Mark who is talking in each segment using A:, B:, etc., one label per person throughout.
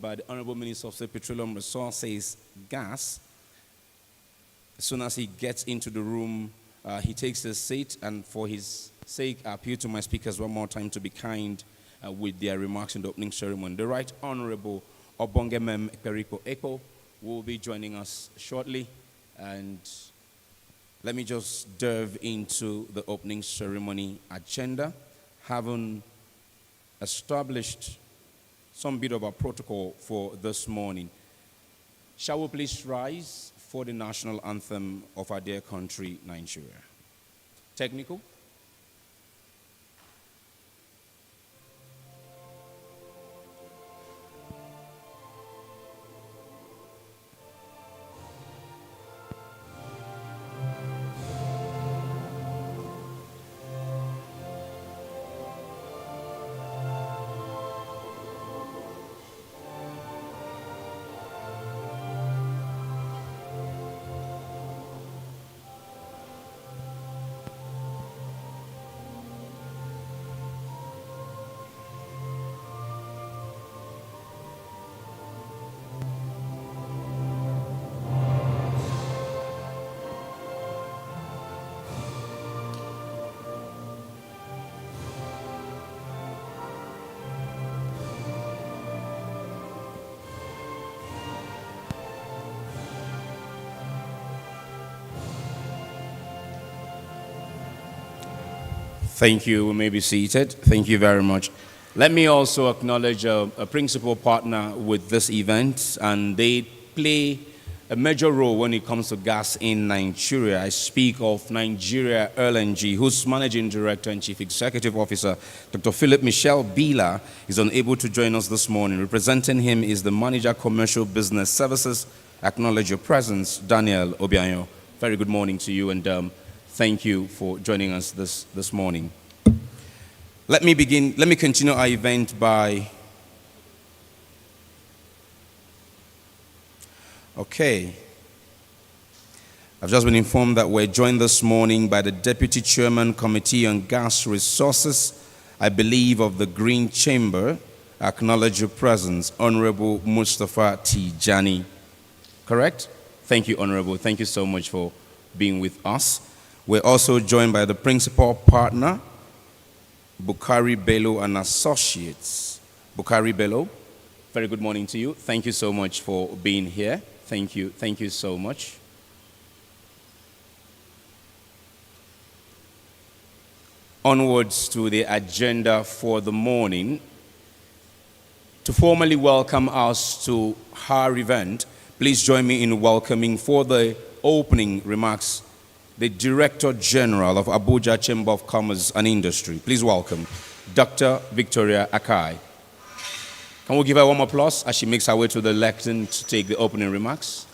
A: by the Honorable Minister of State Petroleum Resources, Gas. As soon as he gets into the room, he takes his seat, and for his sake, I appeal to my speakers one more time to be kind with their remarks in the opening ceremony. The Right Honorable Obongemem Ekperikpo Ekpo will be joining us shortly, and let me just delve into the opening ceremony agenda, having established some bit of a protocol for this morning. Shall we please rise for the national anthem of our dear country, Nigeria? Technical. Thank you. We may be seated. Thank you very much. Let me also acknowledge a principal partner with this event, and they play a major role when it comes to gas in Nigeria. I speak of Nigeria LNG, whose Managing Director and Chief Executive Officer, Dr. Philip Michel Bila, is unable to join us this morning. Representing him is the Manager Commercial Business Services. Acknowledge your presence, Daniel Obianyo. Very good morning to you, and thank you for joining us this morning. Let me continue our event by... Okay. I've just been informed that we're joined this morning by the Deputy Chairman, Committee on Gas Resources, I believe of the Green Chamber. Acknowledge your presence, Honorable Mustafa Tijani. Correct? Thank you, Honorable. Thank you so much for being with us. We're also joined by the principal partner, Bukari Bello and Associates. Bukari Bello, very good morning to you. Thank you so much for being here. Thank you. Thank you so much. Onwards to the agenda for the morning. To formally welcome us to our event, please join me in welcoming for the opening remarks the Director General of Abuja Chamber of Commerce and Industry. Please welcome Dr. Victoria Akai. Can we give her one more applause as she makes her way to the lectern to take the opening remarks?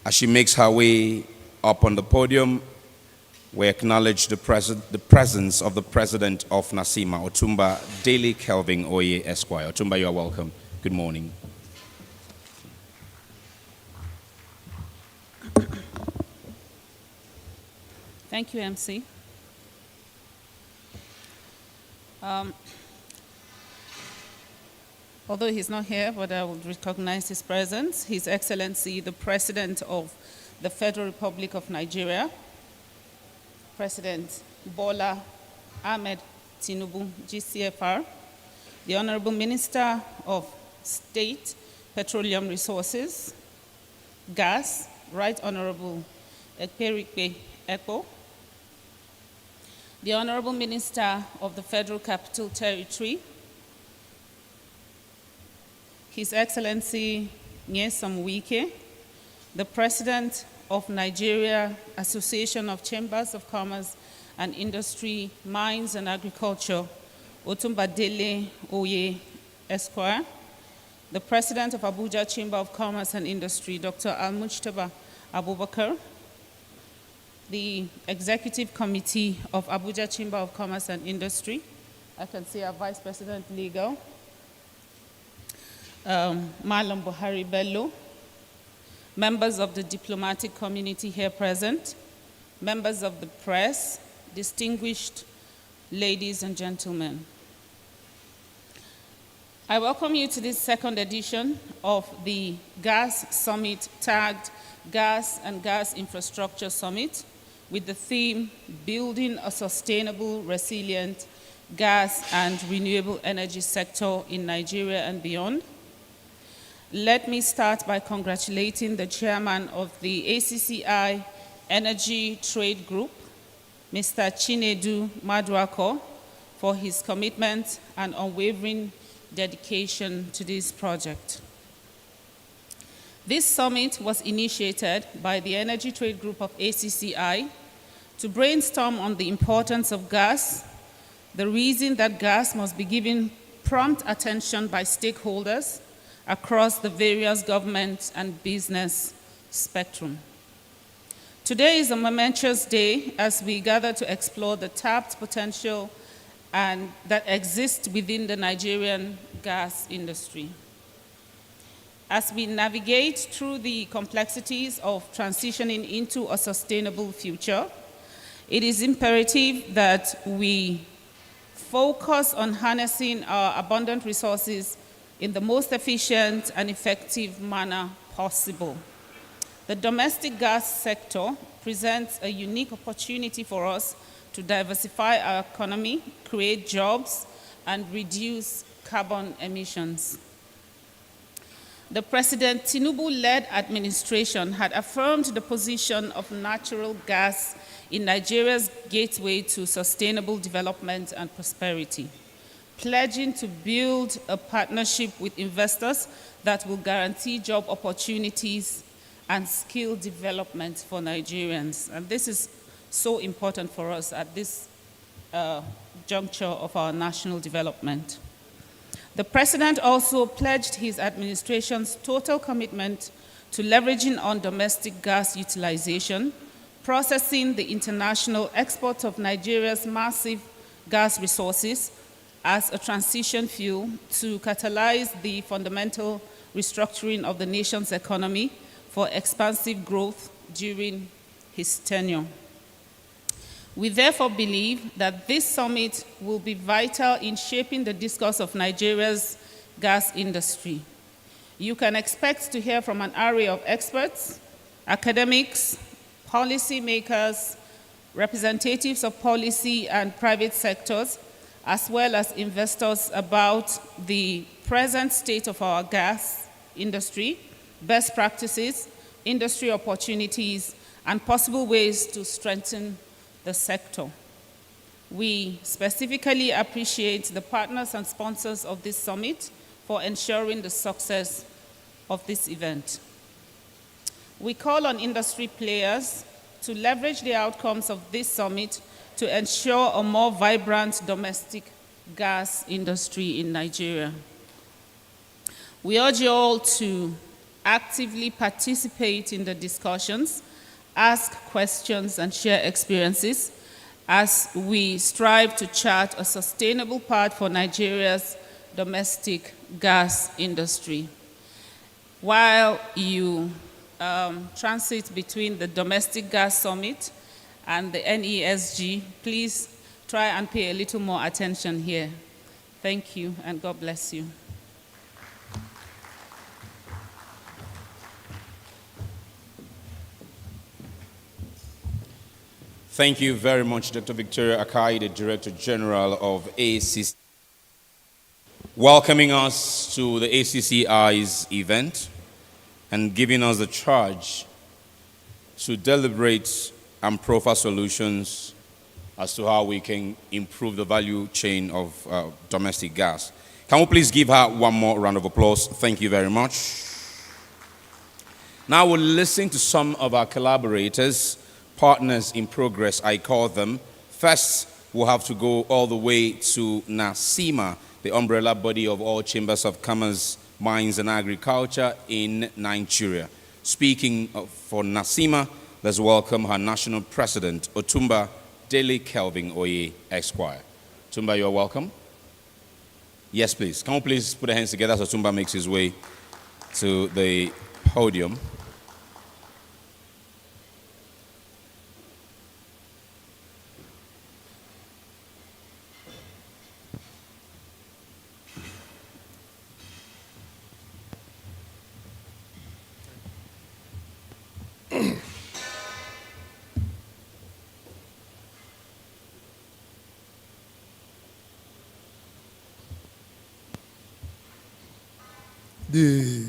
A: As she makes her way up on the podium, we acknowledge the presence of the President of NASIMA, Otumba Daly Kelvin Oye Esquire. Otumba, you are welcome. Good morning.
B: Thank you, MC. Although he's not here, but I would recognize his presence, His Excellency, the President of the Federal Republic of Nigeria, President Bola Ahmed Tinubu, GCFR, the Honorable Minister of State, Petroleum Resources, Gas, Right Honorable Ekperikpe Ekpo, the Honorable Minister of the Federal Capital Territory, His Excellency Nyesom Wike, the President of Nigeria Association of Chambers of Commerce and Industry, Mines and Agriculture, Otumba Dele Oye Esquire, the President of Abuja Chamber of Commerce and Industry, Dr. Al-Mujtaba Abubakar, the Executive Committee of Abuja Chamber of Commerce and Industry. I can see our Vice President Legal, Malam Buhari Bello, members of the diplomatic community here present, members of the press, distinguished ladies and gentlemen. I welcome you to this second edition of the Gas Summit, tagged Gas and Gas Infrastructure Summit, with the theme, Building a Sustainable, Resilient Gas and Renewable Energy Sector in Nigeria and Beyond. Let me start by congratulating the chairman of the ACCI Energy Trade Group, Mr. Chinedu Maduako, for his commitment and unwavering dedication to this project. This summit was initiated by the Energy Trade Group of ACCI to brainstorm on the importance of gas, the reason that gas must be given prompt attention by stakeholders across the various government and business spectrum. Today is a momentous day as we gather to explore the tapped potential and that exists within the Nigerian gas industry. As we navigate through the complexities of transitioning into a sustainable future, it is imperative that we focus on harnessing our abundant resources in the most efficient and effective manner possible. The domestic gas sector presents a unique opportunity for us to diversify our economy, create jobs, and reduce carbon emissions. The President Tinubu-led administration had affirmed the position of natural gas in Nigeria's gateway to sustainable development and prosperity, pledging to build a partnership with investors that will guarantee job opportunities and skill development for Nigerians. And this is so important for us at this juncture of our national development. The President also pledged his administration's total commitment to leveraging on domestic gas utilization, processing the international export of Nigeria's massive gas resources as a transition fuel to catalyze the fundamental restructuring of the nation's economy for expansive growth during his tenure. We therefore believe that this summit will be vital in shaping the discourse of Nigeria's gas industry. You can expect to hear from an array of experts, academics, policymakers, representatives of policy and private sectors, as well as investors about the present state of our gas industry, best practices, industry opportunities, and possible ways to strengthen the sector. We specifically appreciate the partners and sponsors of this summit for ensuring the success of this event. We call on industry players to leverage the outcomes of this summit to ensure a more vibrant domestic gas industry in Nigeria. We urge you all to actively participate in the discussions, ask questions, and share experiences as we strive to chart a sustainable path for Nigeria's domestic gas industry. While you transit between the Domestic Gas Summit and the NESG, please try and pay a little more attention here. Thank you, and God bless you.
A: Thank you very much, Dr. Victoria Akai, the Director General of ACC, welcoming us to the ACCI's event and giving us the charge to deliberate and proffer solutions as to how we can improve the value chain of domestic gas. Can we please give her one more round of applause? Thank you very much. Now we'll listen to some of our collaborators, partners in progress, I call them. First, we'll have to go all the way to NACIMA, the umbrella body of all chambers of commerce, mines, and agriculture in Nigeria. Speaking for NACIMA, let's welcome her national president, Otumba Dele Kelvin Oye, Esquire. Otumba, you're welcome. Yes, please. Can we please put our hands together so Otumba makes his way to the podium.
C: The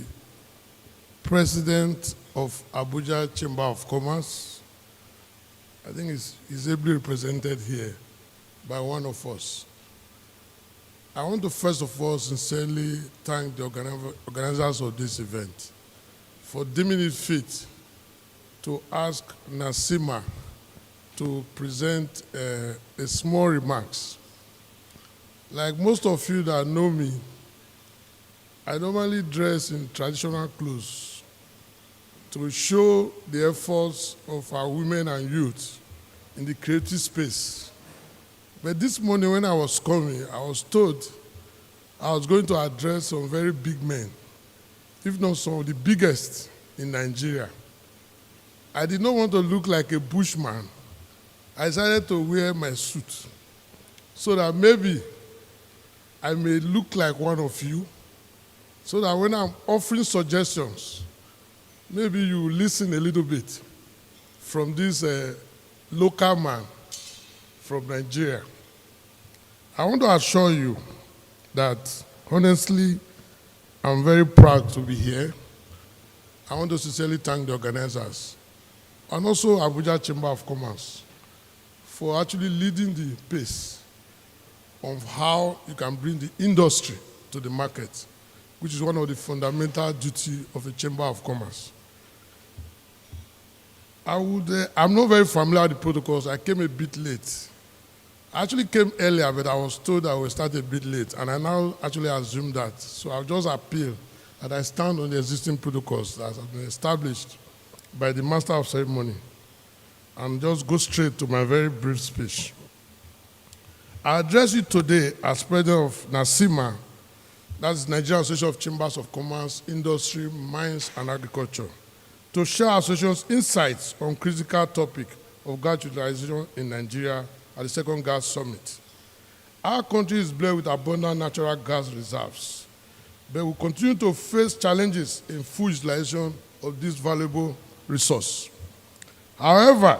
C: president of Abuja Chamber of Commerce, I think is ably represented here by one of us. I want to first of all sincerely thank the organizers of this event for deeming it fit to ask Nasima to present a small remarks. Like most of you that know me, I normally dress in traditional clothes to show the efforts of our women and youth in the creative space. But this morning when I was coming, I was told I was going to address some very big men, if not some of the biggest in Nigeria. I did not want to look like a bushman. I decided to wear my suit so that maybe I may look like one of you, so that when I'm offering suggestions, maybe you listen a little bit from this local man from Nigeria. I want to assure you that, honestly, I'm very proud to be here. I want to sincerely thank the organizers and also Abuja Chamber of Commerce for actually leading the pace of how you can bring the industry to the market, which is one of the fundamental duties of a Chamber of Commerce. I'm not very familiar with the protocols. I came a bit late. I actually came earlier, but I was told I would start a bit late, and I now actually assume that. So I'll just appeal that I stand on the existing protocols that have been established by the Master of Ceremony and just go straight to my very brief speech. I address you today as president of NASIMA, that's Nigerian Association of Chambers of Commerce, Industry, Mines, and Agriculture, to share our association's insights on critical topic of gas utilization in Nigeria at the Second Gas Summit. Our country is blessed with abundant natural gas reserves, but we continue to face challenges in full utilization of this valuable resource. However,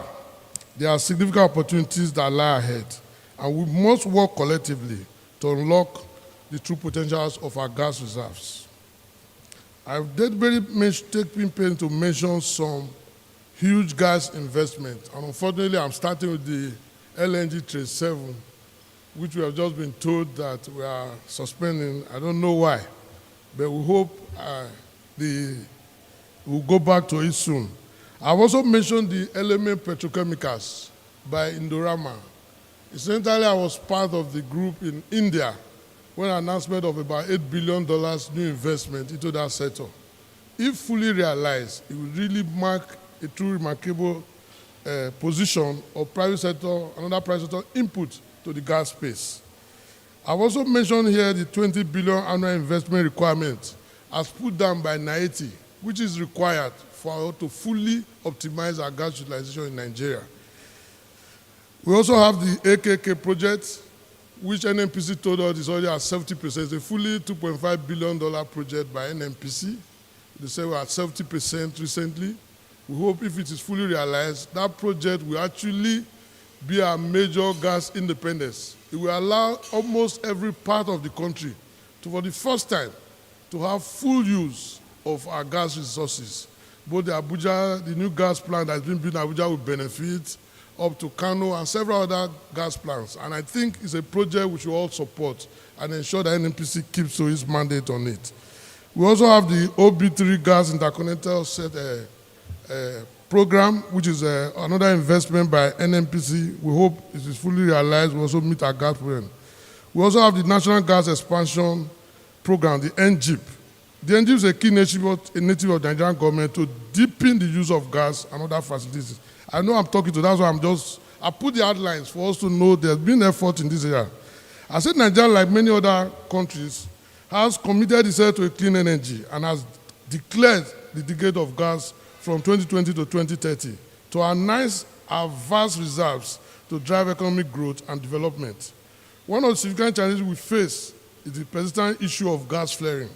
C: there are significant opportunities that lie ahead, and we must work collectively to unlock the true potentials of our gas reserves. I've deliberately taken pains to mention some huge gas investment, and unfortunately, I'm starting with the LNG Train 7, which we have just been told that we are suspending. I don't know why, but we hope we'll go back to it soon. I've also mentioned the Element Petrochemicals by Indorama. Incidentally, I was part of the group in India when an announcement of about $8 billion new investment into that sector. If fully realized, it would really mark a truly remarkable position of private sector, another private sector input to the gas space. I've also mentioned here the 20 billion annual investment requirement as put down by NAETI, which is required for us to fully optimize our gas utilization in Nigeria. We also have the AKK project, which NNPC told us is already at 70%. It's a fully $2.5 billion project by NNPC. They say we're at 70% recently. We hope if it is fully realized, that project will actually be our major gas independence. It will allow almost every part of the country to, for the first time, to have full use of our gas resources. Both the Abuja, the new gas plant that's been built in Abuja will benefit, up to Kano and several other gas plants. And I think it's a project which we all support and ensure that NNPC keeps to its mandate on it. We also have the OB3 Gas Interconnector program, which is another investment by NNPC. We hope it is fully realized. We also meet our gas program. We also have the National Gas Expansion Program, the NGIP. The NGIP is a key initiative of the Nigerian government to deepen the use of gas and other facilities. I know I'm talking to, that's why I put the outlines for us to know there's been effort in this area. I said Nigeria, like many other countries, has committed itself to a clean energy and has declared the decade of gas from 2020 to 2030 to harness our vast reserves to drive economic growth and development. One of the significant challenges we face is the persistent issue of gas flaring.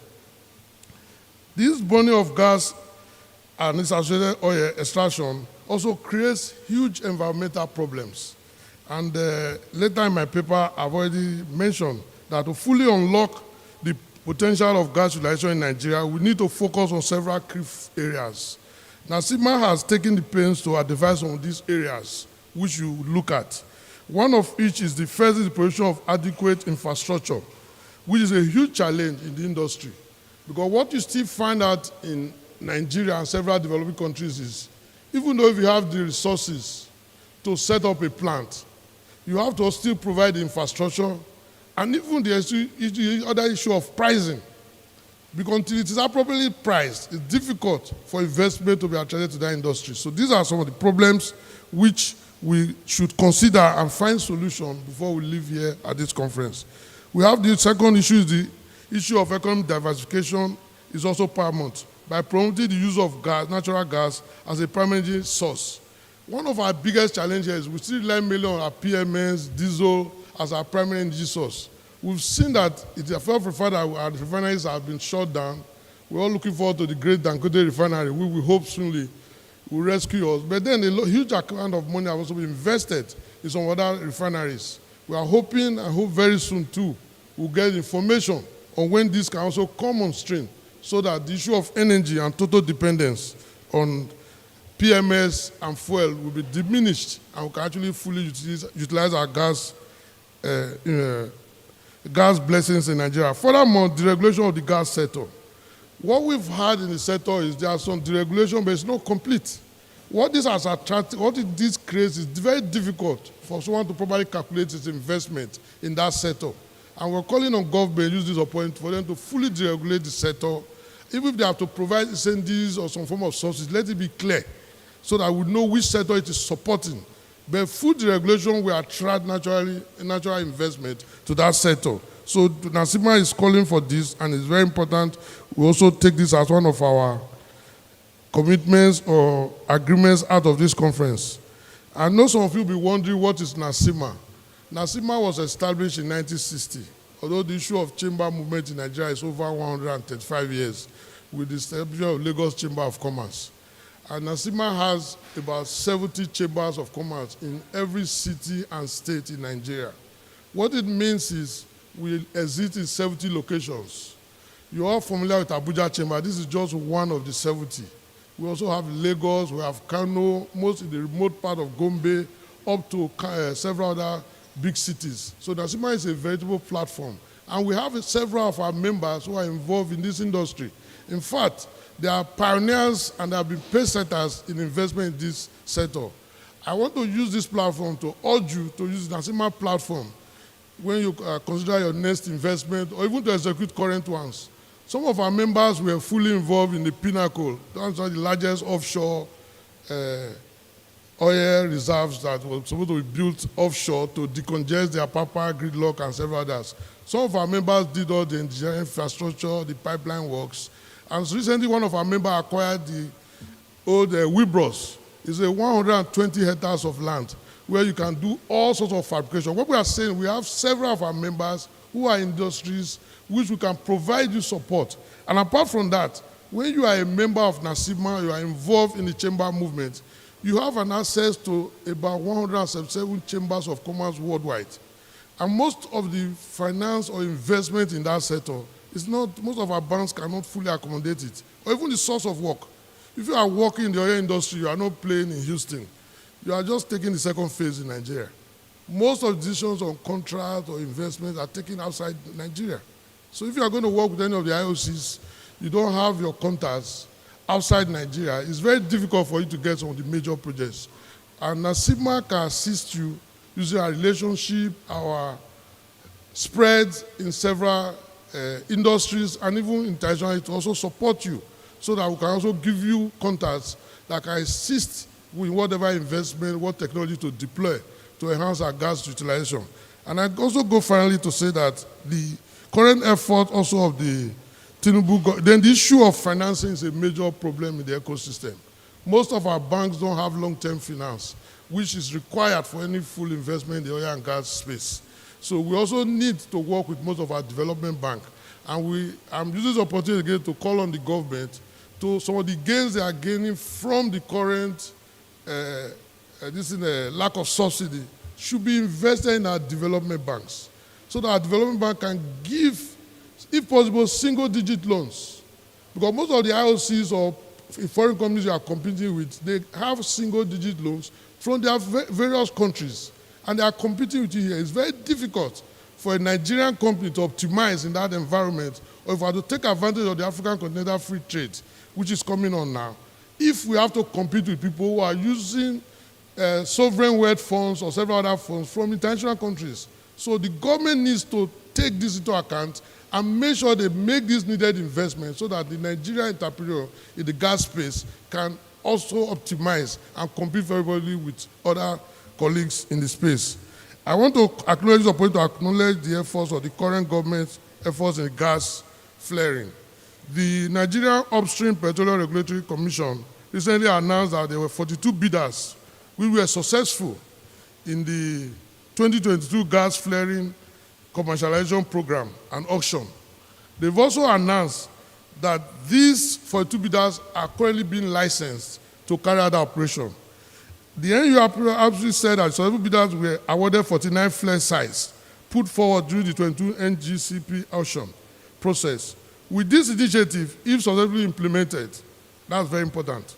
C: This burning of gas and its associated oil extraction also creates huge environmental problems. And later in my paper, I've already mentioned that to fully unlock the potential of gas utilization in Nigeria, we need to focus on several key areas. NACIMA has taken the pains to identify some of these areas which you look at. One of which is the first is the provision of adequate infrastructure, which is a huge challenge in the industry. Because what you still find out in Nigeria and several developing countries is, even though if you have the resources to set up a plant, you have to still provide the infrastructure, and even the other issue of pricing. Because until it is appropriately priced, it's difficult for investment to be attracted to that industry. So these are some of the problems which we should consider and find solutions before we leave here at this conference. We have the second issue, is the issue of economic diversification is also paramount by promoting the use of gas, natural gas as a primary source. One of our biggest challenges is we still rely mainly on our PMS, diesel as our primary energy source. We've seen that it's a fair refinery, our refineries have been shut down. We're all looking forward to the great Dangote refinery. We hope soonly will rescue us. But then a huge amount of money has also been invested in some other refineries. We are hoping, I hope very soon too, we'll get information on when this can also come on stream so that the issue of energy and total dependence on PMS and fuel will be diminished and we can actually fully utilize our gas blessings in Nigeria. Furthermore, deregulation of the gas sector. What we've had in the sector is there are some deregulation, but it's not complete. What this has attracted, this creates is very difficult for someone to properly calculate its investment in that sector. And we're calling on government to use this opportunity for them to fully deregulate the sector. Even if they have to provide incentives or some form of subsidies, let it be clear so that we know which sector it is supporting. But full deregulation will attract natural investment to that sector. So NACIMA is calling for this, and it's very important we also take this as one of our commitments or agreements out of this conference. I know some of you will be wondering what is NACIMA. NACIMA was established in 1960, although the issue of chamber movement in Nigeria is over 135 years with the establishment of Lagos Chamber of Commerce. And NACIMA has about 70 chambers of commerce in every city and state in Nigeria. What it means is we exist in 70 locations. You are familiar with Abuja Chamber. This is just one of the 70. We also have Lagos, we have Kano, most in the remote part of Gombe, up to several other big cities. So NACIMA is a veritable platform. And we have several of our members who are involved in this industry. In fact, they are pioneers and they have been pacesetters in investment in this sector. I want to use this platform to urge you to use the NACIMA platform when you consider your next investment or even to execute current ones. Some of our members were fully involved in the Pinnacle. That's one of the largest offshore oil reserves that were supposed to be built offshore to decongest the Apapa, Gridlock, and several others. Some of our members did all the engineering infrastructure, the pipeline works. And so recently, one of our members acquired the old Wibros. It's a 120 hectares of land where you can do all sorts of fabrication. What we are saying, we have several of our members who are industries which we can provide you support. And apart from that, when you are a member of NACIMA, you are involved in the chamber movement, you have an access to about 177 chambers of commerce worldwide. And most of the finance or investment in that sector is not, most of our banks cannot fully accommodate it, or even the source of work. If you are working in the oil industry, you are not playing in Houston. You are just taking the second phase in Nigeria. Most of the decisions on contract or investment are taken outside Nigeria. So if you are going to work with any of the IOCs, you don't have your contacts outside Nigeria, it's very difficult for you to get some of the major projects. And NACIMA can assist you using our relationship, our spreads in several industries, and even internationally to also support you so that we can also give you contacts that can assist with whatever investment, what technology to deploy to enhance our gas utilization. And I also go finally to say that the current effort also of the Tinubu, then the issue of financing is a major problem in the ecosystem. Most of our banks don't have long-term finance, which is required for any full investment in the oil and gas space. So we also need to work with most of our development banks. And I'm using this opportunity again to call on the government to some of the gains they are gaining from the current lack of subsidy should be invested in our development banks so that our development bank can give, if possible, single-digit loans. Because most of the IOCs or foreign companies you are competing with, they have single-digit loans from their various countries, and they are competing with you here. It's very difficult for a Nigerian company to optimize in that environment, or if I to take advantage of the African Continental Free Trade, which is coming on now, if we have to compete with people who are using sovereign wealth funds or several other funds from international countries. So the government needs to take this into account and make sure they make this needed investment so that the Nigerian entrepreneur in the gas space can also optimize and compete favorably with other colleagues in the space. I want to acknowledge the opportunity to acknowledge the efforts of the current government's efforts in gas flaring. The Nigerian Upstream Petroleum Regulatory Commission recently announced that there were 42 bidders who were successful in the 2022 gas flaring commercialization program and auction. They've also announced that these 42 bidders are currently being licensed to carry out the operation. The NU absolutely said that several bidders were awarded 49 flare sites put forward during the 22 NGCP auction process. With this initiative, if successfully implemented, that's very important,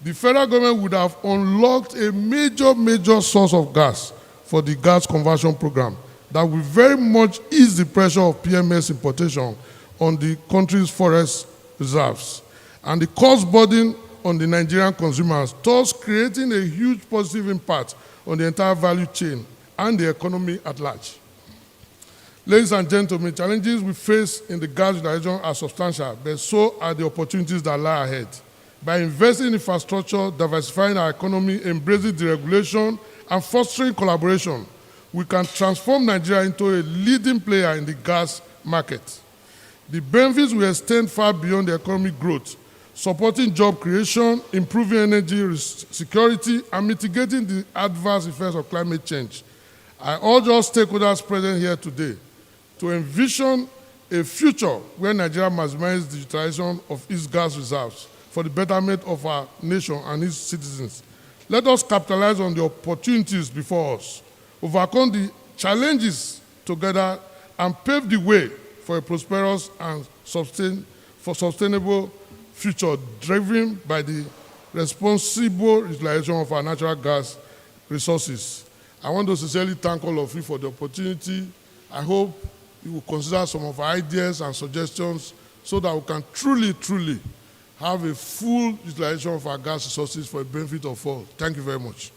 C: the federal government would have unlocked a major source of gas for the gas conversion program that will very much ease the pressure of PMS importation on the country's forest reserves and the cost burden on the Nigerian consumers, thus creating a huge positive impact on the entire value chain and the economy at large. Ladies and gentlemen, challenges we face in the gas region are substantial, but so are the opportunities that lie ahead. By investing in infrastructure, diversifying our economy, embracing deregulation, and fostering collaboration, we can transform Nigeria into a leading player in the gas market. The benefits will extend far beyond the economic growth, supporting job creation, improving energy security, and mitigating the adverse effects of climate change. I urge all stakeholders present here today to envision a future where Nigeria maximizes the utilization of its gas reserves for the betterment of our nation and its citizens. Let us capitalize on the opportunities before us, overcome the challenges together, and pave the way for a prosperous and sustainable future driven by the responsible utilization of our natural gas resources. I want to sincerely thank all of you for the opportunity. I hope you will consider some of our ideas and suggestions so that we can truly have a full utilization of our gas resources for the benefit of all. Thank you very much.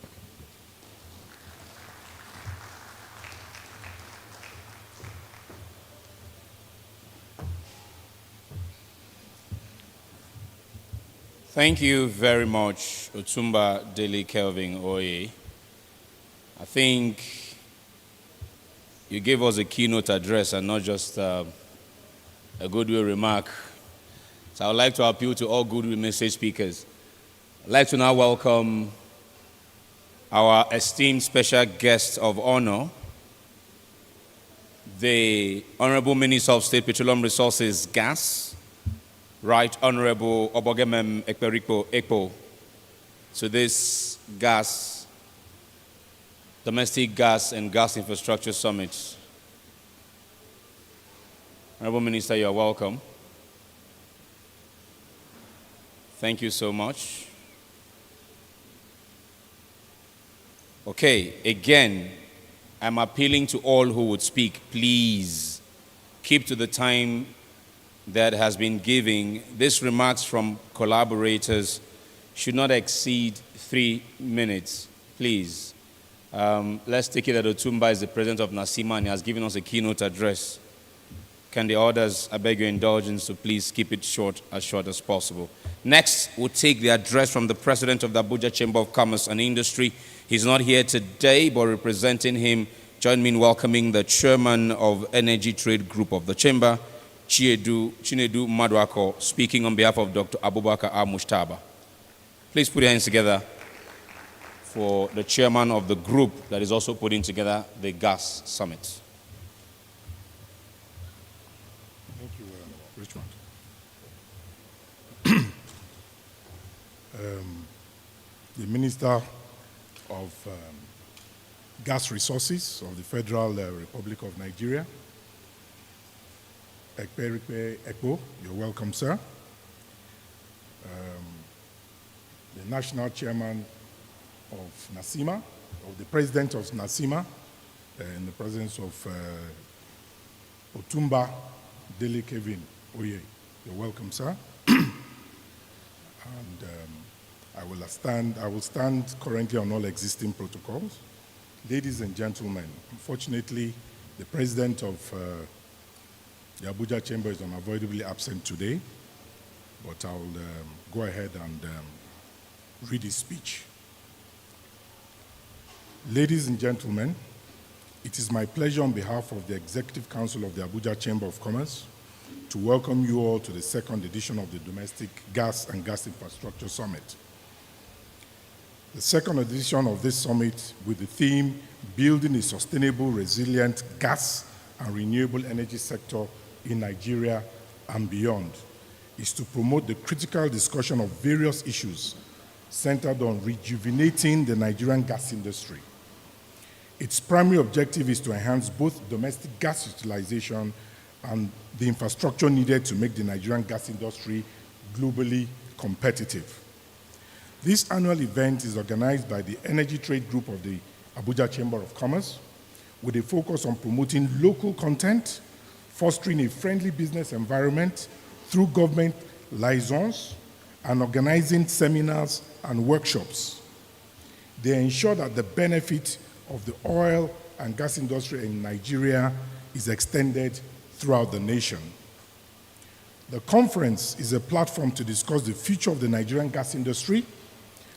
A: Thank you very much, Otumba Dele Kelvin Oye. I think you gave us a keynote address and not just a goodwill remark. So I would like to appeal to all goodwill message speakers. I'd like to now welcome our esteemed special guest of honor, the Honorable Minister of State Petroleum Resources, Gas, Right Honorable Obogemem Ekperikpo Ekpo, to this Domestic Gas and Gas Infrastructure Summit. Honorable Minister, you are welcome. Thank you so much. Okay, again, I'm appealing to all who would speak, please keep to the time that has been given. These remarks from collaborators should not exceed 3 minutes, please. Let's take it that Otumba is the president of NASIMA and he has given us a keynote address. Can the others, I beg your indulgence, to please keep it short as possible. Next, we'll take the address from the president of the Abuja Chamber of Commerce and Industry. He's not here today, but representing him, join me in welcoming the chairman of Energy Trade Group of the Chamber, Chinedu Maduako, speaking on behalf of Dr. Abubakar Al-Mushtaba. Please put your hands together for the chairman of the group that is also putting together the gas summit.
D: Thank you, Richmond. the Minister of Gas Resources of the Federal Republic of Nigeria, Ekperikpe Ekpo, you're welcome, sir. The National Chairman of NASIMA, of the President of NASIMA, in the presence of Otumba Dele Kevin Oye. You're welcome, sir. And I will stand currently on all existing protocols. Ladies and gentlemen, unfortunately, the President of the Abuja Chamber is unavoidably absent today, but I'll go ahead and read his speech. Ladies and gentlemen, it is my pleasure on behalf of the Executive Council of the Abuja Chamber of Commerce to welcome you all to the second edition of the Domestic Gas and Gas Infrastructure Summit. The second edition of this summit, with the theme Building a Sustainable, Resilient Gas and Renewable Energy Sector in Nigeria and Beyond, is to promote the critical discussion of various issues centered on rejuvenating the Nigerian gas industry. Its primary objective is to enhance both domestic gas utilization and the infrastructure needed to make the Nigerian gas industry globally competitive. This annual event is organized by the Energy Trade Group of the Abuja Chamber of Commerce, with a focus on promoting local content, fostering a friendly business environment through government liaisons, and organizing seminars and workshops. They ensure that the benefit of the oil and gas industry in Nigeria is extended throughout the nation. The conference is a platform to discuss the future of the Nigerian gas industry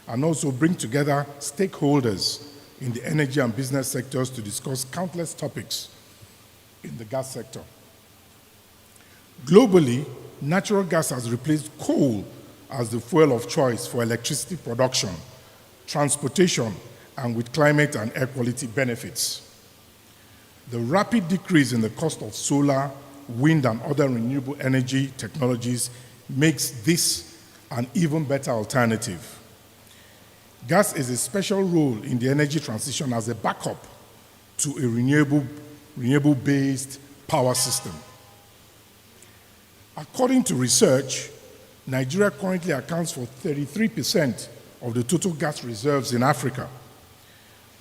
D: and also bring together stakeholders in the energy and business sectors to discuss countless topics in the gas sector. Globally, natural gas has replaced coal as the fuel of choice for electricity production, transportation, and with climate and air quality benefits. The rapid decrease in the cost of solar, wind, and other renewable energy technologies makes this an even better alternative. Gas is a special role in the energy transition as a backup to a renewable-based power system. According to research, Nigeria currently accounts for 33% of the total gas reserves in Africa,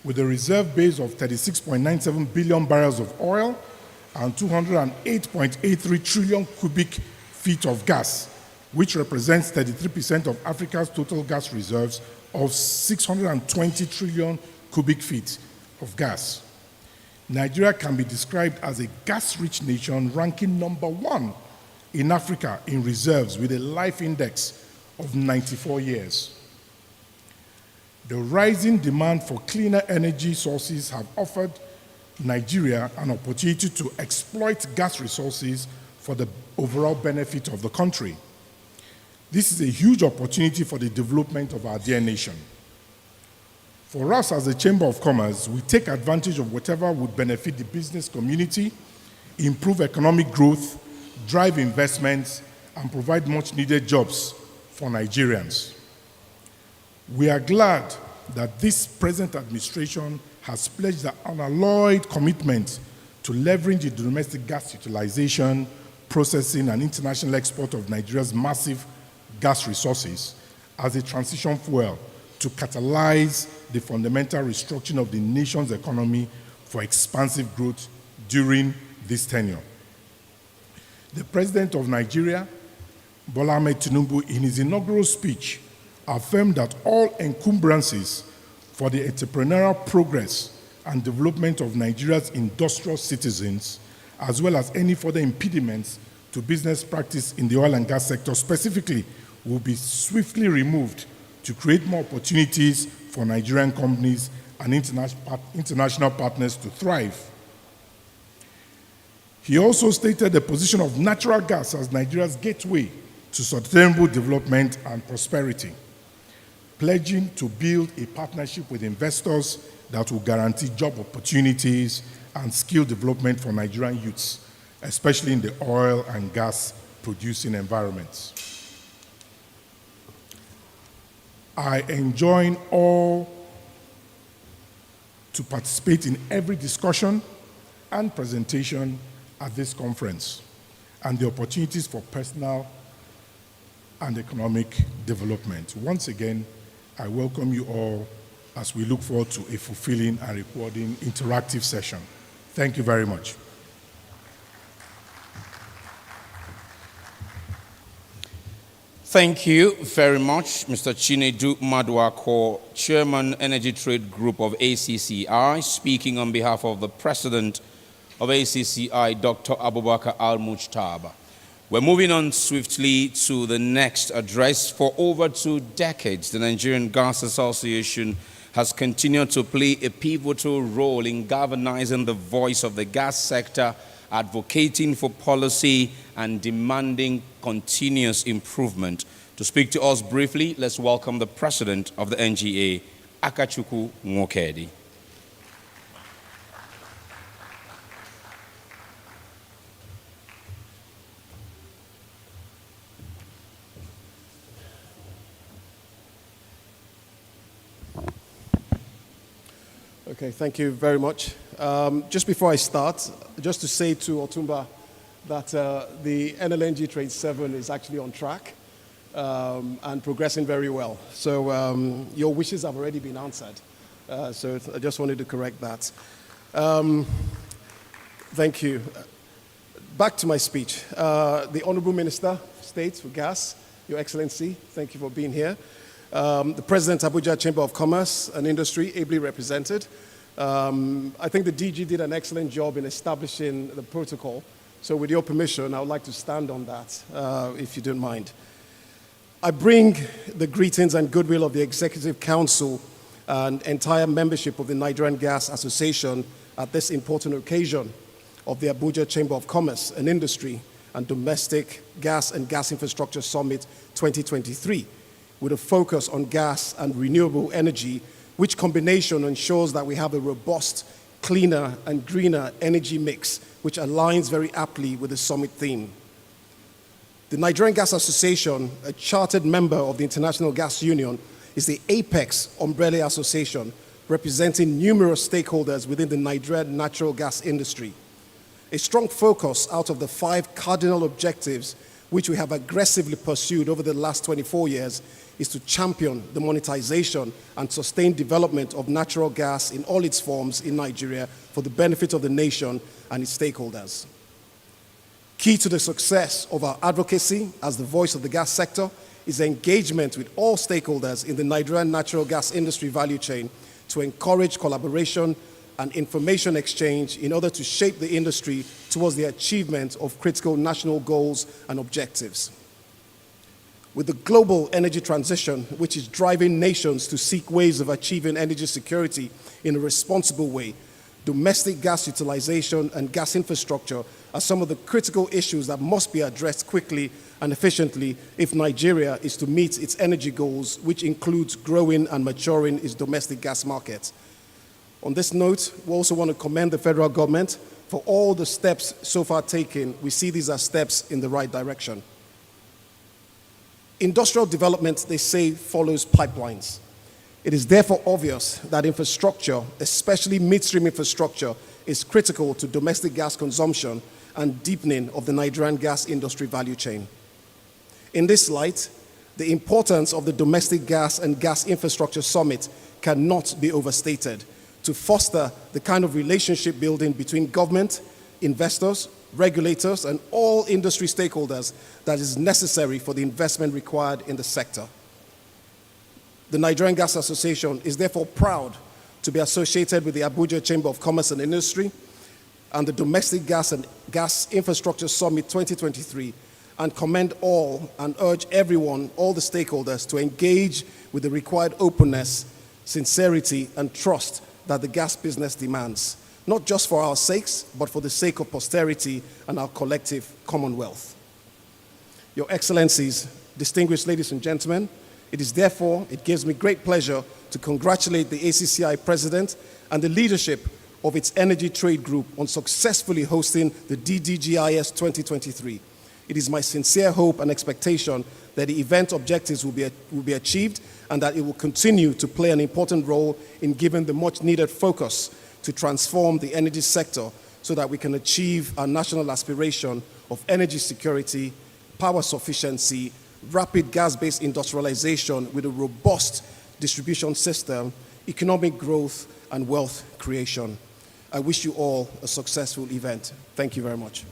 D: with a reserve base of 36.97 billion barrels of oil and 208.83 trillion cubic feet of gas, which represents 33% of Africa's total gas reserves of 620 trillion cubic feet of gas. Nigeria can be described as a gas-rich nation ranking number 1 in Africa in reserves with a life index of 94 years. The rising demand for cleaner energy sources have offered Nigeria an opportunity to exploit gas resources for the overall benefit of the country. This is a huge opportunity for the development of our dear nation. For us as a Chamber of Commerce, we take advantage of whatever would benefit the business community, improve economic growth, drive investments, and provide much-needed jobs for Nigerians. We are glad that this present administration has pledged an unalloyed commitment to leverage the domestic gas utilization, processing, and international export of Nigeria's massive gas resources as a transition fuel to catalyze the fundamental restructuring of the nation's economy for expansive growth during this tenure. The President of Nigeria, Bola Ahmed Tinubu, in his inaugural speech, affirmed that all encumbrances for the entrepreneurial progress and development of Nigeria's industrial citizens, as well as any further impediments to business practice in the oil and gas sector specifically, will be swiftly removed to create more opportunities for Nigerian companies and international partners to thrive. He also stated the position of natural gas as Nigeria's gateway to sustainable development and prosperity, pledging to build a partnership with investors that will guarantee job opportunities and skill development for Nigerian youths, especially in the oil and gas producing environments. I enjoin all to participate in every discussion and presentation at this conference and the opportunities for personal and economic development. Once again, I welcome you all as we look forward to a fulfilling and rewarding interactive session. Thank you very much.
A: Thank you very much, Mr. Chinedu Maduako, Chairman, Energy Trade Group of ACCI, speaking on behalf of the President of ACCI, Dr. Abubakar Al-Mujtaba. We're moving on swiftly to the next address. For over 2 decades, the Nigerian Gas Association has continued to play a pivotal role in galvanizing the voice of the gas sector, advocating for policy and demanding continuous improvement. To speak to us briefly, let's welcome the President of the NGA, Akachukwu Nwokedi.
E: Okay, thank you very much. Just before I start, just to say to Otumba that the NLNG Trade 7 is actually on track and progressing very well. So your wishes have already been answered. So I just wanted to correct that. Thank you. Back to my speech. The Honorable Minister of State for Gas, Your Excellency, thank you for being here. The President, Abuja Chamber of Commerce and Industry, ably represented. I think the DG did an excellent job in establishing the protocol. So with your permission, I would like to stand on that, if you don't mind. I bring the greetings and goodwill of the Executive Council and entire membership of the Nigerian Gas Association at this important occasion of the Abuja Chamber of Commerce and Industry and Domestic Gas and Gas Infrastructure Summit 2023, with a focus on gas and renewable energy, which combination ensures that we have a robust, cleaner and greener energy mix, which aligns very aptly with the summit theme. The Nigerian Gas Association, a chartered member of the International Gas Union, is the apex umbrella association representing numerous stakeholders within the Nigerian natural gas industry. A strong focus out of the 5 cardinal objectives which we have aggressively pursued over the last 24 years is to champion the monetization and sustained development of natural gas in all its forms in Nigeria for the benefit of the nation and its stakeholders. Key to the success of our advocacy as the voice of the gas sector is engagement with all stakeholders in the Nigerian natural gas industry value chain to encourage collaboration and information exchange in order to shape the industry towards the achievement of critical national goals and objectives. With the global energy transition, which is driving nations to seek ways of achieving energy security in a responsible way, domestic gas utilization and gas infrastructure are some of the critical issues that must be addressed quickly and efficiently if Nigeria is to meet its energy goals, which includes growing and maturing its domestic gas market. On this note, we also want to commend the federal government for all the steps so far taken. We see these as steps in the right direction. Industrial development, they say, follows pipelines. It is therefore obvious that infrastructure, especially midstream infrastructure, is critical to domestic gas consumption and deepening of the Nigerian gas industry value chain. In this light, the importance of the Domestic Gas and Gas Infrastructure Summit cannot be overstated to foster the kind of relationship building between government, investors, regulators, and all industry stakeholders that is necessary for the investment required in the sector. The Nigerian Gas Association is therefore proud to be associated with the Abuja Chamber of Commerce and Industry and the Domestic Gas and Gas Infrastructure Summit 2023, and commend all and urge everyone, all the stakeholders, to engage with the required openness, sincerity, and trust that the gas business demands, not just for our sakes, but for the sake of posterity and our collective commonwealth. Your Excellencies, distinguished ladies and gentlemen, it gives me great pleasure to congratulate the ACCI President and the leadership of its Energy Trade Group on successfully hosting the DDGIS 2023. It is my sincere hope and expectation that the event objectives will be achieved and that it will continue to play an important role in giving the much needed focus to transform the energy sector so that we can achieve our national aspiration of energy security, power sufficiency, rapid gas-based industrialization with a robust distribution system, economic growth, and wealth creation. I wish you all a successful event. Thank you very much.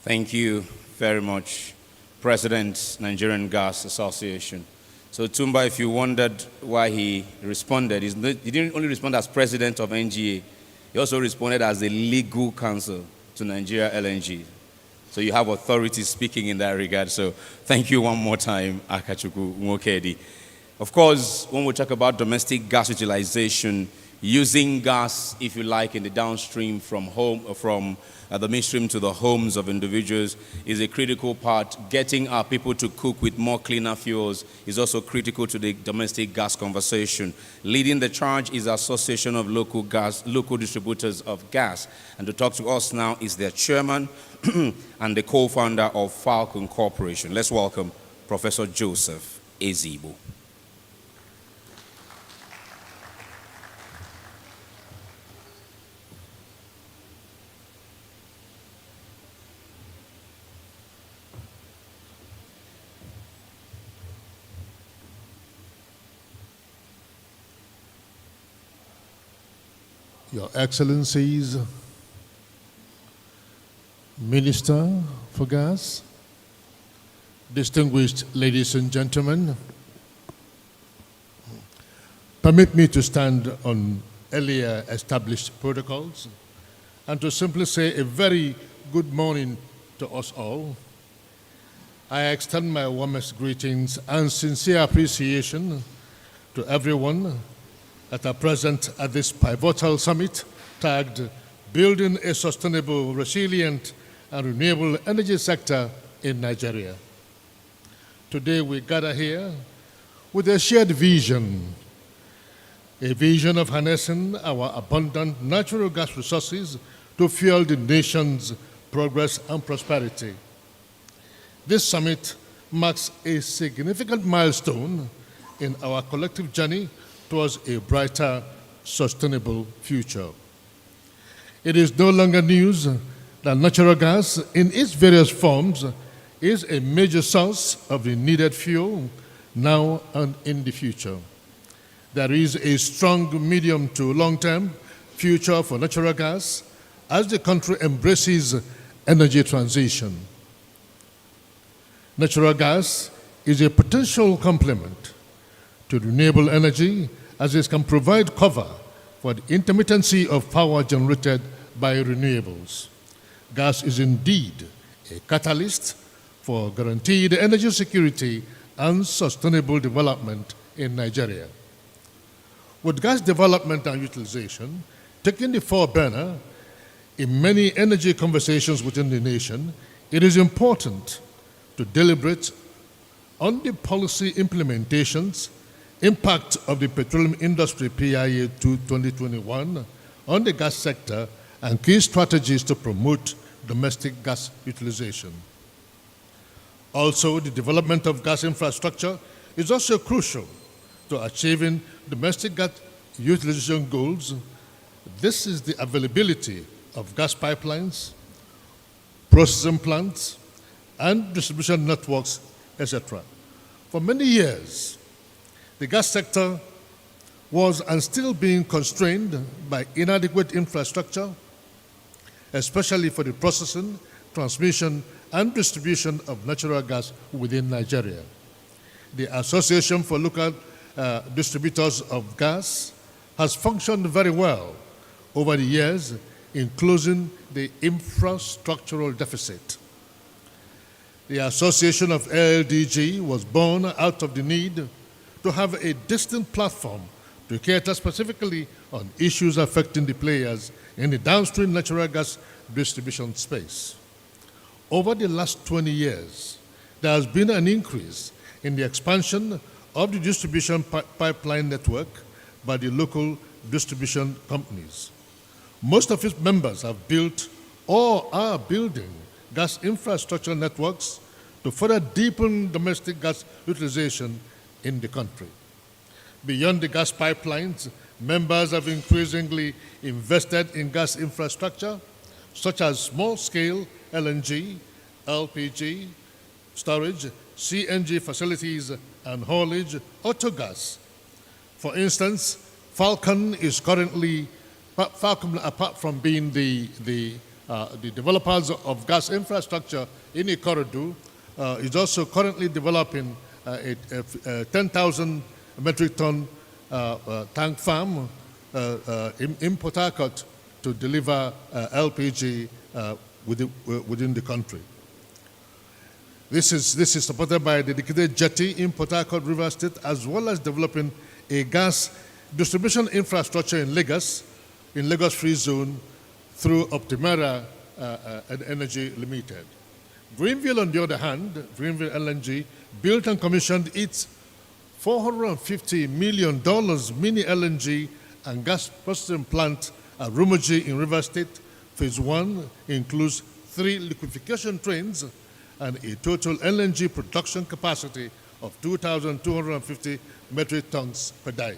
A: Thank you very much, President, Nigerian Gas Association. So Tumba, if you wondered why he responded, he didn't only respond as president of NGA, he also responded as the legal counsel to Nigeria LNG. So you have authority speaking in that regard. So thank you one more time, Akachukwu Nwokedi. Of course, when we talk about domestic gas utilization, using gas, if you like, in the downstream from the midstream to the homes of individuals is a critical part. Getting our people to cook with more cleaner fuels is also critical to the domestic gas conversation. Leading the charge is the Association of Local Distributors of Gas. And to talk to us now is their chairman and the co-founder of Falcon Corporation. Let's welcome Professor Joseph Ezigbo.
C: Your Excellencies, Minister for Gas, distinguished ladies and gentlemen, permit me to stand on earlier established protocols and to simply say a very good morning to us all. I extend my warmest greetings and sincere appreciation to everyone that are present at this pivotal summit tagged Building a Sustainable, Resilient and Renewable Energy Sector in Nigeria. Today we gather here with a shared vision, a vision of harnessing our abundant natural gas resources to fuel the nation's progress and prosperity. This summit marks a significant milestone in our collective journey towards a brighter, sustainable future. It is no longer news that natural gas in its various forms is a major source of the needed fuel now and in the future. There is a strong medium to long-term future for natural gas as the country embraces energy transition. Natural gas is a potential complement to renewable energy as it can provide cover for the intermittency of power generated by renewables. Gas is indeed a catalyst for guaranteed energy security and sustainable development in Nigeria. With gas development and utilization taking the foreburner in many energy conversations within the nation, it is important to deliberate on the policy implementations, impact of the petroleum industry PIA 2021 on the gas sector, and key strategies to promote domestic gas utilization. Also, the development of gas infrastructure is also crucial to achieving domestic gas utilization goals. This is the availability of gas pipelines, processing plants, and distribution networks, etc. For many years, the gas sector was and still being constrained by inadequate infrastructure, especially for the processing, transmission, and distribution of natural gas within Nigeria. The Association for Local Distributors of Gas has functioned very well over the years in closing the infrastructural deficit. The Association of LDG was born out of the need to have a distinct platform to cater specifically on issues affecting the players in the downstream natural gas distribution space. Over the last 20 years, there has been an increase in the expansion of the distribution pipeline network
F: by the local distribution companies. Most of its members have built or are building gas infrastructure networks to further deepen domestic gas utilization in the country. Beyond the gas pipelines, members have increasingly invested in gas infrastructure, such as small-scale LNG, LPG, storage, CNG facilities, and haulage autogas. For instance, Falcon is currently, apart from being the developers of gas infrastructure in Ikorodu, is also currently developing a 10,000 metric ton tank farm in Port Harcourt to deliver LPG within the country. This is supported by a dedicated jetty in Port Harcourt, River State, as well as developing a gas distribution infrastructure in Lagos Free Zone through Optimera Energy Limited. Greenville, on the other hand, Greenville LNG, built and commissioned its $450 million mini LNG and gas processing plant at Rumoji in River State. Phase 1 includes 3 liquefaction trains and a total LNG production capacity of 2,250 metric tons per day.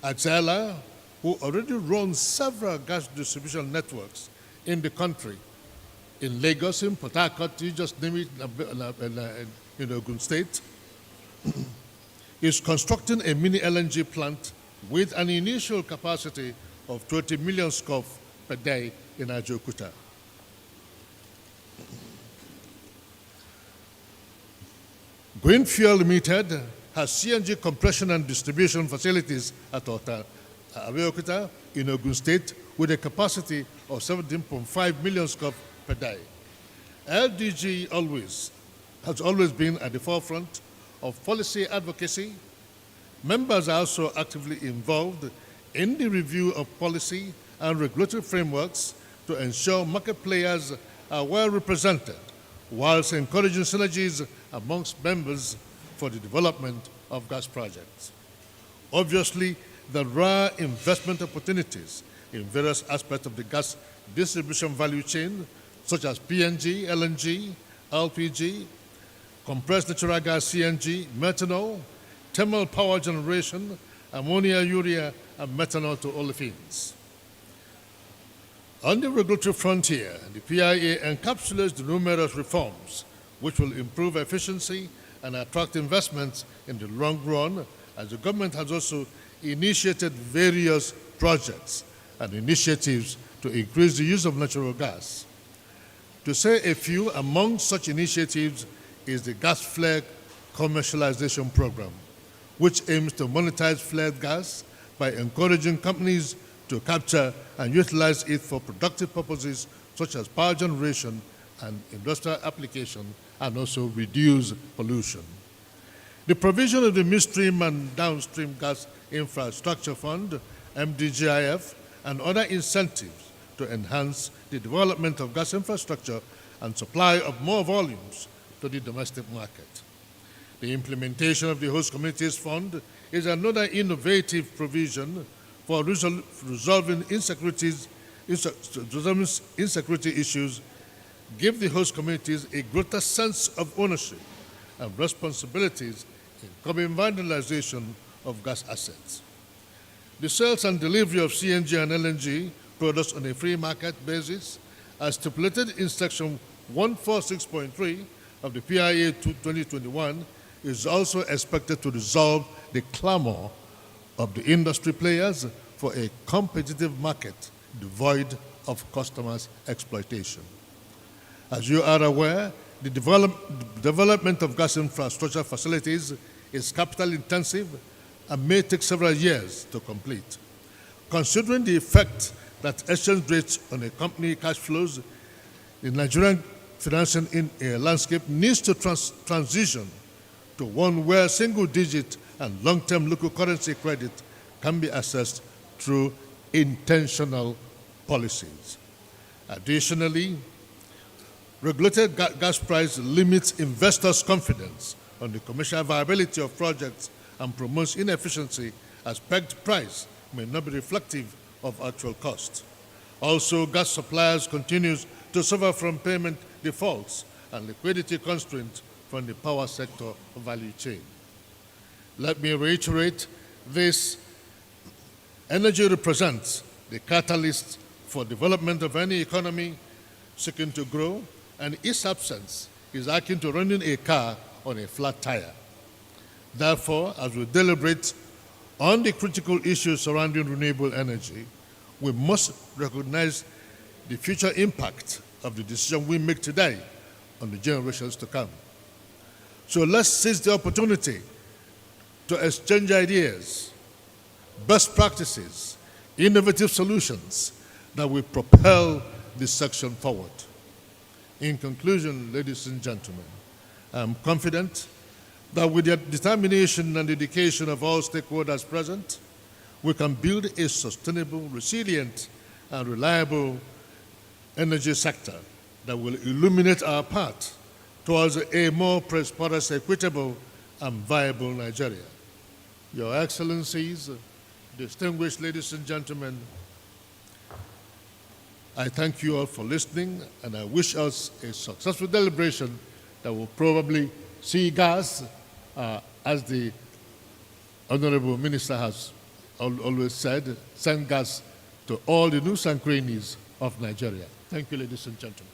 F: Axela, who already runs several gas distribution networks in the country, in Lagos, in Port Harcourt, you just name it, in Ogun State, is constructing a mini LNG plant with an initial capacity of 20 million scf per day in Ajokuta. Green Fuel Limited has CNG compression and distribution facilities at Abeokuta in Ogun State with a capacity of 17.5 million scf per day. LDG has always been at the forefront of policy advocacy. Members are also actively involved in the review of policy and regulatory frameworks to ensure market players are well represented, whilst encouraging synergies amongst members for the development of gas projects. Obviously, there are investment opportunities in various aspects of the gas distribution value chain, such as PNG, LNG, LPG, compressed natural gas CNG, methanol, thermal power generation, ammonia, urea, and methanol to olefins. On the regulatory frontier, the PIA encapsulates the numerous reforms which will improve efficiency and attract investments in the long run, as the government has also initiated various projects and initiatives to increase the use of natural gas. To say a few, among such initiatives is the Gas Flare Commercialization Program, which aims to monetize flared gas by encouraging companies to capture and utilize it for productive purposes such as power generation and industrial application, and also reduce pollution. The provision of the Midstream and Downstream Gas Infrastructure Fund, MDGIF, and other incentives to enhance the development of gas infrastructure and supply of more volumes to the domestic market. The implementation of the Host Communities Fund is another innovative provision for resolving insecurity issues, give the host communities a greater sense of ownership and responsibilities in combating vandalization of gas assets. The sales and delivery of CNG and LNG products on a free market basis, as stipulated in Section 146.3 of the PIA 2021, is also expected to resolve the clamor of the industry players for a competitive market devoid of customers' exploitation. As you are aware, the development of gas infrastructure facilities is capital intensive and may take several years to complete. Considering the effect that exchange rates on a company cash flows, the Nigerian financial landscape needs to transition to one where single-digit and long-term local currency credit can be accessed through intentional policies. Additionally, regulated gas price limits investors' confidence on the commercial viability of projects and promotes inefficiency as pegged price may not be reflective of actual cost. Also, gas suppliers continue to suffer from payment defaults and liquidity constraints from the power sector value chain. Let me reiterate this: energy represents the catalyst for development of any economy seeking to grow, and its absence is akin to running a car on a flat tire. Therefore, as we deliberate on the critical issues surrounding renewable energy, we must recognize the future impact of the decision we make today on the generations to come. So let's seize the opportunity to exchange ideas, best practices, innovative solutions that will propel this section forward. In conclusion, ladies and gentlemen, I'm confident that with the determination and dedication of all stakeholders present, we can build a sustainable, resilient, and reliable energy sector that will illuminate our path towards a more prosperous, equitable, and viable Nigeria. Your Excellencies, distinguished ladies and gentlemen, I thank you all for listening, and I wish us a successful deliberation that will probably see gas, as the Honorable Minister has always said, send gas to all the nooks and crannies of Nigeria. Thank you, ladies and gentlemen.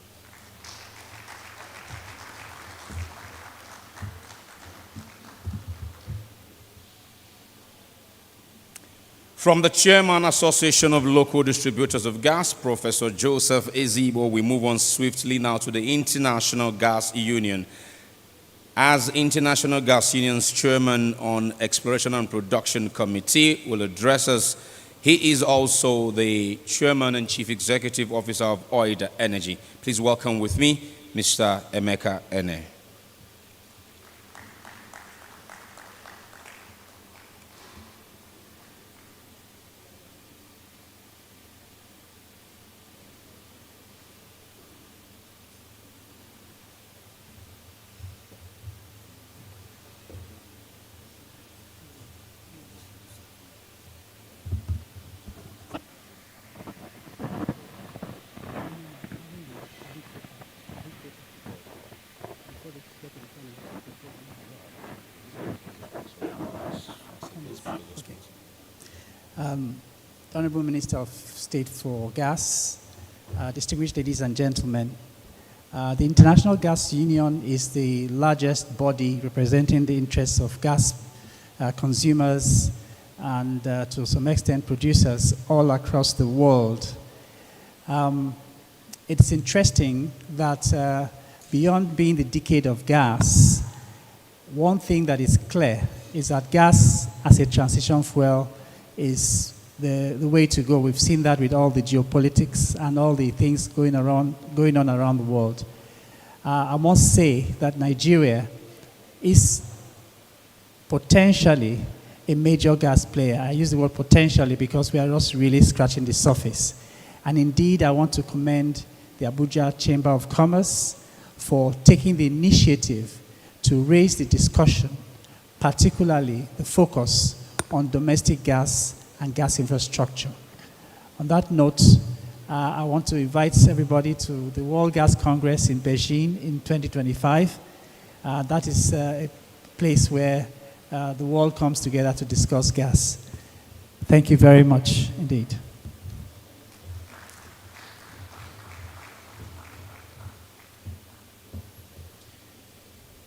A: From the Chairman, Association of Local Distributors of Gas, Professor Joseph Ezigbo, we move on swiftly now to the International Gas Union. As International Gas Union's Chairman on Exploration and Production Committee will address us, he is also the Chairman and Chief Executive Officer of Oida Energy. Please welcome with me, Mr. Emeka Ene.
G: Honorable Minister of State for Gas, distinguished ladies and gentlemen, the International Gas Union is the largest body representing the interests of gas consumers and to some extent producers all across the world. It's interesting that beyond being the decade of gas, one thing that is clear is that gas as a transition fuel is the way to go. We've seen that with all the geopolitics and all the things going on around the world. I must say that Nigeria is potentially a major gas player. I use the word potentially because we are just really scratching the surface. And indeed, I want to commend the Abuja Chamber of Commerce for taking the initiative to raise the discussion, particularly the focus on domestic gas and gas infrastructure. On that note, I want to invite everybody to the World Gas Congress in Beijing in 2025. That is a place where the world comes together to discuss gas. Thank you very much indeed.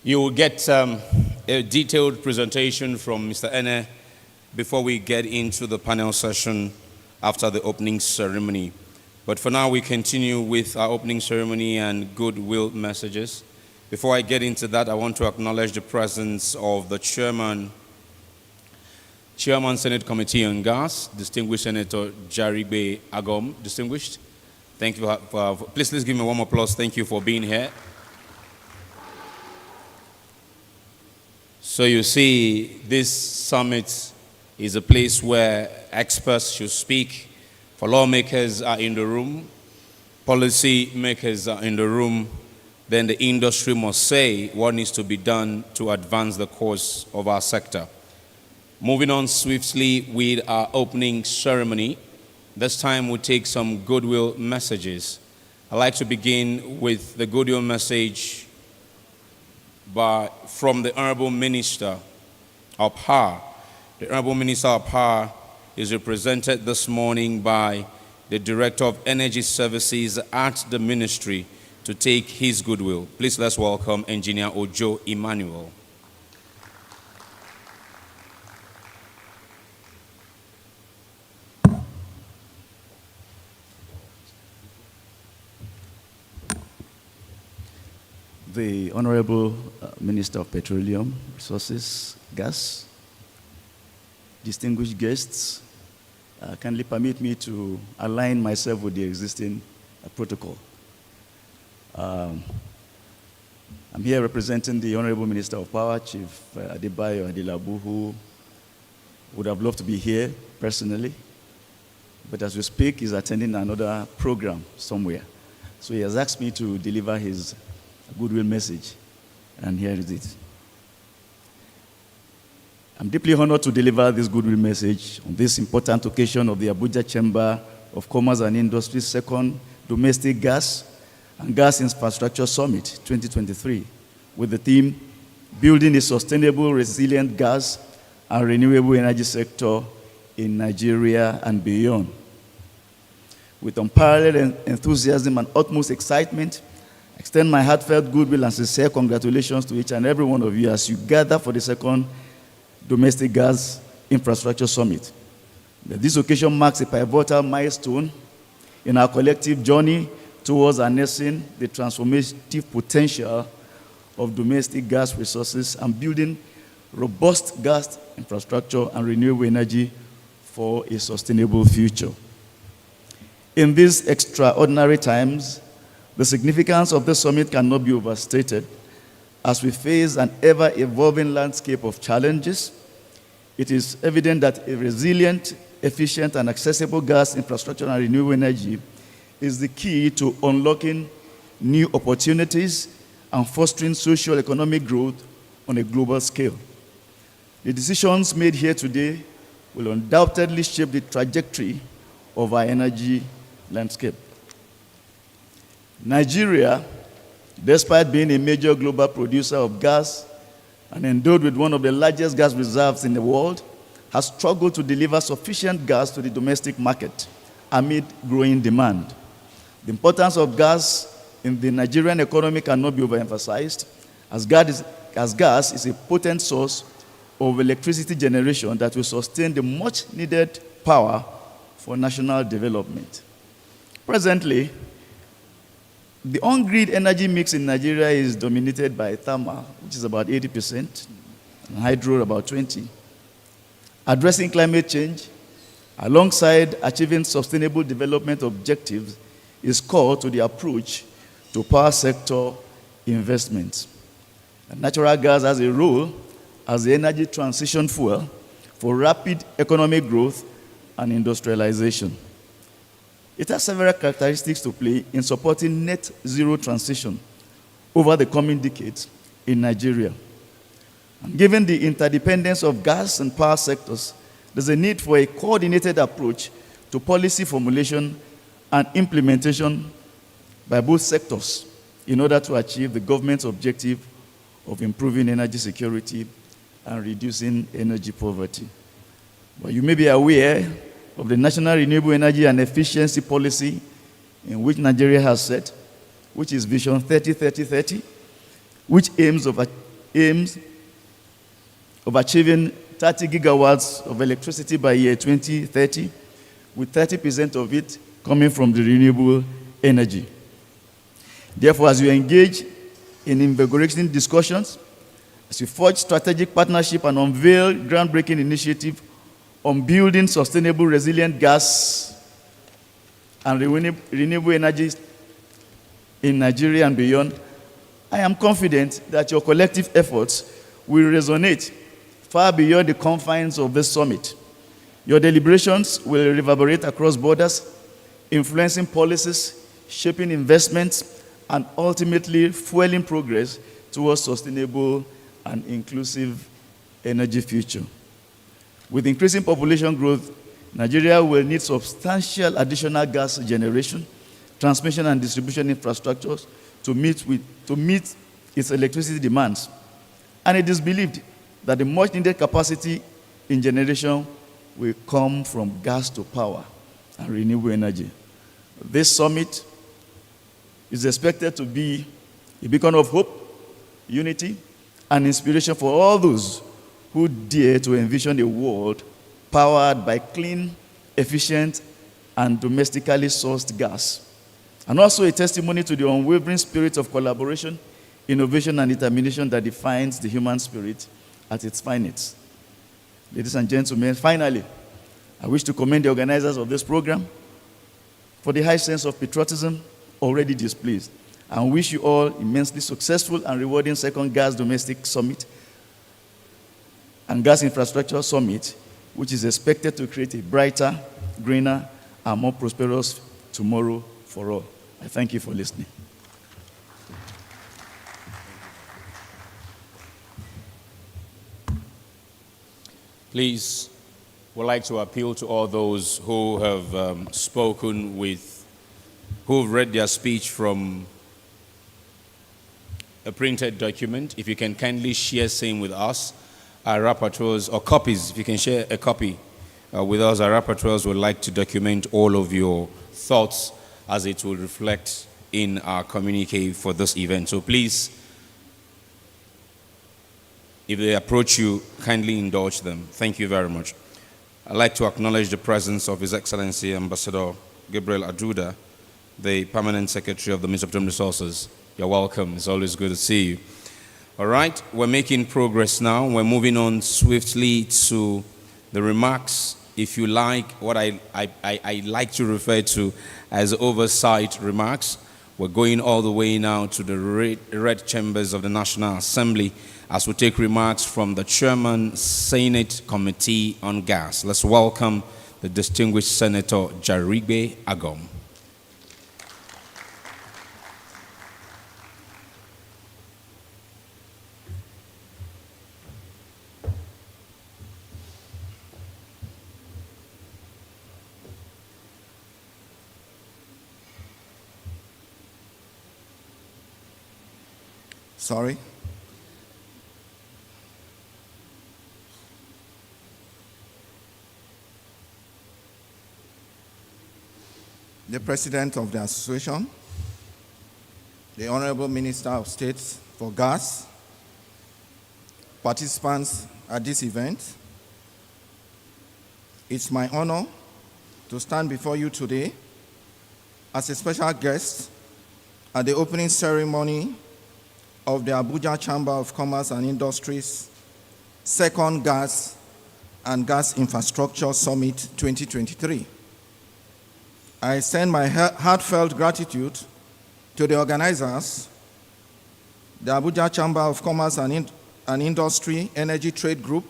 A: You will get a detailed presentation from Mr. Ene before we get into the panel session after the opening ceremony. But for now, we continue with our opening ceremony and goodwill messages. Before I get into that, I want to acknowledge the presence of the Chairman Senate Committee on Gas, distinguished Senator Jaribe Agom. Distinguished, thank you please give me one more applause. Thank you for being here. So you see, this summit is a place where experts should speak. For lawmakers are in the room, policy makers are in the room, then the industry must say what needs to be done to advance the course of our sector. Moving on swiftly with our opening ceremony. This time we'll take some goodwill messages. I'd like to begin with the goodwill message from the Honorable Minister of Power. The Honorable Minister of Power is represented this morning by the Director of Energy Services at the Ministry to take his goodwill. Please let's welcome Engineer Ojo Emmanuel.
H: The Honorable Minister of Petroleum, Resources, Gas, distinguished guests, kindly permit me to align myself with the existing protocol. I'm here representing the Honorable Minister of Power, Chief Adebayo Adelabu, who would have loved to be here personally, but as we speak, he's attending another program somewhere. So he has asked me to deliver his goodwill message, and here is it. I'm deeply honored to deliver this goodwill message on this important occasion of the Abuja Chamber of Commerce and Industry's second Domestic Gas and Gas Infrastructure Summit 2023, with the theme, Building a Sustainable, Resilient Gas and Renewable Energy Sector in Nigeria and Beyond. With unparalleled enthusiasm and utmost excitement, I extend my heartfelt goodwill and sincere congratulations to each and every one of you as you gather for the second Domestic Gas Infrastructure Summit. This occasion marks a pivotal milestone in our collective journey towards harnessing the transformative potential of domestic gas resources and building robust gas infrastructure and renewable energy for a sustainable future. In these extraordinary times, the significance of this summit cannot be overstated. As we face an ever-evolving landscape of challenges, it is evident that a resilient, efficient, and accessible gas infrastructure and renewable energy is the key to unlocking new opportunities and fostering social economic growth on a global scale. The decisions made here today will undoubtedly shape the trajectory of our energy landscape. Nigeria, despite being a major global producer of gas and endowed with one of the largest gas reserves in the world, has struggled to deliver sufficient gas to the domestic market amid growing demand. The importance of gas in the Nigerian economy cannot be overemphasized, as gas is a potent source of electricity generation that will sustain the much-needed power for national development. Presently, the on-grid energy mix in Nigeria is dominated by thermal, which is about 80%, and hydro about 20%. Addressing climate change, alongside achieving sustainable development objectives, is core to the approach to power sector investments. And natural gas has a role as the energy transition fuel for rapid economic growth and industrialization. It has several characteristics to play in supporting net zero transition over the coming decades in Nigeria. And given the interdependence of gas and power sectors, there's a need for a coordinated approach to policy formulation and implementation by both sectors in order to achieve the government's objective of improving energy security and reducing energy poverty. But you may be aware of the National Renewable Energy and Efficiency Policy in which Nigeria has set, which is Vision 30-30-30, which aims of achieving 30 gigawatts of electricity by year 2030, with 30% of it coming from the renewable energy. Therefore, as you engage in invigorating discussions, as you forge strategic partnership and unveil groundbreaking initiative on building sustainable, resilient gas and renewable energy in Nigeria and beyond, I am confident that your collective efforts will resonate far beyond the confines of this summit. Your deliberations will reverberate across borders, influencing policies, shaping investments, and ultimately fueling progress towards sustainable and inclusive energy future. With increasing population growth, Nigeria will need substantial additional gas generation, transmission and distribution infrastructures to meet its electricity demands. And it is believed that the much needed capacity in generation will come from gas to power and renewable energy. This summit is expected to be a beacon of hope, unity, and inspiration for all those who dare to envision a world powered by clean, efficient, and domestically sourced gas. And also a testimony to the unwavering spirit of collaboration, innovation, and determination that defines the human spirit at its finest. Ladies and gentlemen, finally, I wish to commend the organizers of this program for the high sense of patriotism already displayed, and wish you all immensely successful and rewarding second Gas Domestic Summit and Gas Infrastructure Summit, which is expected to create a brighter, greener, and more prosperous tomorrow for all. I thank you for listening.
A: Please, would like to appeal to all those who have who've read their speech from a printed document. If you can kindly share same with us, our rapporteurs, or copies, if you can share a copy with us, our rapporteurs would like to document all of your thoughts as it will reflect in our communique for this event. So please, if they approach you, kindly indulge them. Thank you very much. I'd like to acknowledge the presence of His Excellency Ambassador Gabriel Aduda, the Permanent Secretary of the Ministry of Petroleum Resources. You're welcome. It's always good to see you. All right, we're making progress now. We're moving on swiftly to the remarks, if you like, what I like to refer to as oversight remarks. We're going all the way now to the red chambers of the National Assembly as we take remarks from the Chairman, Senate Committee on Gas. Let's welcome the distinguished Senator Jaribe Agom.
I: Sorry. The President of the Association, the Honorable Minister of State for Gas, participants at this event, it's my honor to stand before you today as a special guest at the opening ceremony of the Abuja Chamber of Commerce and Industry's Second Gas and Gas Infrastructure Summit 2023. I send my heartfelt gratitude to the organizers, the Abuja Chamber of Commerce and Industry Energy Trade Group,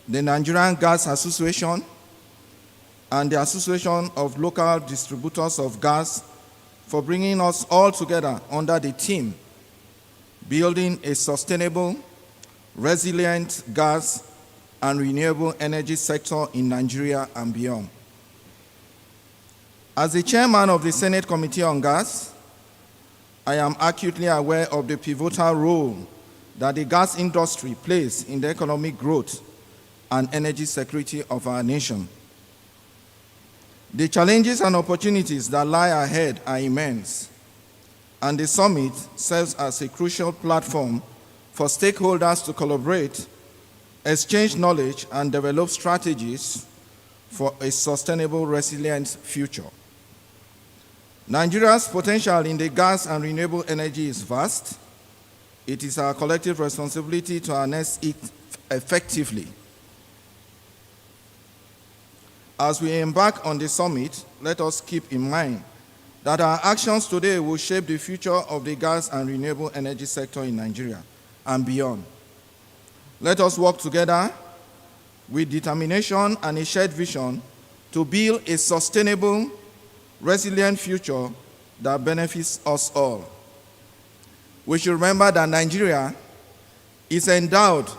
I: the Nigerian Gas Association, and the Association of Local Distributors of Gas for bringing us all together under the theme, Building a Sustainable, Resilient Gas and Renewable Energy Sector in Nigeria and beyond. As the chairman of the Senate Committee on Gas, I am acutely aware of the pivotal role that the gas industry plays in the economic growth and energy security of our nation. The challenges and opportunities that lie ahead are immense, and the summit serves as a crucial platform for stakeholders to collaborate, exchange knowledge, and develop strategies for a sustainable, resilient future. Nigeria's potential in the gas and renewable energy is vast. It is our collective responsibility to harness it effectively. As we embark on the summit, let us keep in mind that our actions today will shape the future of the gas and renewable energy sector in Nigeria and beyond. Let us work together with determination and a shared vision to build a sustainable, resilient future that benefits us all. We should remember that Nigeria is endowed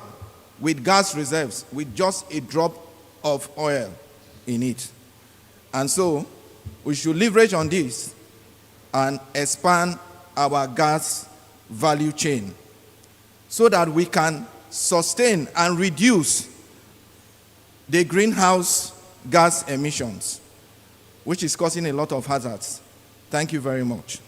I: with gas reserves with just a drop of oil in it. And so we should leverage on this and expand our gas value chain so that we can sustain and reduce the greenhouse gas emissions, which is causing a lot of hazards. Thank you very much.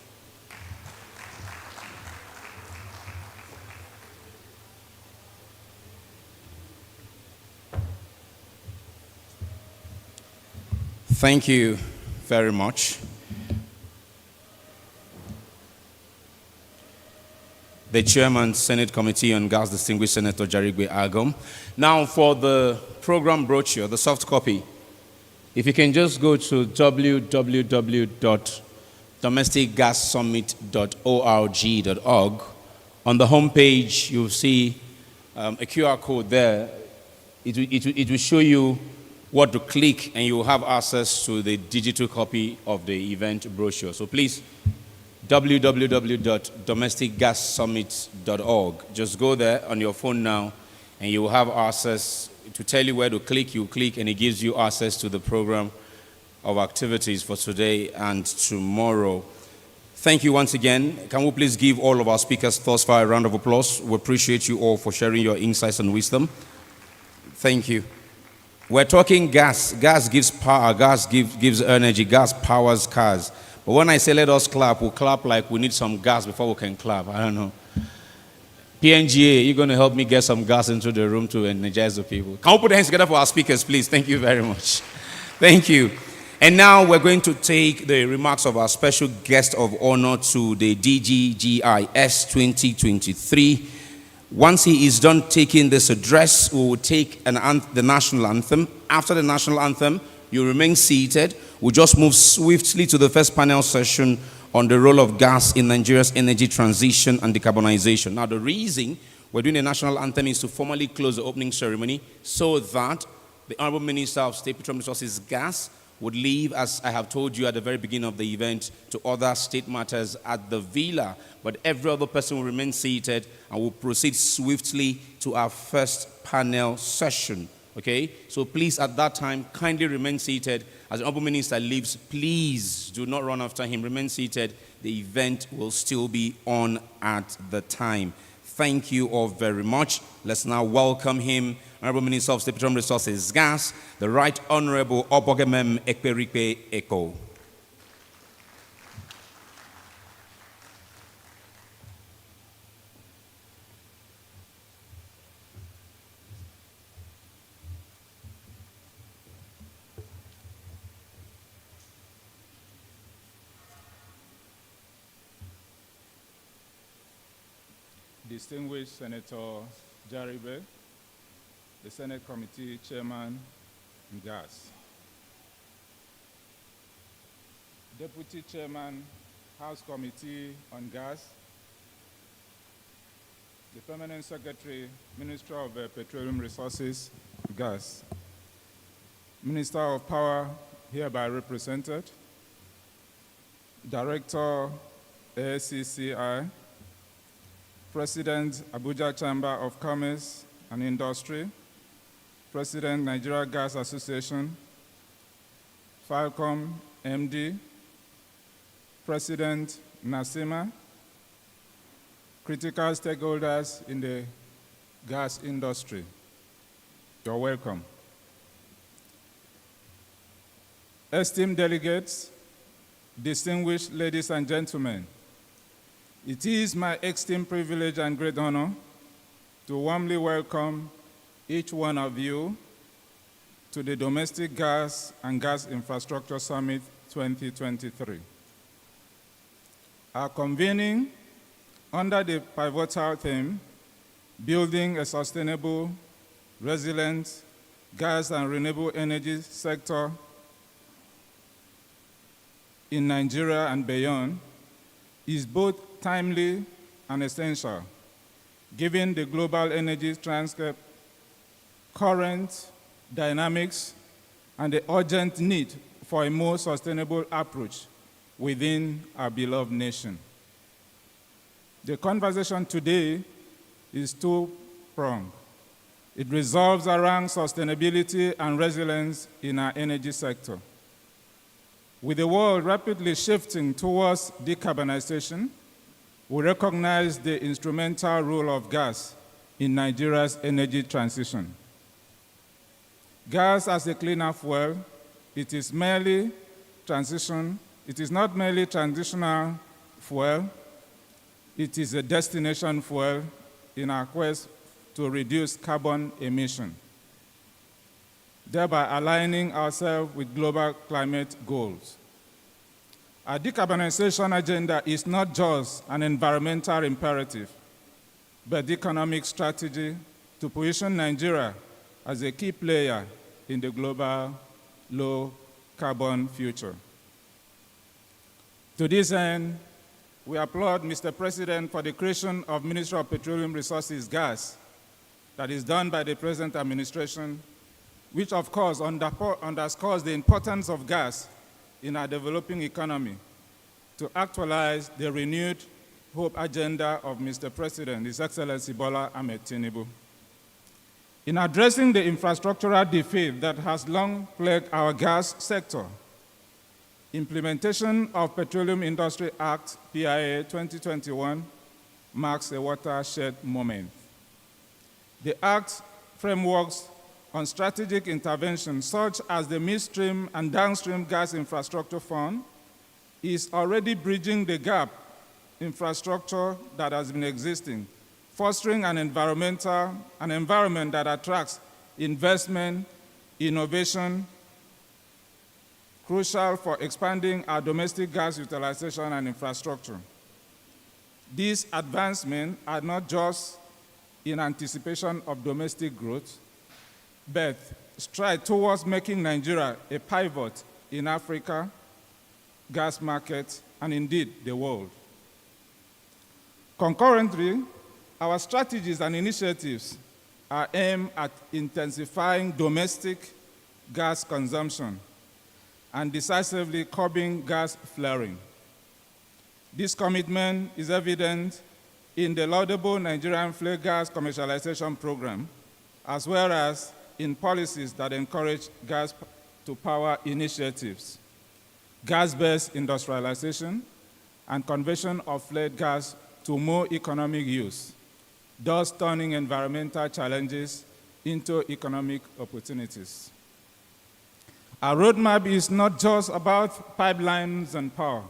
A: Thank you very much. The Chairman, Senate Committee on Gas, distinguished Senator Jarigwe Agom. Now for the program brochure, the soft copy, if you can just go to www.domesticgassummit.org.org. On the home page, you'll see a QR code there. It will show you what to click, and you will have access to the digital copy of the event brochure. So please, www.domesticgassummit.org. Just go there on your phone now, and you will have access to tell you where to click. You click, and it gives you access to the program of activities for today and tomorrow. Thank you once again. Can we please give all of our speakers thus far a round of applause? We appreciate you all for sharing your insights and wisdom. Thank you. We're talking gas. Gas gives power. Gas gives energy. Gas powers cars. But when I say let us clap, we'll clap like we need some gas before we can clap. I don't know. PNGA, you're going to help me get some gas into the room to energize the people. Can we put our hands together for our speakers, please? Thank you very much. Thank you. And now we're going to take the remarks of our special guest of honor to the DGGIS 2023. Once he is done taking this address, we will take the national anthem. After the national anthem, you remain seated. We'll just move swiftly to the first panel session on the role of gas in Nigeria's energy transition and decarbonization. Now, the reason we're doing the national anthem is to formally close the opening ceremony so that the Honorable Minister of State Petroleum Resources Gas would leave, as I have told you at the very beginning of the event, to other state matters at the villa. But every other person will remain seated, and we'll proceed swiftly to our first panel session. Okay? So please, at that time, kindly remain seated. As the Honorable Minister leaves, please do not run after him. Remain seated. The event will still be on at the time. Thank you all very much. Let's now welcome him, Honorable Minister of State Petroleum Resources Gas, the Right Honorable Obogemem Ekperikpe Eko.
J: Distinguished Senator Jarigwe, the Senate Committee Chairman on Gas, Deputy Chairman, House Committee on Gas, the Permanent Secretary, Minister of Petroleum Resources, Gas, Minister of Power, hereby represented, Director, ACCI, President, Abuja Chamber of Commerce and Industry, President, Nigeria Gas Association, Falcom MD, President, NASIMA, critical stakeholders in the gas industry. You're welcome. Esteemed delegates, distinguished ladies and gentlemen, it is my extreme privilege and great honor to warmly welcome each one of you to the Domestic Gas and Gas Infrastructure Summit 2023. Our convening under the pivotal theme, Building a Sustainable, Resilient Gas and Renewable Energy Sector in Nigeria and beyond, is both timely and essential, given the global energy landscape, current dynamics, and the urgent need for a more sustainable approach within our beloved nation. The conversation today is two-pronged. It revolves around sustainability and resilience in our energy sector. With the world rapidly shifting towards decarbonization, we recognize the instrumental role of gas in Nigeria's energy transition. Gas as a cleaner fuel, it is not merely transitional fuel, it is a destination fuel in our quest to reduce carbon emission, thereby aligning ourselves with global climate goals. Our decarbonization agenda is not just an environmental imperative, but the economic strategy to position Nigeria as a key player in the global low-carbon future. To this end, we applaud Mr. President for the creation of Ministry of Petroleum Resources Gas that is done by the present administration, which of course underscores the importance of gas in our developing economy to actualize the renewed hope agenda of Mr. President, His Excellency Bola Ahmed Tinubu. In addressing the infrastructural deficit that has long plagued our gas sector, implementation of Petroleum Industry Act, PIA 2021, marks a watershed moment. The Act frameworks on strategic intervention, such as the Midstream and Downstream Gas Infrastructure Fund, is already bridging the gap infrastructure that has been existing, fostering an environment that attracts investment, innovation, crucial for expanding our domestic gas utilization and infrastructure. These advancements are not just in anticipation of domestic growth, but stride towards making Nigeria a pivot in Africa, gas market, and indeed the world. Concurrently, our strategies and initiatives are aimed at intensifying domestic gas consumption and decisively curbing gas flaring. This commitment is evident in the laudable Nigerian flare gas commercialization program, as well as in policies that encourage gas-to-power initiatives, gas-based industrialization, and conversion of flared gas to more economic use, thus turning environmental challenges into economic opportunities. Our roadmap is not just about pipelines and power.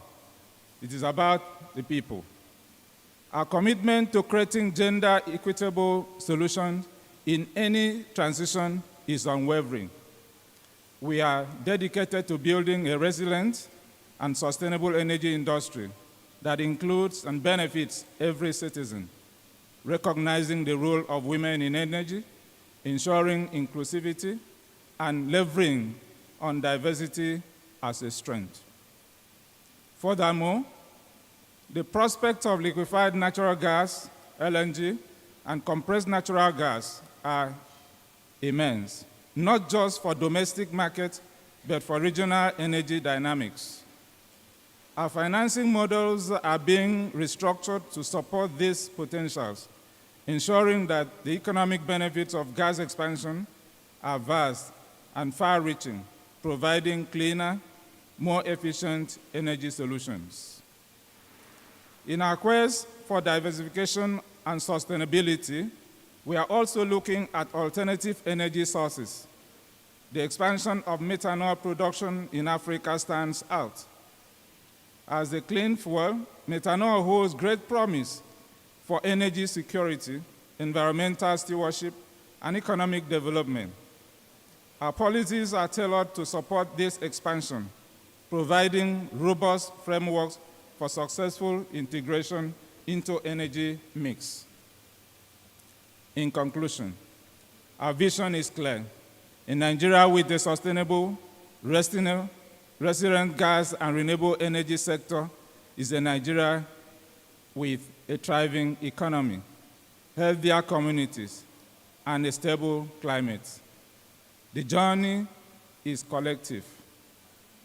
J: It is about the people. Our commitment to creating gender equitable solutions in any transition is unwavering. We are dedicated to building a resilient and sustainable energy industry that includes and benefits every citizen, recognizing the role of women in energy, ensuring inclusivity, and leveraging on diversity as a strength. Furthermore, the prospects of liquefied natural gas, LNG, and compressed natural gas are immense, not just for domestic markets, but for regional energy dynamics. Our financing models are being restructured to support these potentials, ensuring that the economic benefits of gas expansion are vast and far-reaching, providing cleaner, more efficient energy solutions. In our quest for diversification and sustainability, we are also looking at alternative energy sources. The expansion of methanol production in Africa stands out. As a clean fuel, methanol holds great promise for energy security, environmental stewardship, and economic development. Our policies are tailored to support this expansion, providing robust frameworks for successful integration into energy mix. In conclusion, our vision is clear. In Nigeria, with a sustainable, resilient gas and renewable energy sector, is a Nigeria with a thriving economy, healthier communities, and a stable climate. The journey is collective,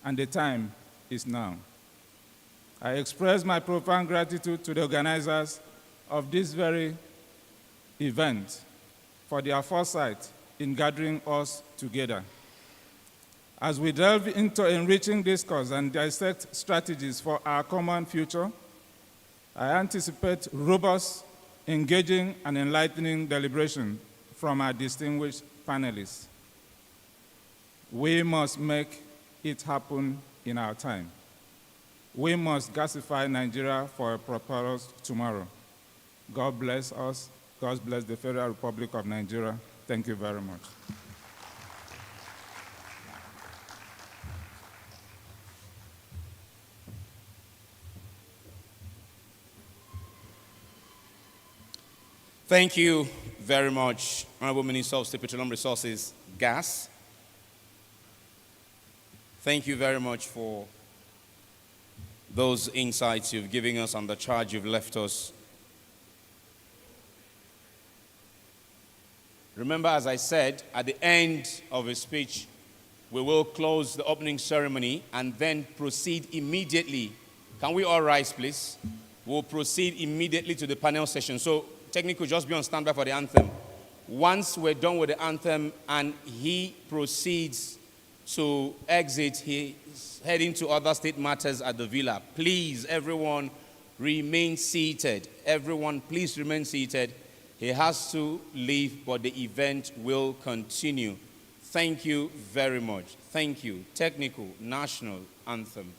J: and the time is now. I express my profound gratitude to the organizers of this very event for their foresight in gathering us together. As we delve into enriching discourse and dissect strategies for our common future, I anticipate robust, engaging, and enlightening deliberation from our distinguished panelists. We must make it happen in our time. We must gasify Nigeria for a prosperous tomorrow. God bless us. God bless the Federal Republic of Nigeria. Thank you very much.
A: Thank you very much, Honorable Minister of State Petroleum Resources, Gas. Thank you very much for those insights you've given us and the charge you've left us. Remember, as I said, at the end of his speech, we will close the opening ceremony and then proceed immediately. Can we all rise, please? We'll proceed immediately to the panel session. So, technically, just be on standby for the anthem. Once we're done with the anthem and he proceeds to exit, he's heading to other state matters at the villa. Please, everyone, remain seated. Everyone, please remain seated. He has to leave, but the event will continue. Thank you very much. Thank you. Technical, national anthem.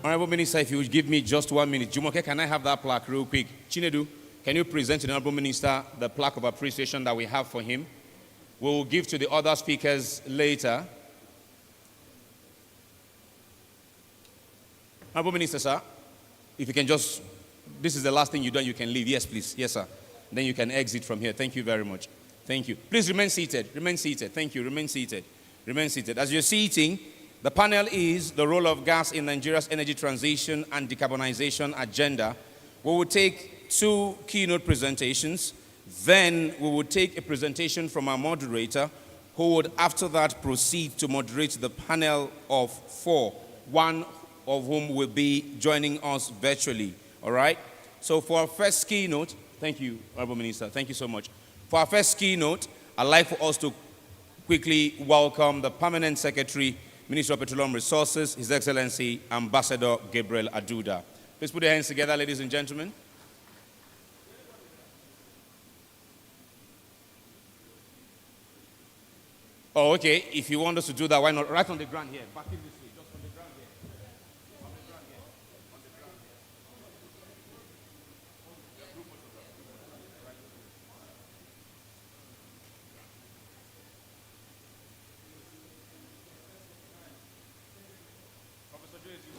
A: Honorable Minister, if you would give me just 1 minute. Jumoke, can I have that plaque real quick? Chinedu, can you present to the Honorable Minister the plaque of appreciation that we have for him? We will give to the other speakers later. Honorable Minister, sir, if you can just, this is the last thing you've done, you can leave. Yes, please. Yes, sir. Then you can exit from here. Thank you very much. Thank you. Please remain seated. Remain seated. Thank you. Remain seated. Remain seated. As you're seating, the panel is the role of gas in Nigeria's energy transition and decarbonization agenda. We will take 2 keynote presentations. Then we will take a presentation from our moderator, who would after that proceed to moderate the panel of 4, one of whom will be joining us virtually. All right? So for our first keynote, thank you, Honorable Minister. Thank you so much. For our first keynote, I'd like for us to quickly welcome the Permanent Secretary, Minister of Petroleum Resources, His Excellency Ambassador Gabriel Aduda. Please put your hands together, ladies and gentlemen. Oh, okay. If you want us to do that, why not? Right on the ground here. Back in this way. Just on the ground here. On the ground here. On the ground here. Professor Joe is you.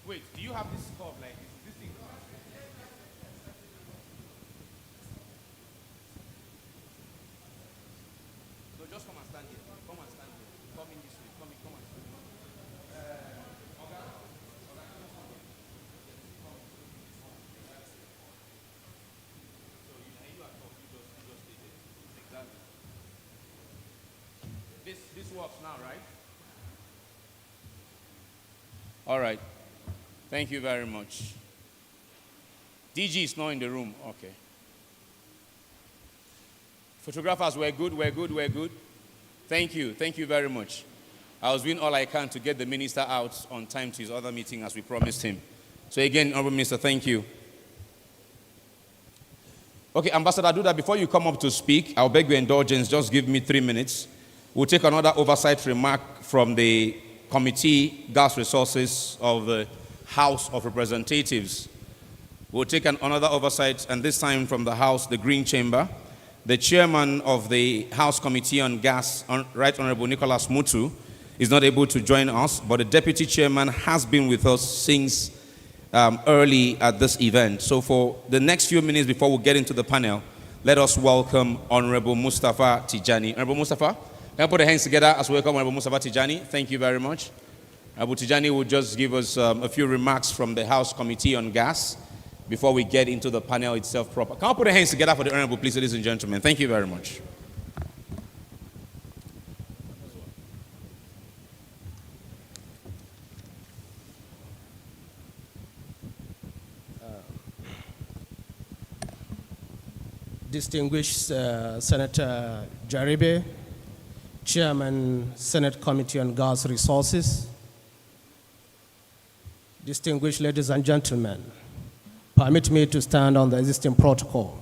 A: Wait, do you have this curve like this? This thing? So just come and stand here. Come and stand here. Come in this way. Come and stand here. So you are top. You just stay there. Exactly. This works now, right? All right. Thank you very much. DG is not in the room. Okay. Photographers, we're good. Thank you very much. I was doing all I can to get the minister out on time to his other meeting as we promised him. So again, Honorable Minister, thank you. Okay, Ambassador Duda, before you come up to speak, I'll beg your indulgence, just give me 3 minutes. We'll take another oversight remark from the Committee, Gas Resources of the House of Representatives. We'll take another oversight, and this time from the House, the Green Chamber. The chairman of the House Committee on Gas, Right Honorable Nicholas Mutu, is not able to join us, but the deputy chairman has been with us since early at this event. So for the next few minutes before we get into the panel, let us welcome Honorable Mustafa Tijani. Honorable Mustafa, can I put the hands together as we welcome Honorable Mustafa Tijani? Thank you very much. Honorable Tijani will just give us a few remarks from the House Committee on Gas before we get into the panel itself proper. Can I put the hands together for the Honorable, please, ladies and gentlemen? Thank you very much.
K: Distinguished Senator Jaribe, Chairman, Senate Committee on Gas Resources, distinguished ladies and gentlemen, permit me to stand on the existing protocol.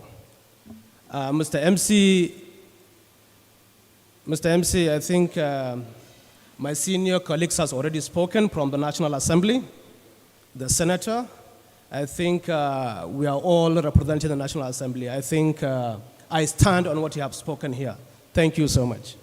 K: Mr. MC, I think my senior colleagues has already spoken from the National Assembly, the Senator. I think we are all representing the National Assembly. I think I stand on what you have spoken here. Thank you so much.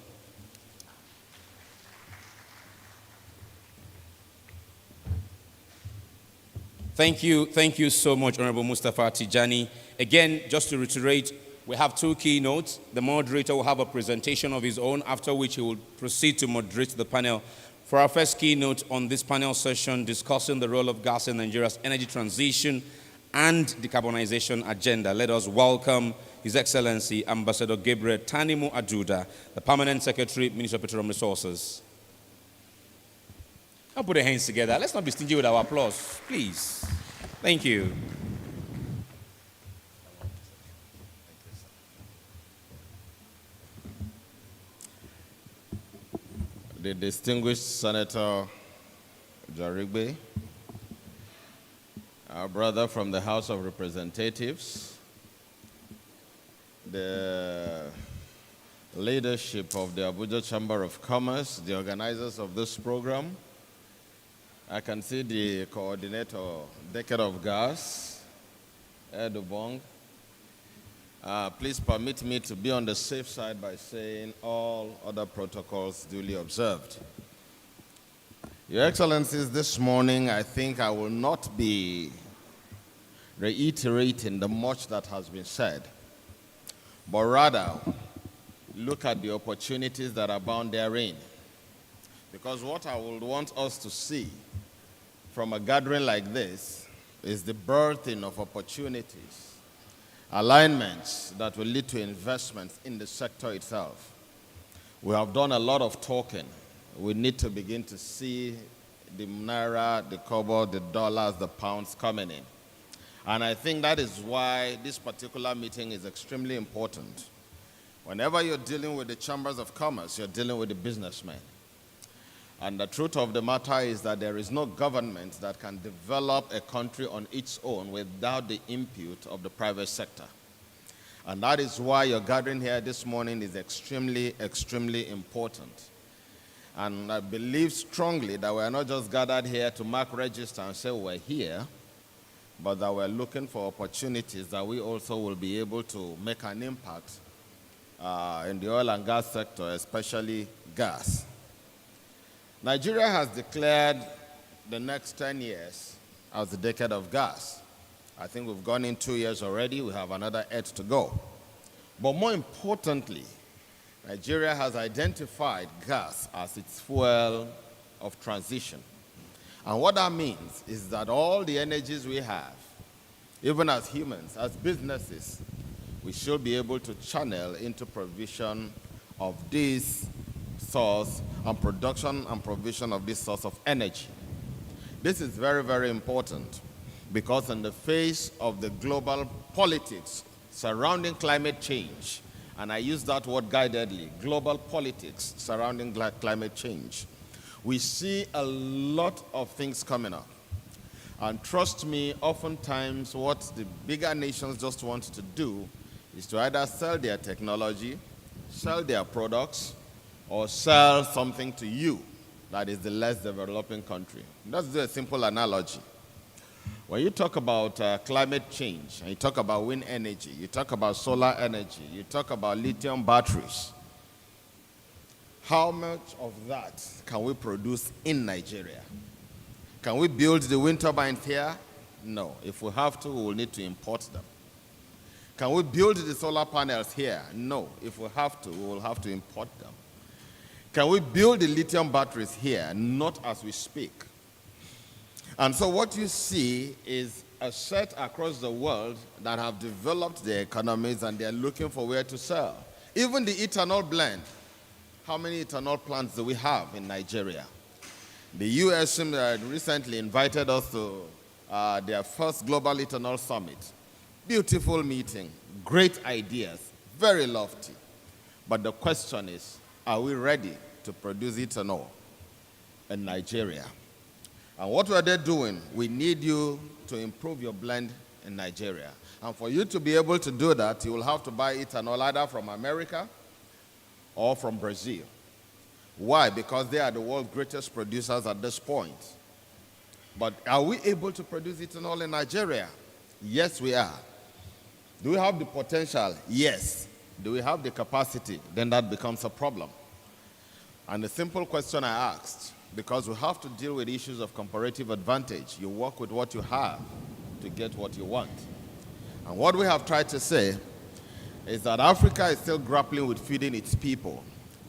A: Thank you so much, Honorable Mustafa Tijani. Again, just to reiterate, we have two keynotes. The moderator will have a presentation of his own, after which he will proceed to moderate the panel. For our first keynote on this panel session, discussing the role of gas in Nigeria's energy transition and decarbonization agenda, let us welcome His Excellency Ambassador Gabriel Tanimu Aduda, the Permanent Secretary, Minister of Petroleum Resources. I'll put our hands together. Let's not be stingy with our applause, please. Thank you.
L: The distinguished Senator Jaribe, our brother from the House of Representatives, the leadership of the Abuja Chamber of Commerce, the organizers of this program. I can see the coordinator, Decade of Gas, Ed Obong. Please permit me to be on the safe side by saying all other protocols duly observed. Your Excellencies, this morning I think I will not be reiterating the much that has been said, but rather look at the opportunities that are bound therein. Because what I would want us to see from a gathering like this is the birthing of opportunities, alignments that will lead to investments in the sector itself. We have done a lot of talking. We need to begin to see the naira, the kobo, the dollars, the pounds coming in. And I think that is why this particular meeting is extremely important. Whenever you're dealing with the chambers of commerce, you're dealing with the businessmen. And the truth of the matter is that there is no government that can develop a country on its own without the input of the private sector. And that is why your gathering here this morning is extremely, extremely important. And I believe strongly that we are not just gathered here to mark register and say we're here, but that we're looking for opportunities that we also will be able to make an impact in the oil and gas sector, especially gas. Nigeria has declared the next 10 years as the decade of gas. I think we've gone in 2 years already. We have another 8 to go. But more importantly, Nigeria has identified gas as its fuel of transition. And what that means is that all the energies we have, even as humans, as businesses, we should be able to channel into provision of this source and production and provision of this source of energy. This is very, very important because in the face of the global politics surrounding climate change, and I use that word guidedly, global politics surrounding climate change, we see a lot of things coming up. And trust me, oftentimes what the bigger nations just want to do is to either sell their technology, sell their products, or sell something to you that is the less developing country. Let's do a simple analogy. When you talk about climate change, and you talk about wind energy, you talk about solar energy, you talk about lithium batteries, how much of that can we produce in Nigeria? Can we build the wind turbines here? No. If we have to, we will need to import them. Can we build the solar panels here? No. If we have to, we will have to import them. Can we build the lithium batteries here? Not as we speak. And so what you see is a set across the world that have developed their economies and they're looking for where to sell. Even the ethanol blend. How many ethanol plants do we have in Nigeria? The U.S. recently invited us to their first Global Ethanol Summit. Beautiful meeting, great ideas, very lofty. But the question is, are we ready to produce ethanol in Nigeria? And what were they doing? We need you to improve your blend in Nigeria. And for you to be able to do that, you will have to buy ethanol either from America or from Brazil. Why? Because they are the world's greatest producers at this point. But are we able to produce ethanol in Nigeria? Yes, we are. Do we have the potential? Yes. Do we have the capacity? Then that becomes a problem. And the simple question I asked, because we have to deal with issues of comparative advantage. You work with what you have to get what you want. And what we have tried to say is that Africa is still grappling with feeding its people.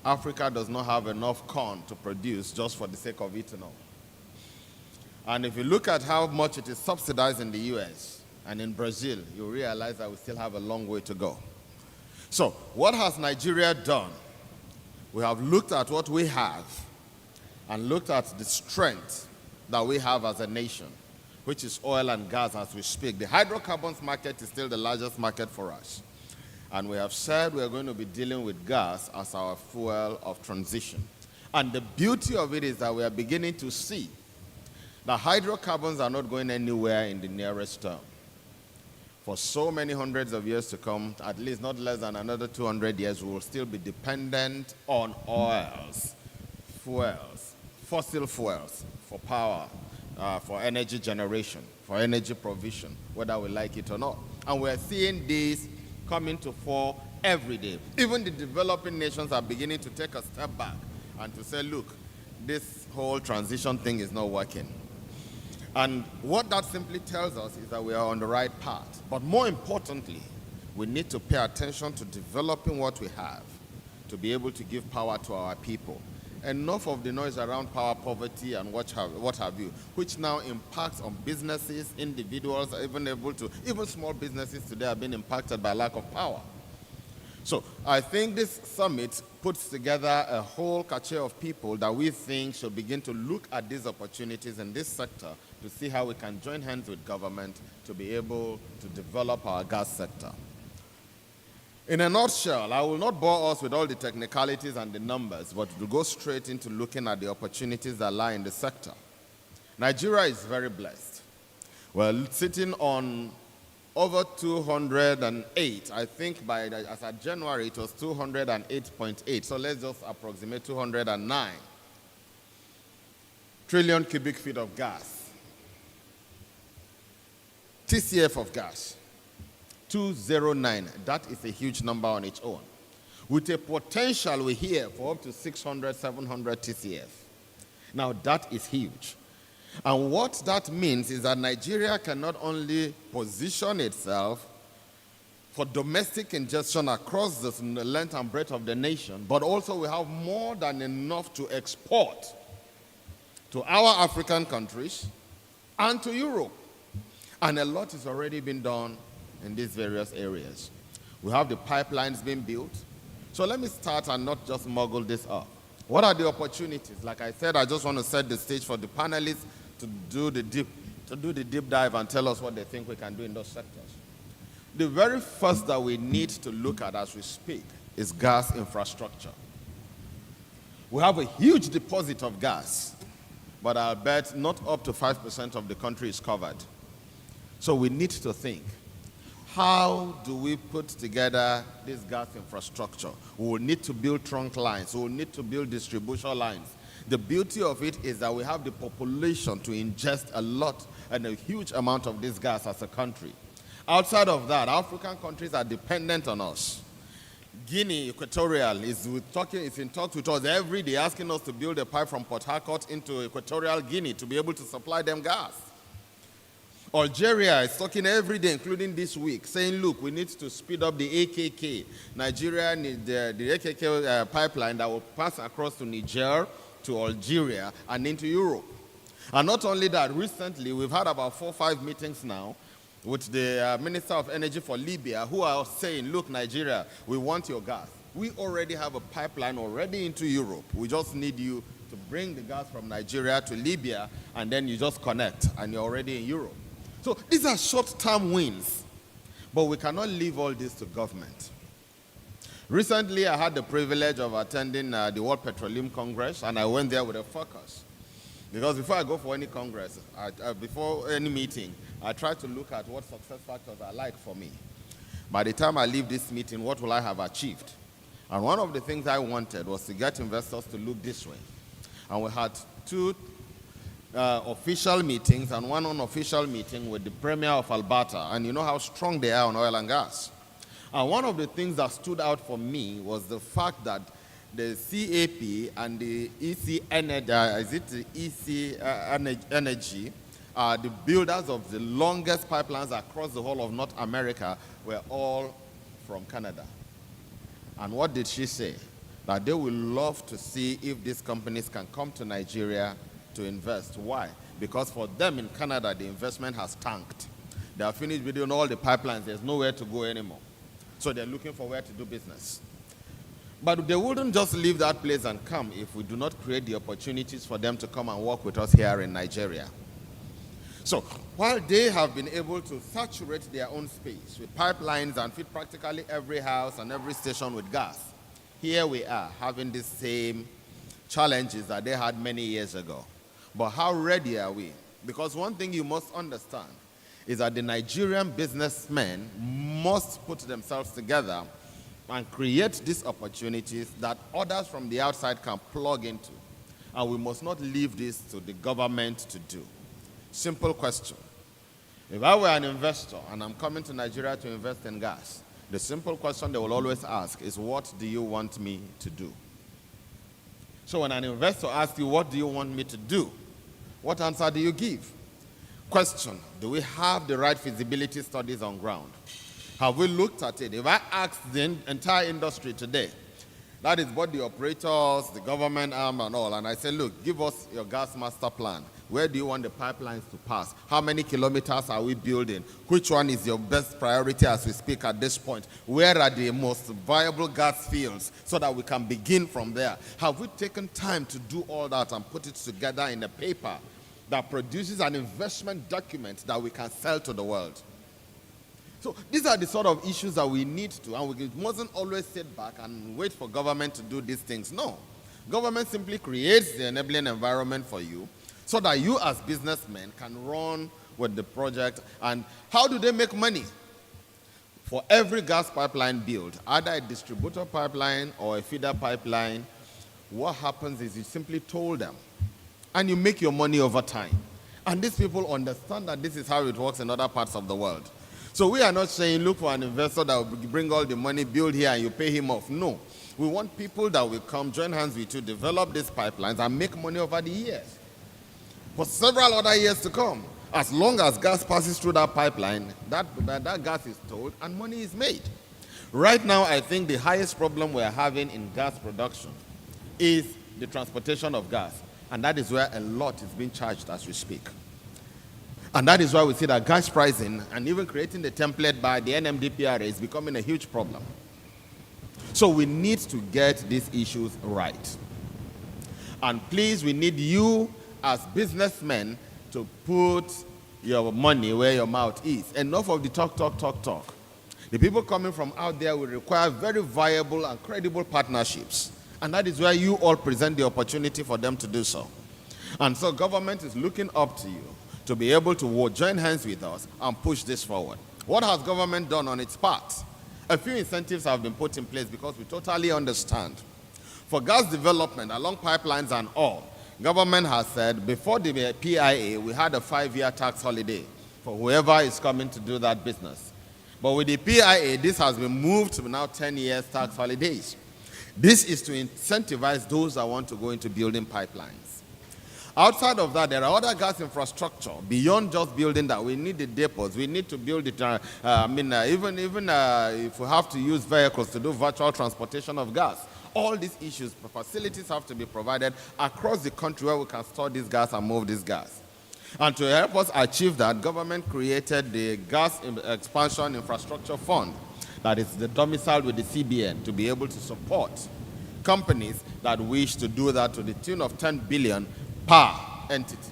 L: Africa does not have enough corn to produce just for the sake of ethanol. And if you look at how much it is subsidized in the US and in Brazil, you realize that we still have a long way to go. So, what has Nigeria done? We have looked at what we have and looked at the strength that we have as a nation, which is oil and gas as we speak. The hydrocarbons market is still the largest market for us. And we have said we are going to be dealing with gas as our fuel of transition. And the beauty of it is that we are beginning to see that hydrocarbons are not going anywhere in the nearest term. For so many hundreds of years to come, at least not less than another 200 years, we will still be dependent on oils, fuels, fossil fuels for power, for energy generation, for energy provision, whether we like it or not. And we are seeing this coming to fore every day. Even the developing nations are beginning to take a step back and to say, look, this whole transition thing is not working. And what that simply tells us is that we are on the right path. But more importantly, we need to pay attention to developing what we have to be able to give power to our people. Enough of the noise around power poverty and what have you, which now impacts on businesses, individuals, even small businesses today are being impacted by lack of power. So I think this summit puts together a whole cache of people that we think should begin to look at these opportunities in this sector to see how we can join hands with government to be able to develop our gas sector. In a nutshell, I will not bore us with all the technicalities and the numbers, but we'll go straight into looking at the opportunities that lie in the sector. Nigeria is very blessed. We're sitting on over 208. I think as of January, it was 208.8. So let's just approximate 209 trillion cubic feet of gas. TCF of gas. 209. That is a huge number on its own. With a potential we hear for up to 600, 700 TCF. Now that is huge. And what that means is that Nigeria can not only position itself for domestic ingestion across the length and breadth of the nation, but also we have more than enough to export to our African countries and to Europe. And a lot has already been done in these various areas. We have the pipelines being built. So let me start and not just muggle this up. What are the opportunities? Like I said, I just want to set the stage for the panelists to do the deep dive and tell us what they think we can do in those sectors. The very first that we need to look at as we speak is gas infrastructure. We have a huge deposit of gas, but I'll bet not up to 5% of the country is covered. So we need to think, how do we put together this gas infrastructure? We will need to build trunk lines. We will need to build distribution lines. The beauty of it is that we have the population to ingest a lot and a huge amount of this gas as a country. Outside of that, African countries are dependent on us. Guinea Equatorial is in talks with us every day, asking us to build a pipe from Port Harcourt into Equatorial Guinea to be able to supply them gas. Algeria is talking every day, including this week, saying, look, we need to speed up the AKK. Nigeria needs the AKK pipeline that will pass across to Niger, to Algeria, and into Europe. And not only that, recently we've had about 4 or 5 meetings now with the Minister of Energy for Libya, who are saying, look, Nigeria, we want your gas. We already have a pipeline already into Europe. We just need you to bring the gas from Nigeria to Libya, and then you just connect, and you're already in Europe. So these are short-term wins, but we cannot leave all this to government. Recently, I had the privilege of attending the World Petroleum Congress, and I went there with a focus. Because before I go for any congress, before any meeting, I try to look at what success factors are like for me. By the time I leave this meeting, what will I have achieved? And one of the things I wanted was to get investors to look this way. And we had 2 official meetings and 1 unofficial meeting with the Premier of Alberta, and you know how strong they are on oil and gas. And one of the things that stood out for me was the fact that the CAP and the EC Energy, the builders of the longest pipelines across the whole of North America, were all from Canada. And what did she say? That they will love to see if these companies can come to Nigeria to invest. Why? Because for them in Canada, the investment has tanked. They have finished building all the pipelines. There's nowhere to go anymore. So they're looking for where to do business. But they wouldn't just leave that place and come if we do not create the opportunities for them to come and work with us here in Nigeria. So while they have been able to saturate their own space with pipelines and feed practically every house and every station with gas, here we are having the same challenges that they had many years ago. But how ready are we? Because one thing you must understand is that the Nigerian businessmen must put themselves together and create these opportunities that others from the outside can plug into. And we must not leave this to the government to do. Simple question. If I were an investor and I'm coming to Nigeria to invest in gas, the simple question they will always ask is, what do you want me to do? So when an investor asks you, what do you want me to do? What answer do you give? Question, do we have the right feasibility studies on ground? Have we looked at it? If I ask the entire industry today, that is both the operators, the government arm and all, and I say, look, give us your gas master plan. Where do you want the pipelines to pass? How many kilometers are we building? Which one is your best priority as we speak at this point? Where are the most viable gas fields so that we can begin from there? Have we taken time to do all that and put it together in a paper that produces an investment document that we can sell to the world? So these are the sort of issues that we need to, and we mustn't always sit back and wait for government to do these things. No. Government simply creates the enabling environment for you so that you as businessmen can run with the project. And how do they make money? For every gas pipeline built, either a distributor pipeline or a feeder pipeline, what happens is you simply toll them, and you make your money over time. And these people understand that this is how it works in other parts of the world. So we are not saying look for an investor that will bring all the money, build here, and you pay him off. No. We want people that will come, join hands with you, develop these pipelines, and make money over the years. For several other years to come. As long as gas passes through that pipeline, that gas is tolled and money is made. Right now, I think the highest problem we're having in gas production is the transportation of gas. And that is where a lot is being charged as we speak. And that is why we see that gas pricing and even creating the template by the NMDPRA is becoming a huge problem. So we need to get these issues right. And please, we need you as businessmen to put your money where your mouth is. Enough of the talk. The people coming from out there will require very viable and credible partnerships. And that is where you all present the opportunity for them to do so. And so government is looking up to you to be able to join hands with us and push this forward. What has government done on its part? A few incentives have been put in place because we totally understand. For gas development along pipelines and all, government has said before the PIA, we had a 5-year tax holiday for whoever is coming to do that business. But with the PIA, this has been moved to now 10 years tax holidays. This is to incentivize those that want to go into building pipelines. Outside of that, there are other gas infrastructure beyond just building that. We need the depots. We need to build it. Even if we have to use vehicles to do virtual transportation of gas, all these issues, facilities have to be provided across the country where we can store this gas and move this gas. And to help us achieve that, government created the Gas Expansion Infrastructure Fund, that is the domicile with the CBN, to be able to support companies that wish to do that to the tune of 10 billion per entity.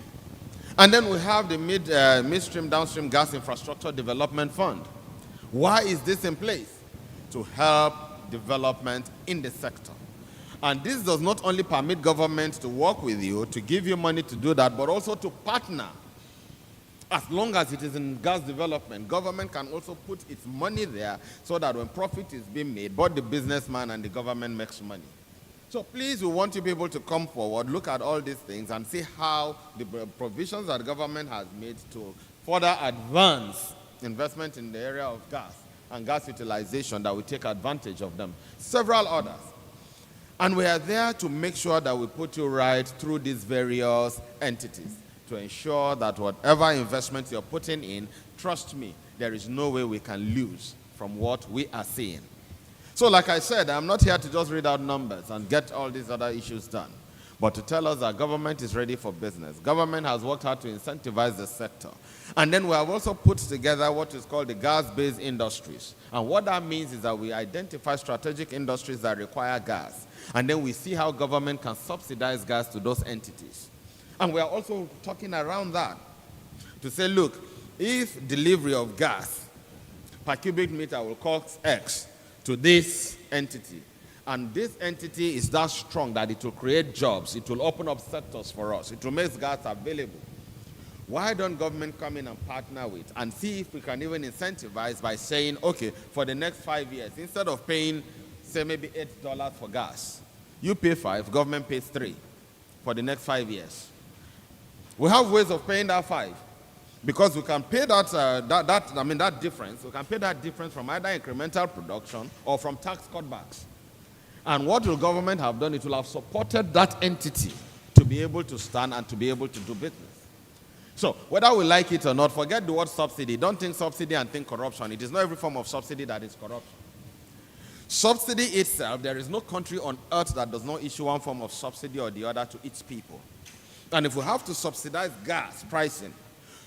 L: And then we have the midstream, downstream gas infrastructure development fund. Why is this in place? To help development in the sector. And this does not only permit government to work with you, to give you money to do that, but also to partner. As long as it is in gas development, government can also put its money there so that when profit is being made, both the businessman and the government makes money. So please, we want you people to come forward, look at all these things and see how the provisions that government has made to further advance investment in the area of gas and gas utilization, that we take advantage of them. Several others. And we are there to make sure that we put you right through these various entities to ensure that whatever investment you're putting in, trust me, there is no way we can lose from what we are seeing. So like I said, I'm not here to just read out numbers and get all these other issues done, but to tell us that government is ready for business. Government has worked hard to incentivize the sector. And then we have also put together what is called the gas-based industries. And what that means is that we identify strategic industries that require gas. And then we see how government can subsidize gas to those entities. And we are also talking around that to say, look, if delivery of gas per cubic meter will cost X to this entity, and this entity is that strong that it will create jobs, it will open up sectors for us, it will make gas available, why don't government come in and partner with and see if we can even incentivize by saying, okay, for the next 5 years, instead of paying, say, maybe $8 for gas, you pay 5, government pays 3 for the next 5 years. We have ways of paying that 5 because we can pay that difference. We can pay that difference from either incremental production or from tax cutbacks. And what will government have done? It will have supported that entity to be able to stand and to be able to do business. So whether we like it or not, forget the word subsidy. Don't think subsidy and think corruption. It is not every form of subsidy that is corruption. Subsidy itself, there is no country on earth that does not issue one form of subsidy or the other to its people. And if we have to subsidize gas pricing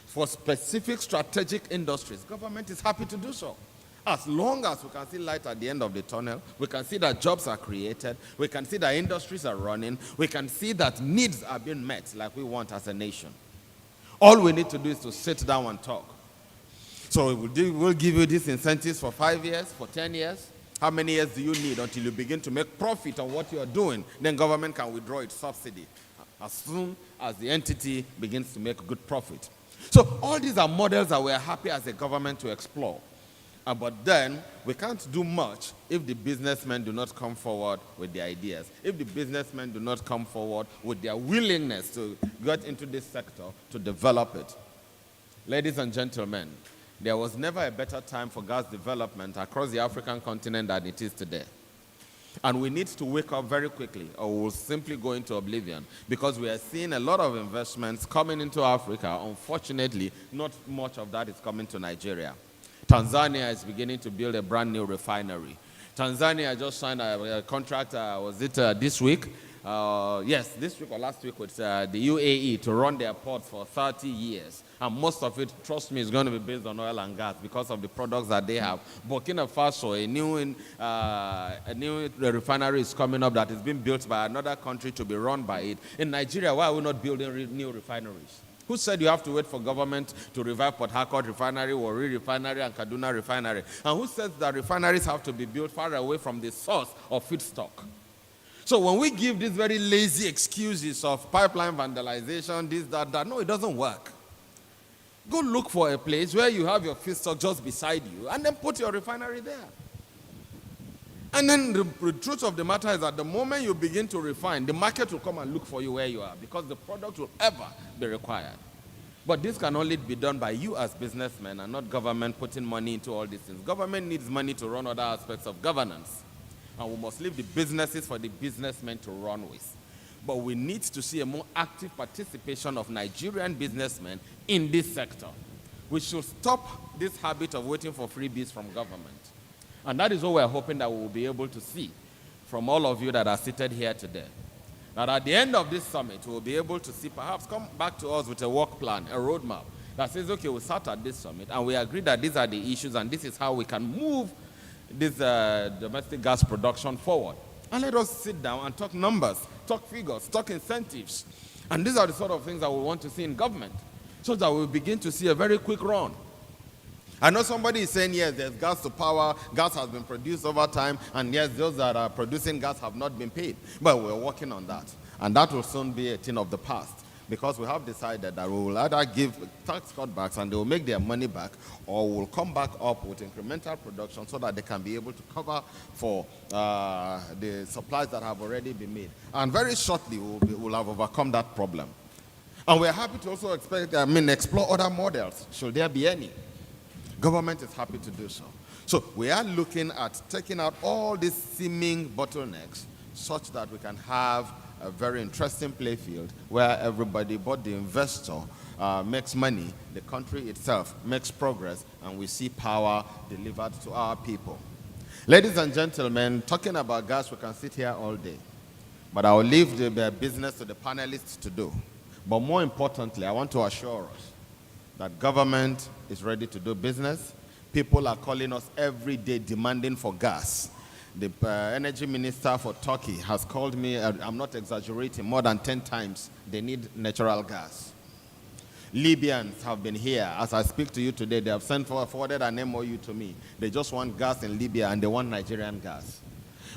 L: for specific strategic industries, government is happy to do so. As long as we can see light at the end of the tunnel, we can see that jobs are created, we can see that industries are running, we can see that needs are being met like we want as a nation. All we need to do is to sit down and talk. So we'll give you these incentives for 5 years, for 10 years. How many years do you need until you begin to make profit on what you are doing? Then government can withdraw its subsidy as soon as the entity begins to make good profit. So all these are models that we are happy as a government to explore. But then we can't do much if the businessmen do not come forward with the ideas, if the businessmen do not come forward with their willingness to get into this sector to develop it. Ladies and gentlemen, there was never a better time for gas development across the African continent than it is today. And we need to wake up very quickly or we'll simply go into oblivion because we are seeing a lot of investments coming into Africa. Unfortunately, not much of that is coming to Nigeria. Tanzania is beginning to build a brand new refinery. Tanzania just signed a contract, this week? Yes, this week or last week with the UAE to run their ports for 30 years. And most of it, trust me, is going to be based on oil and gas because of the products that they have. Burkina Faso, a new refinery is coming up that is being built by another country to be run by it. In Nigeria, why are we not building new refineries? Who said you have to wait for government to revive Port Harcourt refinery, Warri refinery, and Kaduna refinery? And who says that refineries have to be built far away from the source of feedstock? So when we give these very lazy excuses of pipeline vandalization, this, that, no, it doesn't work. Go look for a place where you have your feedstock just beside you and then put your refinery there. And then the truth of the matter is that the moment you begin to refine, the market will come and look for you where you are because the product will ever be required. But this can only be done by you as businessmen and not government putting money into all these things. Government needs money to run other aspects of governance. And we must leave the businesses for the businessmen to run with. But we need to see a more active participation of Nigerian businessmen in this sector. We should stop this habit of waiting for freebies from government. And that is what we're hoping that we will be able to see from all of you that are seated here today. That at the end of this summit, we'll be able to see, perhaps come back to us with a work plan, a roadmap, that says, okay, we'll start at this summit, and we agree that these are the issues, and this is how we can move this domestic gas production forward. And let us sit down and talk numbers, talk figures, talk incentives. And these are the sort of things that we want to see in government, so that we'll begin to see a very quick run. I know somebody is saying, yes, there's gas to power, gas has been produced over time, and yes, those that are producing gas have not been paid. But we're working on that. And that will soon be a thing of the past, because we have decided that we will either give tax cutbacks and they will make their money back, or we'll come back up with incremental production so that they can be able to cover for the supplies that have already been made. And very shortly, we'll have overcome that problem. And we're happy to also explore other models, should there be any. Government is happy to do so. So we are looking at taking out all these seeming bottlenecks such that we can have a very interesting playfield where everybody but the investor makes money, the country itself makes progress, and we see power delivered to our people. Ladies and gentlemen, talking about gas, we can sit here all day. But I will leave the business to the panelists to do. But more importantly, I want to assure us that government is ready to do business. People are calling us every day demanding for gas. The energy minister for Turkey has called me, I'm not exaggerating, more than 10 times. They need natural gas. Libyans have been here. As I speak to you today, they have forwarded an MOU to me. They just want gas in Libya and they want Nigerian gas.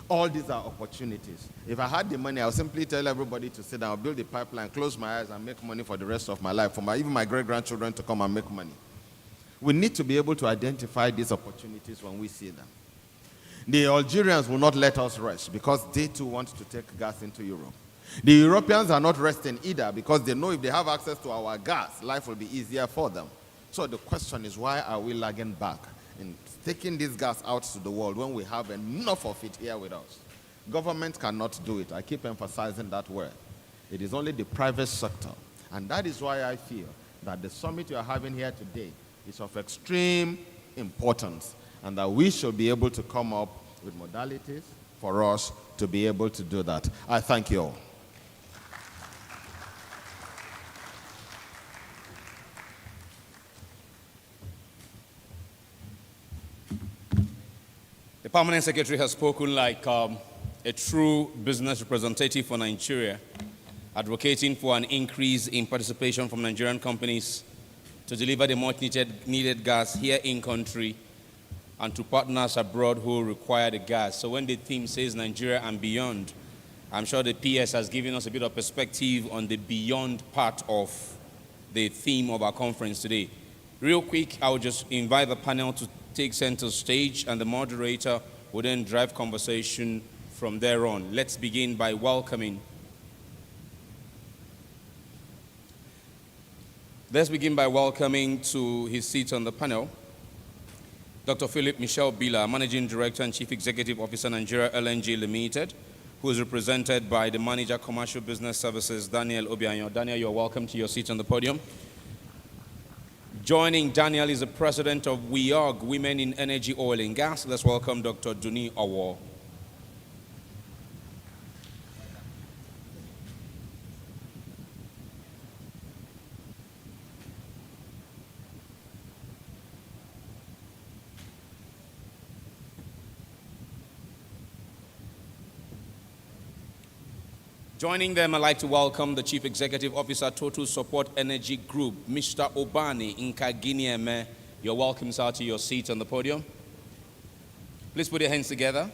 L: All these are opportunities. If I had the money, I would simply tell everybody to sit down, build a pipeline, close my eyes, and make money for the rest of my life, for even my great-grandchildren to come and make money. We need to be able to identify these opportunities when we see them. The Algerians will not let us rest because they too want to take gas into Europe. The Europeans are not resting either because they know if they have access to our gas, life will be easier for them. So the question is, why are we lagging back in taking this gas out to the world when we have enough of it here with us? Government cannot do it. I keep emphasizing that word. It is only the private sector. And that is why I feel that the summit you are having here today is of extreme importance, and that we should be able to come up with modalities for us to be able to do that. I thank you all.
A: The Permanent Secretary has spoken like a true business representative for Nigeria, advocating for an increase in participation from Nigerian companies to deliver the much needed gas here in country and to partners abroad who require the gas. So when the theme says Nigeria and beyond, I'm sure the PS has given us a bit of perspective on the beyond part of the theme of our conference today. Real quick, I will just invite the panel to take center stage, and the moderator will then drive conversation from there on. Let's begin by welcoming. Let's begin by welcoming to his seat on the panel, Dr. Philip Michel Bila, Managing Director and Chief Executive Officer, Nigeria LNG Limited, who is represented by the Manager, Commercial Business Services, Daniel Obianyo. Daniel, you're welcome to your seat on the podium. Joining Daniel is the President of WIOG, Women in Energy, Oil and Gas. Let's welcome Dr. Duni Awo. Joining them, I'd like to welcome the Chief Executive Officer, Total Support Energy Group, Mr. Obani Nkaginieme. You're welcome, sir, to your seat on the podium. Please put your hands together.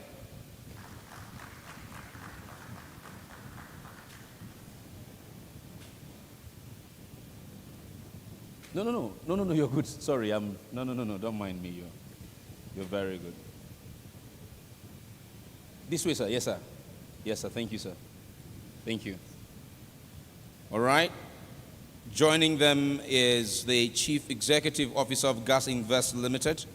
A: No, you're good. Sorry, no, don't mind me. You're very good. This way, sir. Yes, sir. Yes, sir. Thank you, sir. Thank you. All right. Joining them is the Chief Executive Officer of Gas Invest Limited,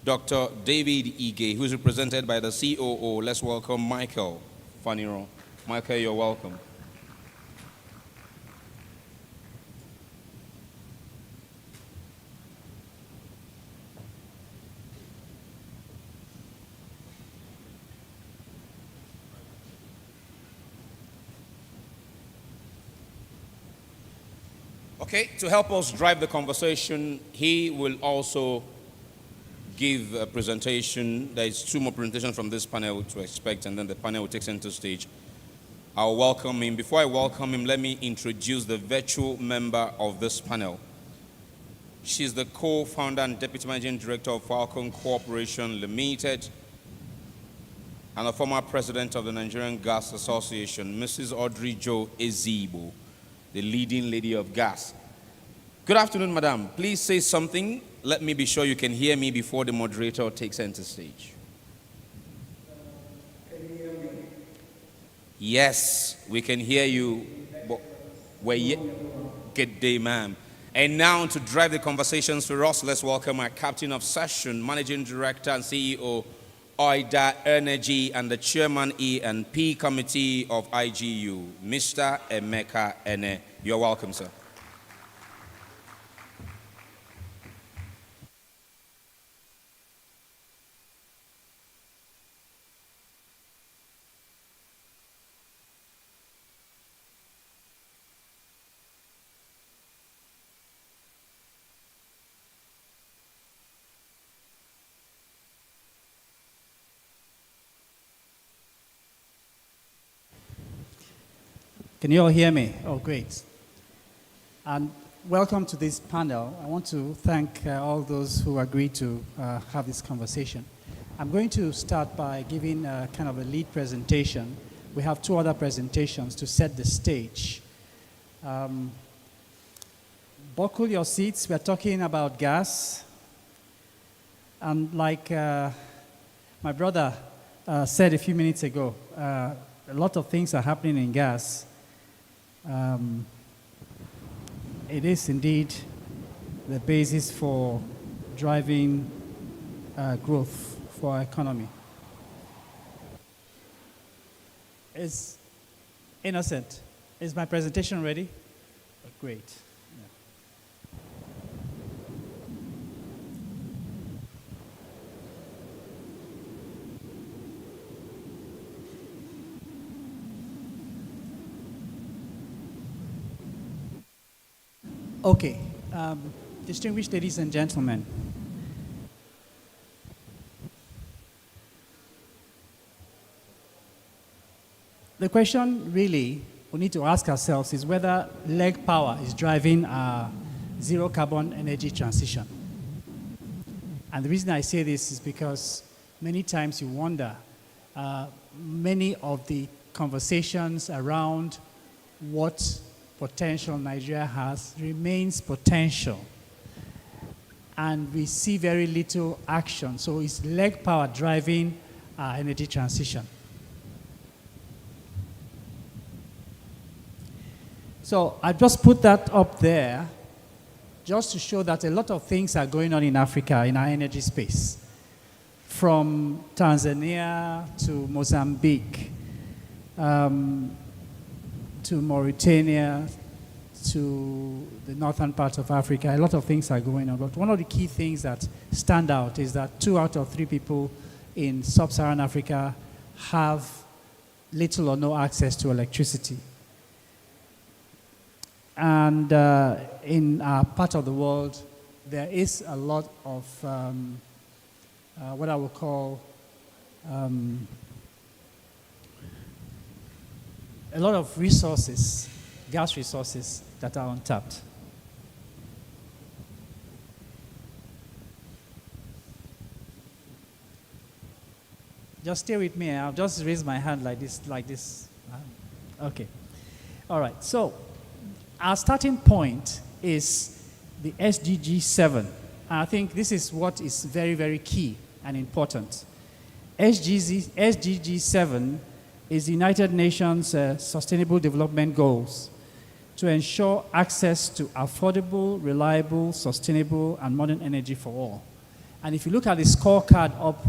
A: Dr. David Ige, who is represented by the COO. Let's welcome Michael Faniro. Michael, you're welcome. Okay, to help us drive the conversation, he will also give a presentation. There is 2 more presentations from this panel to expect, and then the panel will take center stage. I'll welcome him. Before I welcome him, let me introduce the virtual member of this panel. She's the co-founder and deputy managing director of Falcon Corporation Limited and a former president of the Nigerian Gas Association, Mrs. Audrey Jo Ezigbo, the leading lady of gas. Good afternoon, madam. Please say something. Let me be sure you can hear me before the moderator takes center stage. Can you hear me? Yes, we can hear you. Good day, ma'am. And now to drive the conversations for us, let's welcome our captain of session, managing director and CEO, Oida Energy, and the chairman E&P committee of IGU, Mr. Emeka Ene. You're welcome, sir.
G: Can you all hear me? Oh, great. And welcome to this panel. I want to thank all those who agreed to have this conversation. I'm going to start by giving kind of a lead presentation. We have 2 other presentations to set the stage. Buckle your seats. We're talking about gas. And like my brother said a few minutes ago, a lot of things are happening in gas. It is indeed the basis for driving growth for our economy. Is Innocent, is my presentation ready? Oh, great. Okay, distinguished ladies and gentlemen, the question really we need to ask ourselves is whether leg power is driving our zero carbon energy transition. And the reason I say this is because many times you wonder, many of the conversations around what potential Nigeria has remains potential. And we see very little action. So it's leg power driving our energy transition. So I just put that up there just to show that a lot of things are going on in Africa in our energy space. From Tanzania to Mozambique, to Mauritania, to the northern part of Africa, a lot of things are going on. But one of the key things that stand out is that 2 out of 3 people in sub-Saharan Africa have little or no access to electricity. And in our part of the world, there is a lot of what I would call a lot of resources, gas resources, that are untapped. Just stay with me. I'll just raise my hand like this. Okay. All right. So our starting point is the SDG 7. I think this is what is very, very key and important. SDG 7 is the United Nations Sustainable Development Goals to ensure access to affordable, reliable, sustainable, and modern energy for all. And if you look at the scorecard up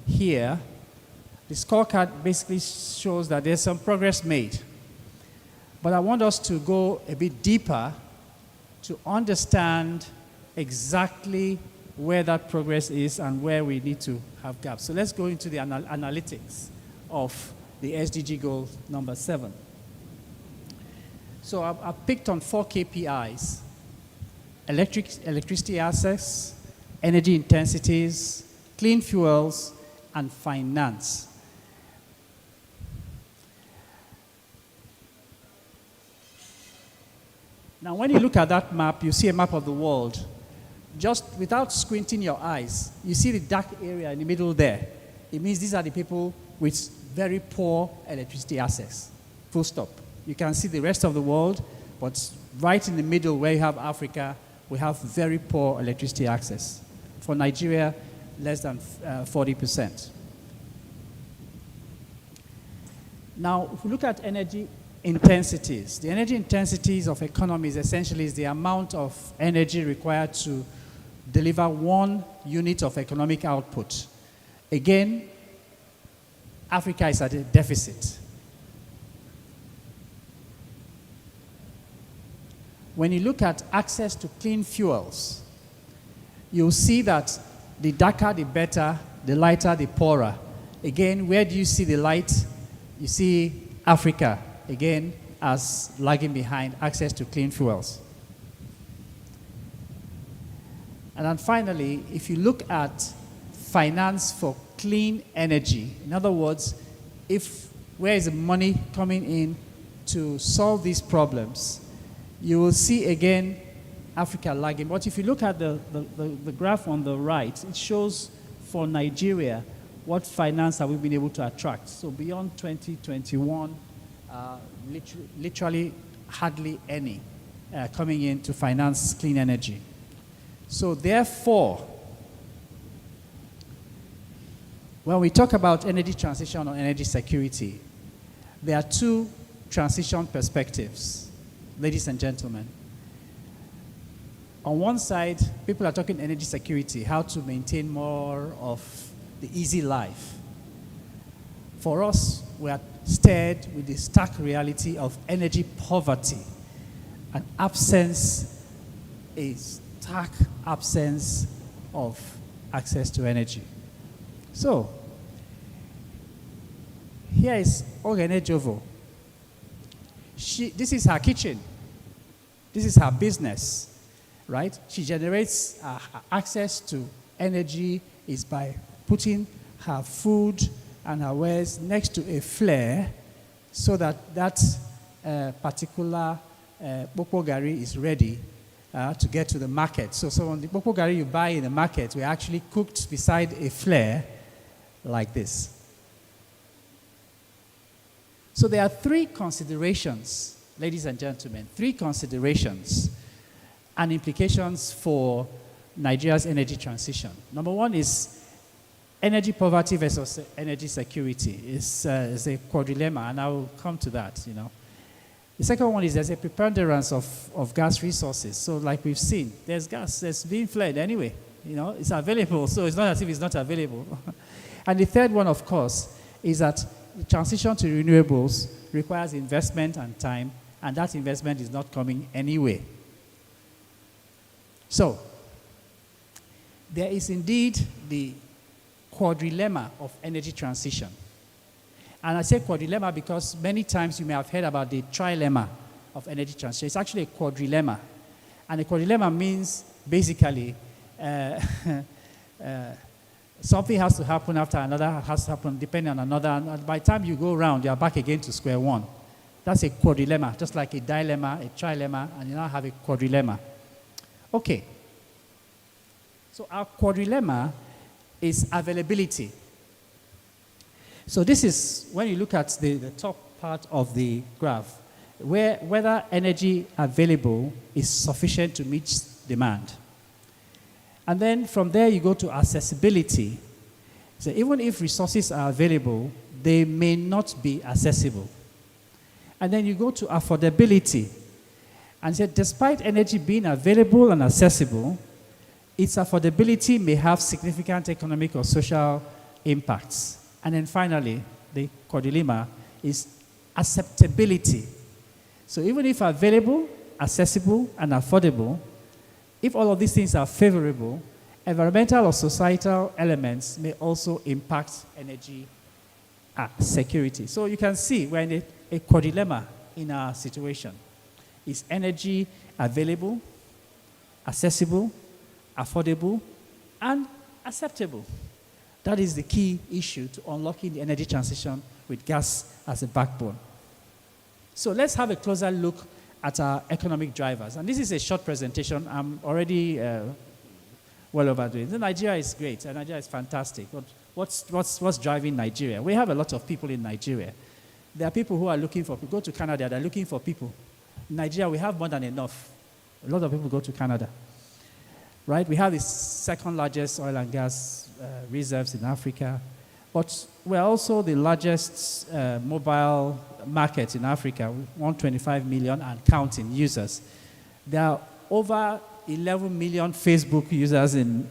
G: here, the scorecard basically shows that there's some progress made. But I want us to go a bit deeper to understand exactly where that progress is and where we need to have gaps. So let's go into the analytics of the SDG goal number 7. So I've picked on 4 KPIs: electricity access, energy intensities, clean fuels, and finance. Now, when you look at that map, you see a map of the world. Just without squinting your eyes, you see the dark area in the middle there. It means these are the people with very poor electricity access. Full stop. You can see the rest of the world, but right in the middle where you have Africa, we have very poor electricity access. For Nigeria, less than 40%. Now, if we look at energy intensities, the energy intensities of economies essentially is the amount of energy required to deliver 1 unit of economic output. Again, Africa is at a deficit. When you look at access to clean fuels, you'll see that the darker the better, the lighter the poorer. Again, where do you see the light? You see Africa, again, as lagging behind access to clean fuels. And then finally, if you look at finance for clean energy, in other words, where is the money coming in to solve these problems, you will see again Africa lagging. But if you look at the graph on the right, it shows for Nigeria what finance have we been able to attract. So beyond 2021, literally hardly any coming in to finance clean energy. So therefore, when we talk about energy transition or energy security, there are 2 transition perspectives, ladies and gentlemen. On one side, people are talking energy security, how to maintain more of the easy life. For us, we are stared with the stark reality of energy poverty, an absence, a stark absence of access to energy. So, here is Ogene Jovo. This is her kitchen. This is her business, right? She generates access to energy is by putting her food and her wares next to a flare so that particular Bokpo Gari is ready to get to the market. So on the Bokpo Gari you buy in the market, we actually cooked beside a flare like this. So there are 3 considerations, ladies and gentlemen, 3 considerations and implications for Nigeria's energy transition. Number 1 is energy poverty versus energy security. It's a quadrilemma, and I will come to that, you know. The second one is there's a preponderance of gas resources. So like we've seen, there's gas that's being flared anyway. You know, it's available, so it's not as if it's not available. And the third one, of course, is that the transition to renewables requires investment and time, and that investment is not coming anyway. So, there is indeed the quadrilemma of energy transition. And I say quadrilemma because many times you may have heard about the trilemma of energy transition. It's actually a quadrilemma. And a quadrilemma means basically something has to happen after another has to happen depending on another. And by the time you go around, you're back again to square one. That's a quadrilemma, just like a dilemma, a trilemma, and you now have a quadrilemma. Okay. So our quadrilemma is availability. So this is, when you look at the top part of the graph, whether energy available is sufficient to meet demand. And then from there you go to accessibility. So even if resources are available, they may not be accessible. And then you go to affordability. And say, despite energy being available and accessible, its affordability may have significant economic or social impacts. And then finally, the quadrilemma is acceptability. So even if available, accessible, and affordable, if all of these things are favorable, environmental or societal elements may also impact energy security. So you can see we're in a quadrilemma in our situation. Is energy available, accessible, affordable, and acceptable? That is the key issue to unlocking the energy transition with gas as a backbone. So let's have a closer look at our economic drivers. And this is a short presentation. I'm already well overdoing. Nigeria is great, and Nigeria is fantastic. But what's driving Nigeria? We have a lot of people in Nigeria. There are people who are looking for people. Go to Canada, they're looking for people. In Nigeria, we have more than enough. A lot of people go to Canada. Right? We have the second largest oil and gas reserves in Africa. But we're also the largest mobile market in Africa, 125 million and counting users. There are over 11 million Facebook users in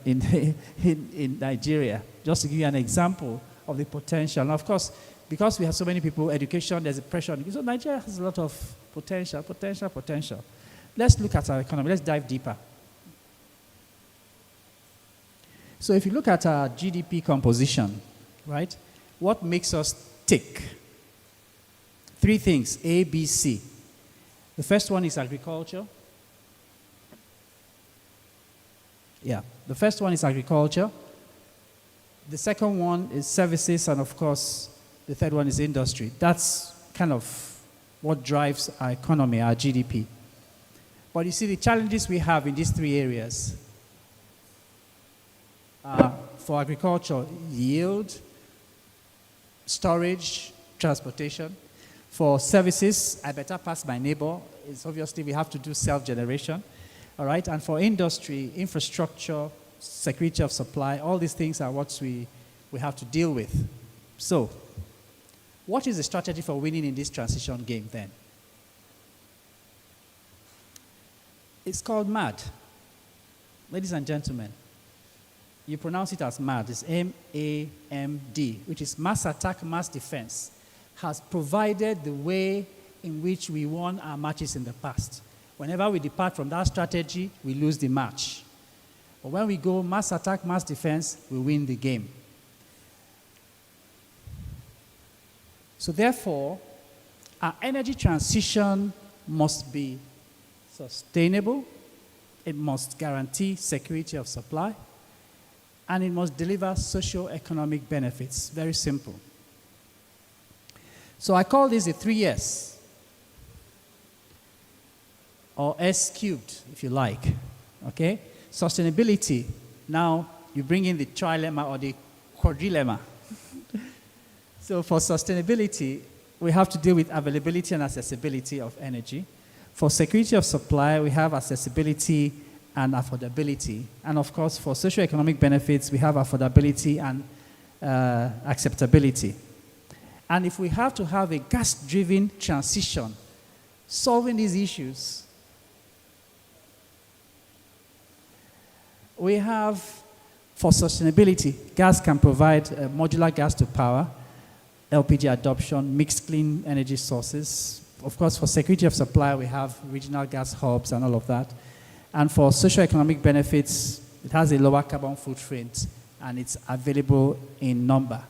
G: Nigeria, just to give you an example of the potential. And of course, because we have so many people, education, there's a pressure on it. So Nigeria has a lot of potential. Let's look at our economy. Let's dive deeper. So if you look at our GDP composition, right, what makes us tick? 3 things, A, B, C. The first one is agriculture. Yeah, the first one is agriculture. The second one is services, and of course, the third one is industry. That's kind of what drives our economy, our GDP. But you see, the challenges we have in these 3 areas are, for agriculture, yield, storage, transportation. For services, I better pass my neighbor. It's obviously we have to do self-generation. All right, and for industry, infrastructure, security of supply, all these things are what we have to deal with. So, what is the strategy for winning in this transition game then? It's called MAD. Ladies and gentlemen, you pronounce it as MAD. It's M-A-M-D, which is Mass Attack, Mass Defense, has provided the way in which we won our matches in the past. Whenever we depart from that strategy, we lose the match. But when we go mass attack, mass defense, we win the game. So therefore, our energy transition must be sustainable, it must guarantee security of supply, and it must deliver socio-economic benefits. Very simple. So I call this the 3 S, or S cubed, if you like, okay? Sustainability, now you bring in the trilemma or the quadrilemma. So for sustainability, we have to deal with availability and accessibility of energy. For security of supply, we have accessibility and affordability. And of course, for socioeconomic benefits, we have affordability and acceptability. And if we have to have a gas-driven transition, solving these issues, we have, for sustainability, gas can provide modular gas to power, LPG adoption, mixed clean energy sources. Of course, for security of supply, we have regional gas hubs and all of that. And for socioeconomic benefits, it has a lower carbon footprint, and it's available in number.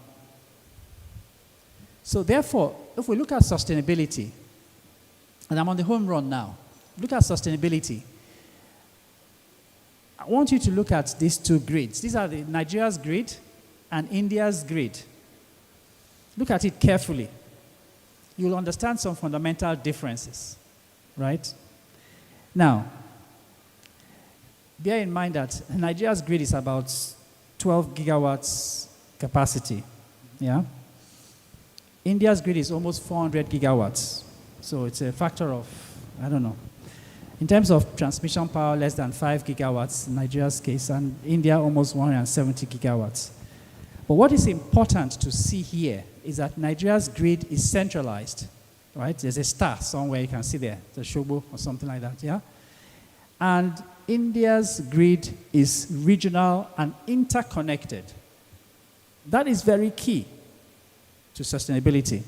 G: So therefore, if we look at sustainability, and I'm on the home run now, look at sustainability. I want you to look at these 2 grids. These are Nigeria's grid and India's grid. Look at it carefully. you'll understand some fundamental differences, right? Now, bear in mind that Nigeria's grid is about 12 gigawatts capacity, yeah? India's grid is almost 400 gigawatts, so it's a factor of, I don't know. In terms of transmission power, less than 5 gigawatts in Nigeria's case, and India almost 170 gigawatts. But what is important to see here is that Nigeria's grid is centralized, right? There's a star somewhere you can see there, the Shobo or something like that, yeah? And India's grid is regional and interconnected. That is very key to sustainability.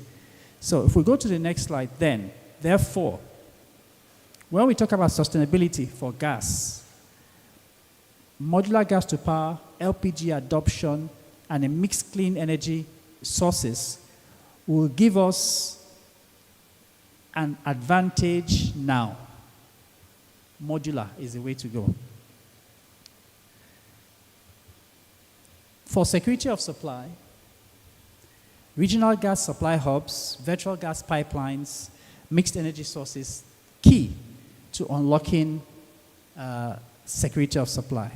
G: So if we go to the next slide then, therefore, when we talk about sustainability for gas, modular gas to power, LPG adoption, and a mixed clean energy sources will give us an advantage now. Modular is the way to go. For security of supply, regional gas supply hubs, virtual gas pipelines, mixed energy sources, key to unlocking security of supply.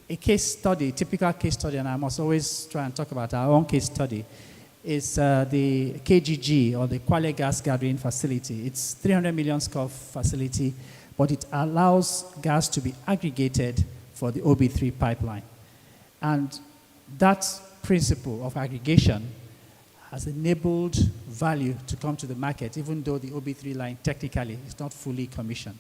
G: A case study, typical case study, and I must always try and talk about our own case study, is the KGG, or the Kwale Gas Gathering Facility. It's 300 million scof facility, but it allows gas to be aggregated for the OB3 pipeline. And that principle of aggregation has enabled value to come to the market, even though the OB3 line technically is not fully commissioned.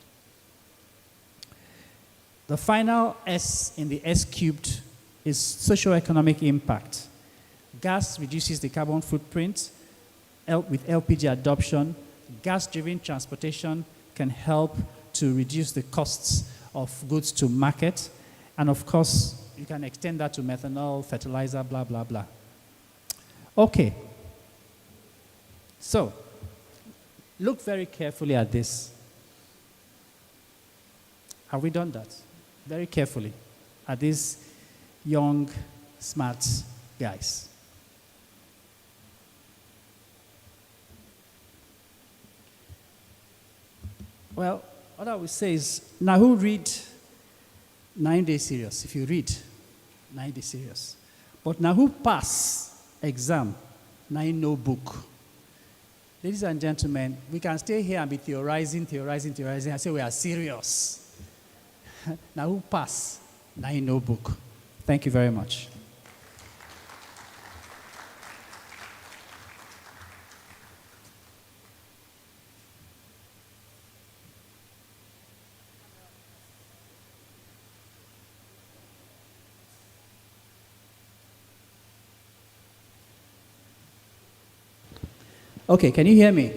G: The final S in the S cubed is socioeconomic impact. Gas reduces the carbon footprint. With LPG adoption, gas-driven transportation can help to reduce the costs of goods to market. And of course, you can extend that to methanol, fertilizer, blah, blah, blah. Okay. So, look very carefully at this. Have we done that? Very carefully at these young, smart guys. Well, what I would say is, now who read 9-day serious? If you read 9-day serious. But now who pass exam 9-no book? Ladies and gentlemen, we can stay here and be theorizing, and say we are serious. Now who pass 9-no book? Thank you very much. Okay, can you hear me?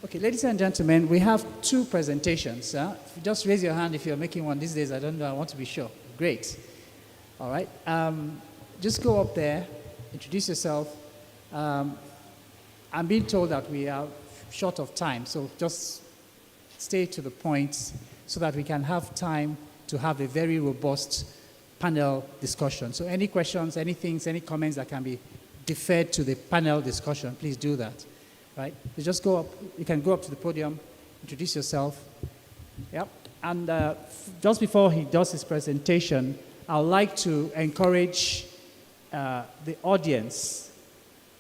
G: Okay, ladies and gentlemen, we have two presentations. Just raise your hand if you're making one these days. I don't know, I want to be sure. Great. All right. Just go up there, introduce yourself. I'm being told that we are short of time, so just stay to the point so that we can have time to have a very robust panel discussion. So any questions, any comments that can be deferred to the panel discussion, please do that. Right? You just go up, you can go up to the podium, introduce yourself. Yep. And just before he does his presentation, I'd like to encourage the audience.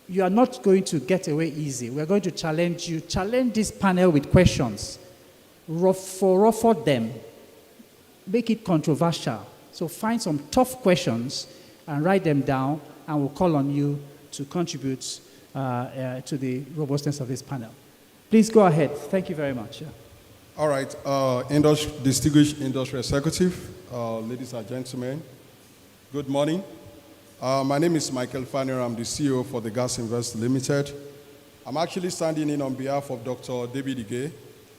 G: You are not going to get away easy. We're going to challenge you. Challenge this panel with questions. For them. Make it controversial. So find some tough questions and write them down, and we'll call on you to contribute to the robustness of this panel. Please go ahead. Thank you very much. Yeah.
M: All right. Distinguished industry executive, ladies and gentlemen, good morning. My name is Michael Fanner. I'm the CEO for the Gas Invest Limited. I'm actually standing in on behalf of Dr. David Ige,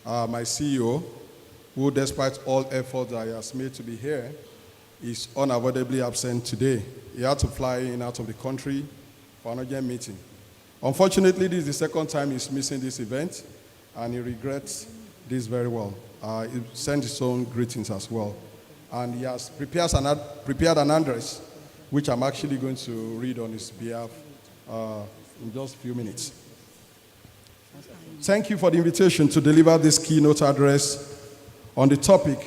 M: my CEO, who, despite all efforts that he has made to be here, is unavoidably absent today. He had to fly in out of the country for an urgent meeting. Unfortunately, this is the second time he's missing this event, and he regrets this very well. He sent his own greetings as well. And he has prepared an address, which I'm actually going to read on his behalf in just a few minutes. Thank you for the invitation to deliver this keynote address on the topic,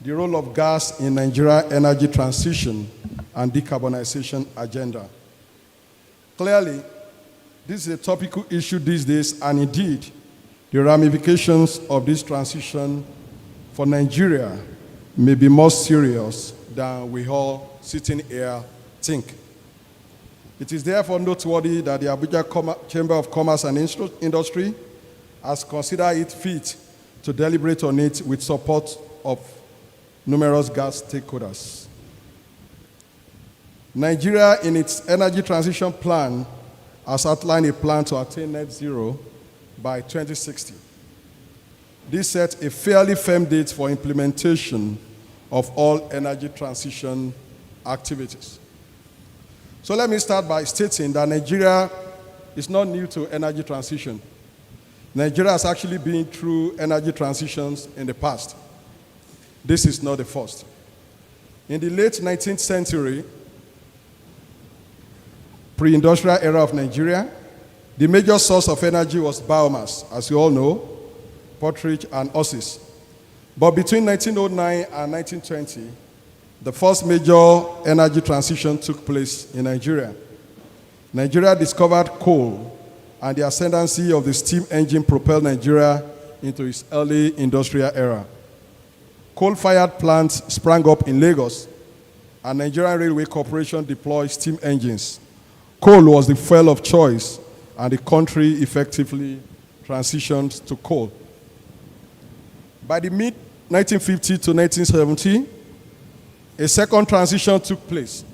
M: the role of gas in Nigeria energy transition and decarbonization agenda. Clearly, this is a topical issue these days, and indeed, the ramifications of this transition for Nigeria may be more serious than we all sitting here think. It is therefore noteworthy that the Abuja Chamber of Commerce and Industry has considered it fit to deliberate on it with support of numerous gas stakeholders. Nigeria, in its energy transition plan, has outlined a plan to attain net zero by 2060. This sets a fairly firm date for implementation of all energy transition activities. So let me start by stating that Nigeria is not new to energy transition. Nigeria has actually been through energy transitions in the past. This is not the first. In the late 19th century, pre-industrial era of Nigeria, the major source of energy was biomass, as you all know, pottage and horses. But between 1909 and 1920, the first major energy transition took place in Nigeria. Nigeria discovered coal, and the ascendancy of the steam engine propelled Nigeria into its early industrial era. Coal-fired plants sprang up in Lagos, and Nigerian Railway Corporation deployed steam engines. Coal was the fuel of choice, and the country effectively transitioned to coal. By the mid-1950 to 1970, a second transition took place.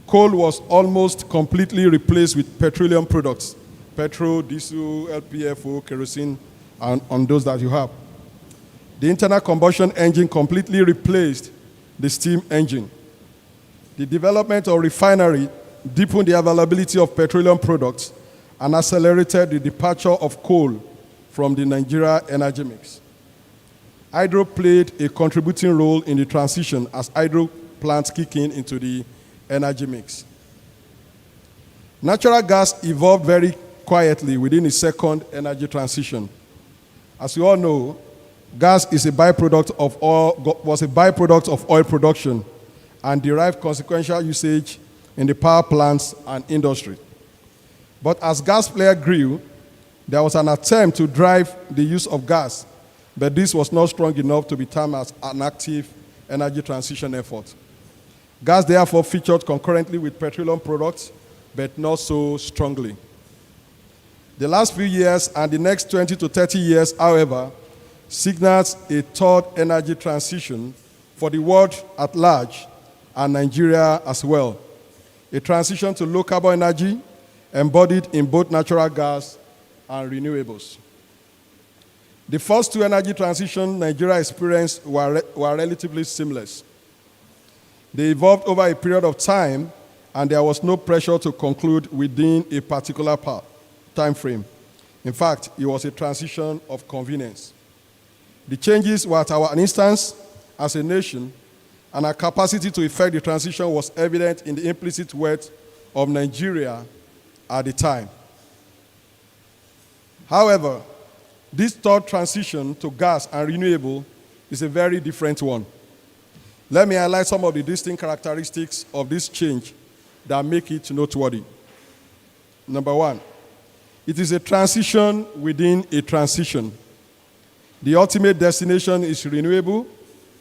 M: Coal was almost completely replaced with petroleum products, petrol, diesel, LPFO, kerosene, and on those that you have. The internal combustion engine completely replaced the steam engine. The development of refinery deepened the availability of petroleum products and accelerated the departure of coal from the Nigeria energy mix. Hydro played a contributing role in the transition as hydro plants kick into the energy mix. Natural gas evolved very quietly within its second energy transition. As you all know, gas is a byproduct of was a byproduct of oil production and derived consequential usage in the power plants and industry. But as gas player grew, there was an attempt to drive the use of gas, but this was not strong enough to be termed as an active energy transition effort. Gas therefore featured concurrently with petroleum products, but not so strongly. The last few years and the next 20 to 30 years, however, signals a third energy transition for the world at large and Nigeria as well. A transition to low carbon energy embodied in both natural gas and renewables. The first two energy transitions Nigeria experienced were relatively seamless. They evolved over a period of time, and there was no pressure to conclude within a particular time frame. In fact, it was a transition of convenience. The changes were at our instance as a nation, and our capacity to effect the transition was evident in the implicit wealth of Nigeria at the time. However, this third transition to gas and renewable is a very different one. Let me highlight some of the distinct characteristics of this change that make it noteworthy. Number one, it is a transition within a transition. The ultimate destination is renewable,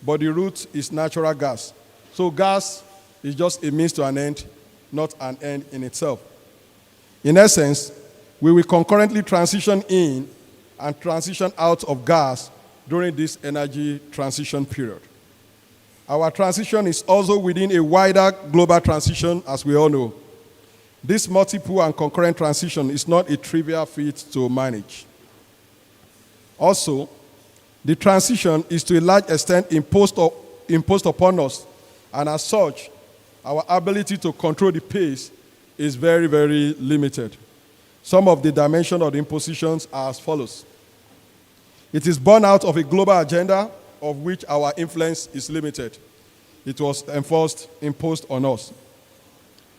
M: but the route is natural gas. So gas is just a means to an end, not an end in itself. In essence, we will concurrently transition in and transition out of gas during this energy transition period. Our transition is also within a wider global transition, as we all know. This multiple and concurrent transition is not a trivial feat to manage. Also, the transition is to a large extent imposed upon us, and as such, our ability to control the pace is very, very limited. Some of the dimensions of the impositions are as follows. It is born out of a global agenda of which our influence is limited. It was imposed on us.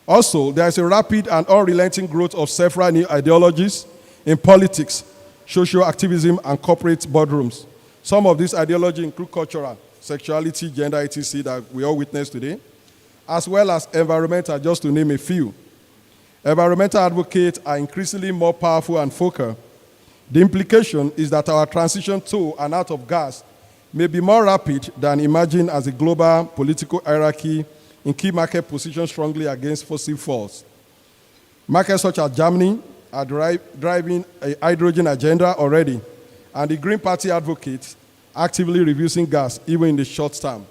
M: Also, there is a rapid and unrelenting growth of several new ideologies in politics social activism, and corporate boardrooms. Some of these ideologies include cultural, sexuality, gender, etc. that we all witness today, as well as environmental, just to name a few. Environmental advocates are increasingly more powerful and focal. The implication is that our transition to and out of gas may be more rapid than imagined as a global political hierarchy in key market positions strongly against fossil fuels. Markets such as Germany are driving a hydrogen agenda already, and the Green Party advocates actively reducing gas, even in the short term.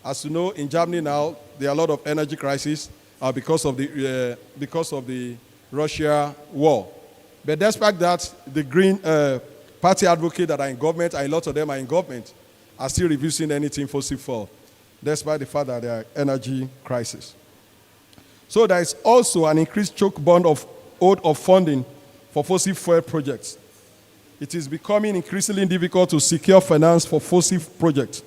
M: As you know, in Germany now, there are a lot of energy crises because of the Russia war. But despite that, the Green Party advocates that are in government, and a lot of them are in government, are still reducing anything fossil fuel, despite the fact that there are energy crisis. So there is also an increased choke bond of funding for fossil fuel projects. It is becoming increasingly difficult to secure finance for fossil projects.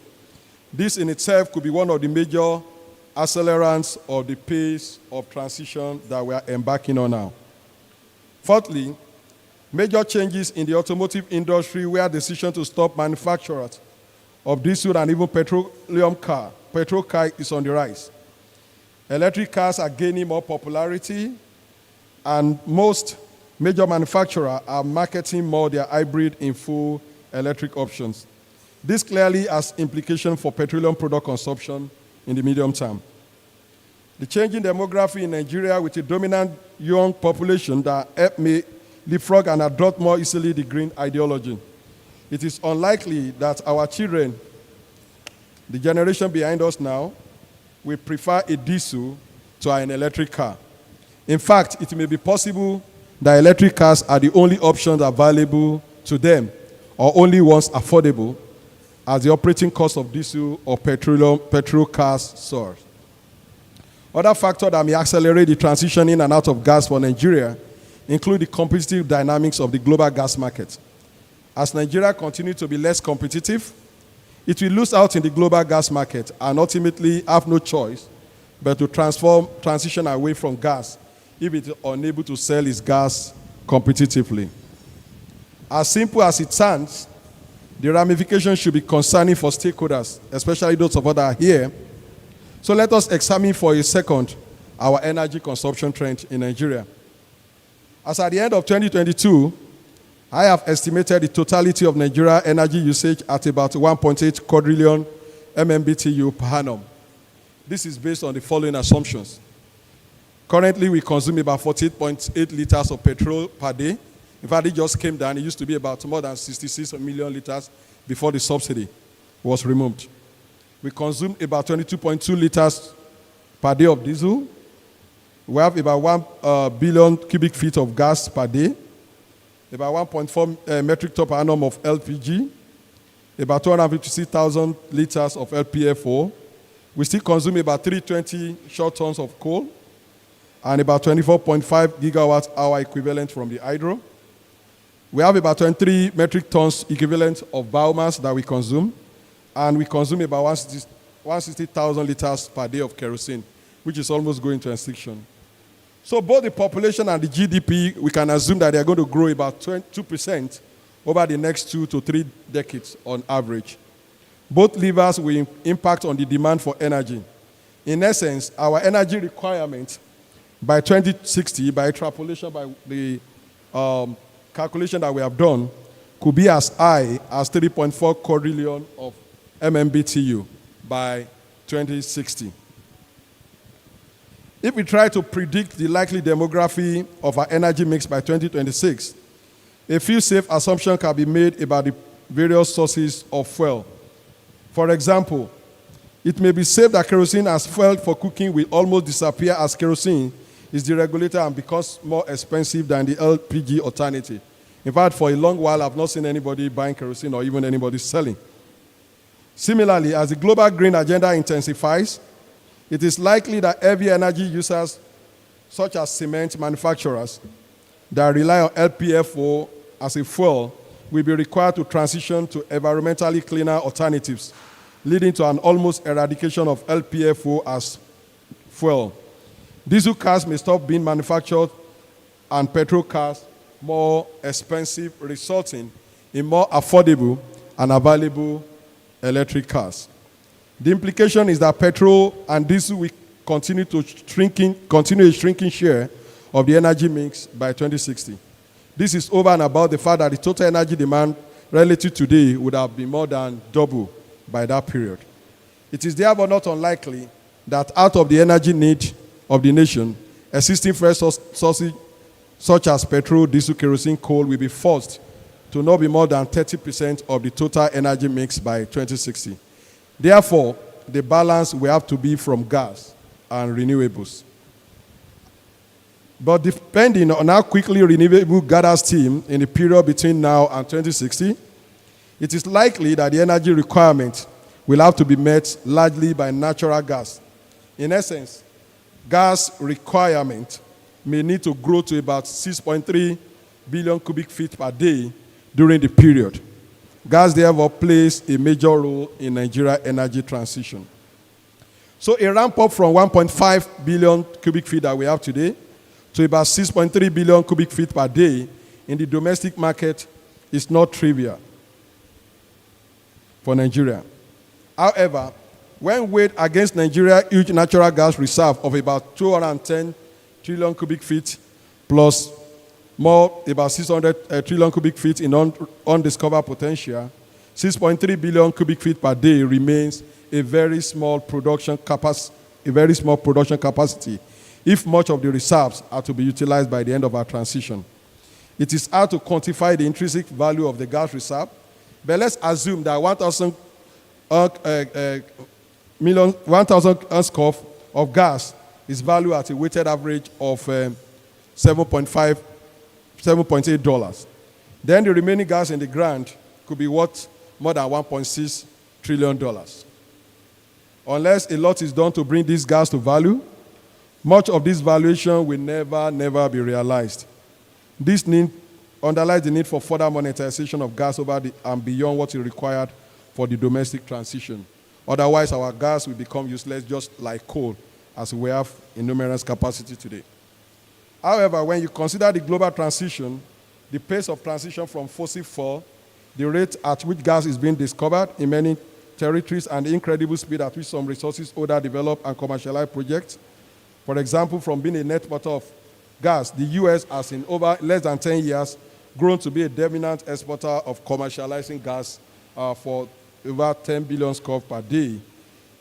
M: This in itself could be one of the major accelerants of the pace of transition that we are embarking on now. Fourthly, major changes in the automotive industry where decision to stop manufacturers of diesel and even petrol car is on the rise. Electric cars are gaining more popularity, and most major manufacturers are marketing more their hybrid in full electric options. This clearly has implications for petroleum product consumption in the medium term. The changing demography in Nigeria with a dominant young population that may leapfrog and adopt more easily the green ideology. It is unlikely that our children, the generation behind us now, will prefer a diesel to an electric car. In fact, it may be possible that electric cars are the only options available to them, or only ones affordable, as the operating cost of diesel or petrol cars soars. Other factors that may accelerate the transition in and out of gas for Nigeria include the competitive dynamics of the global gas market. As Nigeria continues to be less competitive, it will lose out in the global gas market and ultimately have no choice but to transition away from gas if it is unable to sell its gas competitively. As simple as it sounds, the ramifications should be concerning for stakeholders, especially those of us that are here. So let us examine for a second our energy consumption trend in Nigeria. As at the end of 2022, I have estimated the totality of Nigeria energy usage at about 1.8 quadrillion MMBTU per annum. This is based on the following assumptions. Currently, we consume about 48.8 liters of petrol per day. In fact, it just came down. It used to be about more than 66 million liters before the subsidy was removed. We consume about 22.2 liters per day of diesel. We have about 1 billion cubic feet of gas per day, about 1.4 metric ton per annum of LPG, about 256,000 liters of LPFO. We still consume about 320 short tons of coal and about 24.5 gigawatt hour equivalent from the hydro. We have about 23 metric tons equivalent of biomass that we consume, and we consume about 160,000 liters per day of kerosene, which is almost going to extinction. So both the population and the GDP, we can assume that they are going to grow about 2% over the next 2 to 3 decades on average. Both levers will impact on the demand for energy. In essence, our energy requirement by 2060, by extrapolation, by the calculation that we have done, could be as high as 3.4 quadrillion of MMBTU by 2060. If we try to predict the likely demography of our energy mix by 2026, a few safe assumptions can be made about the various sources of fuel. For example, it may be safe that kerosene as fuel for cooking will almost disappear as kerosene is deregulated and becomes more expensive than the LPG alternative. In fact, for a long while, I've not seen anybody buying kerosene or even anybody selling. Similarly, as the global green agenda intensifies, it is likely that heavy energy users, such as cement manufacturers, that rely on LPFO as a fuel, will be required to transition to environmentally cleaner alternatives, leading to an almost eradication of LPFO as fuel. Diesel cars may stop being manufactured and petrol cars more expensive, resulting in more affordable and available electric cars. The implication is that petrol and diesel will continue a shrinking share of the energy mix by 2060. This is over and about the fact that the total energy demand relative to today would have been more than double by that period. It is therefore not unlikely that out of the energy need of the nation, existing fresh sources such as petrol, diesel, kerosene, coal will be forced to not be more than 30% of the total energy mix by 2060. Therefore, the balance will have to be from gas and renewables. But depending on how quickly renewable gathers steam in the period between now and 2060, it is likely that the energy requirement will have to be met largely by natural gas. In essence, gas requirement may need to grow to about 6.3 billion cubic feet per day during the period. Gas therefore plays a major role in Nigeria's energy transition. So a ramp up from 1.5 billion cubic feet that we have today to about 6.3 billion cubic feet per day in the domestic market is not trivial for Nigeria. However, when weighed against Nigeria's huge natural gas reserve of about 210 trillion cubic feet plus more about 600 trillion cubic feet in undiscovered potential, 6.3 billion cubic feet per day remains a very small production capacity if much of the reserves are to be utilized by the end of our transition. It is hard to quantify the intrinsic value of the gas reserve, but let's assume that 1,000 scf of gas is valued at a weighted average of $7.8. Then the remaining gas in the ground could be worth more than $1.6 trillion. Unless a lot is done to bring this gas to value, much of this valuation will never be realized. This need underlies the need for further monetization of gas over and beyond what is required for the domestic transition. Otherwise, our gas will become useless just like coal, as we have in numerous capacity today. However, when you consider the global transition, the pace of transition from fossil fuel, the rate at which gas is being discovered in many territories, and the incredible speed at which some resources order, develop, and commercialize projects. For example, from being a net exporter of gas, the U.S. has in over less than 10 years grown to be a dominant exporter of commercializing gas for over 10 billion scf per day.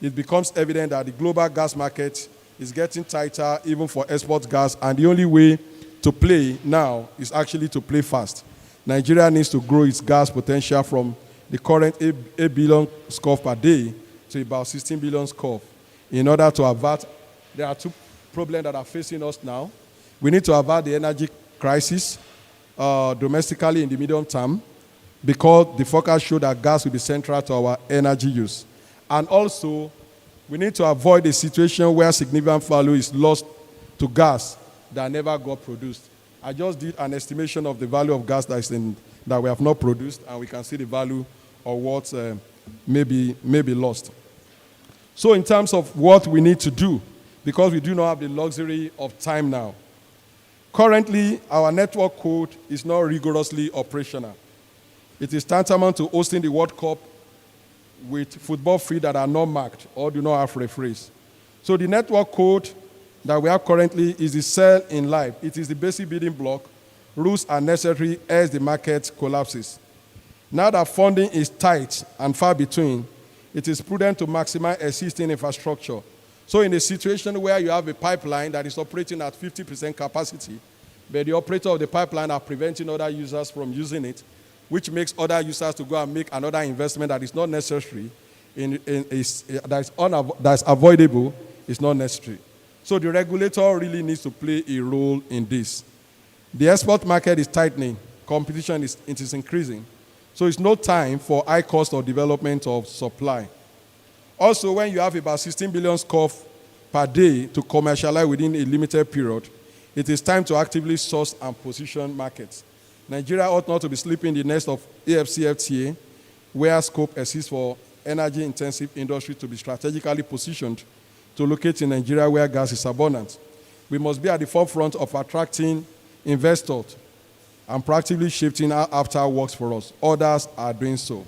M: It becomes evident that the global gas market is getting tighter even for export gas, and the only way to play now is actually to play fast. Nigeria needs to grow its gas potential from the current 8 billion scf per day to about 16 billion scf in order to avert. There are two problems that are facing us now. We need to avert the energy crisis domestically in the medium term, because the forecast show that gas will be central to our energy use. And also, we need to avoid a situation where significant value is lost to gas that never got produced. I just did an estimation of the value of gas that we have not produced, and we can see the value of what may be lost. So in terms of what we need to do, because we do not have the luxury of time now, currently our network code is not rigorously operational. It is tantamount to hosting the World Cup with football fields that are not marked or do not have referees. So the network code that we have currently is the cell in life. It is the basic building block. Rules are necessary as the market collapses. Now that funding is tight and far between, it is prudent to maximize existing infrastructure. So in a situation where you have a pipeline that is operating at 50% capacity, but the operator of the pipeline are preventing other users from using it, which makes other users to go and make another investment that is not necessary, that is avoidable, is not necessary. So the regulator really needs to play a role in this. The export market is tightening. Competition is increasing. So it's no time for high cost of development of supply. Also, when you have about 16 billion scf per day to commercialize within a limited period, it is time to actively source and position markets. Nigeria ought not to be sleeping in the nest of AFCFTA, where scope exists for energy-intensive industry to be strategically positioned to locate in Nigeria where gas is abundant. We must be at the forefront of attracting investors and proactively shifting how AFTA works for us. Others are doing so.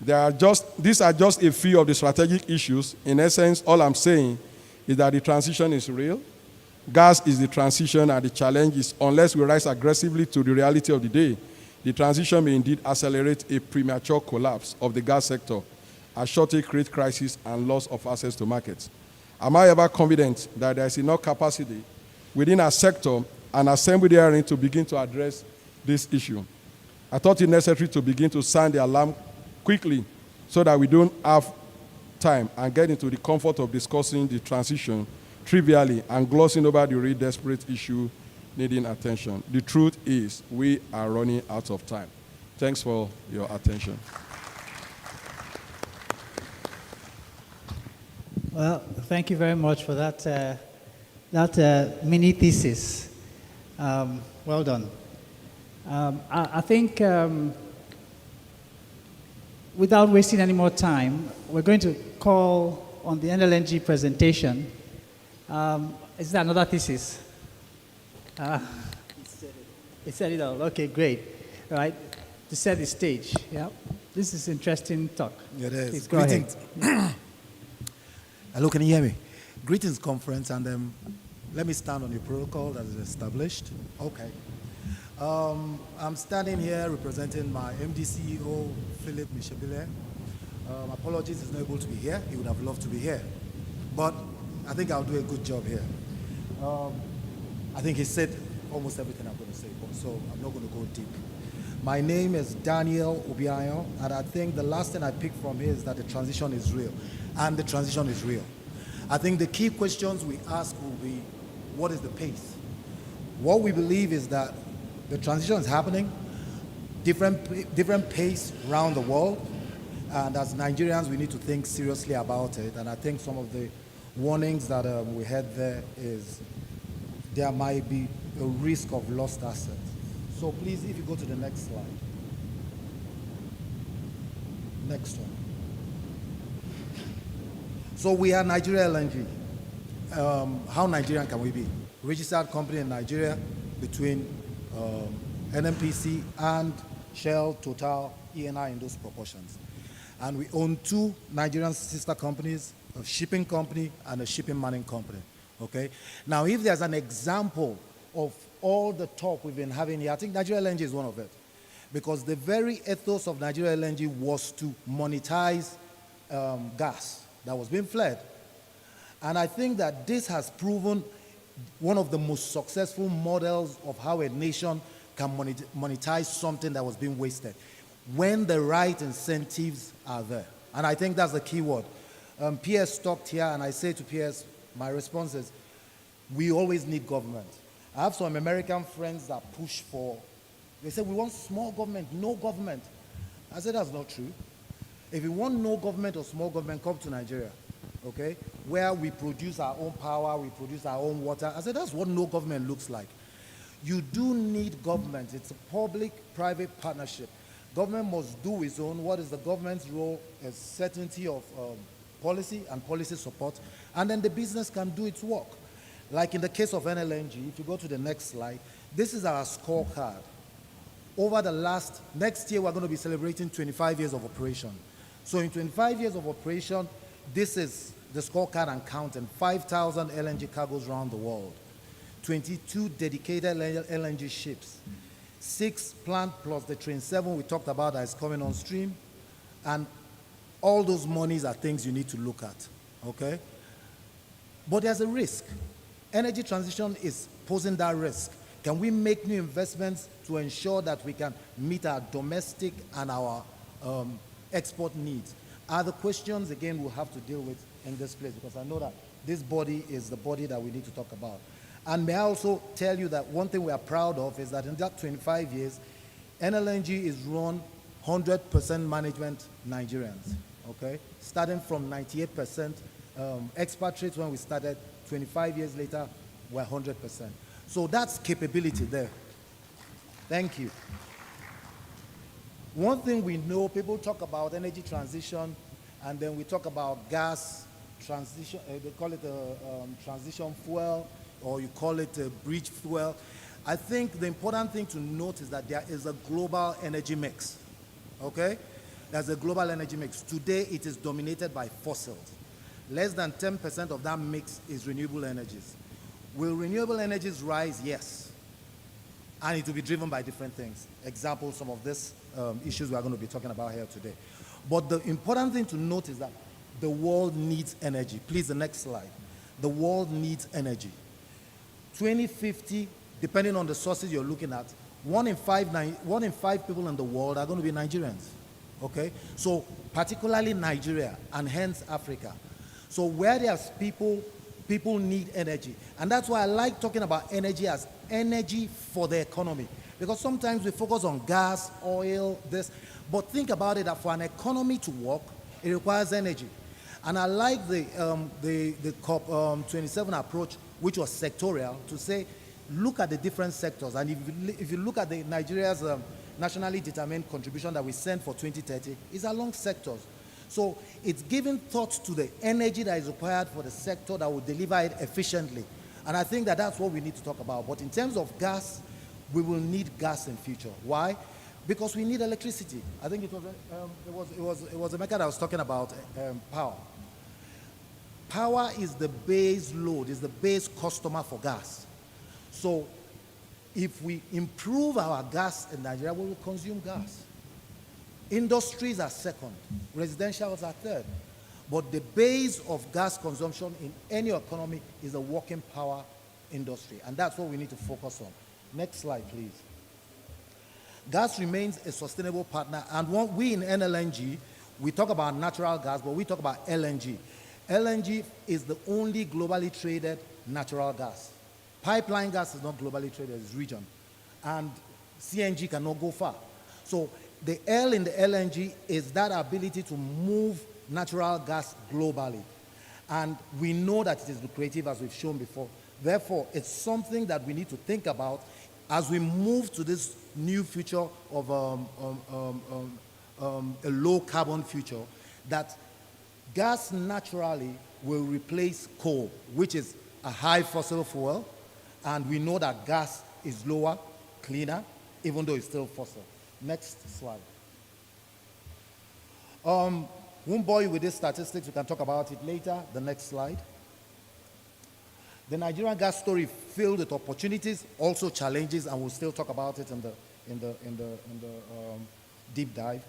M: These are just a few of the strategic issues. In essence, all I'm saying is that the transition is real. Gas is the transition, and the challenge is, unless we rise aggressively to the reality of the day, the transition may indeed accelerate a premature collapse of the gas sector, as shortage create crisis and loss of access to markets. Am I ever confident that there is enough capacity within our sector and assembly therein to begin to address this issue? I thought it necessary to begin to sound the alarm quickly so that we don't have time and get into the comfort of discussing the transition trivially and glossing over the real desperate issue needing attention. The truth is we are running out of time. Thanks for your attention.
G: Well, thank you very much for that, mini thesis. Well done. I think without wasting any more time, we're going to call on the NLNG presentation. Is that another thesis? It said it all. Okay, great. All right, to set the stage. Yeah, this is interesting talk.
N: It is.
G: Please go ahead.
N: Hello, can you hear me? Greetings, conference, and let me stand on the protocol that is established. Okay. I'm standing here representing my MD CEO, Philip Michabile. Apologies, he's not able to be here. He would have loved to be here. But I think I'll do a good job here. I think he said almost everything I'm going to say, so I'm not going to go deep. My name is Daniel Obiayo, and I think the last thing I picked from here is that the transition is real, and the transition is real. I think the key questions we ask will be, what is the pace? What we believe is that the transition is happening, different pace around the world, and as Nigerians, we need to think seriously about it. And I think some of the warnings that we had there is there might be a risk of lost assets. So please, if you go to the next slide. Next one. So we are Nigeria LNG. How Nigerian can we be? Registered company in Nigeria between NNPC and Shell, Total, ENI in those proportions. And we own two Nigerian sister companies, a shipping company and a shipping mining company, okay? Now, if there's an example of all the talk we've been having here, I think Nigeria LNG is one of it. Because the very ethos of Nigeria LNG was to monetize gas that was being fled. And I think that this has proven one of the most successful models of how a nation can monetize something that was being wasted when the right incentives are there. And I think that's the key word. PS stopped here, and I say to PS, my response is, we always need government. I have some American friends that push for, they say, we want small government, no government. I said, that's not true. If you want no government or small government, come to Nigeria, okay? Where we produce our own power, we produce our own water. I said, that's what no government looks like. You do need government. It's a public-private partnership. Government must do its own. What is the government's role? Is certainty of policy and policy support, and then the business can do its work. Like in the case of NLNG, if you go to the next slide, this is our scorecard. Over the next year we're going to be celebrating 25 years of operation. So in 25 years of operation, this is the scorecard and counting, 5,000 LNG cargoes around the world, 22 dedicated LNG ships, 6 plant plus the Train 7 we talked about that is coming on stream, and all those monies are things you need to look at, okay? But there's a risk. Energy transition is posing that risk. Can we make new investments to ensure that we can meet our domestic and our export needs? Are the questions, again, we'll have to deal with in this place, because I know that this body is the body that we need to talk about. And may I also tell you that one thing we are proud of is that in that 25 years, NLNG is run 100% management Nigerians, okay? Starting from 98% expatriates when we started, 25 years later, we're 100%. So that's capability there. Thank you. One thing we know, people talk about energy transition, and then we talk about gas transition, they call it a transition fuel, or you call it a bridge fuel. I think the important thing to note is that there is a global energy mix, okay? There's a global energy mix. Today, it is dominated by fossils. Less than 10% of that mix is renewable energies. Will renewable energies rise? Yes. And it will be driven by different things. Example, some of these issues we are going to be talking about here today. But the important thing to note is that the world needs energy. Please, the next slide. The world needs energy. 2050, depending on the sources you're looking at, 1 in 5 people in the world are going to be Nigerians. Okay? So, particularly Nigeria and hence Africa. So, where there's people need energy. And that's why I like talking about energy as energy for the economy. Because sometimes we focus on gas, oil, this. But think about it, that for an economy to work, it requires energy. And I like the COP27 approach, which was sectorial, to say, look at the different sectors. And if you look at Nigeria's nationally determined contribution that we sent for 2030, it's along sectors. So it's giving thought to the energy that is required for the sector that will deliver it efficiently. And I think that that's what we need to talk about. But in terms of gas, we will need gas in future. Why? Because we need electricity. I think it was Emeka that was talking about power. Power is the base load, is the base customer for gas. So if we improve our gas in Nigeria, we will consume gas. Industries are second, residentials are third. But the base of gas consumption in any economy is a working power industry. And that's what we need to focus on. Next slide, please. Gas remains a sustainable partner. And we in NLNG, we talk about natural gas, but we talk about LNG. LNG is the only globally traded natural gas. Pipeline gas is not globally traded, it's region. And CNG cannot go far. So the L in the LNG is that ability to move natural gas globally. And we know that it is lucrative, as we've shown before. Therefore, it's something that we need to think about as we move to this new future of a low carbon future, that gas naturally will replace coal, which is a high fossil fuel, and we know that gas is lower, cleaner, even though it's still fossil. Next slide. Won't bore you with these statistics, we can talk about it later. The next slide. The Nigerian gas story filled with opportunities, also challenges, and we'll still talk about it in the deep dive.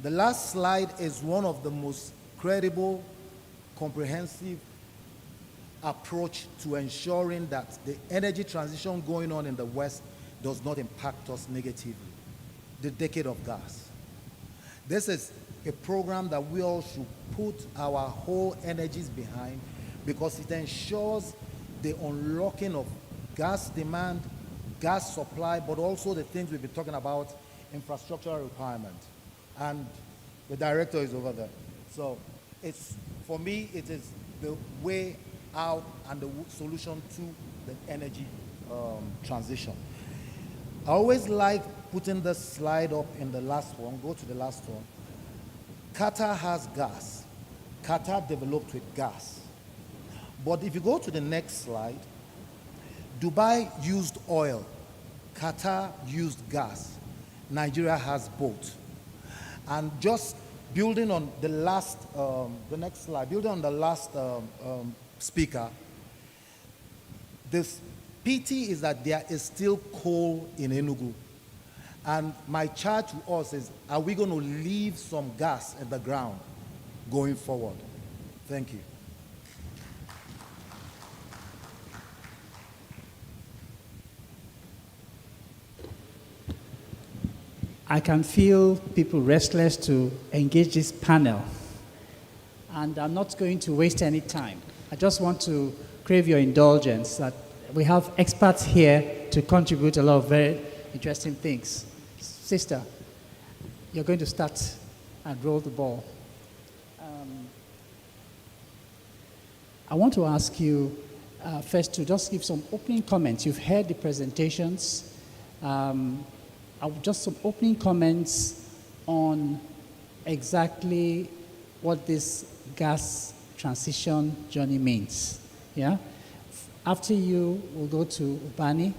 N: The last slide is one of the most credible, comprehensive approach to ensuring that the energy transition going on in the West does not impact us negatively. The decade of gas. This is a program that we all should put our whole energies behind, because it ensures the unlocking of gas demand, gas supply, but also the things we've been talking about, infrastructural requirement. And the director is over there. So for me, it is the way out and the solution to the energy transition. I always like putting the slide up in the last one. Go to the last one. Qatar has gas. Qatar developed with gas. But if you go to the next slide, Dubai used oil. Qatar used gas. Nigeria has both. And just building on the last, the next slide, building on the last speaker, this pity is that there is still coal in Enugu. And my charge to us is, are we going to leave some gas in the ground going forward? Thank you.
G: I can feel people restless to engage this panel. And I'm not going to waste any time. I just want to crave your indulgence that we have experts here to contribute a lot of very interesting things. Sister, you're going to start and roll the ball. I want to ask you first to just give some opening comments. You've heard the presentations. Just some opening comments on exactly what this gas transition journey means. Yeah? After you, we'll go to Ubani,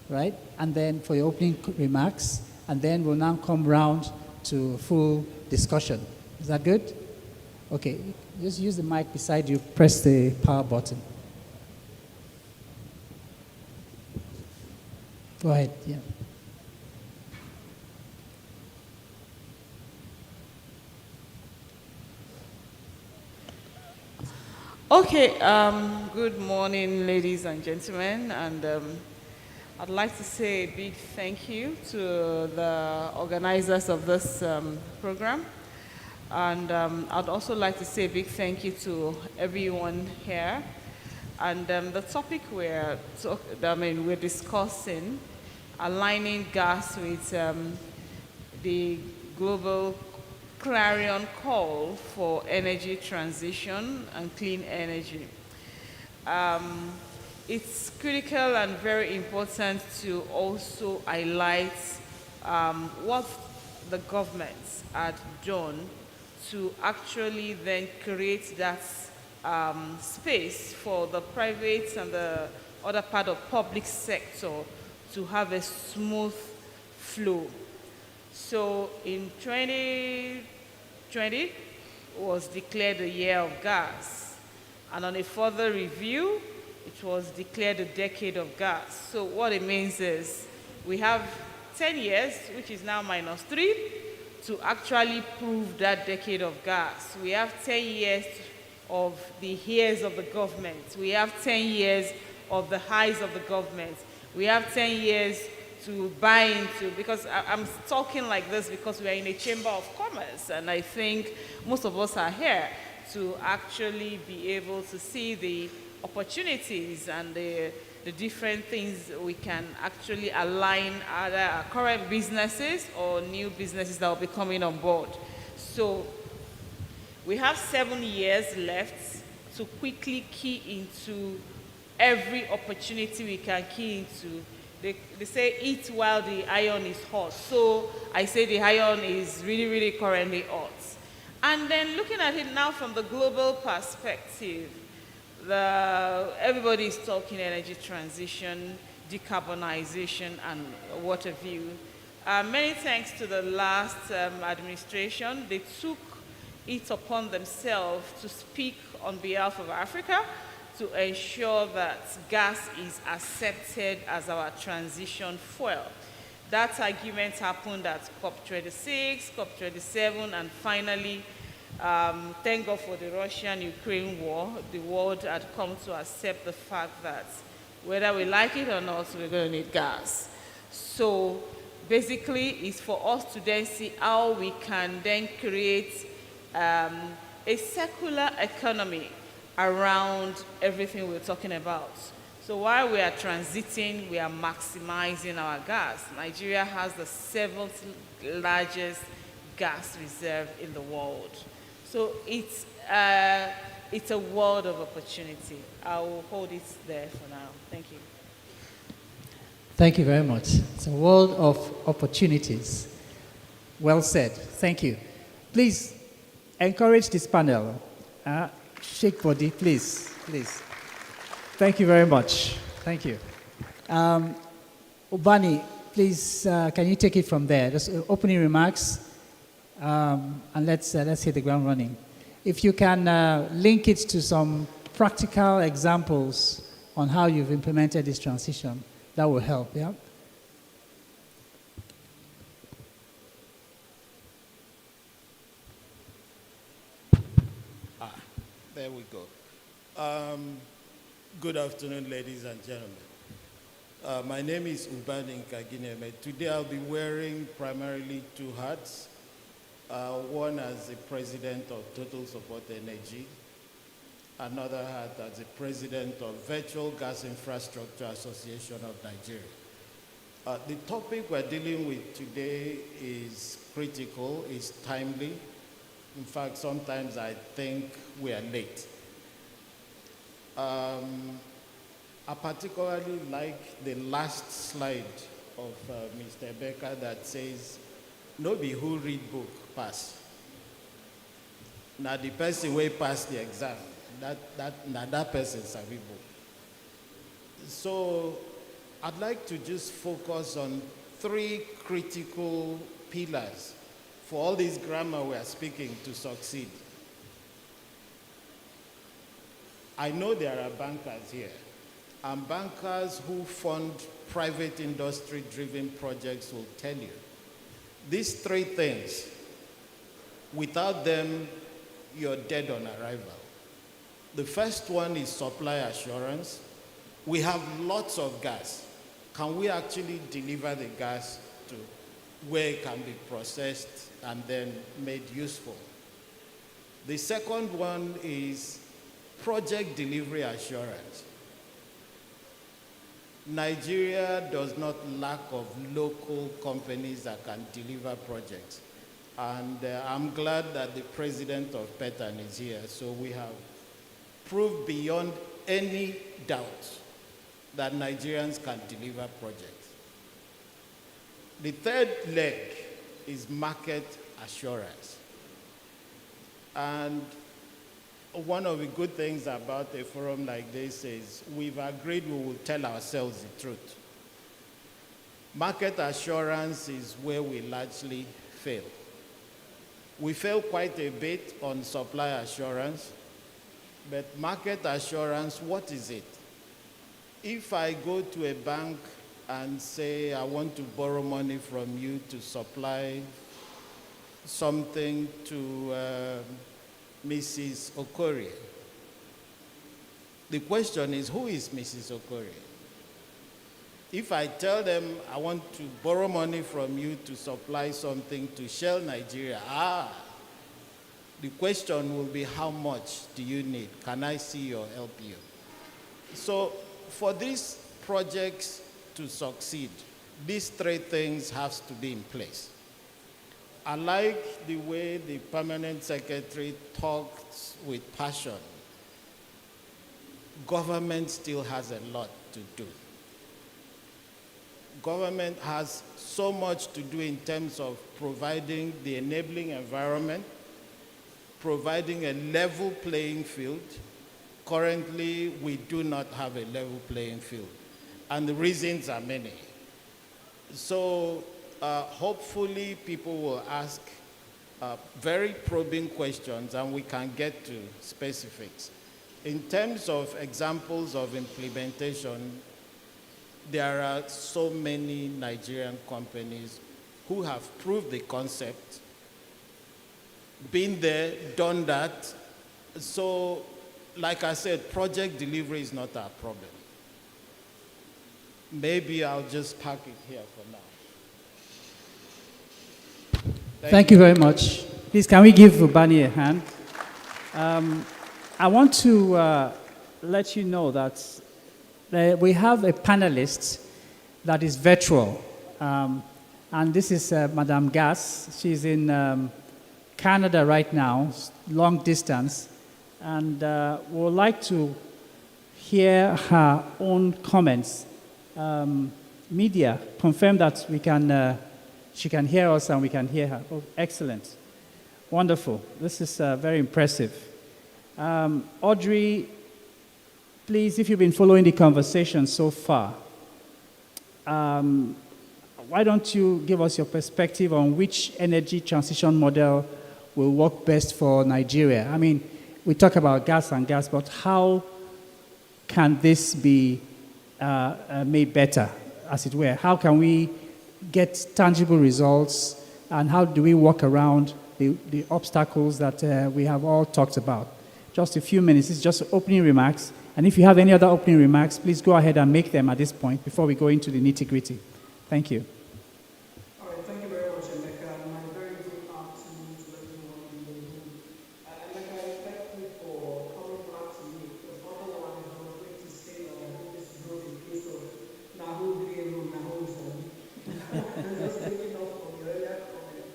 G: right? And then for your opening remarks, and then we'll now come round to full discussion. Is that good? Okay, just use the mic beside you, press the power button. Go ahead, yeah.
O: Okay, good morning, ladies and gentlemen, and I'd like to say a big thank you to the organizers of this program, and I'd also like to say a big thank you to everyone here. And the topic we're discussing, aligning gas with the global clarion call for energy transition and clean energy. It's critical and very important to also highlight what the governments had done to actually then create that space for the private and the other part of public sector to have a smooth flow. So in 2020 was declared the year of gas, and on a further review, it was declared the decade of gas. So what it means is we have 10 years, which is now -3, to actually prove that decade of gas. We have 10 years of the years of the government. We have 10 years of the highs of the government. We have 10 years to buy into, because I'm talking like this because we are in a chamber of commerce, and I think most of us are here to actually be able to see the opportunities and the different things we can actually align either our current businesses or new businesses that will be coming on board. So we have 7 years left to quickly key into every opportunity we can key into. They say eat while the iron is hot. So I say the iron is really, really currently hot. And then looking at it now from the global perspective, everybody is talking energy transition, decarbonization, and what have you. Many thanks to the last administration. They took it upon themselves to speak on behalf of Africa to ensure that gas is accepted as our transition fuel. That argument happened at COP26, COP27, and finally, thank God for the Russian-Ukraine war, the world had come to accept the fact that whether we like it or not, we're going to need gas. So basically, it's for us to then see how we can then create a circular economy around everything we're talking about. So while we are transiting, we are maximizing our gas. Nigeria has the 7th largest gas reserve in the world. So it's a world of opportunity. I will hold it there for now. Thank you.
G: Thank you very much. It's a world of opportunities. Well said. Thank you. Please encourage this panel. Shake body, please, please. Thank you very much. Thank you. Ubani, please, can you take it from there? Just opening remarks, and let's hit the ground running. If you can link it to some practical examples on how you've implemented this transition, that will help, yeah?
P: There we go. Good afternoon, ladies and gentlemen. My name is Ubani Nkagineme. Today I'll be wearing primarily 2 hats. One as the president of Total Support Energy, another hat as the president of Virtual Gas Infrastructure Association of Nigeria. The topic we're dealing with today is critical, is timely. In fact, sometimes I think we are late. I particularly like the last slide of Mr. Becker that says, no be who read book pass. Now the person will pass the exam, that person sabi book. So I'd like to just focus on 3 critical pillars for all this grammar we are speaking to succeed. I know there are bankers here, and bankers who fund private industry-driven projects will tell you these 3 things, without them, you're dead on arrival. The first one is supply assurance. We have lots of gas. Can we actually deliver the gas to where it can be processed and then made useful? The second one is project delivery assurance. Nigeria does not lack of local companies that can deliver projects. And I'm glad that the president of PETAN is here. So we have proved beyond any doubt that Nigerians can deliver projects. The third leg is market assurance. And one of the good things about a forum like this is we've agreed we will tell ourselves the truth. Market assurance is where we largely fail. We fail quite a bit on supply assurance, but market assurance, what is it? If I go to a bank and say I want to borrow money from you to supply something to Mrs. Okorie, the question is, who is Mrs. Okorie? If I tell them I want to borrow money from you to supply something to Shell Nigeria, the question will be, how much do you need? Can I see or help you? So for these projects to succeed, these 3 things have to be in place. I like the way the permanent secretary talks with passion. Government still has a lot to do. Government has so much to do in terms of providing the enabling environment, providing a level playing field. Currently, we do not have a level playing field, and the reasons are many. So hopefully people will ask very probing questions and we can get to specifics. In terms of examples of implementation, there are so many Nigerian companies who have proved the concept, been there, done that. So, like I said, project delivery is not our problem. Maybe I'll just park it here for now.
G: Thank you very much. Please, can we give Ubani a hand? I want to let you know that we have a panelist that is virtual. And this is Madame Gas. She's in Canada right now, long distance. And we would like to hear her own comments. Media, confirm that we can, she can hear us and we can hear her. Oh, excellent. Wonderful. This is very impressive. Audrey, please, if you've been following the conversation so far, why don't you give us your perspective on which energy transition model will work best for Nigeria? I mean, we talk about gas and gas, but how can this be made better, as it were? How can we get tangible results, and how do we work around the obstacles that we have all talked about? Just a few minutes. It's just opening remarks. And if you have any other opening remarks, please go ahead and make them at this point before we go into the nitty-gritty. Thank you.
Q: All right, thank you very much, Emeka. My very good afternoon to everyone in the room. Emeka, thank you for coming back to me, because otherwise I was going to say that I hope this is not a case of Nahu Green, Nahu Zone. I'm just taking off from your earlier comment.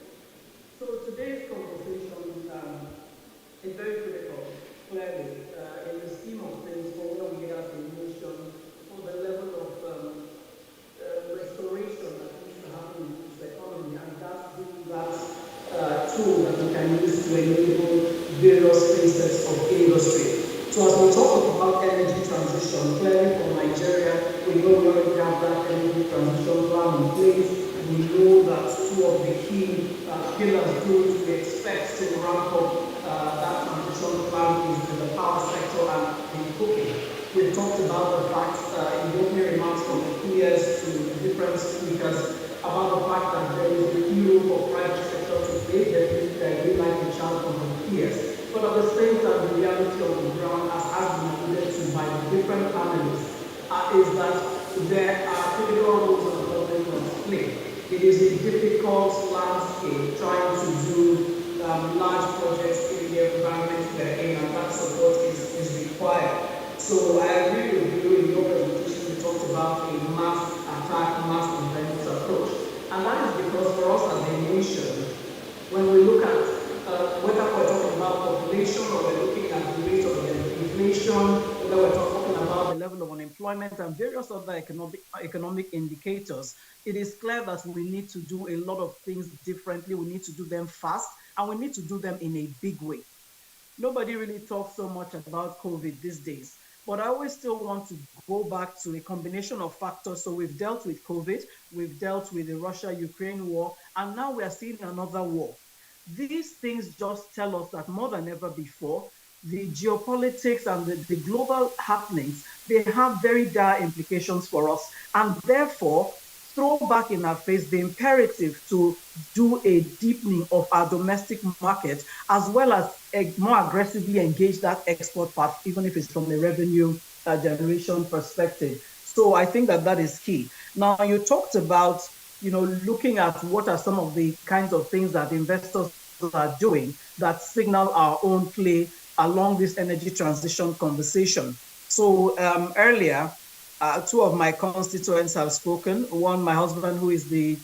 Q: So today's conversation is very critical, clearly, in the scheme of things for where we have a nation, for the level of restoration that needs to happen in this economy, and that's that tool that we can use to enable various phases of industry So as we talk about energy transition, clearly for Nigeria, we know we already have that energy transition plan in place. We know that two of the key pillars which we expect to ramp up that transition plan is in the power sector and in cooking. We've talked about the fact in the opening remarks from the peers to different speakers about the fact that there is a view for private sector to play that we like the challenge from the peers. But at the same time, the reality on the ground, as has been alluded to by the different panelists, is that there are critical roles that the government must play. It is a difficult landscape trying to do large projects in the environment we're in, and that support is required. So I agree with you in your presentation. You talked about a mass attack, mass events approach. And that is because for us as a nation, when we look at whether we're talking about population or we're looking at the rate of inflation, whether we're talking about the level of unemployment and various other economic indicators, it is clear that we need to do a lot of things differently. We need to do them fast, and we need to do them in a big way. Nobody really talks so much about COVID these days, but I always still want to go back to a combination of factors. So we've dealt with COVID, we've dealt with the Russia-Ukraine war, and now we are seeing another war. These things just tell us that more than ever before, the geopolitics and the global happenings, they have very dire implications for us, and therefore throw back in our face the imperative to do a deepening of our domestic market, as well as more aggressively engage that export path, even if it's from a revenue generation perspective. So I think that is key. Now, you talked about, looking at what are some of the kinds of things that investors are doing that signal our own play along this energy transition conversation. So earlier, two of my constituents have spoken. One, my husband, who is the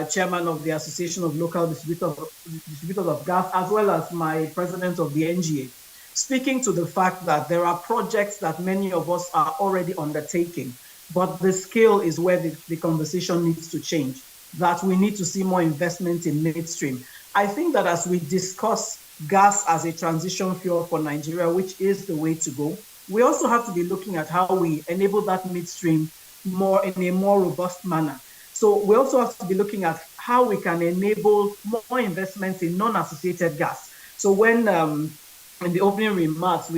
Q: chairman of the Association of Local Distributors of Gas, as well as my president of the NGA, speaking to the fact that there are projects that many of us are already undertaking, but the scale is where the conversation needs to change, that we need to see more investment in midstream. I think that as we discuss gas as a transition fuel for Nigeria, which is the way to go, we also have to be looking at how we enable that midstream in a more robust manner. So we also have to be looking at how we can enable more investments in non-associated gas. So when in the opening remarks,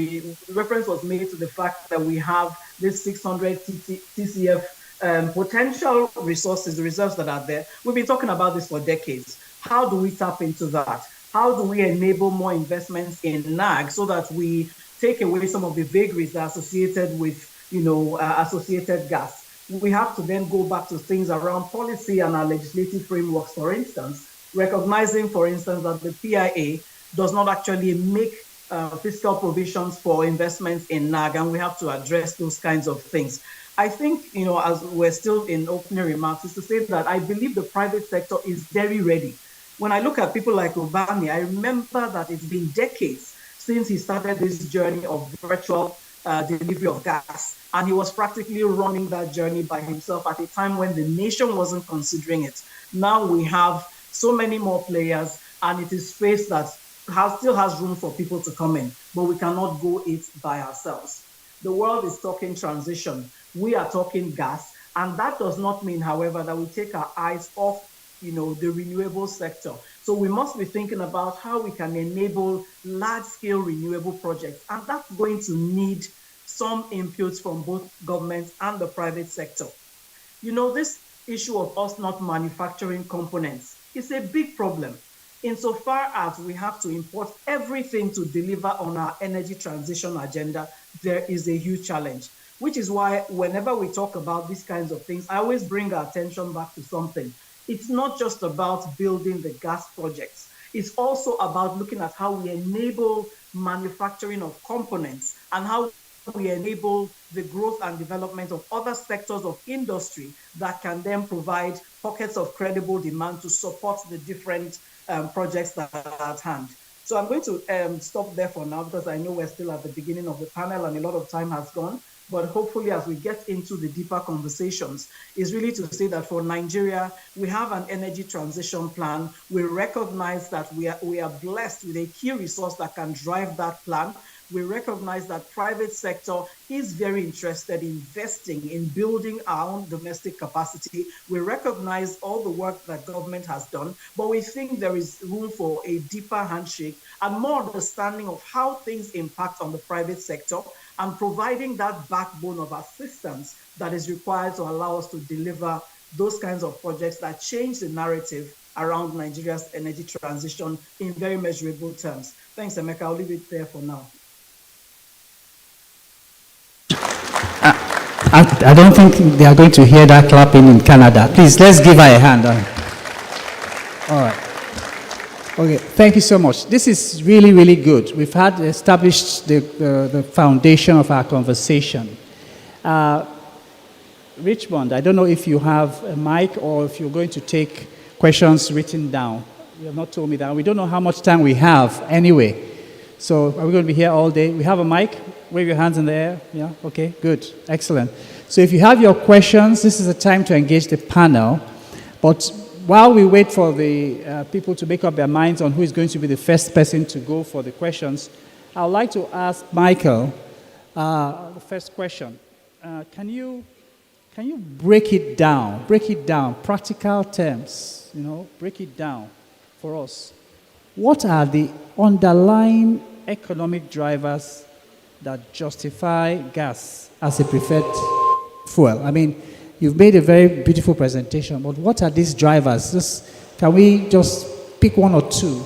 Q: reference was made to the fact that we have this 600 TCF potential resources, the reserves that are there. We've been talking about this for decades. How do we tap into that? How do we enable more investments in NAG so that we take away some of the vagaries that are associated with, associated gas? We have to then go back to things around policy and our legislative frameworks, for instance, recognizing, for instance, that the PIA does not actually make fiscal provisions for investments in NAG, and we have to address those kinds of things. I think, as we're still in opening remarks, is to say that I believe the private sector is very ready. When I look at people like Obama, I remember that it's been decades since he started this journey of virtual delivery of gas. And he was practically running that journey by himself at a time when the nation wasn't considering it. Now we have so many more players, and it is space that still has room for people to come in, but we cannot go it by ourselves. The world is talking transition. We are talking gas. And that does not mean, however, that we take our eyes off the renewable sector. So we must be thinking about how we can enable large-scale renewable projects, and that's going to need some inputs from both government and the private sector. This issue of us not manufacturing components is a big problem, insofar as we have to import everything to deliver on our energy transition agenda. There is a huge challenge, which is why whenever we talk about these kinds of things, I always bring our attention back to something. It's not just about building the gas projects. It's also about looking at how we enable manufacturing of components and how we enable the growth and development of other sectors of industry that can then provide pockets of credible demand to support the different projects that are at hand. So I'm going to stop there for now, because I know we're still at the beginning of the panel and a lot of time has gone. But hopefully, as we get into the deeper conversations, is really to say that for Nigeria, we have an energy transition plan. We recognize that we are blessed with a key resource that can drive that plan. We recognize that private sector is very interested in investing in building our own domestic capacity. We recognize all the work that government has done, but we think there is room for a deeper handshake and more understanding of how things impact on the private sector and providing that backbone of assistance that is required to allow us to deliver those kinds of projects that change the narrative around Nigeria's energy transition in very measurable terms. Thanks, Emeka. I'll leave it there for now.
G: I don't think they are going to hear that clapping in Canada. Please, let's give her a hand. All right. Okay, thank you so much. This is really, really good. We've had established the foundation of our conversation. Richmond, I don't know if you have a mic or if you're going to take questions written down. You have not told me that. We don't know how much time we have anyway. So are we going to be here all day? We have a mic. Wave your hands in the air. Yeah, okay, good, excellent. So if you have your questions, this is the time to engage the panel. But while we wait for the people to make up their minds on who is going to be the first person to go for the questions, I would like to ask Michael the first question. Can you break it down, practical terms, break it down for us? What are the underlying economic drivers that justify gas as a preferred fuel? I mean, you've made a very beautiful presentation, but what are these drivers? Can we just pick one or two,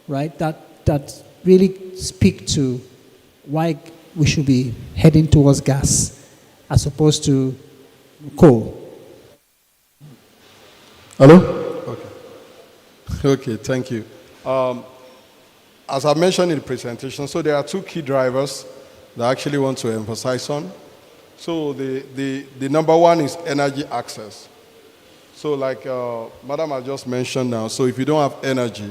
G: right, that really speak to why we should be heading towards gas as opposed to coal?
M: Hello? Okay, thank you. As I mentioned in the presentation, so there are two key drivers that I actually want to emphasize on. So the number one is energy access. So like Madam has just mentioned now, so if you don't have energy,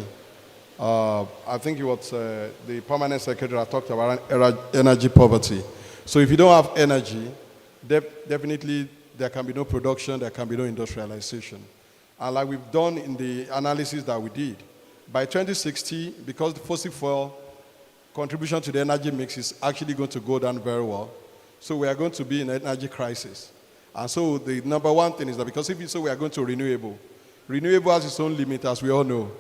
M: I think it was the permanent secretary that talked about energy poverty. So if you don't have energy, definitely there can be no production, there can be no industrialization. And like we've done in the analysis that we did, by 2060, because the fossil fuel contribution to the energy mix is actually going to go down very well, so we are going to be in an energy crisis. And so the number one thing is that because if you say we are going to renewable has its own limit, as we all know.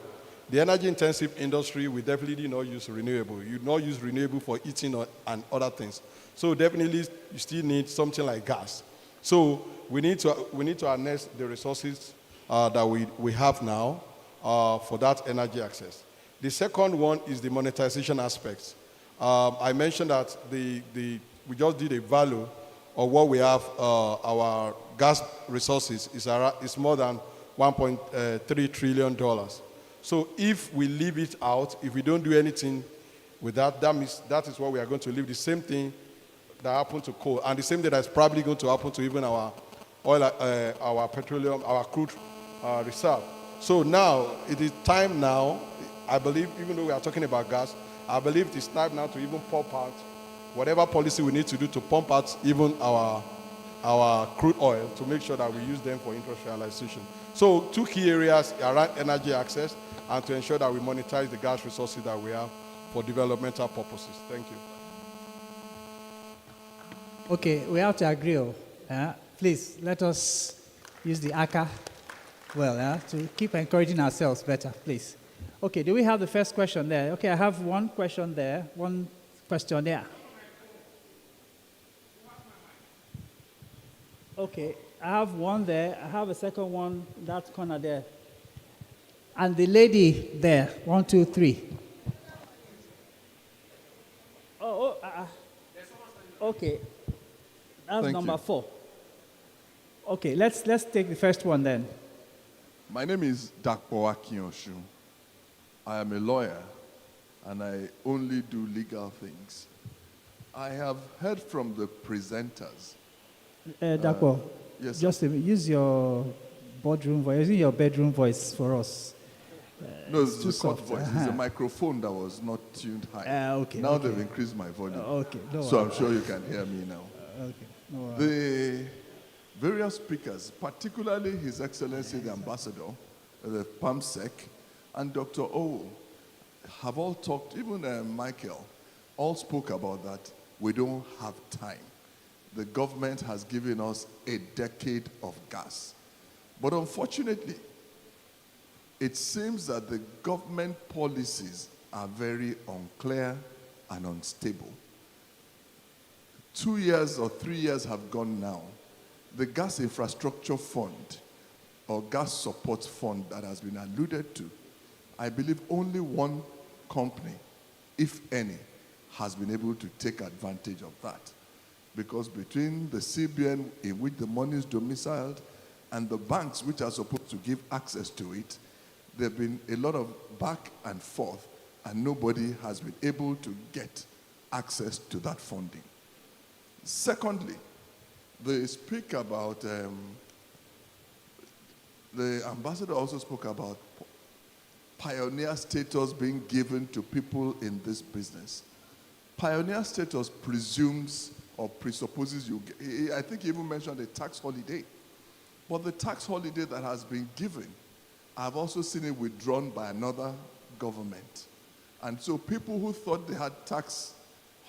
M: The energy intensive industry will definitely not use renewable. You not use renewable for heating and other things. So definitely you still need something like gas. So we need to harness the resources that we have now for that energy access. The second one is the monetization aspects. I mentioned that we just did a value of what we have, our gas resources is more than $1.3 trillion. So if we leave it out, if we don't do anything with that, that means that is what we are going to leave. The same thing that happened to coal, and the same thing that's probably going to happen to even our oil, our petroleum, our crude reserve. So now, it is time now, I believe, even though we are talking about gas, I believe it is time now to even pump out whatever policy we need to do to pump out even our crude oil to make sure that we use them for industrialization. So two key areas around energy access and to ensure that we monetize the gas resources that we have for developmental purposes. Thank you.
G: Okay, we have to agree. Please, let us use the ACA to keep encouraging ourselves better, please. Okay, do we have the first question there? Okay, I have one question there, one question there. Okay, I have one there. I have a second one, that corner there. And the lady there, 1, 2, 3. Okay, that's
R: Thank
G: number
R: you.
G: 4. Okay, let's take the first one then.
R: My name is Dakpo Akinyoshu. I am a lawyer, and I only do legal things. I have heard from the presenters.
G: Dakpo,
R: yes,
G: just use your boardroom voice, using your bedroom voice for us.
R: No,
G: it's
R: it's
G: too
R: a court
G: soft.
R: voice. It's a microphone that was not tuned high.
G: Okay.
R: Now
G: okay.
R: they've increased my volume.
G: Okay. No
R: so I'm
G: worries.
R: sure you can hear me now.
G: Okay. No worries.
R: The various speakers, particularly His Excellency the Ambassador, the PAMSEC, and Dr. O, have all talked, even Michael, all spoke about that. We don't have time. The government has given us a decade of gas. But unfortunately, it seems that the government policies are very unclear and unstable. 2 years or 3 years have gone now. The Gas Infrastructure Fund or Gas Support Fund that has been alluded to, I believe only one company, if any, has been able to take advantage of that. Because between the CBN in which the money is domiciled and the banks which are supposed to give access to it, there have been a lot of back and forth, and nobody has been able to get access to that funding. Secondly, they speak about, the ambassador also spoke about pioneer status being given to people in this business. Pioneer status presumes or presupposes you get, I think he even mentioned a tax holiday. But the tax holiday that has been given, I've also seen it withdrawn by another government. And so people who thought they had tax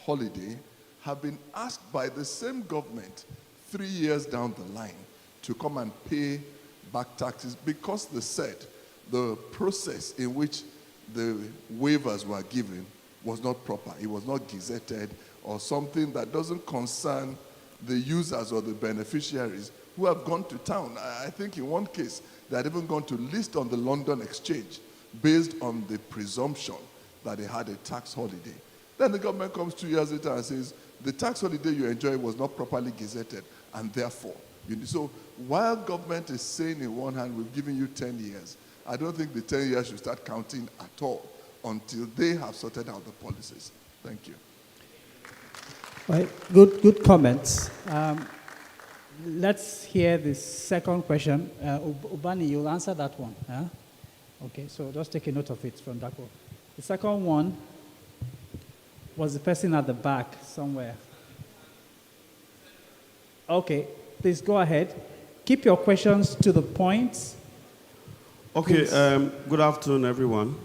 R: holiday have been asked by the same government 3 years down the line to come and pay back taxes because they said the process in which the waivers were given was not proper. It was not gazetted or something that doesn't concern the users or the beneficiaries who have gone to town. I think in one case, they had even gone to list on the London Exchange based on the presumption that they had a tax holiday. Then the government comes 2 years later and says, the tax holiday you enjoy was not properly gazetted, and therefore, so while government is saying in one hand, we've given you 10 years, I don't think the 10 years should start counting at all until they have sorted out the policies. Thank you.
G: Well, good comments. Let's hear the second question. Ubani, you'll answer that one. Huh? Okay, so just take a note of it from Dako. The second one was the person at the back somewhere. Okay, please go ahead. Keep your questions to the point.
S: Okay, good afternoon, everyone.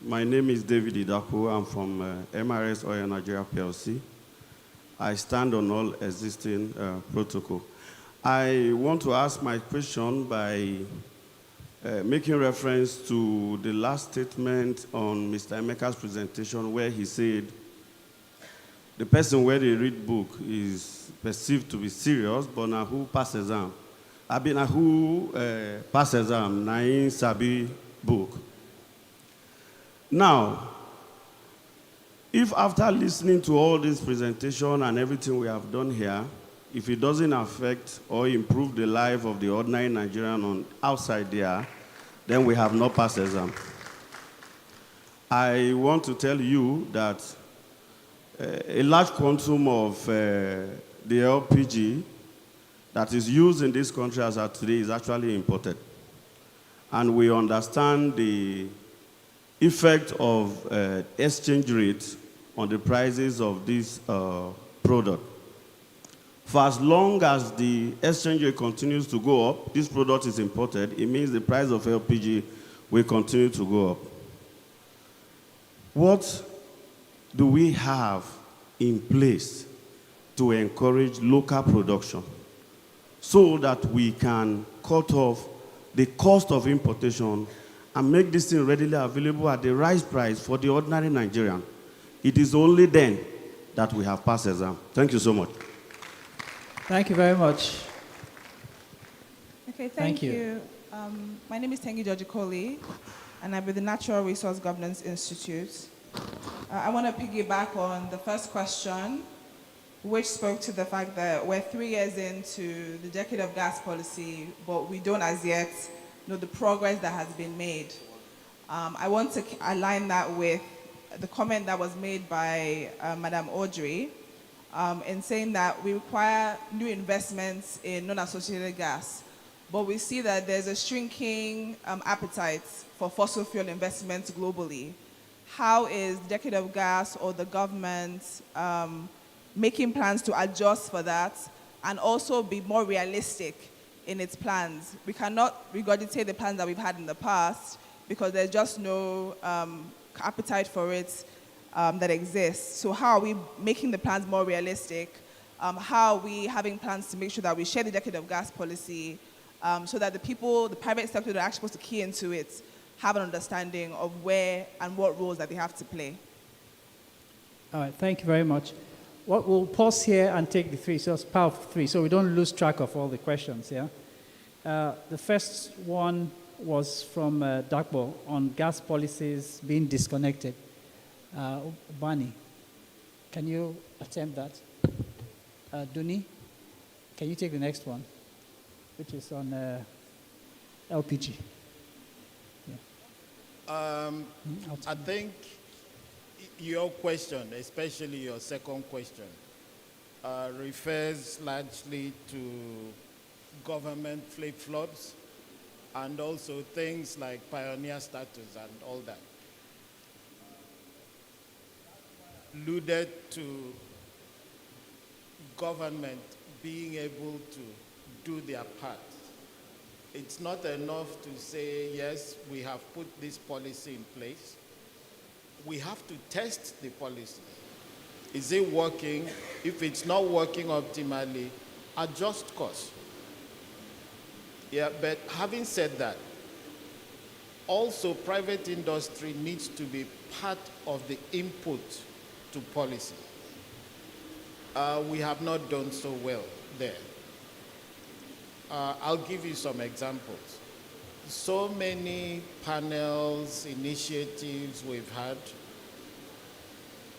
S: My name is David Idaku. I'm from MRS Oil Nigeria PLC. I stand on all existing protocol. I want to ask my question by making reference to the last statement on Mr. Emeka's presentation where he said the person where they read book is perceived to be serious, but now who pass exam? I mean, who pass exam, Nain Sabi book. Now, if after listening to all this presentation and everything we have done here, if it doesn't affect or improve the life of the ordinary Nigerian on outside there, then we have not passed exam. I want to tell you that a large quantum of the LPG that is used in this country as of today is actually imported. And we understand the effect of exchange rate on the prices of this product. For as long as the exchange rate continues to go up, this product is imported, it means the price of LPG will continue to go up. What do we have in place to encourage local production so that we can cut off the cost of importation and make this thing readily available at the right price for the ordinary Nigerian? It is only then that we have passed exam. Thank you so much.
G: Thank you very much.
T: Okay, thank you. My name is Tengi Georgikoli, and I'm with the Natural Resource Governance Institute. I want to piggyback on the first question, which spoke to the fact that we're 3 years into the decade of gas policy, but we don't as yet know the progress that has been made. I want to align that with the comment that was made by Madam Audrey in saying that we require new investments in non-associated gas, but we see that there's a shrinking appetite for fossil fuel investments globally. How is the decade of gas or the government making plans to adjust for that and also be more realistic in its plans? We cannot regurgitate the plans that we've had in the past because there's just no appetite for it that exist. So how are we making the plans more realistic? How are we having plans to make sure that we share the decade of gas policy so that the people, the private sector that are actually supposed to key into it, have an understanding of where and what roles that they have to play?
G: All right, thank you very much. We'll pause here and take the three, so it's part of three, so we don't lose track of all the questions, yeah? The first one was from Dakbo on gas policies being disconnected. Bani, can you attempt that? Duni, can you take the next one, which is on LPG?
P: I think your question, especially your second question, refers largely to government flip-flops and also things like pioneer status and all that. Alluded to government being able to do their part. It's not enough to say, yes, we have put this policy in place. We have to test the policy. Is it working? If it's not working optimally, adjust course. Yeah, but having said that, also private industry needs to be part of the input to policy. We have not done so well there. I'll give you some examples. So many panels, initiatives we've had.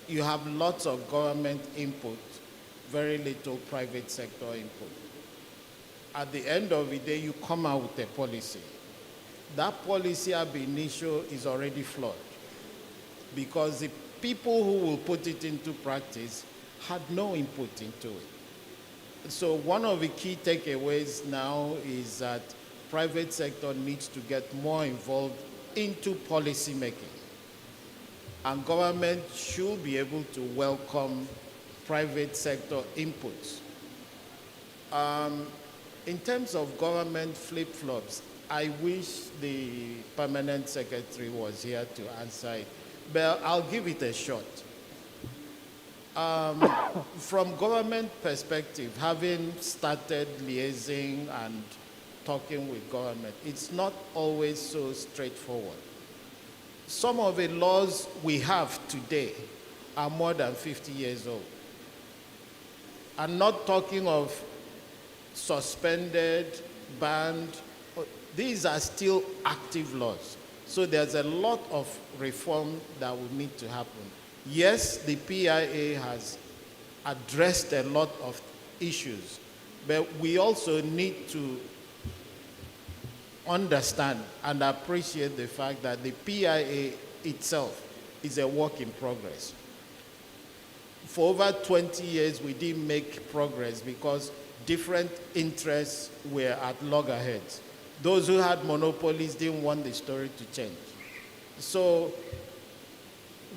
P: You have lots of government input, very little private sector input. At the end of the day, you come out with a policy. That policy ab initio is already flawed because the people who will put it into practice had no input into it. So one of the key takeaways now is that private sector needs to get more involved into policy making. And government should be able to welcome private sector inputs. In terms of government flip-flops, I wish the permanent secretary was here to answer it, but I'll give it a shot. From government perspective, having started liaising and talking with government, it's not always so straightforward. Some of the laws we have today are more than 50 years old. I'm not talking of suspended, banned. These are still active laws. So there's a lot of reform that will need to happen. Yes, the PIA has addressed a lot of issues, but we also need to understand and appreciate the fact that the PIA itself is a work in progress. For over 20 years, we didn't make progress because different interests were at loggerheads. Those who had monopolies didn't want the story to change. So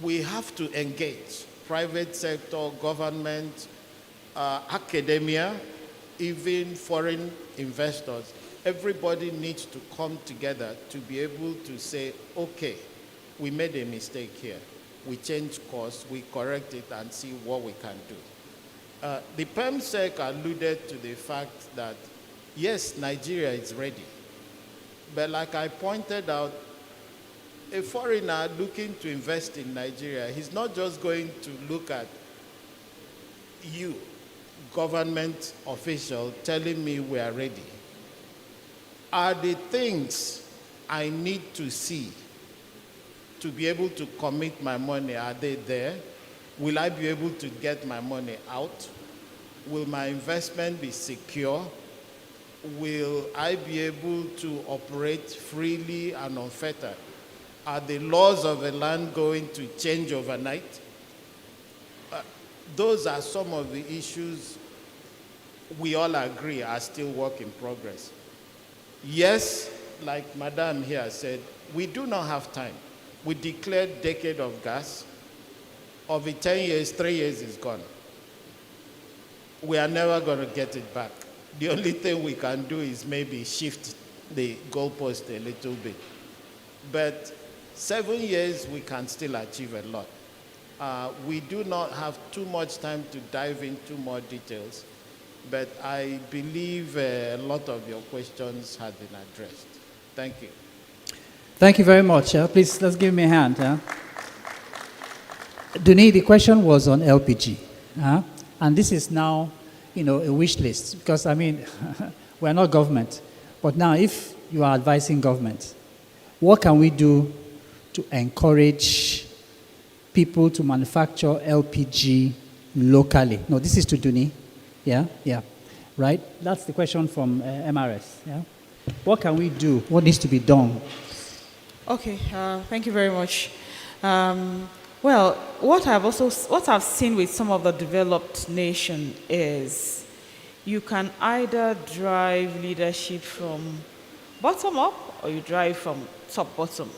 P: we have to engage private sector, government, academia, even foreign investors. Everybody needs to come together to be able to say, okay, we made a mistake here. We change course, we correct it and see what we can do. The PEMSEC alluded to the fact that, yes, Nigeria is ready. But like I pointed out, a foreigner looking to invest in Nigeria, he's not just going to look at you, government official, telling me we are ready. Are the things I need to see to be able to commit my money, are they there? Will I be able to get my money out? Will my investment be secure? Will I be able to operate freely and unfettered? Are the laws of the land going to change overnight? Those are some of the issues we all agree are still work in progress. Yes, like Madam here said, we do not have time. We declared decade of gas. Of the 10 years, 3 years is gone. We are never going to get it back. The only thing we can do is maybe shift the goalpost a little bit. But 7 years, we can still achieve a lot. We do not have too much time to dive into more details, but I believe a lot of your questions have been addressed. Thank you.
G: Thank you very much. Please, let's give me a hand. Duni, the question was on LPG. And this is now, a wish list. Because, we're not government. But now, if you are advising government, what can we do to encourage people to manufacture LPG locally? No, this is to Duni. Yeah. Right? That's the question from MRS. Yeah. What can we do? What needs to be done?
O: Okay, thank you very much. Well, what I've seen with some of the developed nations is you can either drive leadership from bottom up or you drive from top bottom.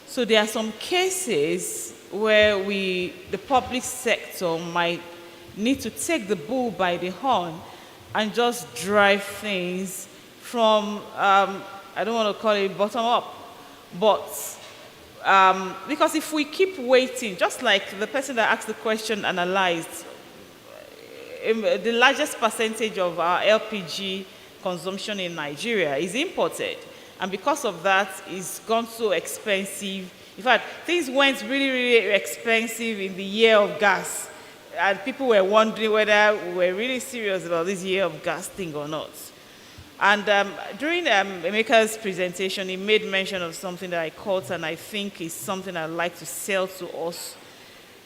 O: So there are some cases where the public sector might need to take the bull by the horn and just drive things from, I don't want to call it bottom up, but because if we keep waiting, just like the person that asked the question analyzed, the largest percentage of our LPG consumption in Nigeria is imported. And because of that, it's gone so expensive. In fact, things went really, really expensive in the year of gas. And people were wondering whether we were really serious about this year of gas thing or not. And during Emeka's presentation, he made mention of something that I caught, and I think is something I'd like to sell to us.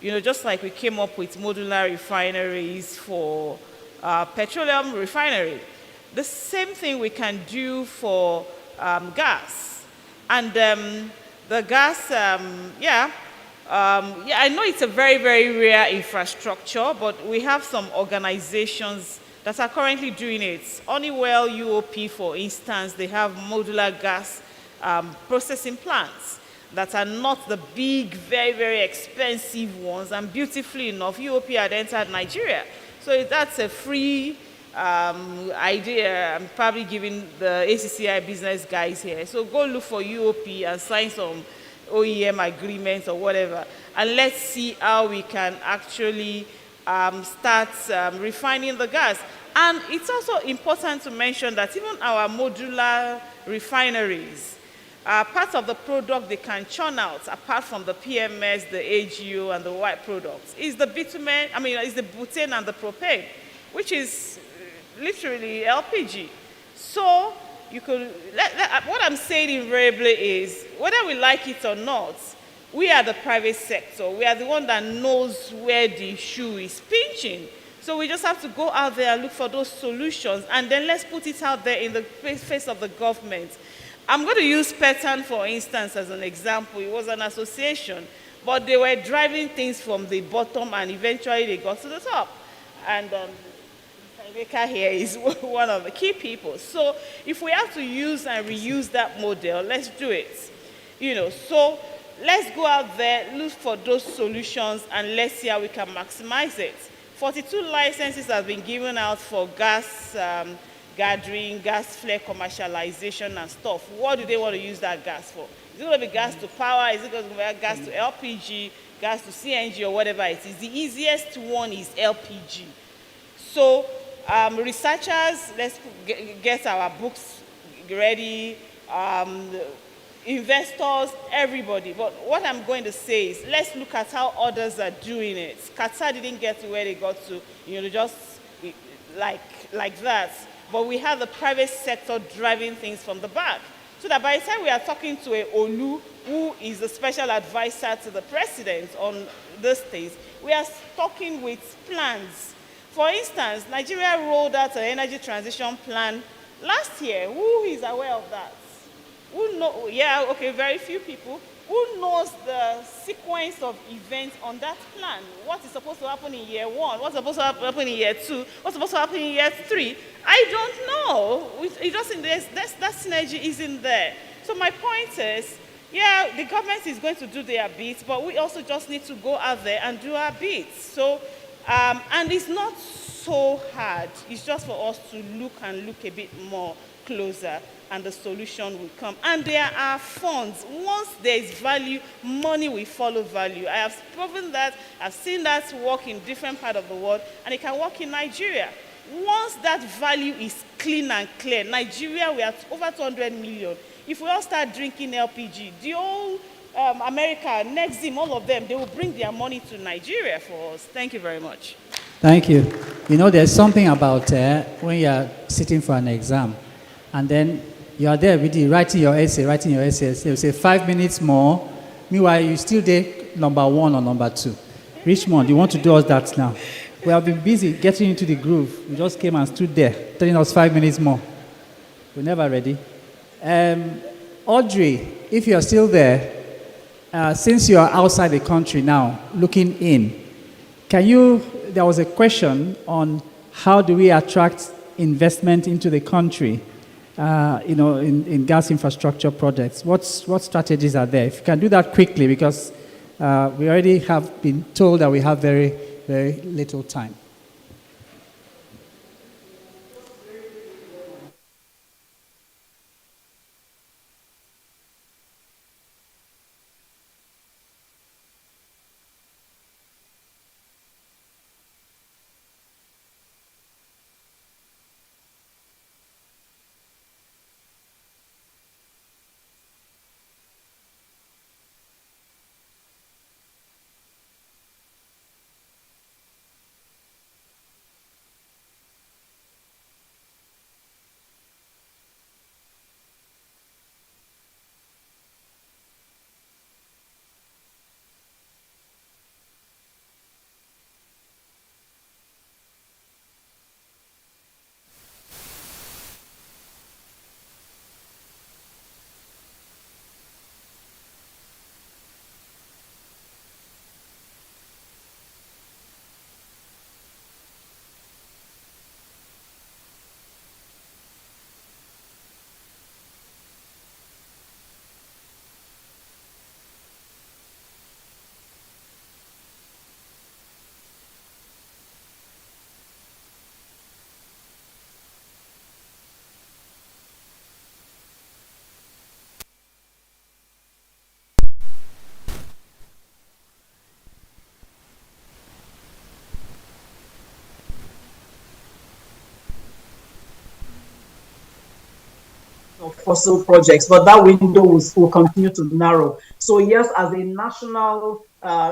O: Just like we came up with modular refineries for petroleum refinery, the same thing we can do for gas. And the gas, I know it's a very, very rare infrastructure, but we have some organizations that are currently doing it. Honeywell UOP, for instance, they have modular gas processing plants that are not the big, very, very expensive ones. And beautifully enough, UOP had entered Nigeria. So that's a free idea. I'm probably giving the ACCI business guys here. So go look for UOP and sign some OEM agreements or whatever. And let's see how we can actually start refining the gas. And it's also important to mention that even our modular refineries, part of the product they can churn out, apart from the PMS, the AGO, and the white products, is the bitumen, is the butane and the propane, which is literally LPG. So you could, what I'm saying invariably is, whether we like it or not, we are the private sector. We are the one that knows where the shoe is pinching. So we just have to go out there and look for those solutions, and then let's put it out there in the face of the government. I'm going to use Petan, for instance, as an example. It was an association, but they were driving things from the bottom, and eventually they got to the top. And Emeka here is one of the key people. So if we have to use and reuse that model, let's do it. So let's go out there, look for those solutions, and let's see how we can maximize it. 42 licenses have been given out for gas gathering, gas flare commercialization and stuff. What do they want to use that gas for? Is it going to be gas to power? Is it going to be gas to LPG, gas to CNG, or whatever it is? The easiest one is LPG. So researchers, let's get our books ready, investors, everybody. But what I'm going to say is, let's look at how others are doing it. Qatar didn't get to where they got to, just like that. But we have the private sector driving things from the back. So that by the time we are talking to a Olu, who is the special advisor to the president on these things, we are talking with plans. For instance, Nigeria rolled out an energy transition plan last year. Who is aware of that? Who know? Yeah, okay, very few people. Who knows the sequence of events on that plan? What is supposed to happen in year 1? What's supposed to happen in year 2? What's supposed to happen in year 3? I don't know. It doesn't, that synergy isn't there. So my point is, yeah, the government is going to do their bit, but we also just need to go out there and do our bit. So, and it's not so hard. It's just for us to look a bit more closer and the solution will come. And there are funds. Once there is value, money will follow value. I have proven that. I've seen that work in different parts of the world, and it can work in Nigeria. Once that value is clean and clear, Nigeria, we are over 200 million. If we all start drinking LPG, the whole America, Nexim, all of them, they will bring their money to Nigeria for us. Thank you very much.
G: Thank you. You know, there's something about when you are sitting for an exam, and then you are there with you, writing your essay, they'll say 5 minutes more. Meanwhile, you still there number 1 or number 2. Richmond, you want to do us that now? We have been busy getting into the groove. We just came and stood there, telling us 5 minutes more. We're never ready. Audrey, if you're still there, since you are outside the country now, looking in, there was a question on how do we attract investment into the country, in gas infrastructure projects. What strategies are there? If you can do that quickly, because we already have been told that we have very, very little time.
U: Of fossil projects, but that window will continue to narrow. So yes, as a national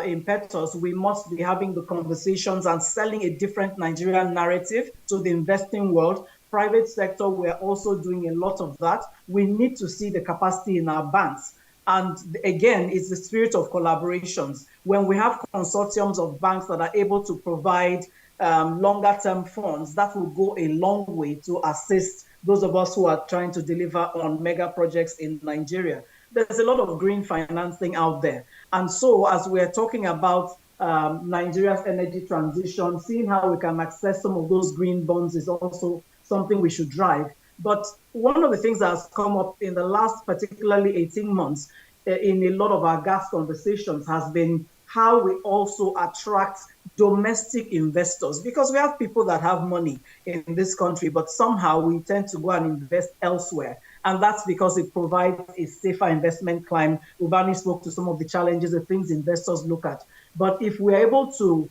U: impetus, we must be having the conversations and selling a different Nigerian narrative to the investing world. Private sector, we're also doing a lot of that. We need to see the capacity in our banks. And again, it's the spirit of collaborations. When we have consortiums of banks that are able to provide longer term funds, that will go a long way to assist those of us who are trying to deliver on mega projects in Nigeria. There's a lot of green financing out there. And so as we're talking about Nigeria's energy transition, seeing how we can access some of those green bonds is also something we should drive. But one of the things that has come up in the last particularly 18 months in a lot of our gas conversations has been how we also attract domestic investors, because we have people that have money in this country, but somehow we tend to go and invest elsewhere. And that's because it provides a safer investment climate. Ubani spoke to some of the challenges, the things investors look at. But if we're able to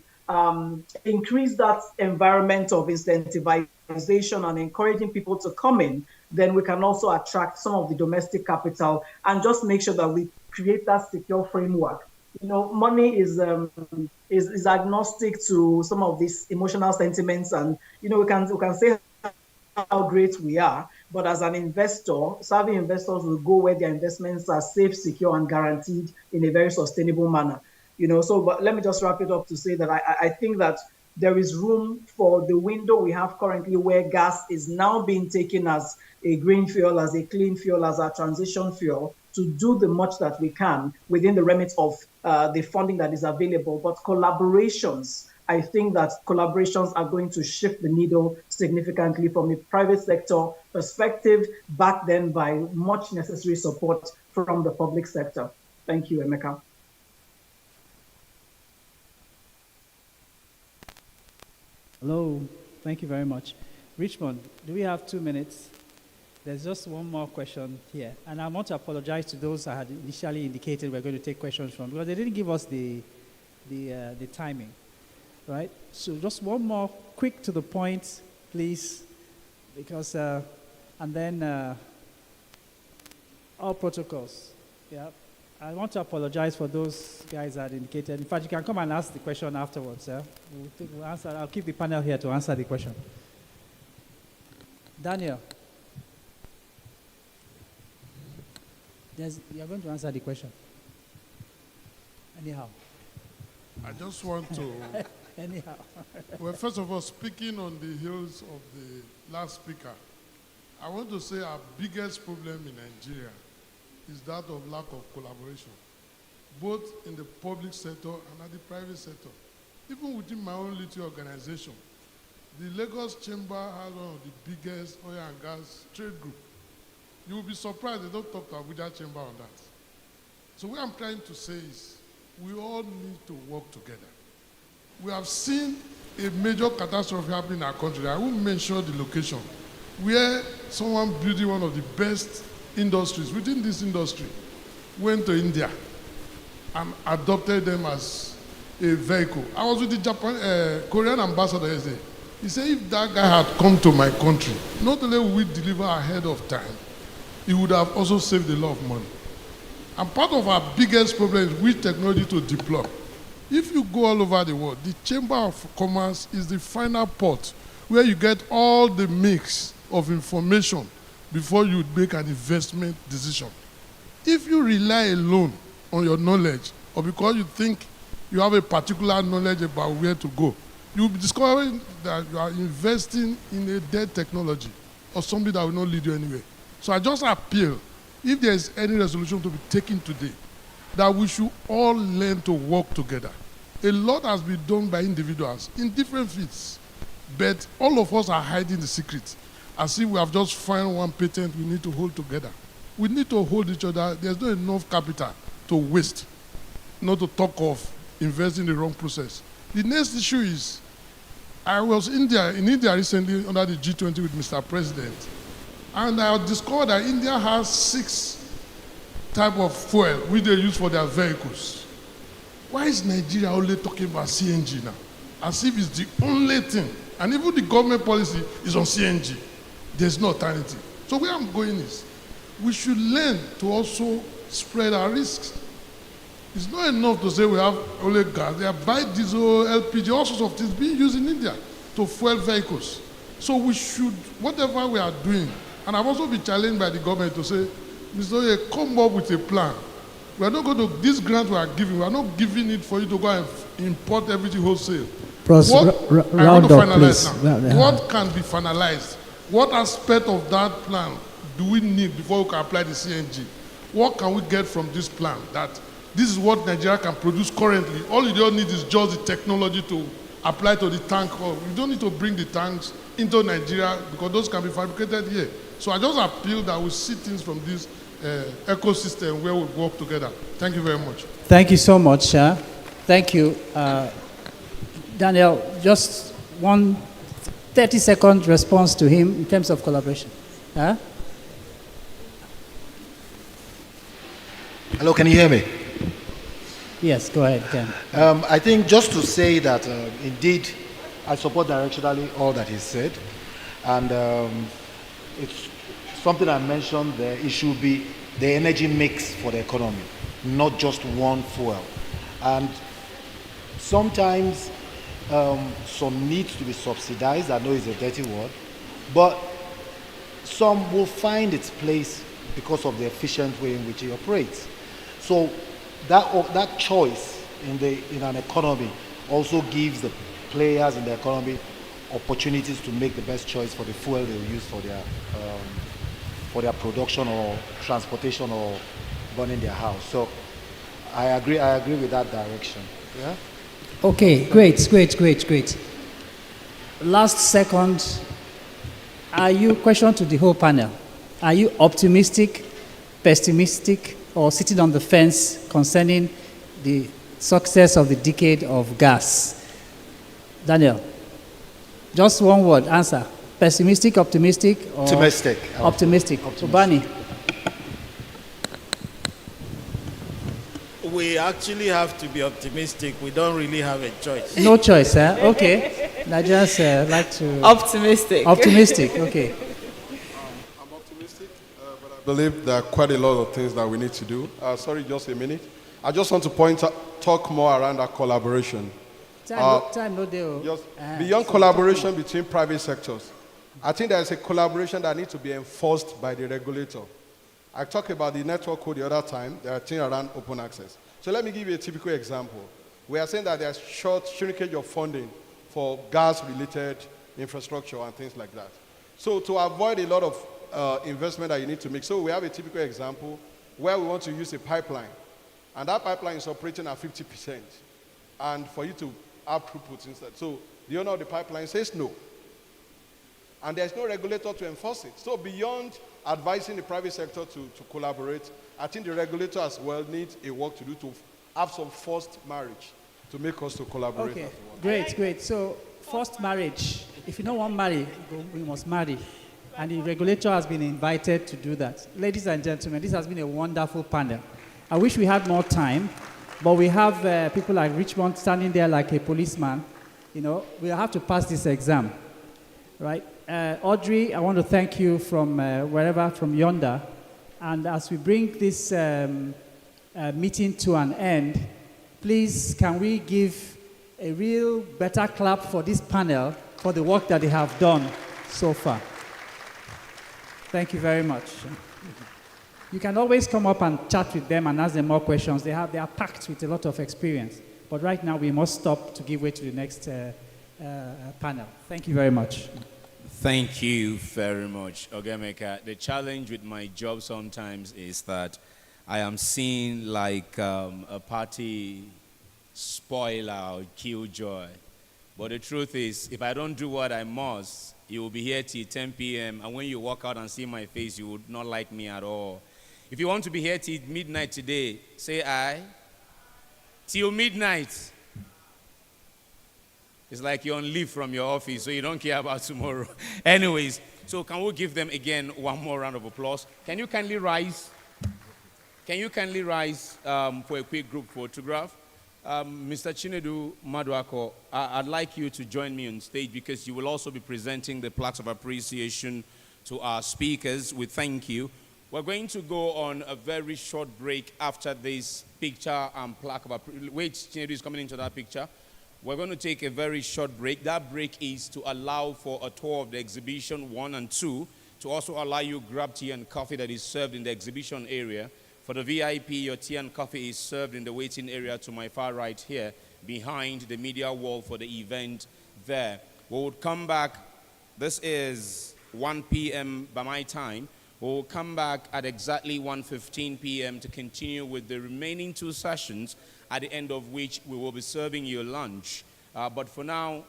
U: increase that environment of incentivization and encouraging people to come in, then we can also attract some of the domestic capital and just make sure that we create that secure framework. You know, money is agnostic to some of these emotional sentiments, and we can say how great we are, but as an investor, savvy investors will go where their investments are safe, secure, and guaranteed in a very sustainable manner. But let me just wrap it up to say that I think that there is room for the window we have currently where gas is now being taken as a green fuel, as a clean fuel, as a transition fuel, to do the much that we can within the remit of the funding that is available. But collaborations, I think that collaborations are going to shift the needle significantly from a private sector perspective, backed then by much necessary support from the public sector. Thank you, Emeka.
G: Hello, thank you very much. Richmond, do we have 2 minutes? There's just one more question here. And I want to apologize to those I had initially indicated we're going to take questions from, because they didn't give us the timing, right? So just one more quick to the point, please, because, and then all protocols. Yeah. I want to apologize for those guys that indicated. In fact, you can come and ask the question afterwards. Yeah? We'll answer. I'll keep the panel here to answer the question. Daniel. You're going to answer the question. Anyhow.
C: I just want to...
G: Anyhow.
C: Well, first of all, speaking on the heels of the last speaker, I want to say our biggest problem in Nigeria is that of lack of collaboration, both in the public sector and at the private sector. Even within my own little organization, the Lagos Chamber has one of the biggest oil and gas trade group. You will be surprised they don't talk to Abuja Chamber on that. So what I'm trying to say is we all need to work together. We have seen a major catastrophe happening in our country. I won't mention the location, where someone building one of the best industries within this industry went to India and adopted them as a vehicle. I was with the Korean ambassador yesterday. He said if that guy had come to my country, not only would we deliver ahead of time, he would have also saved a lot of money. And part of our biggest problem is which technology to deploy. If you go all over the world, the Chamber of Commerce is the final port where you get all the mix of information before you make an investment decision. If you rely alone on your knowledge, or because you think you have a particular knowledge about where to go, you'll be discovering that you are investing in a dead technology or something that will not lead you anywhere. So I just appeal, if there is any resolution to be taken today, that we should all learn to work together. A lot has been done by individuals in different fields, but all of us are hiding the secret. As if we have just found one patent we need to hold together. We need to hold each other. There's not enough capital to waste, not to talk of investing in the wrong process. The next issue is, I was in India recently under the G20 with Mr. President, and I discovered that India has 6 types of fuel which they use for their vehicles. Why is Nigeria only talking about CNG now? As if it's the only thing. And even the government policy is on CNG. There's no alternative. So where I'm going is, we should learn to also spread our risks. It's not enough to say we have only gas. They are biodiesel, LPG, all sorts of things being used in India to fuel vehicles. So we should, whatever we are doing, and I've also been challenged by the government to say, Mr. Oye, come up with a plan. We are not going to, this grant we are giving, we are not giving it for you to go and import everything wholesale. What can be finalized? What aspect of that plan do we need before we can apply the CNG? What can we get from this plan? That this is what Nigeria can produce currently. All you don't need is just the technology to apply to the tank. You don't need to bring the tanks into Nigeria because those can be fabricated here. So I just appeal that we see things from this ecosystem where we work together. Thank you very much.
G: Thank you so much, sir. Thank you. Daniel, just one 30-second response to him in terms of collaboration. Huh?
B: Hello, can you hear me?
G: Yes, go ahead, Ken.
B: I think just to say that indeed I support directionally all that he said, and it's something I mentioned there, it should be the energy mix for the economy, not just one fuel. And sometimes some needs to be subsidized. I know it's a dirty word, but some will find its place because of the efficient way in which it operates. So that choice in an economy also gives the players in the economy opportunities to make the best choice for the fuel they will use for their production or transportation or burning their house. So I agree with that direction. Yeah.
G: Okay, great. Last second, question to the whole panel. Are you optimistic, pessimistic, or sitting on the fence concerning the success of the decade of gas? Daniel, just one word, answer. Pessimistic, optimistic, or
B: Optimistic.
G: Optimistic. Ubani.
P: We actually have to be optimistic. We don't really have a choice.
G: No choice, huh? Okay. I just like to.
O: Optimistic.
G: Optimistic. Okay.
M: I'm optimistic, but I believe there are quite a lot of things that we need to do. Sorry, just a minute. I just want to talk more around our collaboration.
G: Time no deal.
M: Just beyond collaboration between private sectors, I think there is a collaboration that needs to be enforced by the regulator. I talked about the network code the other time. There are things around open access. So let me give you a typical example. We are saying that there's shrinkage of funding for gas-related infrastructure and things like that. So to avoid a lot of investment that you need to make, so we have a typical example where we want to use a pipeline, and that pipeline is operating at 50%, and for you to have throughput instead. So the owner of the pipeline says no, and there's no regulator to enforce it. So beyond advising the private sector to collaborate, I think the regulator as well needs a work to do to have some forced marriage to make us to collaborate.
G: Okay,
M: as well.
G: great. So, forced marriage. If you don't want to marry, we must marry. And the regulator has been invited to do that. Ladies and gentlemen, this has been a wonderful panel. I wish we had more time, but we have people like Richmond standing there like a policeman. You know, we'll have to pass this exam, right? Audrey, I want to thank you from wherever, from yonder. And as we bring this meeting to an end, please, can we give a real better clap for this panel for the work that they have done so far? Thank you very much. You can always come up and chat with them and ask them more questions. They are packed with a lot of experience. But right now, we must stop to give way to the next panel. Thank you very much.
A: Thank you very much, Ogemeka. The challenge with my job sometimes is that I am seen like a party spoiler or killjoy. But the truth is, if I don't do what I must, you will be here till 10 p.m. And when you walk out and see my face, you would not like me at all. If you want to be here till midnight today, say aye. Till midnight. It's like you're on leave from your office, so you don't care about tomorrow. Anyways, so can we give them again one more round of applause? Can you kindly rise? Can you kindly rise for a quick group photograph? Mr. Chinedu Maduako, I'd like you to join me on stage because you will also be presenting the plaques of appreciation to our speakers. We thank you. We're going to go on a very short break after this picture and plaque of appreciation. Wait, Chinedu is coming into that picture. We're going to take a very short break. That break is to allow for a tour of the exhibition 1 and 2, to also allow you grab tea and coffee that is served in the exhibition area. For the VIP, your tea and coffee is served in the waiting area to my far right here, behind the media wall for the event there. We will come back. This is 1 p.m. by my time. We will come back at exactly 1:15 p.m. to continue with the remaining 2 sessions, at the end of which we will be serving you lunch. But for now,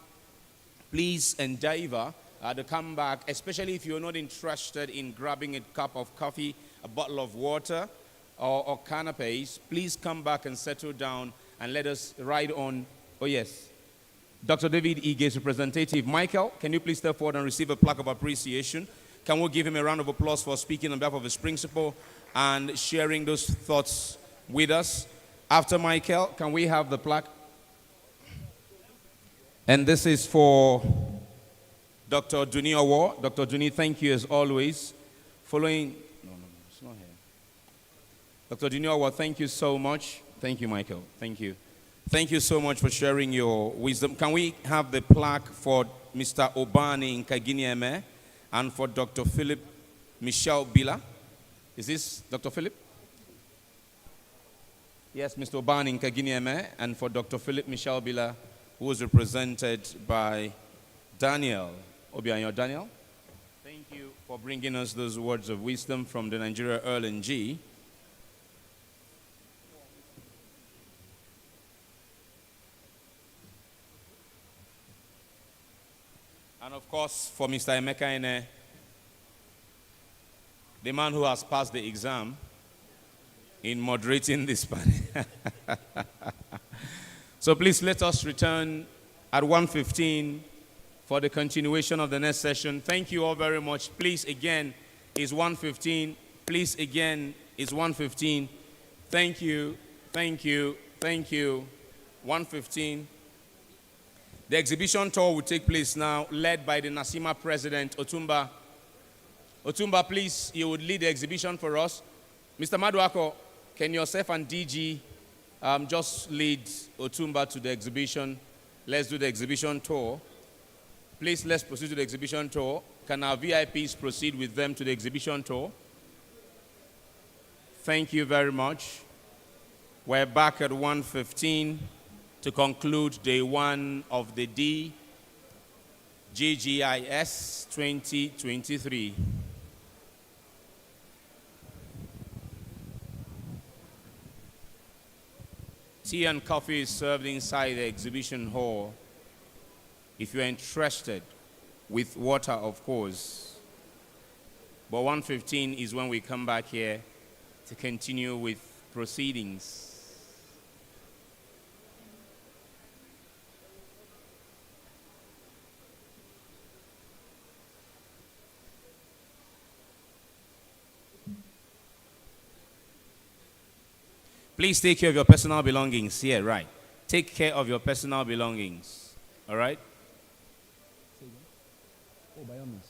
A: please endeavor to come back, especially if you're not interested in grabbing a cup of coffee, a bottle of water, or canapes. Please come back and settle down and let us ride on. Oh, yes. Dr. David Ige's representative. Michael, can you please step forward and receive a plaque of appreciation? Can we give him a round of applause for speaking on behalf of his principal and sharing those thoughts with us? After Michael, can we have the plaque? And this is for Dr. Duni Awar. Dr. Duni, thank you as always. Following, it's not here. Dr. Duni Awar, thank you so much. Thank you, Michael. Thank you. Thank you so much for sharing your wisdom. Can we have the plaque for Mr. Obani Nkaginieme and for Dr. Philip Michel Bila? Is this Dr. Philip? Yes, Mr. Obani Nkaginieme, and for Dr. Philip Michel Bila, who is represented by Daniel. Obianyo Daniel, thank you for bringing us those words of wisdom from the Nigeria LNG. And of course, for Mr. Emeka Ene, the man who has passed the exam in moderating this panel. So please let us return at 1:15 for the continuation of the next session. Thank you all very much. Please, again, it's 1:15. Please, again, it's 1:15. Thank you, thank you, thank you. 1:15. The exhibition tour will take place now, led by the NACIMA president, Otumba. Otumba, please, you would lead the exhibition for us. Mr. Maduako, can yourself and DG just lead Otumba to the exhibition? Let's do the exhibition tour. Please, let's proceed to the exhibition tour. Can our VIPs proceed with them to the exhibition tour? Thank you very much. We're back at 1:15 to conclude day one of the DGGIS 2023. Tea and coffee is served inside the exhibition hall. If you're interested, with water, of course. But 1:15 is when we come back here to continue with proceedings. Please take care of your personal belongings here, right? Take care of your personal belongings, all right?
D: Oh, by all means.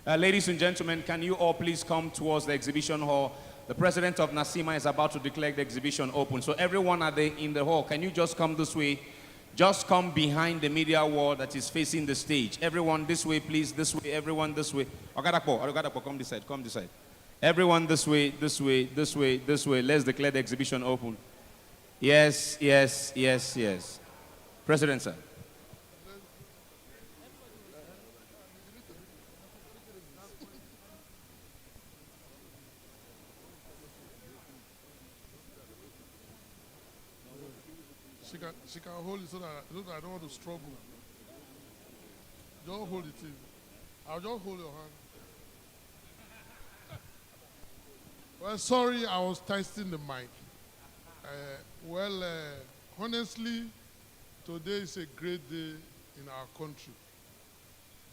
A: Ladies and gentlemen, can you all please come towards the exhibition hall? The president of NACIMA is about to declare the exhibition open. So everyone in the hall, can you just come this way? Just come behind the media wall that is facing the stage. Everyone this way, please. This way. Everyone this way. Ogadakpo, come this side. Come this side. Everyone this way, this way, this way, this way. Let's declare the exhibition open. Yes, yes, yes, yes. President, sir.
C: She can hold it so that I don't want to struggle. Don't hold it in. I'll just hold your hand. Well, sorry, I was testing the mic. Honestly, today is a great day in our country.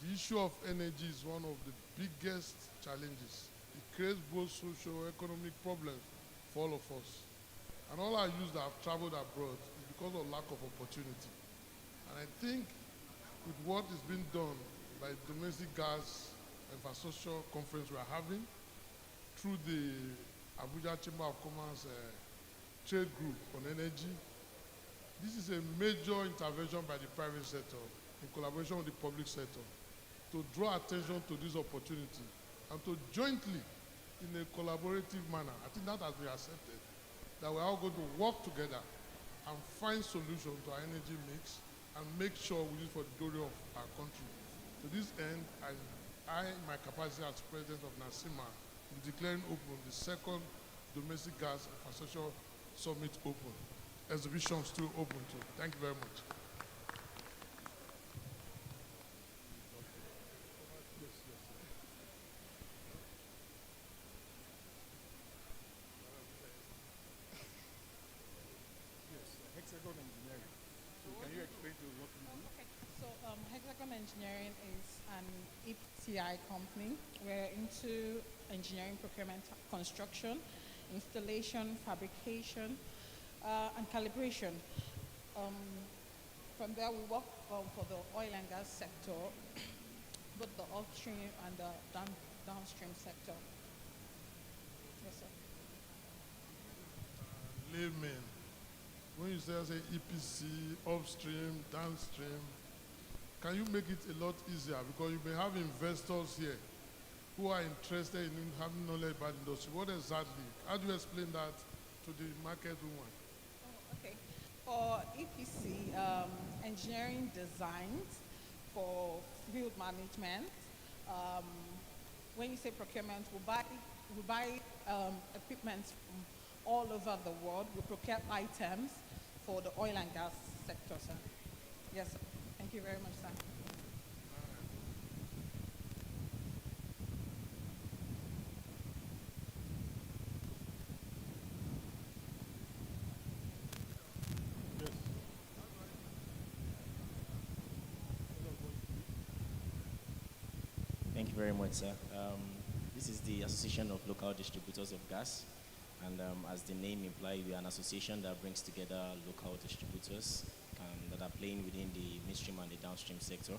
C: The issue of energy is one of the biggest challenges. It creates both socio-economic problems for all of us. And all our youth that have traveled abroad is because of lack of opportunity. And I think with what is being done by the Domestic Gas Infrastructure Conference we are having, through the Abuja Chamber of Commerce trade group on energy, This is a major intervention by the private sector in collaboration with the public sector to draw attention to this opportunity and to jointly, in a collaborative manner, I think that has been accepted, that we're all going to work together and find solutions to our energy mix and make sure we use for the glory of our country. To this end, I in my capacity as president of NASIMA, am declaring open the second Domestic Gas Infrastructure Summit open. Exhibition still open too. Thank you very much.
D: Hexagon Engineering. So can you explain to us what we do?
V: Okay. So Hexagon Engineering is an EPCI company. We're into engineering, procurement, construction, installation, fabrication, and calibration. From there, we work for the oil and gas sector, both the upstream and the downstream sector. Yes, sir.
C: Layman. When you say EPC, upstream, downstream, can you make it a lot easier? Because you may have investors here who are interested in having knowledge about the industry. What exactly? How do you explain that to the market woman?
V: Oh, okay. For EPC, engineering designs for field management. When you say procurement, we buy equipment from all over the world. We procure items for the oil and gas sector, sir. Yes, sir. Thank you very much, sir.
W: Thank you very much, sir. This is the Association of Local Distributors of Gas. And as the name implies, we are an association that brings together local distributors that are playing within the midstream and the downstream sector.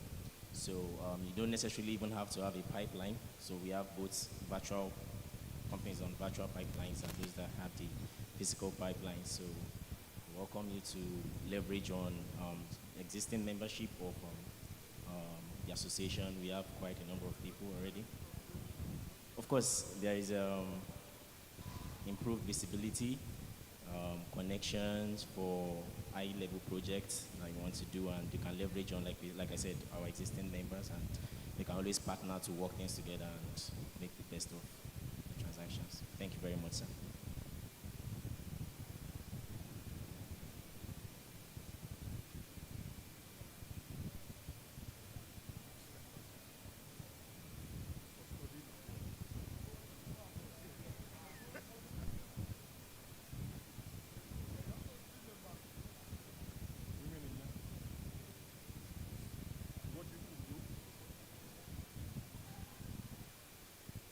W: So you don't necessarily even have to have a pipeline. So we have both virtual companies on virtual pipelines and those that have the physical pipelines. So we welcome you to leverage on existing membership of the association. We have quite a number of people already. Of course, there is improved visibility, connections for high-level projects that you want to do, and you can leverage on, like I said, our existing members, and they can always partner to work things together and make the best of the transactions. Thank you very much, sir.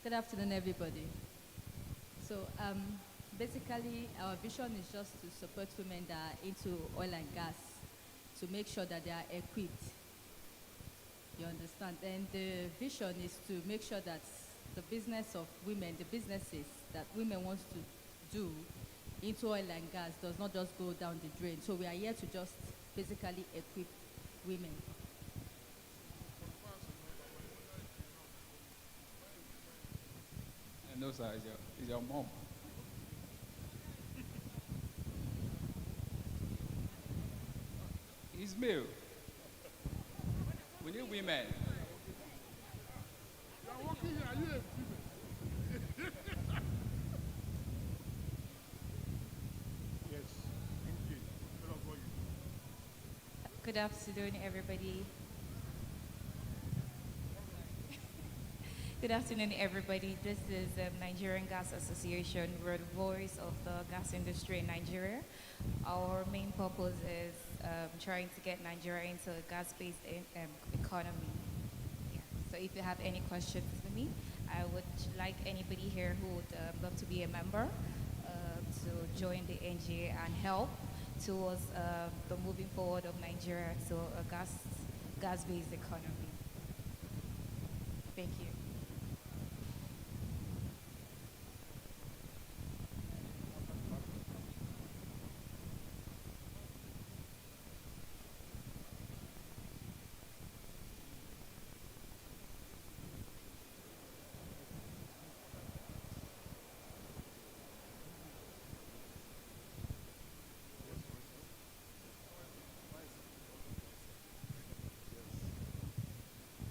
X: Good afternoon, everybody. So basically, our vision is just to support women that are into oil and gas, to make sure that they are equipped. You understand? And the vision is to make sure that the business of women, the businesses that women want to do into oil and gas does not just go down the drain. So we are here to just basically equip women.
J: No, sir, it's your mom. It's male. We need women.
C: You are working here. Are you a female?
D: Yes. Thank you.
Y: Good afternoon, everybody. Good afternoon, everybody. This is Nigerian Gas Association. We're the voice of the gas industry in Nigeria. Our main purpose is trying to get Nigeria into a gas-based economy. Yeah. So if you have any questions for me, I would like anybody here who would love to be a member to join the NGA and help towards the moving forward of Nigeria to a gas-based economy. Thank you.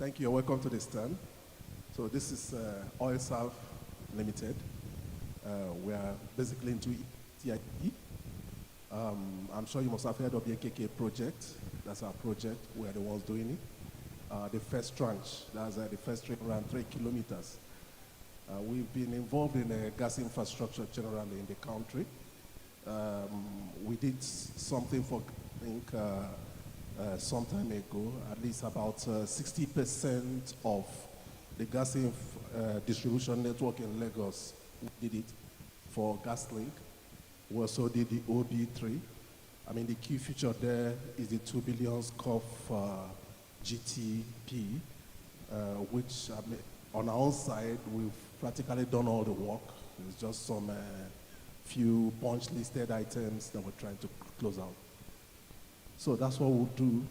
E: Thank you. Welcome to the stand. So this is Oil South Limited. We are basically into TIP. I'm sure you must have heard of the AKK project. That's our project. We're the ones doing it. The first tranche, that's the first train around 3 kilometers. We've been involved in gas infrastructure generally in the country. We did something for, I think, some time ago, at least about 60% of the gas distribution network in Lagos. We did it for GasLink. We also did the OB3. I mean, the key feature there is the 2 billion scope GTP, which on our own side, we've practically done all the work. There's just some few punch listed items that we're trying to close out. So that's what we'll do.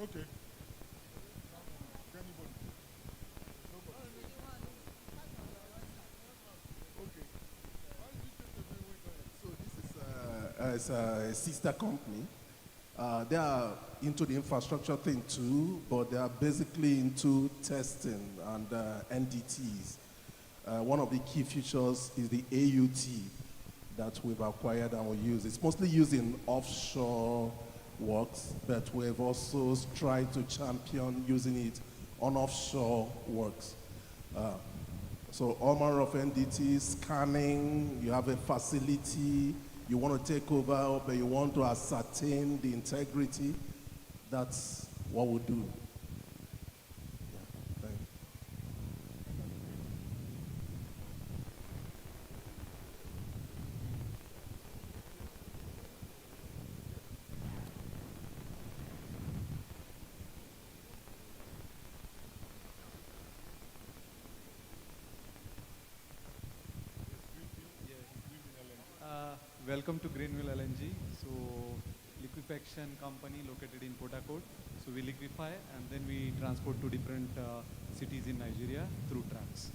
C: Okay.
E: It's a sister company. They are into the infrastructure thing too, but they are basically into testing and NDTs. One of the key features is the AUT that we've acquired and we use. It's mostly used in offshore works, but we've also tried to champion using it on offshore works. So all manner of NDT, scanning, you have a facility, you want to take over, but you want to ascertain the integrity, that's what we do. Yeah, thank you.
D: Welcome to Greenville LNG. So, liquefaction company located in Port Harcourt. So we liquefy and then we transport to different cities in Nigeria through trucks.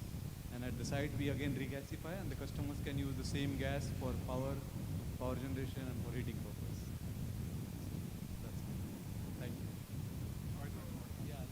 D: And at the site we again regasify and the customers can use the same gas for power generation and for heating purpose. That's it. Thank you. Yeah.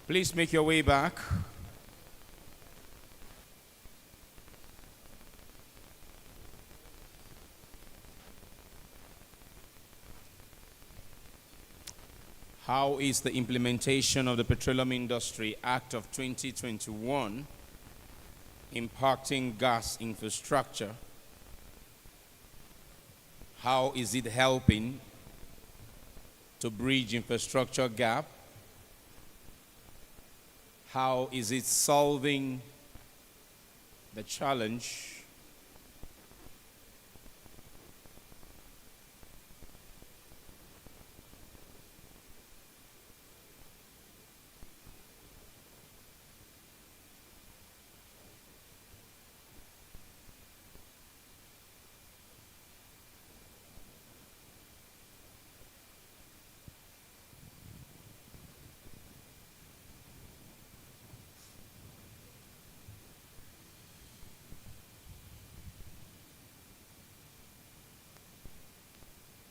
A: Please make your way back. How is the implementation of the Petroleum Industry Act of 2021 impacting gas infrastructure? How is it helping to bridge infrastructure gap? How is it solving the challenge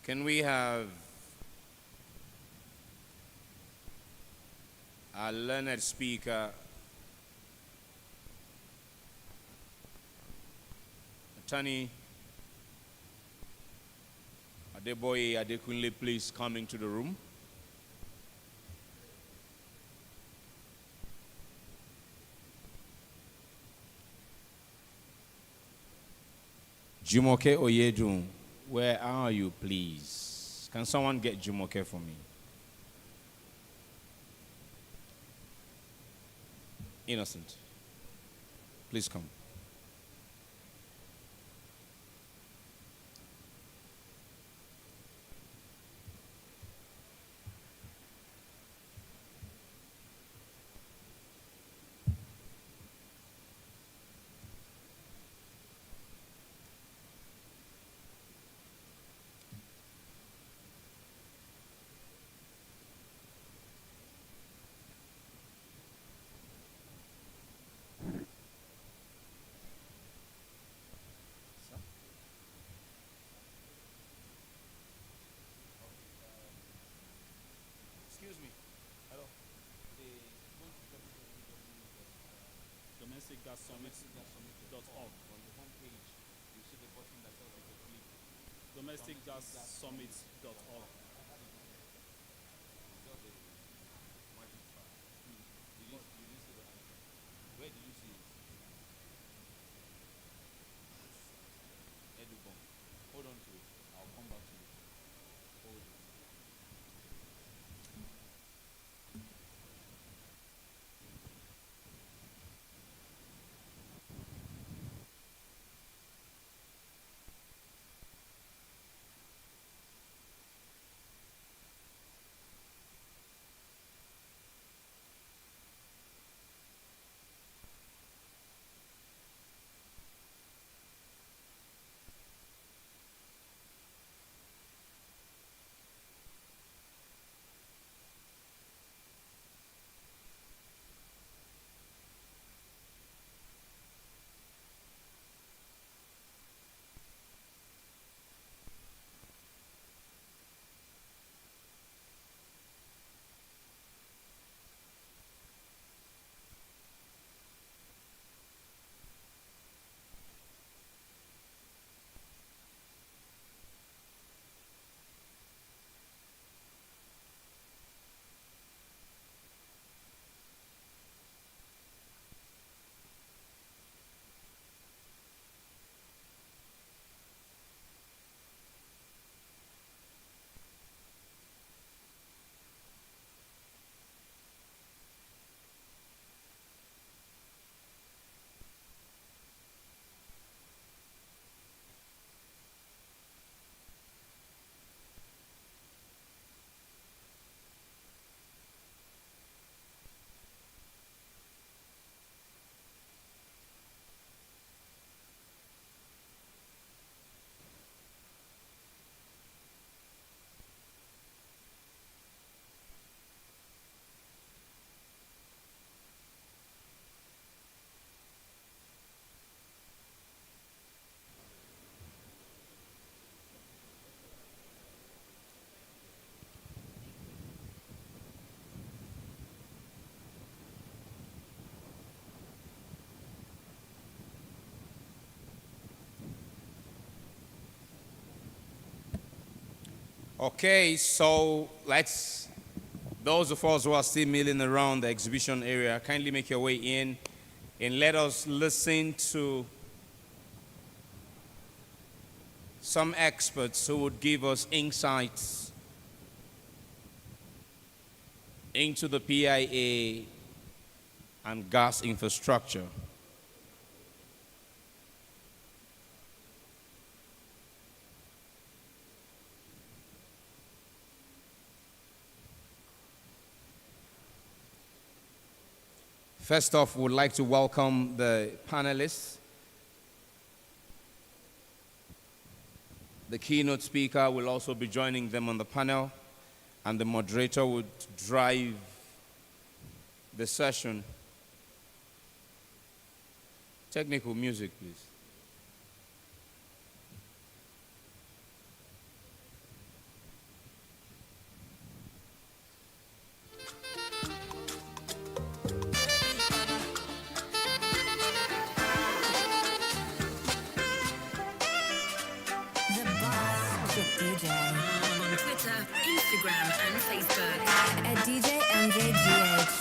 A: Can we have our learned speaker, Attorney Adeboye Adekunle, please come into the room? Jumoke Oyedun, where are you, please? Can someone get Jumoke for me? Innocent, please come. Excuse me. Hello.
F: domesticgassummit.org.
A: On the homepage, you see the button that tells you to click.
F: domesticgassummit.org.
A: Where did you see it? Edubon. Hold on to it. I'll come back to you. Hold it. Okay, so those of us who are still milling around the exhibition area, kindly make your way in and let us listen to some experts who would give us insights into the PIA and gas infrastructure. First off, we'd like to welcome the panelists. The keynote speaker will also be joining them on the panel, and the moderator would drive the session. Technical music, please.
H: DJ. On Twitter, Instagram, and Facebook. At DJ MJGH.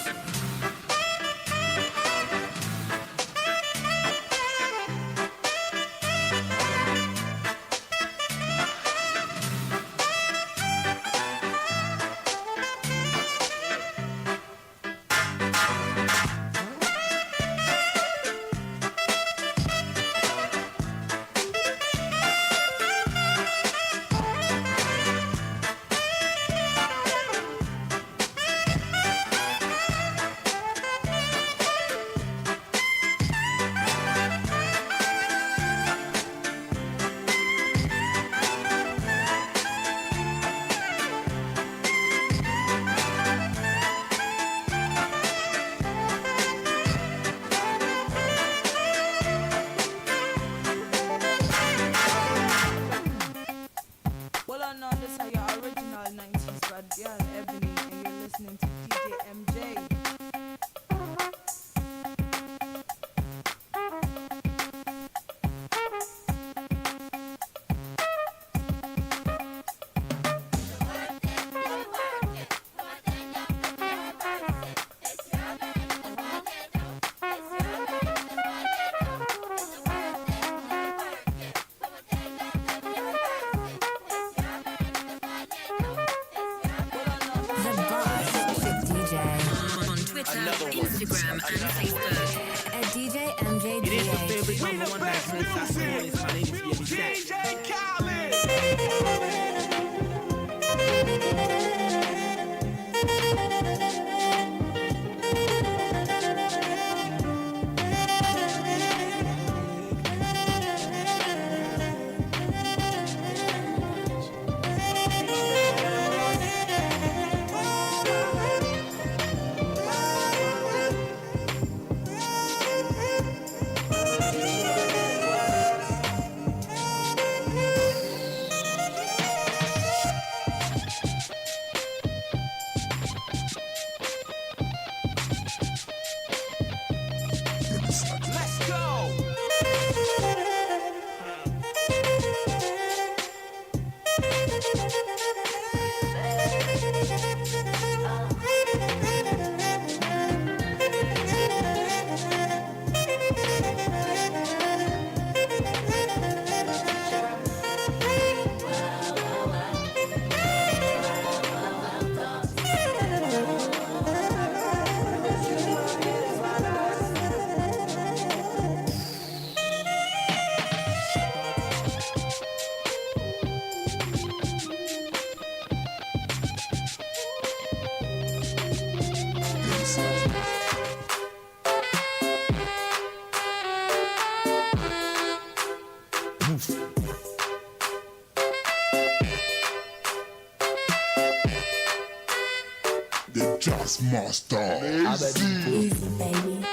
H: Instagram and Facebook at DJ MJGH. It is the favorite number one accent. My name is DJ Khaled.
I: The Jazz Master.
H: Easy, baby.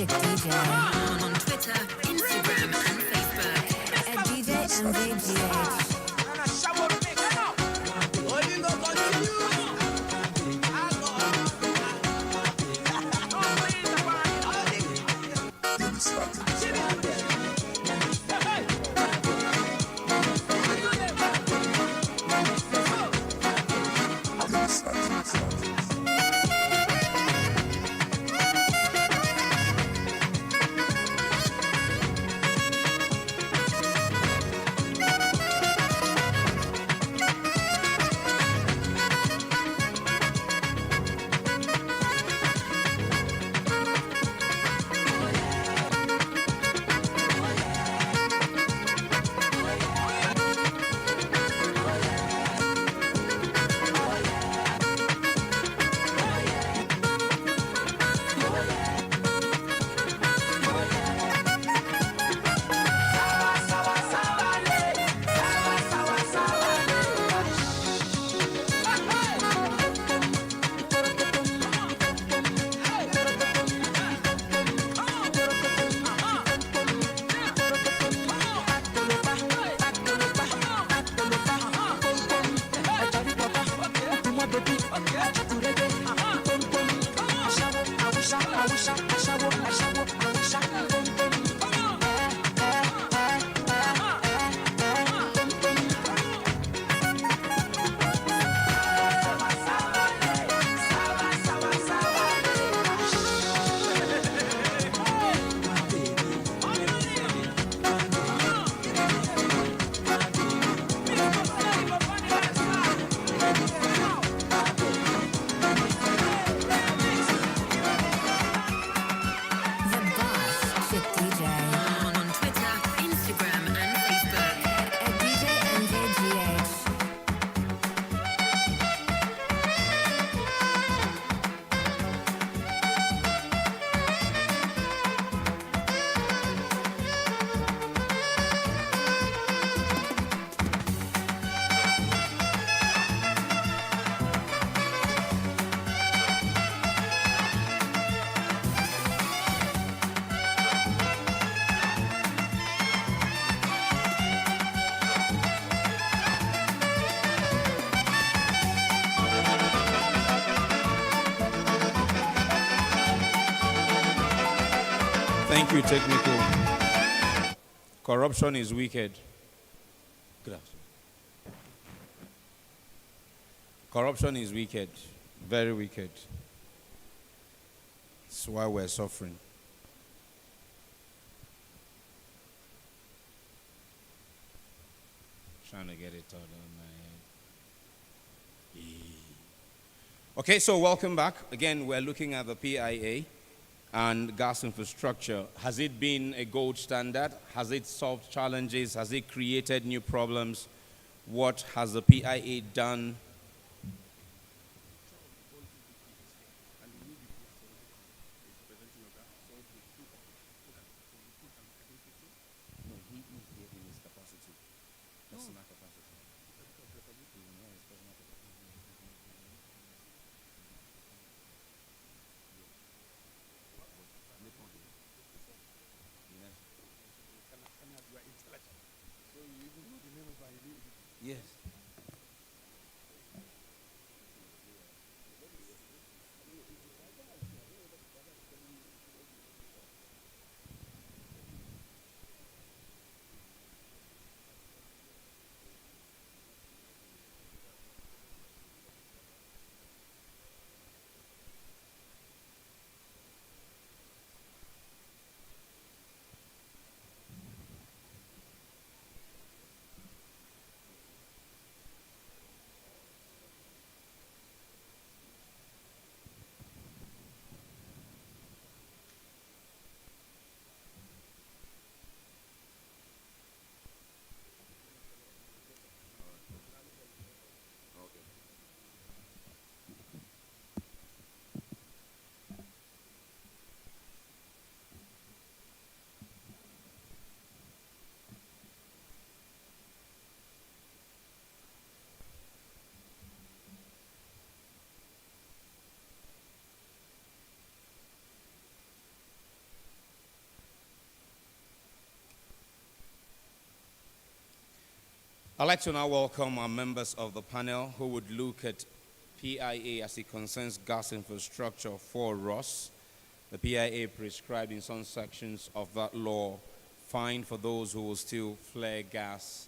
H: Chick DJ. On Twitter, Instagram, and Facebook at DJ MJGH.
A: Thank you, technical. Corruption is wicked. Good afternoon. Corruption is wicked, very wicked. That's why we're suffering. Trying to get it all on my head. Okay, so welcome back. Again, we're looking at the PIA and gas infrastructure. Has it been a gold standard? Has it solved challenges? Has it created new problems? What has the PIA done? Yes. I'd like to now welcome our members of the panel who would look at PIA as it concerns gas infrastructure for us. The PIA prescribed in some sections of that law fine for those who will still flare gas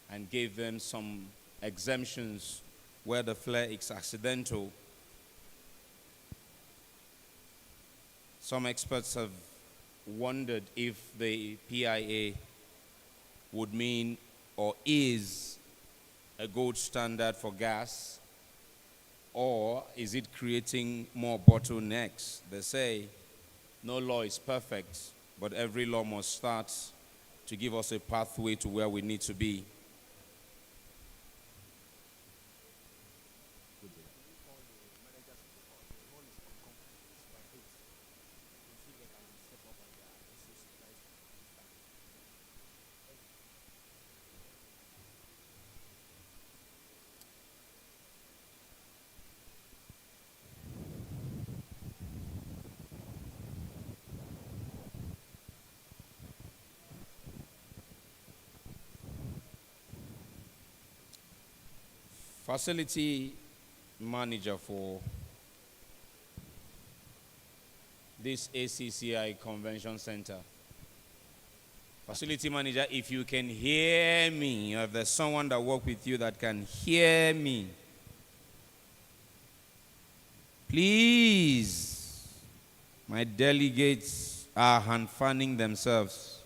A: and gave them some exemptions where the flare is accidental. Some experts have wondered if the PIA would mean or is a gold standard for gas, or is it creating more bottlenecks? They say no law is perfect, but every law must start to give us a pathway to where we need to be. Facility manager for this ACCI Convention Center. Facility manager, if you can hear me, or if there's someone that works with you that can hear me, please, my delegates are hand-fanning themselves.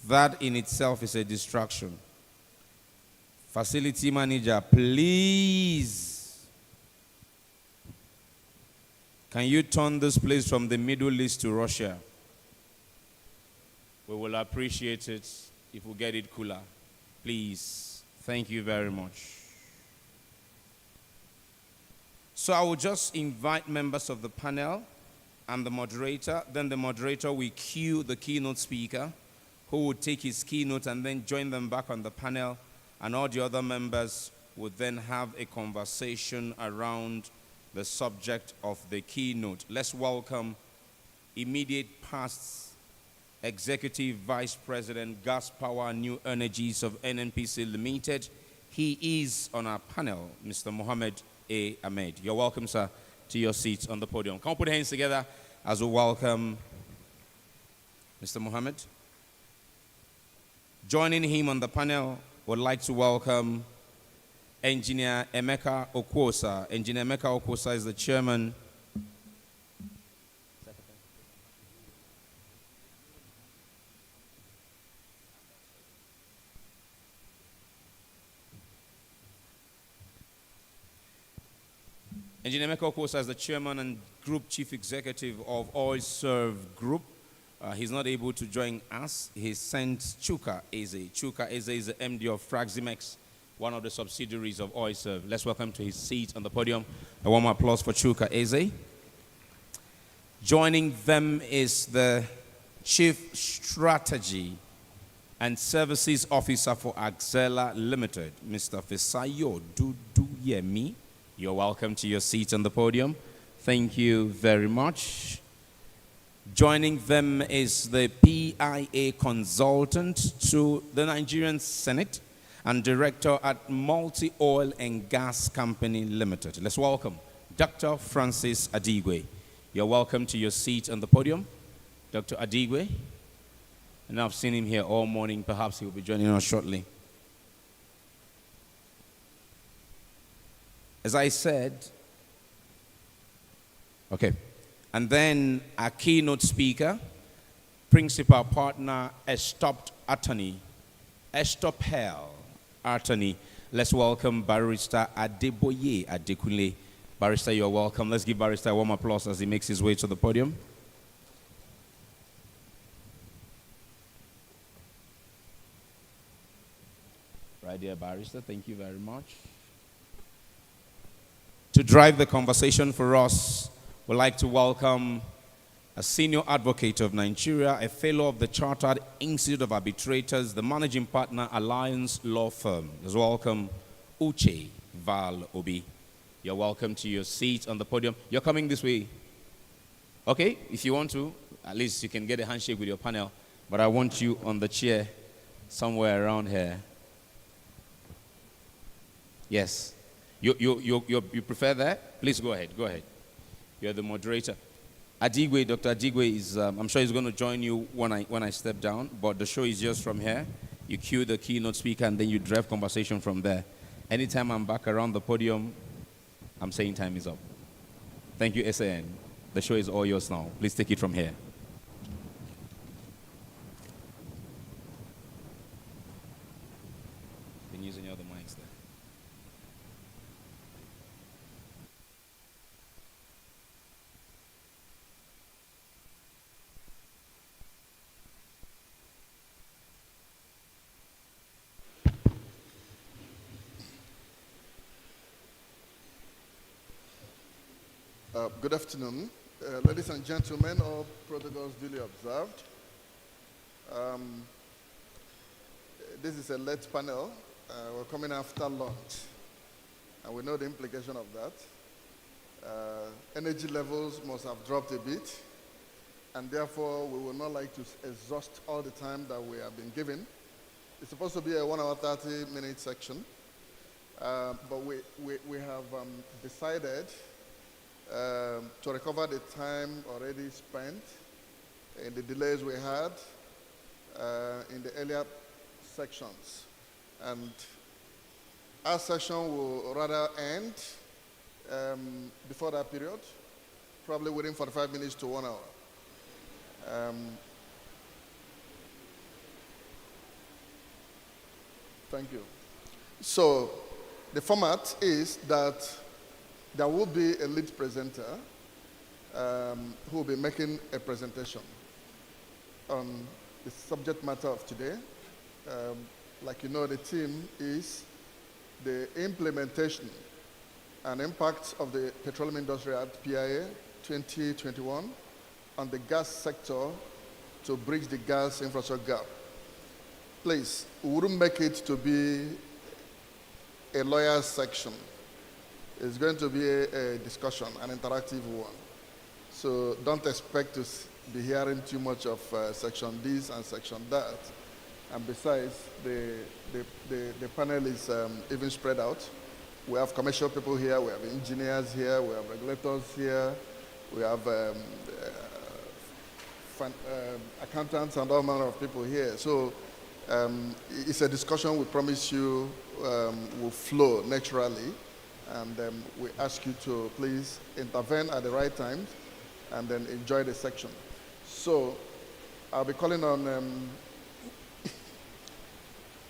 A: That in itself is a distraction. Facility manager, please. Can you turn this place from the Middle East to Russia? We will appreciate it if we get it cooler. Please. Thank you very much. So I will just invite members of the panel and the moderator. Then the moderator will cue the keynote speaker, who will take his keynote and then join them back on the panel. And all the other members would then have a conversation around the subject of the keynote. Let's welcome immediate past Executive Vice President, Gas Power and New Energies of NNPC Limited. He is on our panel, Mr. Mohammed A. Ahmed. You're welcome, sir, to your seats on the podium. Come on, put your hands together as we welcome Mr. Mohammed. Joining him on the panel, would like to welcome Engineer Emeka Okwosa. Engineer Emeka Okwosa is the chairman. Engineer Emeka Okwosa is the chairman and group chief executive of OilServe Group. He's not able to join us. He sent Chuka Eze. Chuka Eze is the MD of Fraximex, one of the subsidiaries of OilServe. Let's welcome to his seat on the podium. A warm applause for Chuka Eze. Joining them is the Chief Strategy and Services Officer for Axela Limited, Mr. Fisayo Duduyemi. You're welcome to your seat on the podium. Thank you very much. Joining them is the PIA consultant to the Nigerian Senate and director at Multi Oil and Gas Company Limited. Let's welcome Dr. Francis Adigwe. You're welcome to your seat on the podium, Dr. Adigwe. And I've seen him here all morning. Perhaps he will be joining us shortly. As I said, okay. And then our keynote speaker, principal partner, Estop Attorney, Estopel Attorney. Let's welcome Barrister Adeboye Adekunle. Barrister, you're welcome. Let's give Barrister a warm applause as he makes his way to the podium. Right there, Barrister. Thank you very much. To drive the conversation for us, we'd like to welcome a senior advocate of Nigeria, a fellow of the Chartered Institute of Arbitrators, the managing partner, Alliance Law Firm. Let's welcome Uche Val Obi. You're welcome to your seat on the podium. You're coming this way. Okay, if you want to, at least you can get a handshake with your panel. But I want you on the chair somewhere around here. Yes. You prefer that? Please go ahead. Go ahead. You're the moderator. Adigwe, Dr. Adigwe is, I'm sure he's going to join you when I step down, but the show is just from here. You cue the keynote speaker and then you drive conversation from there. Anytime I'm back around the podium, I'm saying time is up. Thank you, SAN. The show is all yours now. Please take it from here. Been using your other mics there.
K: Good afternoon. Ladies and gentlemen, all protocols duly observed. This is a late panel. We're coming after lunch, and we know the implication of that. Energy levels must have dropped a bit, and therefore we would not like to exhaust all the time that we have been given. It's supposed to be a 1 hour 30-minute section, but we have decided to recover the time already spent in the delays we had in the earlier sections. And our session will rather end before that period, probably within 45 minutes to 1 hour. Thank you. So the format is that there will be a lead presenter who will be making a presentation on the subject matter of today. Like you know, the theme is the implementation and impact of the Petroleum Industry Act, PIA 2021, on the gas sector to bridge the gas infrastructure gap. Please, we wouldn't make it to be a lawyer's section. It's going to be a discussion, an interactive one. So don't expect to be hearing too much of section this and section that. And besides, the panel is even spread out. We have commercial people here, we have engineers here, we have regulators here, we have accountants and all manner of people here. So it's a discussion we promise you will flow naturally. And we ask you to please intervene at the right time and then enjoy the section. So I'll be calling on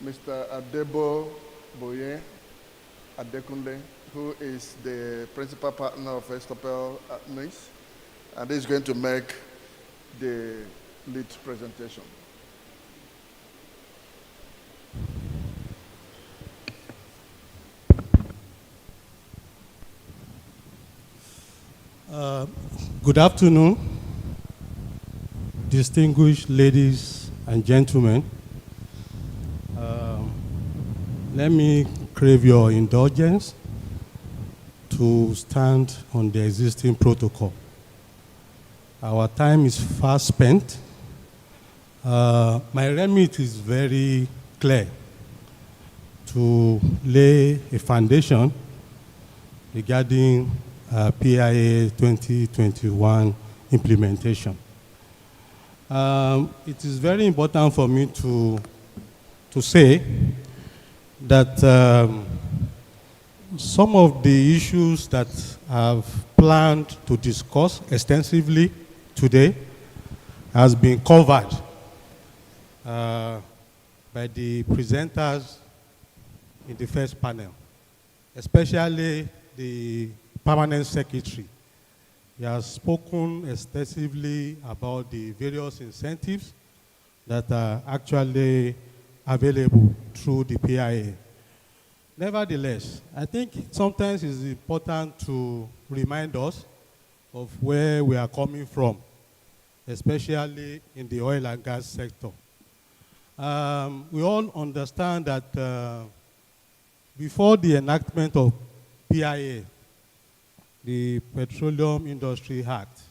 K: Mr. Adebo Boye Adekunle, who is the principal partner of Estopel Atmis, and he's going to make the lead presentation.
L: Good afternoon, distinguished ladies and gentlemen. Let me crave your indulgence to stand on the existing protocol. Our time is fast spent. My remit is very clear to lay a foundation regarding PIA 2021 implementation. It is very important for me to say that some of the issues that I've planned to discuss extensively today has been covered by the presenters in the first panel, especially the Permanent Secretary. He has spoken extensively about the various incentives that are actually available through the PIA. Nevertheless, I think sometimes it's important to remind us of where we are coming from, especially in the oil and gas sector. We all understand that before the enactment of PIA, the Petroleum Industry Act,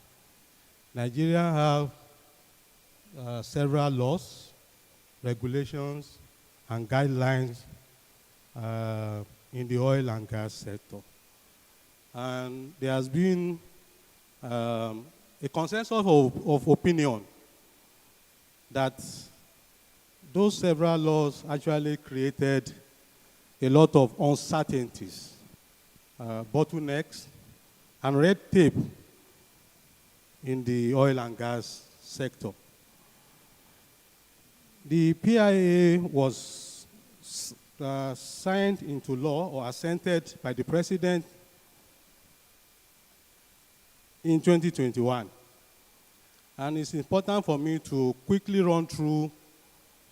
L: Nigeria have several laws, regulations, and guidelines in the oil and gas sector. And there has been a consensus of opinion that those several laws actually created a lot of uncertainties, bottlenecks, and red tape in the oil and gas sector. The PIA was signed into law or assented by the President in 2021. And it's important for me to quickly run through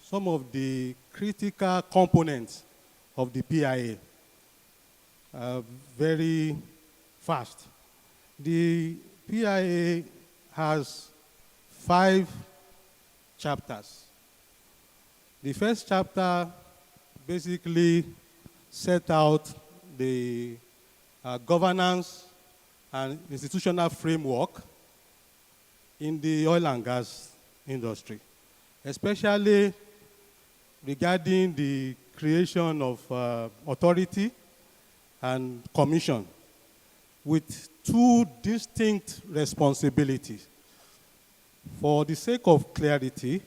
L: some of the critical components of the PIA very fast. The PIA has 5 chapters. The first chapter basically set out the governance and institutional framework in the oil and gas industry, especially regarding the creation of authority and commission with 2 distinct responsibilities. For the sake of clarity,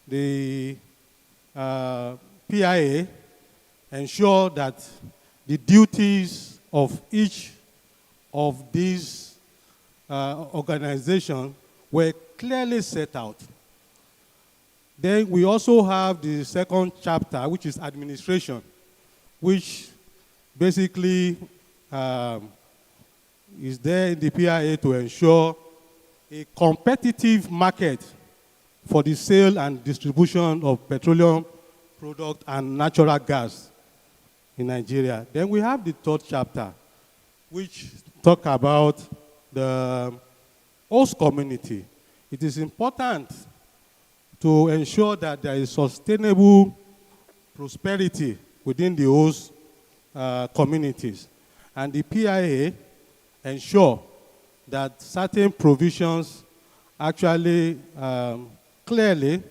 L: the PIA ensure that the duties of each of these organizations were clearly set out. Then we also have the second chapter, which is administration, which basically is there in the PIA to ensure a competitive market for the sale and distribution of petroleum product and natural gas in Nigeria. Then we have the third chapter, which talk about the host community. It is important to ensure that there is sustainable prosperity within the host communities. And the PIA ensure that certain provisions actually clearly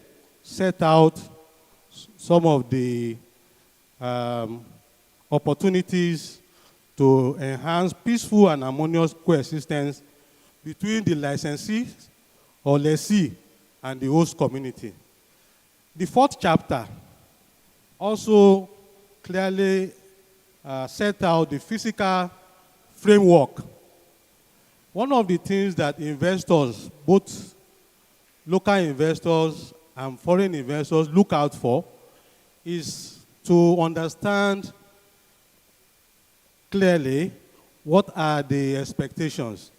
L: set out some of the opportunities to enhance peaceful and harmonious coexistence between the licensee or lessee and the host community. The fourth chapter also clearly set out the physical framework. One of the things that investors, both local investors and foreign investors, look out for is to understand clearly what are the expectations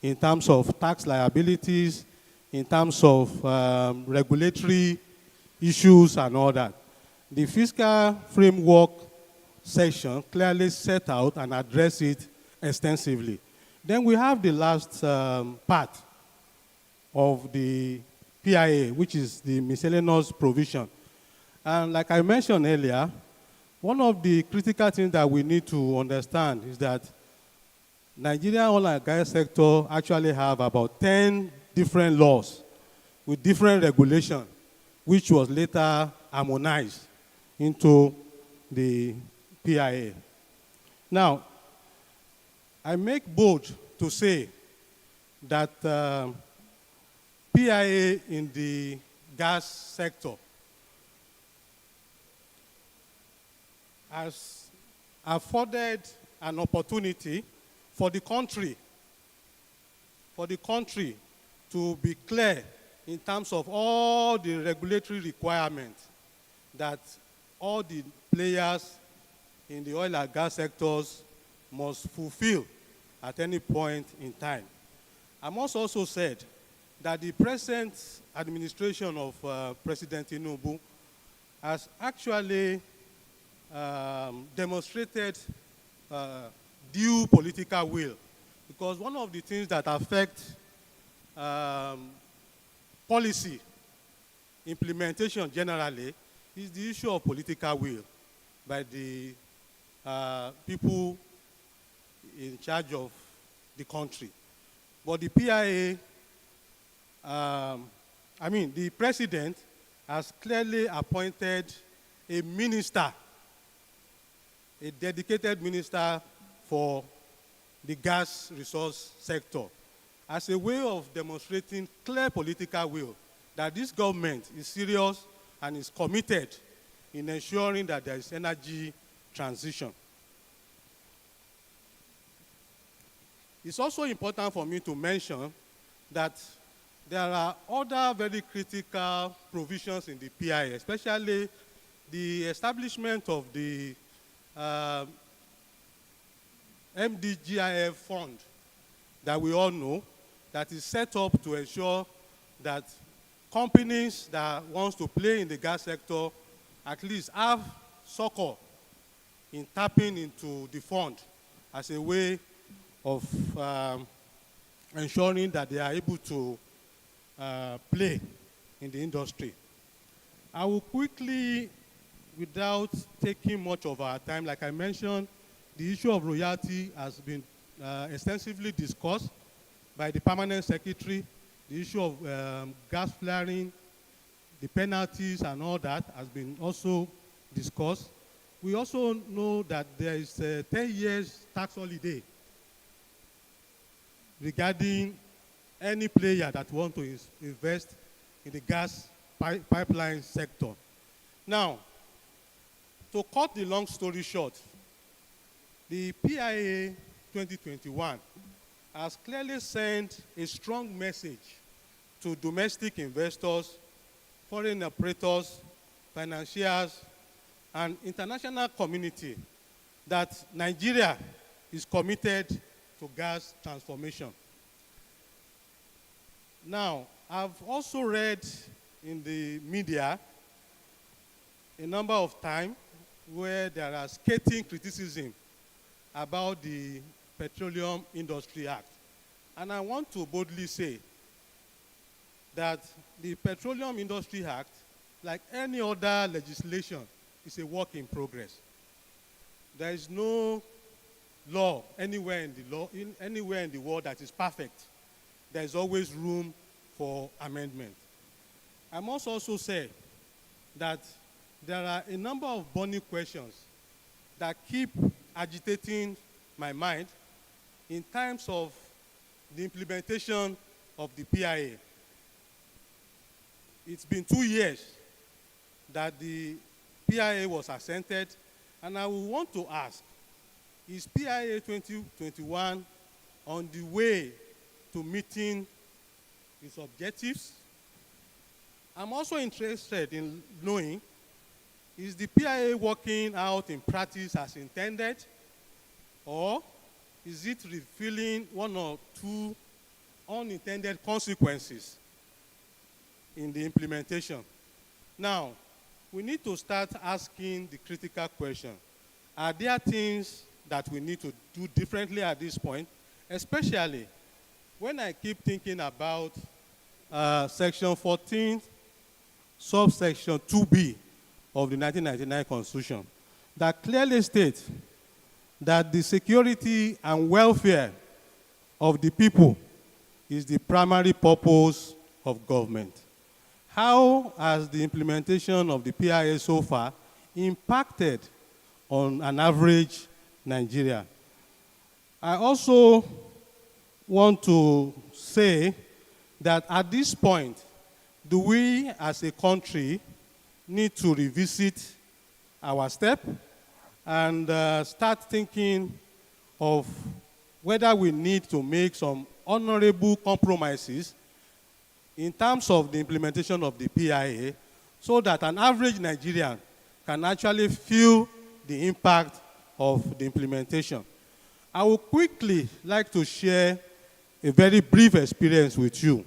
L: in terms of tax liabilities, in terms of regulatory issues and all that. The fiscal framework section clearly set out and address it extensively. Then we have the last part of the PIA, which is the miscellaneous provision. And like I mentioned earlier, one of the critical things that we need to understand is that Nigerian oil and gas sector actually have about 10 different laws with different regulations, which was later harmonized into the PIA. Now, I make bold to say that PIA in the gas sector has afforded an opportunity for the country to be clear in terms of all the regulatory requirements that all the players in the oil and gas sectors must fulfill at any point in time. I must also said that the present administration of President Tinubu has actually demonstrated due political will, because one of the things that affect policy implementation generally is the issue of political will by the people in charge of the country. But the PIA, the president has clearly appointed a minister a dedicated minister for the gas resource sector as a way of demonstrating clear political will that this government is serious and is committed in ensuring that there is energy transition. It's also important for me to mention that there are other very critical provisions in the PIA, especially the establishment of the MDGIF fund that we all know, that is set up to ensure that companies that want to play in the gas sector at least have succor in tapping into the fund as a way of ensuring that they are able to play in the industry. I will quickly, without taking much of our time, like I mentioned, the issue of royalty has been extensively discussed by the permanent secretary. The issue of gas flaring, the penalties and all that has been also discussed. We also know that there is a 10 years tax holiday regarding any player that wants to invest in the gas pipeline sector. Now, to cut the long story short, the PIA 2021 has clearly sent a strong message to domestic investors, foreign operators, financiers, and international community that Nigeria is committed to gas transformation. Now, I've also read in the media a number of times where there are scathing criticism about the Petroleum Industry Act. And I want to boldly say that the Petroleum Industry Act, like any other legislation, is a work in progress. There is no law anywhere in the world that is perfect. There is always room for amendment. I must also say that there are a number of burning questions that keep agitating my mind in terms of the implementation of the PIA. It's been 2 years that the PIA was assented, and I will want to ask, is PIA 2021 on the way to meeting its objectives? I'm also interested in knowing, is the PIA working out in practice as intended, or is it revealing one or two unintended consequences in the implementation? Now, we need to start asking the critical question. Are there things that we need to do differently at this point? Especially when I keep thinking about Section 14, subsection 2B of the 1999 Constitution, that clearly states that the security and welfare of the people is the primary purpose of government. How has the implementation of the PIA so far impacted on an average Nigeria? I also want to say that at this point, do we as a country need to revisit our step and start thinking of whether we need to make some honorable compromises in terms of the implementation of the PIA so that an average Nigerian can actually feel the impact of the implementation. I would quickly like to share a very brief experience with you.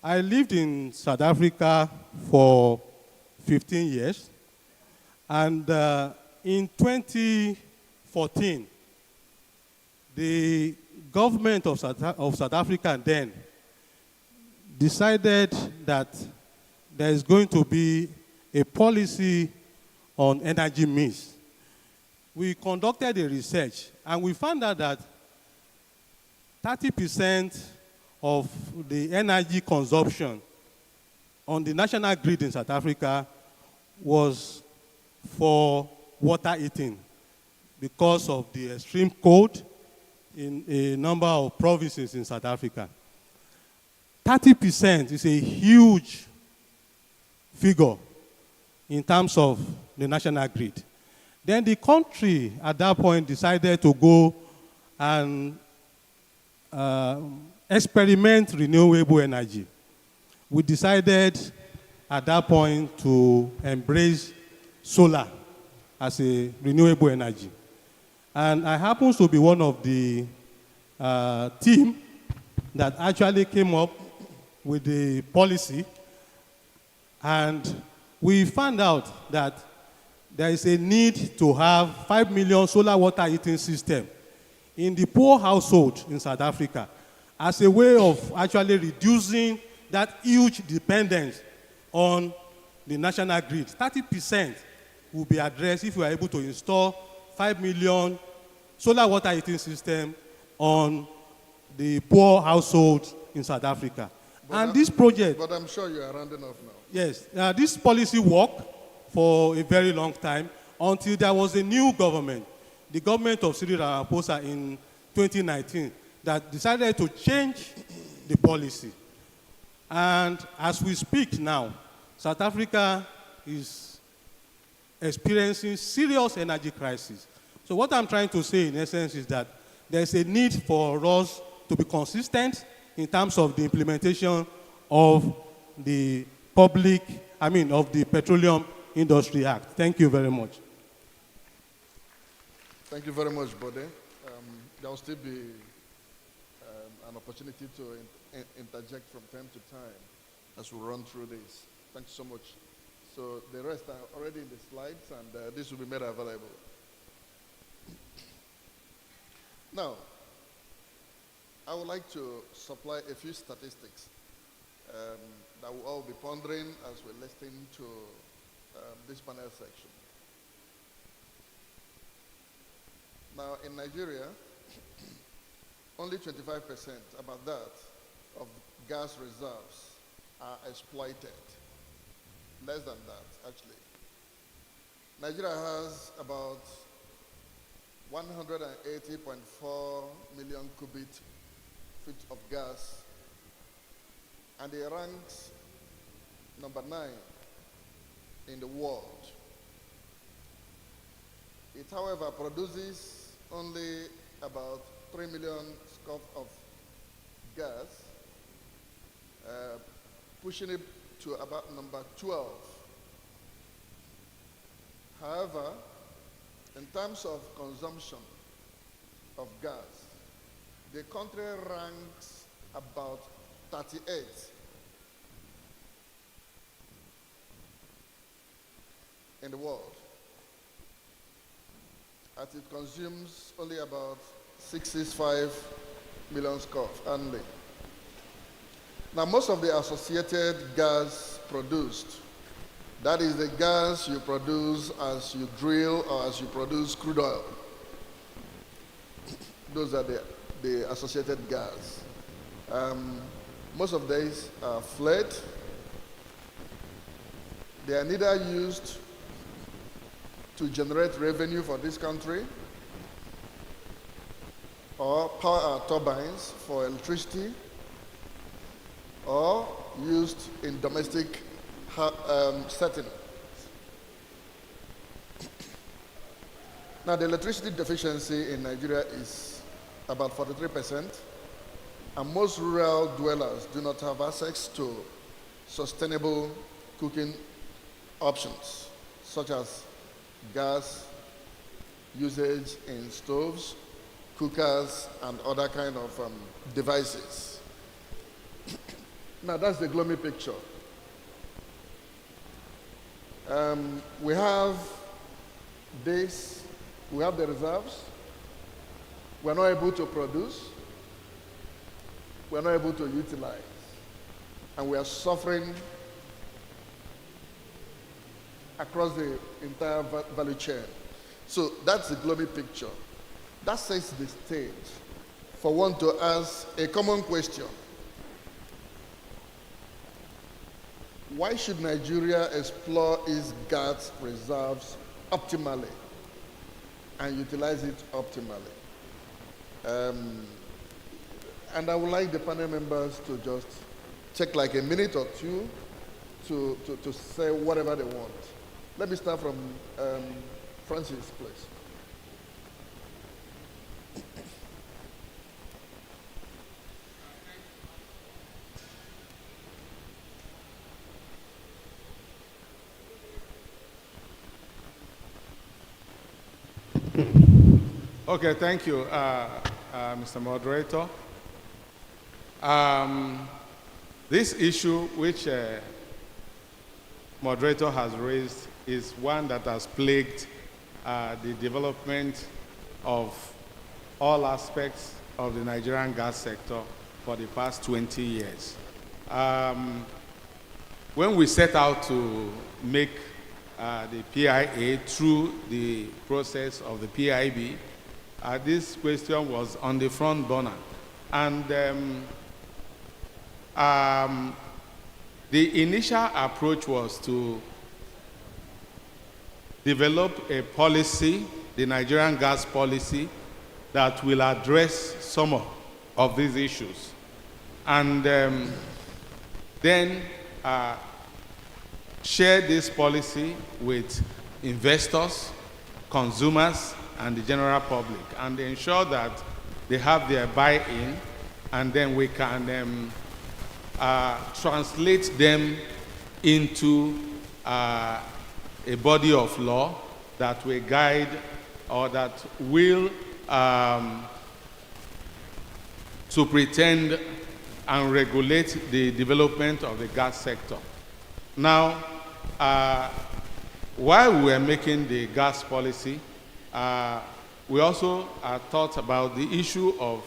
L: I lived in South Africa for 15 years, and in 2014, the government of South Africa then decided that there is going to be a policy on energy mix. We conducted a research, and we found out that 30% of the energy consumption on the national grid in South Africa was for water heating. because of the extreme cold in a number of provinces in South Africa. 30% is a huge figure in terms of the national grid. Then the country at that point decided to go and experiment renewable energy. We decided at that point to embrace solar as a renewable energy. And I happen to be one of the team that actually came up with the policy, and we found out that there is a need to have 5 million solar water heating system in the poor household in South Africa as a way of actually reducing that huge dependence on the national grid. 30% will be addressed if we are able to install 5 million solar water heating system on the poor household in South Africa. And this project...
K: But I'm sure you are rounding off now.
L: Yes, this policy worked for a very long time until there was a new government, the government of Cyril Ramaphosa in 2019, that decided to change the policy. And as we speak now, South Africa is experiencing serious energy crisis. So what I'm trying to say in essence is that there's a need for us to be consistent in terms of the implementation of the of the Petroleum Industry Act. Thank you very much.
K: Thank you very much, Bode. There will still be an opportunity to interject from time to time as we run through this. Thank you so much. So the rest are already in the slides, and this will be made available. Now, I would like to supply a few statistics that we'll all be pondering as we listen to this panel section. Now, in Nigeria, only 25%, about that, of gas reserves are exploited. Less than that, actually. Nigeria has about 180.4 million cubic feet of gas, and it ranks number 9 in the world. It, however, produces only about 3 million scoop of gas, pushing it to about number 12. However, in terms of consumption of gas, the country ranks about 38. In the world, as it consumes only about 65 million scf annually. Now, most of the associated gas produced, that is the gas you produce as you drill or as you produce crude oil. Those are the associated gas. Most of these are flared. They are neither used to generate revenue for this country or power our turbines for electricity or used in domestic setting. Now, the electricity deficiency in Nigeria is about 43%, and most rural dwellers do not have access to sustainable cooking options, such as gas usage in stoves, cookers, and other kind of devices. Now, that's the gloomy picture. We have this, we have the reserves. We're not able to produce. We're not able to utilize. And we are suffering across the entire value chain. So that's the gloomy picture. That sets the stage for one to ask a common question. Why should Nigeria explore its gas reserves optimally? and utilize it optimally. And I would like the panel members to just take like a minute or two to say whatever they want. Let me start from Francis, please.
J: Okay, thank you, Mr. Moderator. This issue which moderator has raised is one that has plagued the development of all aspects of the Nigerian gas sector for the past 20 years. When we set out to make the PIA through the process of the PIB, this question was on the front burner. And the initial approach was to develop a policy, the Nigerian gas policy, that will address some of these issues. And then share this policy with investors, consumers, and the general public, and ensure that they have their buy-in, and then we can translate them into a body of law that will guide or that will superintend and regulate the development of the gas sector. Now, while we were making the gas policy, we also thought about the issue of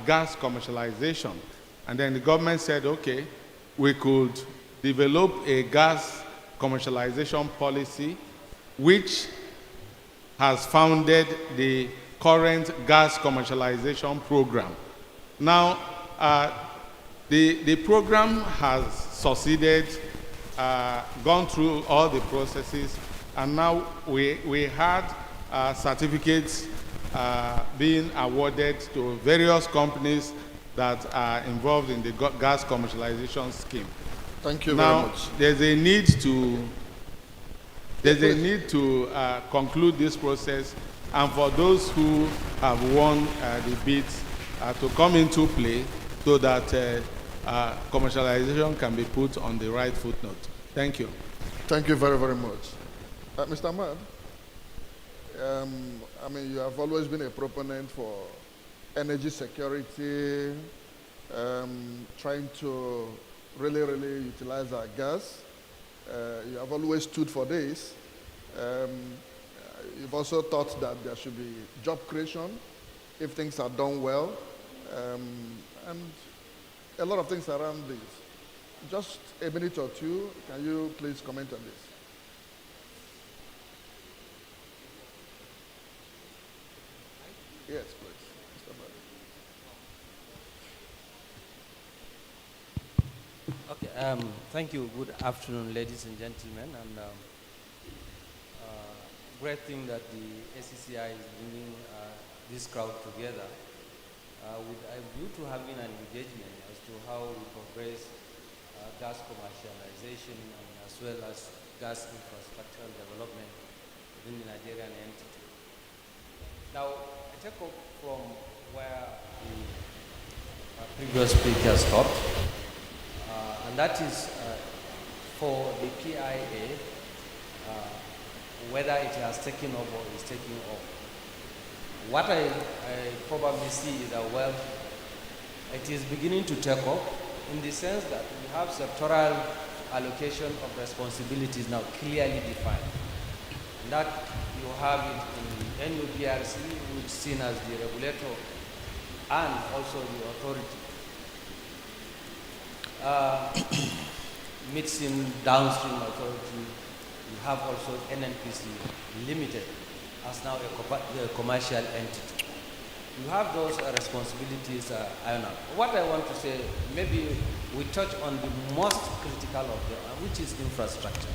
J: gas commercialization. And then the government said, okay, we could develop a gas commercialization policy which has founded the current gas commercialization program. Now, the program has succeeded, gone through all the processes, and now we had certificates being awarded to various companies that are involved in the gas commercialization scheme.
K: Thank you
J: now,
K: very much.
J: There's a need to conclude this process, and for those who have won the bids to come into play so that commercialization can be put on the right footnote. Thank you.
K: Thank you very, very much. Mr. Ahmad, I mean, you have always been a proponent for energy security, trying to really utilize our gas. You have always stood for this. You've also thought that there should be job creation if things are done well, and a lot of things around this. Just a minute or two, can you please comment on this? Yes, please. Mr. Badu.
N: Okay, thank you. Good afternoon, ladies and gentlemen. And great thing that the SCCI is bringing this crowd together with a view to having an engagement as to how we progress gas commercialization and as well as gas infrastructural development within the Nigerian entity. Now, I take up from where the previous speaker stopped, and that is for the PIA, whether it has taken off or is taking off. What I probably see is that, well, it is beginning to take off in the sense that we have sectoral allocation of responsibilities now clearly defined. And that you have it in the NUPRC, which is seen as the regulator and also the authority. Midstream downstream authority, you have also NNPC Limited as now a commercial entity. You have those responsibilities, Iona. What I want to say, maybe we touch on the most critical of them, which is infrastructure.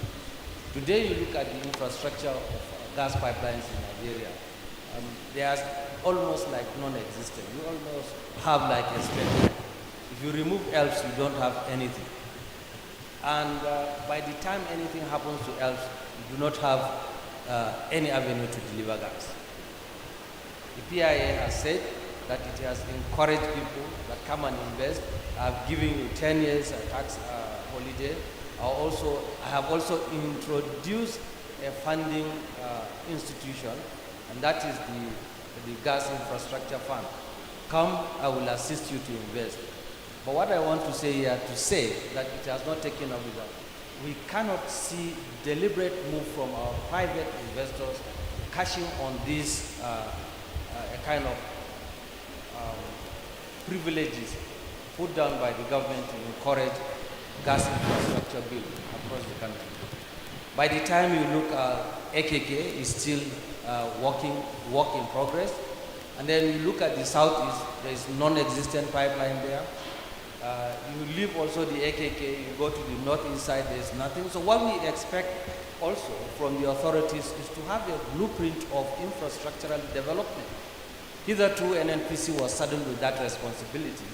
N: Today you look at the infrastructure of gas pipelines in Nigeria, they are almost like non-existent. You almost have like a straight. If you remove ELPS, you don't have anything. And by the time anything happens to ELPS, you do not have any avenue to deliver gas. The PIA has said that it has encouraged people that come and invest. I've given you 10 years tax holiday. I have also introduced a funding institution, and that is the Gas Infrastructure Fund. Come, I will assist you to invest. But what I want to say here, to say that it has not taken up with that, we cannot see deliberate move from our private investors cashing on this a kind of privileges put down by the government to encourage gas infrastructure build across the country. By the time you look at AKK, is still work in progress. And then you look at the southeast, there is non-existent pipeline there. You leave also the AKK, you go to the northeast side, there is nothing. So what we expect also from the authorities is to have a blueprint of infrastructural development. Hitherto, NNPC was saddled with that responsibility,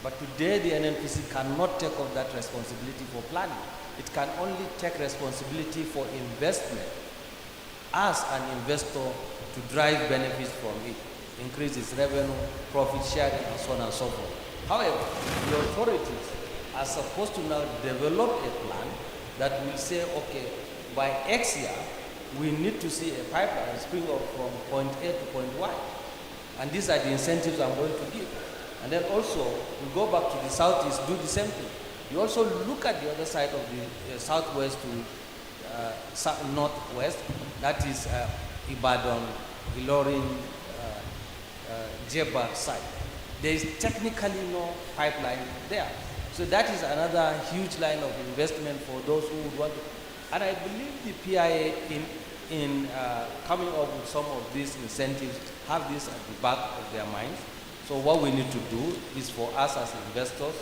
N: but today the NNPC cannot take up that responsibility for planning. It can only take responsibility for investment as an investor to drive benefits from it, increase its revenue, profit sharing, and so on and so forth. However, the authorities are supposed to now develop a plan that will say, okay, by X year, we need to see a pipeline spring up from point A to point Y. And these are the incentives I'm going to give. And then also, we go back to the southeast, do the same thing. You also look at the other side of the southwest to northwest, that is Ibadan, Ilorin, Jebba side. There is technically no pipeline there. So that is another huge line of investment for those who would want to. And I believe the PIA in coming up with some of these incentives have this at the back of their minds. So what we need to do is for us as investors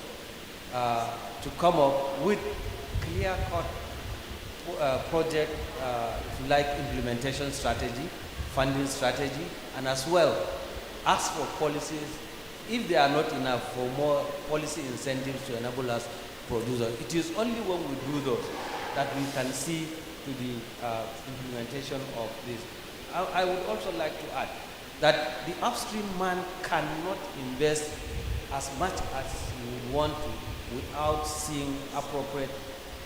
N: to come up with clear-cut project, if you like, implementation strategy, funding strategy, and as well ask for policies. If they are not enough, for more policy incentives to enable us produce. It is only when we do those that we can see to the implementation of this. I would also like to add that the upstream man cannot invest as much as he would want to without seeing appropriate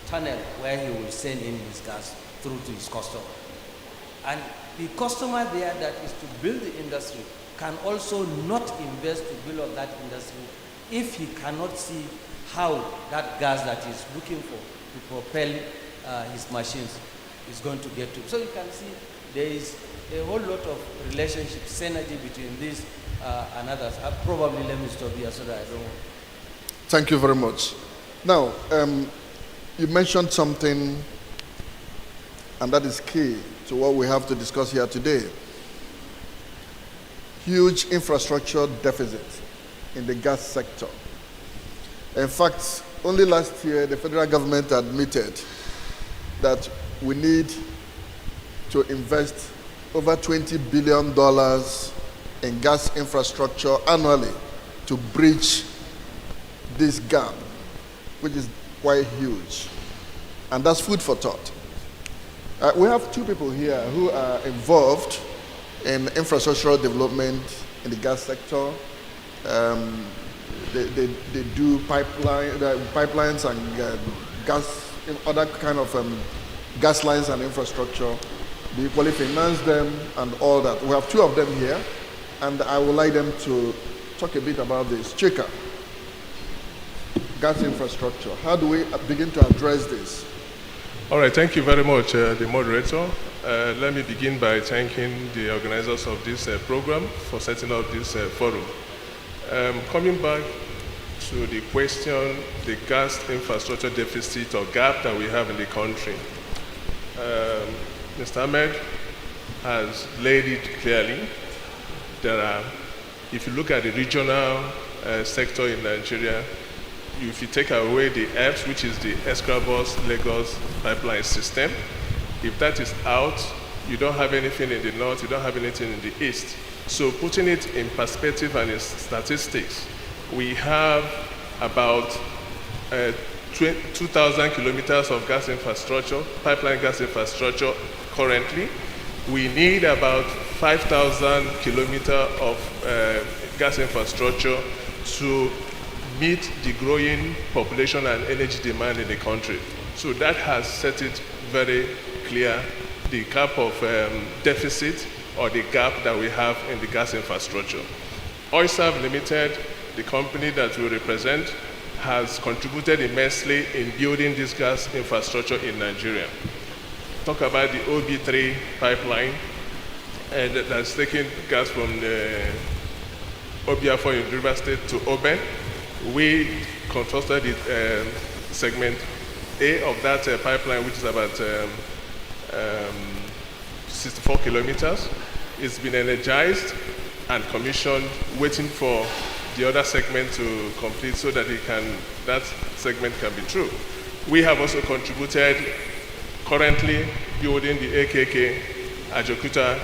N: tunnel where he will send in his gas through to his customer. And the customer there that is to build the industry can also not invest to build up that industry if he cannot see how that gas that he's looking for to propel his machines is going to get to. So you can see there is a whole lot of relationship, synergy between this and others. Probably let me stop here so that I don't.
K: Thank you very much. Now, you mentioned something, and that is key to what we have to discuss here today. Huge infrastructure deficit in the gas sector. In fact, only last year, the federal government admitted that we need to invest over $20 billion in gas infrastructure annually to bridge this gap, which is quite huge. And that's food for thought. We have two people here who are involved in infrastructural development in the gas sector. They do pipelines and gas, other kind of gas lines and infrastructure. They equally finance them and all that. We have two of them here, and I would like them to talk a bit about this. Chika, gas infrastructure. How do we begin to address this?
Q: All right, thank you very much, the moderator. Let me begin by thanking the organizers of this program for setting up this forum. Coming back to the question, the gas infrastructure deficit or gap that we have in the country, Mr. Ahmed has laid it clearly. There are, if you look at the regional sector in Nigeria, if you take away the EPS, which is the Escravos Lagos pipeline system, if that is out, You don't have anything in the north, you don't have anything in the east. So putting it in perspective and in statistics, we have about 2,000 kilometers of gas infrastructure, pipeline gas infrastructure currently. We need about 5,000 kilometers of gas infrastructure to meet the growing population and energy demand in the country. So that has set it very clear, the cap of deficit or the gap that we have in the gas infrastructure. OISAV Limited, the company that we represent, has contributed immensely in building this gas infrastructure in Nigeria. Talk about the OB3 pipeline that's taking gas from the Obiafo in River State to Oben. We constructed the segment A of that pipeline, which is about 64 kilometers. It's been energized and commissioned, waiting for the other segment to complete so that that segment can be true. We have also contributed, currently building the AKK Ajokuta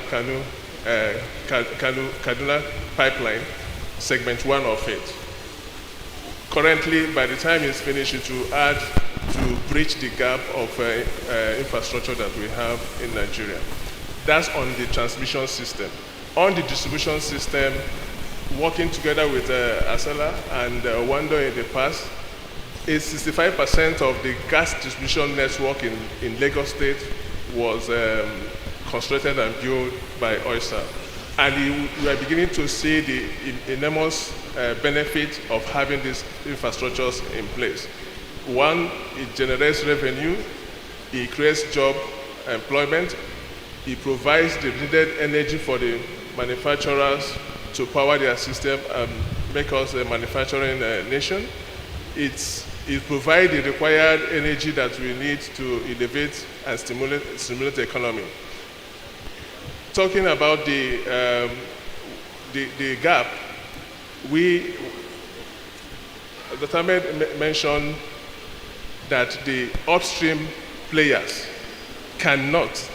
Q: Kaduna pipeline, segment 1 of it. Currently, by the time it's finished, it will add to bridge the gap of infrastructure that we have in Nigeria. That's on the transmission system. On the distribution system, working together with Asala and Wando in the past, is 65% of the gas distribution network in Lagos State was constructed and built by OISA. And we are beginning to see the enormous benefit of having these infrastructures in place. One, it generates revenue, it creates job employment, it provides the needed energy for the manufacturers to power their system and make us a manufacturing nation. It provides the required energy that we need to innovate and stimulate the economy. Talking about the gap, Dr. Ahmed mentioned that the upstream players cannot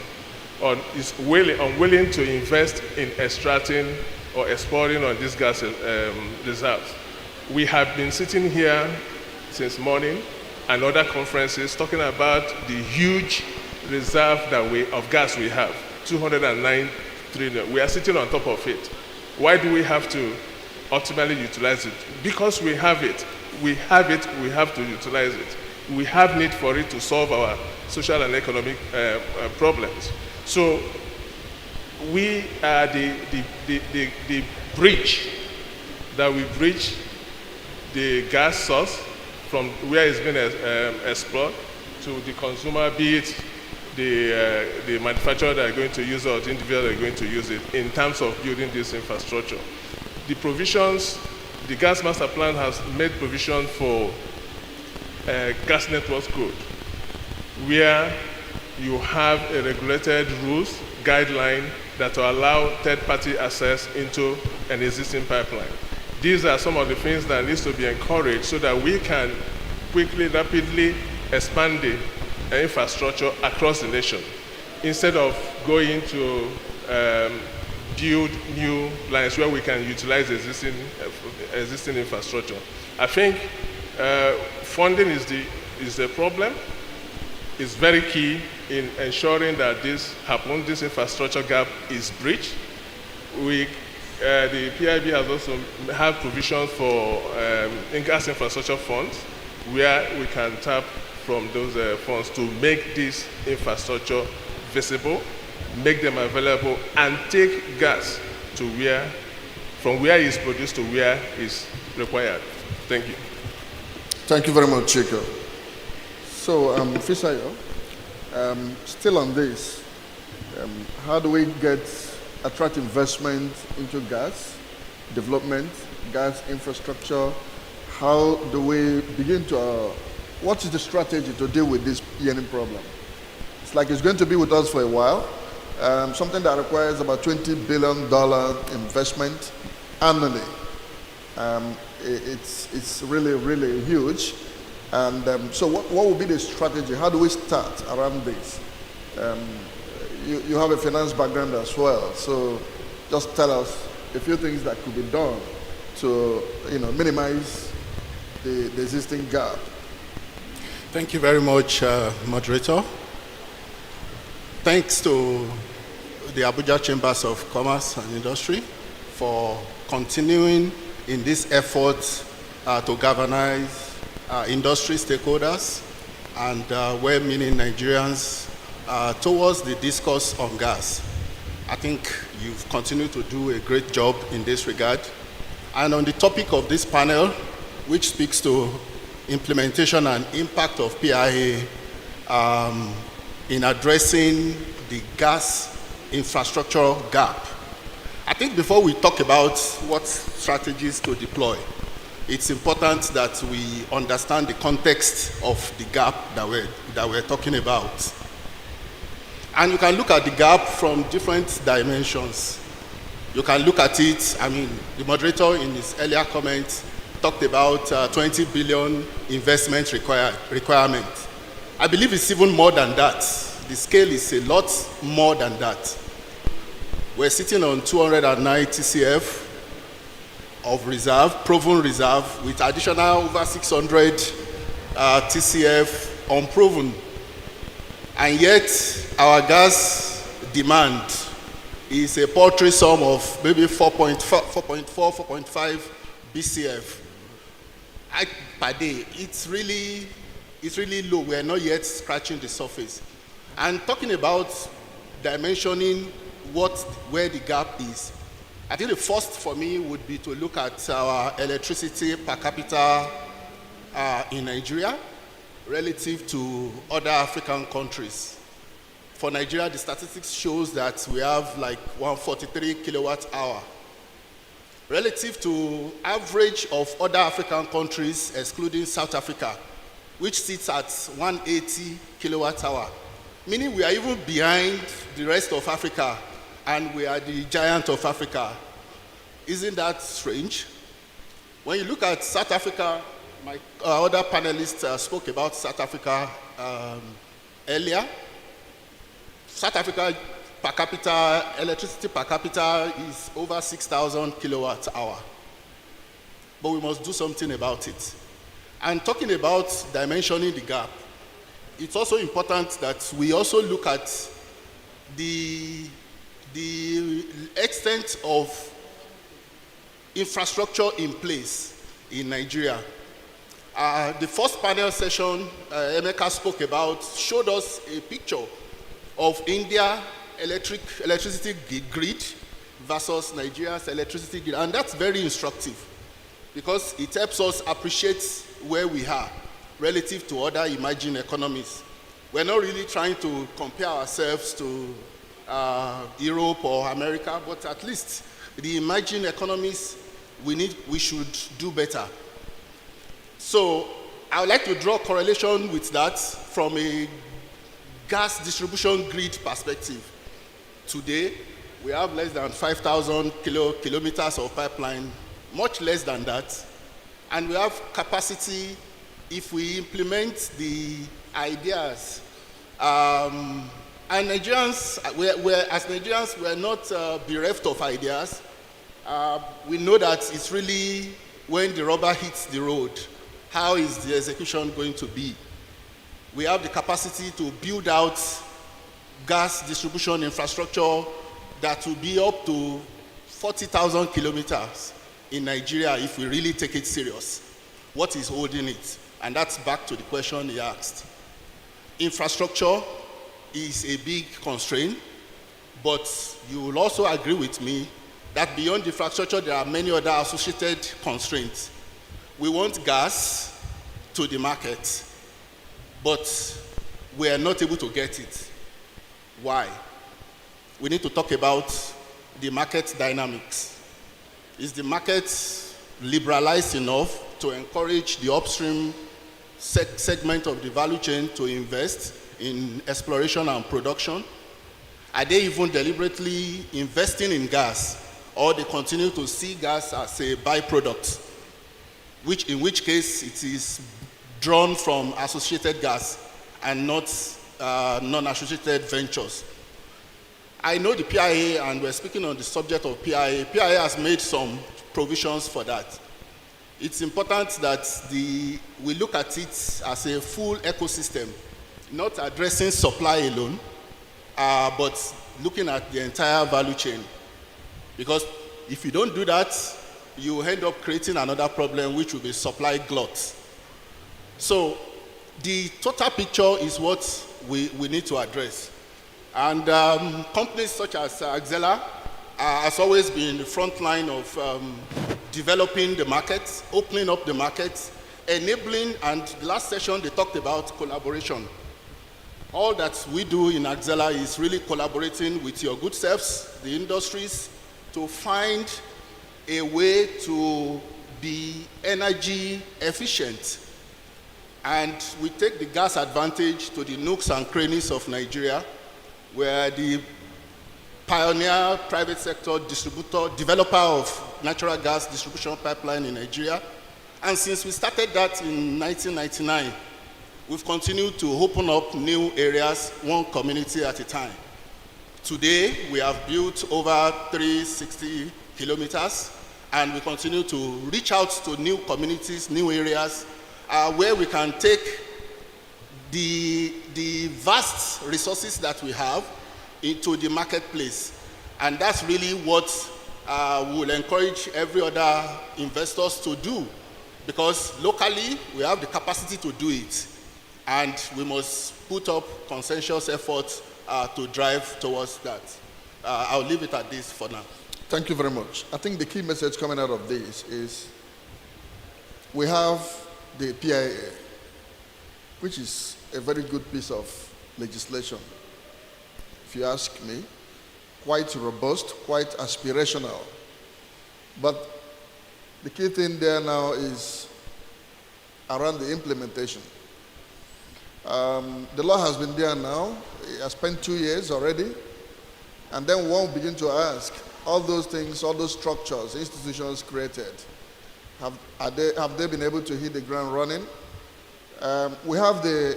Q: or is unwilling to invest in extracting or exploring on these gas reserves. We have been sitting here since morning and other conferences talking about the huge reserve of gas we have, 209 trillion. We are sitting on top of it. Why do we have to ultimately utilize it? Because we have it. We have it, we have to utilize it. We have need for it to solve our social and economic problems. So we are the bridge that we bridge the gas source from where it's been explored to the consumer, be it the manufacturer that are going to use it or the individual that are going to use it in terms of building this infrastructure. The provisions, the Gas Master Plan has made provision for gas network code, where you have a regulated rules, guideline that will allow third-party access into an existing pipeline. These are some of the things that needs to be encouraged so that we can quickly, rapidly expand the infrastructure across the nation, instead of going to build new lines where we can utilize existing infrastructure. I think funding is the problem. It's very key in ensuring that this happens, this infrastructure gap is bridged. The PIB has also have provisions for gas infrastructure funds where we can tap from those funds to make this infrastructure visible, make them available, and take gas to from where it's produced to where it's required. Thank you.
K: Thank you very much, Chico. So, Fisayo, still on this, how do we attract investment into gas development, gas infrastructure? How do we begin to, what is the strategy to deal with this yearning problem? It's like it's going to be with us for a while, something that requires about $20 billion investment annually. It's really, really huge. And so what will be the strategy? How do we start around this? you have a finance background as well. So just tell us a few things that could be done to minimize the existing gap.
B: Thank you very much, moderator. Thanks to the Abuja Chambers of Commerce and Industry for continuing in this effort to galvanize industry stakeholders and well-meaning Nigerians towards the discourse on gas. I think you've continued to do a great job in this regard. And on the topic of this panel, which speaks to implementation and impact of PIA in addressing the gas infrastructure gap, I think before we talk about what strategies to deploy, it's important that we understand the context of the gap that we're talking about. And you can look at the gap from different dimensions. You can look at it, the moderator in his earlier comments talked about 20 billion investment requirement. I believe it's even more than that. The scale is a lot more than that. We're sitting on 209 TCF of reserve, proven reserve, with additional over 600 TCF unproven. And yet, our gas demand is a paltry sum of maybe 4.5 BCF per day. It's really low. We're not yet scratching the surface. And talking about dimensioning where the gap is, I think the first for me would be to look at our electricity per capita in Nigeria relative to other African countries. For Nigeria, the statistics shows that we have like 143 kilowatt hour. Relative to average of other African countries, excluding South Africa, which sits at 180 kilowatt hour. Meaning we are even behind the rest of Africa, and we are the giant of Africa. Isn't that strange? When you look at South Africa, my other panelists spoke about South Africa earlier. South Africa per capita, electricity per capita is over 6,000 kilowatt hour. But we must do something about it. And talking about dimensioning the gap, it's also important that we also look at the extent of infrastructure in place in Nigeria. The first panel session Emeka spoke about showed us a picture of India electricity grid versus Nigeria's electricity grid. And that's very instructive because it helps us appreciate where we are relative to other emerging economies. We're not really trying to compare ourselves to Europe or America, but at least the emerging economies, we should do better. So I would like to draw a correlation with that from a gas distribution grid perspective. Today, we have less than 5,000 kilometers of pipeline, much less than that. And we have capacity if we implement the ideas. And Nigerians, as Nigerians, we're not bereft of ideas. We know that it's really when the rubber hits the road, how is the execution going to be? We have the capacity to build out gas distribution infrastructure that will be up to 40,000 kilometers in Nigeria if we really take it serious. What is holding it? And that's back to the question he asked. Infrastructure is a big constraint, but you will also agree with me that beyond infrastructure, there are many other associated constraints. We want gas to the market, but we are not able to get it. Why? We need to talk about the market dynamics. Is the market liberalized enough to encourage the upstream segment of the value chain to invest in exploration and production? Are they even deliberately investing in gas, or they continue to see gas as a byproduct, in which case it is drawn from associated gas and not non-associated ventures? I know the PIA, and we're speaking on the subject of PIA. PIA has made some provisions for that. It's important that we look at it as a full ecosystem, not addressing supply alone, but looking at the entire value chain. Because if you don't do that, you end up creating another problem, which will be supply glut. So the total picture is what we need to address. And companies such as Axela has always been in the front line of developing the market, opening up the market, enabling, and last session they talked about collaboration. All that we do in Axela is really collaborating with your good selves, the industries, to find a way to be energy efficient. And we take the gas advantage to the nooks and crannies of Nigeria, where the pioneer private sector distributor, developer of natural gas distribution pipeline in Nigeria. And since we started that in 1999, we've continued to open up new areas, one community at a time. Today, we have built over 360 kilometers, and we continue to reach out to new communities, new areas, where we can take the vast resources that we have into the marketplace. And that's really what we will encourage every other investors to do, because locally we have the capacity to do it, and we must put up consensus efforts to drive towards that. I'll leave it at this for now.
K: Thank you very much. I think the key message coming out of this is we have the PIA, which is a very good piece of legislation, if you ask me, quite robust, quite aspirational. But the key thing there now is around the implementation. The law has been there now. It has spent 2 years already. And then one will begin to ask, all those things, all those structures, institutions created, have they been able to hit the ground running? We have the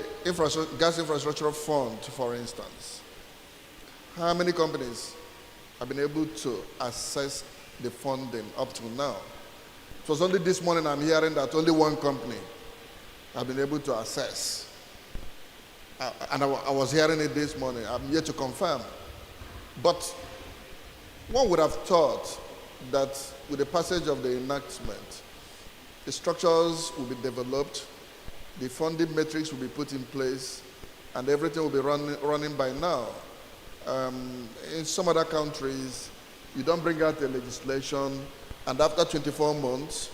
K: gas infrastructure fund, for instance. How many companies have been able to access the funding up to now? It was only this morning I'm hearing that only one company has been able to access. And I was hearing it this morning. I'm yet to confirm. But one would have thought that with the passage of the enactment, the structures will be developed, the funding metrics will be put in place, and everything will be running by now. In some other countries, you don't bring out the legislation, and after 24 months,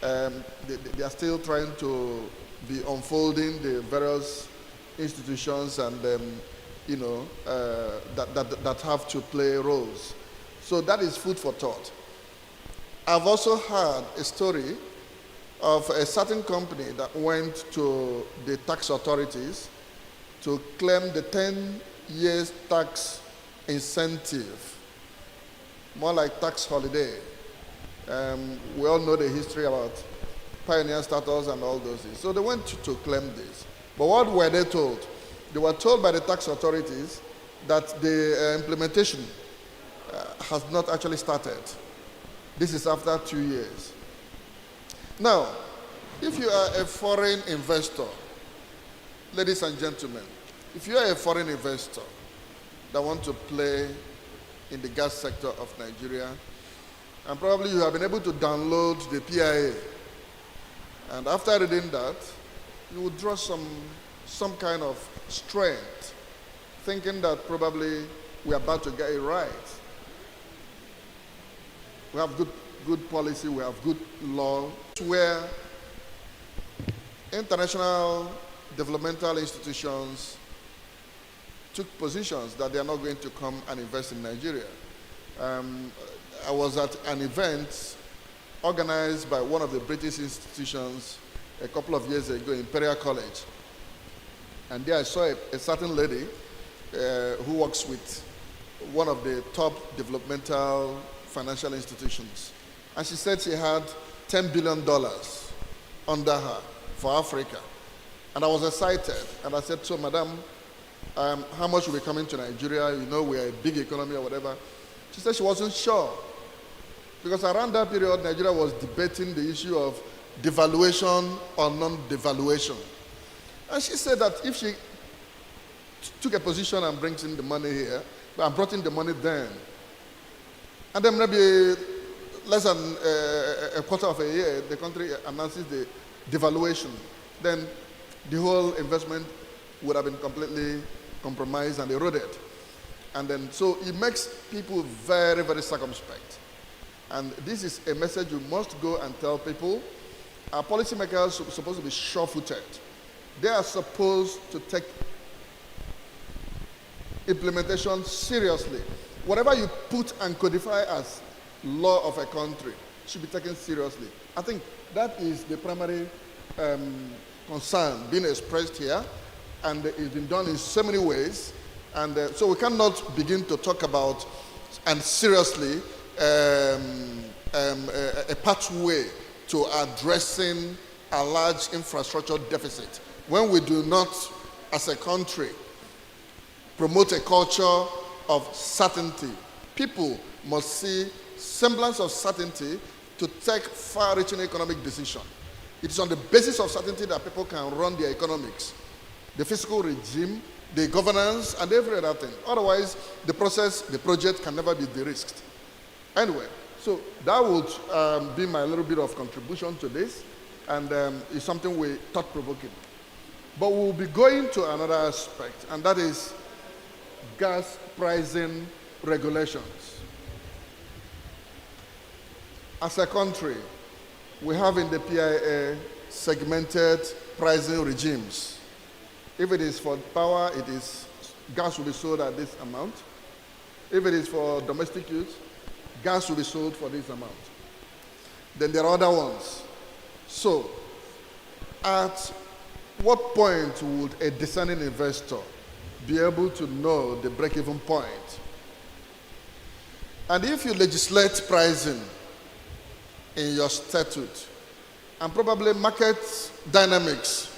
K: they are still trying to be unfolding the various institutions and that have to play roles. So that is food for thought. I've also heard a story of a certain company that went to the tax authorities to claim the 10 years tax incentive, more like tax holiday. We all know the history about pioneer status and all those things. So they went to claim this. But what were they told? They were told by the tax authorities that the implementation has not actually started. This is after 2 years. Now, if you are a foreign investor, ladies and gentlemen, if you are a foreign investor that want to play in the gas sector of Nigeria, and probably you have been able to download the PIA, and after reading that, you would draw some kind of strength, thinking that probably we are about to get it right. We have good policy, we have good law, where international developmental institutions took positions that they are not going to come and invest in Nigeria. I was at an event organized by one of the British institutions a couple of years ago, Imperial College. And there I saw a certain lady who works with one of the top developmental financial institutions. And she said she had $10 billion under her for Africa. And I was excited. And I said, so madam, how much will be coming to Nigeria? You know, we're a big economy or whatever. She said she wasn't sure. Because around that period, Nigeria was debating the issue of devaluation or non-devaluation. And she said that if she took a position and brings in the money here, and brought in the money then, and then maybe less than a quarter of a year, the country announces the devaluation, then the whole investment would have been completely compromised and eroded. And then, so it makes people very, very circumspect. And this is a message you must go and tell people. Our policymakers are supposed to be sure-footed. They are supposed to take implementation seriously. Whatever you put and codify as law of a country should be taken seriously. I think that is the primary concern being expressed here, and it's been done in so many ways. And so we cannot begin to talk about and seriously a pathway to addressing a large infrastructure deficit when we do not, as a country, promote a culture of certainty. People must see semblance of certainty to take far-reaching economic decisions. It is on the basis of certainty that people can run their economics, the fiscal regime, the governance, and every other thing. Otherwise, the process, the project can never be de-risked. Anyway, so that would be my little bit of contribution to this, and it's something we thought-provoking. But we'll be going to another aspect, and that is gas pricing regulations. As a country, we have in the PIA segmented pricing regimes. If it is for power, gas will be sold at this amount. If it is for domestic use, gas will be sold for this amount. Then there are other ones. So, at what point would a discerning investor be able to know the break-even point? And if you legislate pricing in your statute, and probably market dynamics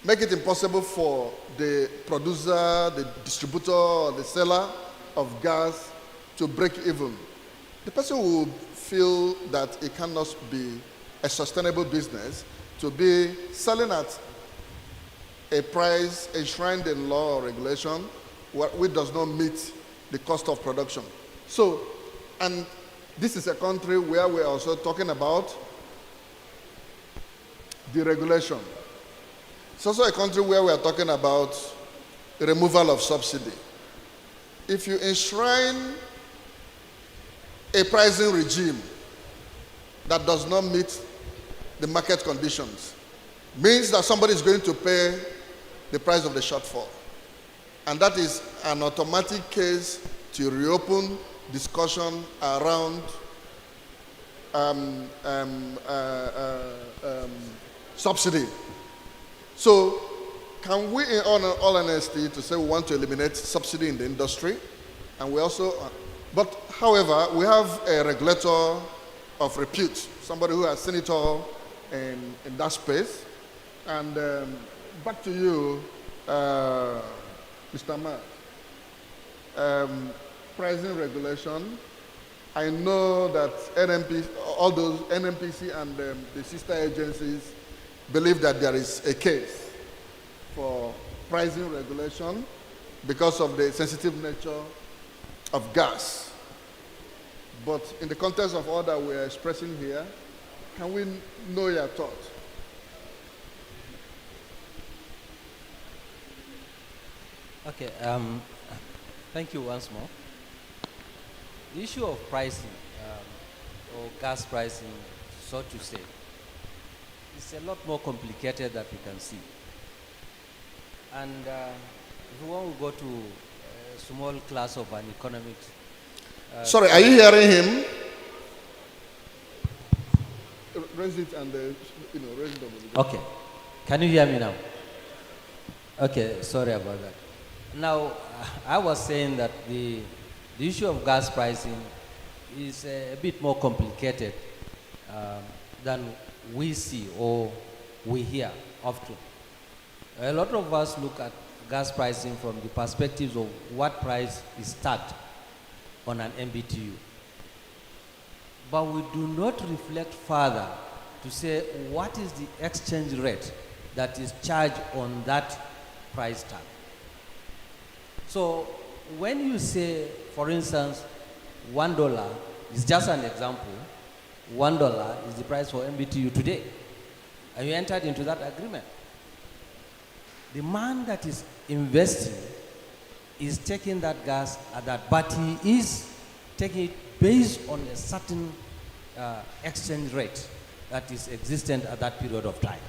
K: make it impossible for the producer, the distributor, or the seller of gas to break even, the person will feel that it cannot be a sustainable business to be selling at a price enshrined in law or regulation which does not meet the cost of production. So, and this is a country where we're also talking about deregulation. It's also a country where we are talking about the removal of subsidy. If you enshrine a pricing regime that does not meet the market conditions, means that somebody is going to pay the price of the shortfall. And that is an automatic case to reopen discussion around subsidy. So, can we, in all honesty, to say we want to eliminate subsidy in the industry, and we also, but however, we have a regulator of repute, somebody who has seen it all in that space. And back to you, Mr. Mark. Pricing regulation. I know that all those NMPC and the sister agencies believe that there is a case for pricing regulation because of the sensitive nature of gas. But in the context of all that we are expressing here, can we know your thoughts?
N: Okay, thank you once more. The issue of pricing, or gas pricing, so to say, is a lot more complicated than we can see. And if we want to go to a small class of an economics.
K: Sorry, are you hearing him? Raise it and raise it over.
N: Okay, can you hear me now? Okay, sorry about that. Now, I was saying that the issue of gas pricing is a bit more complicated than we see or we hear often. A lot of us look at gas pricing from the perspectives of what price is tagged on an MBTU. But we do not reflect further to say what is the exchange rate that is charged on that price tag. So when you say, for instance, $1 is just an example, $1 is the price for MBTU today, and you entered into that agreement. The man that is investing is taking that gas at that, but he is taking it based on a certain exchange rate that is existent at that period of time.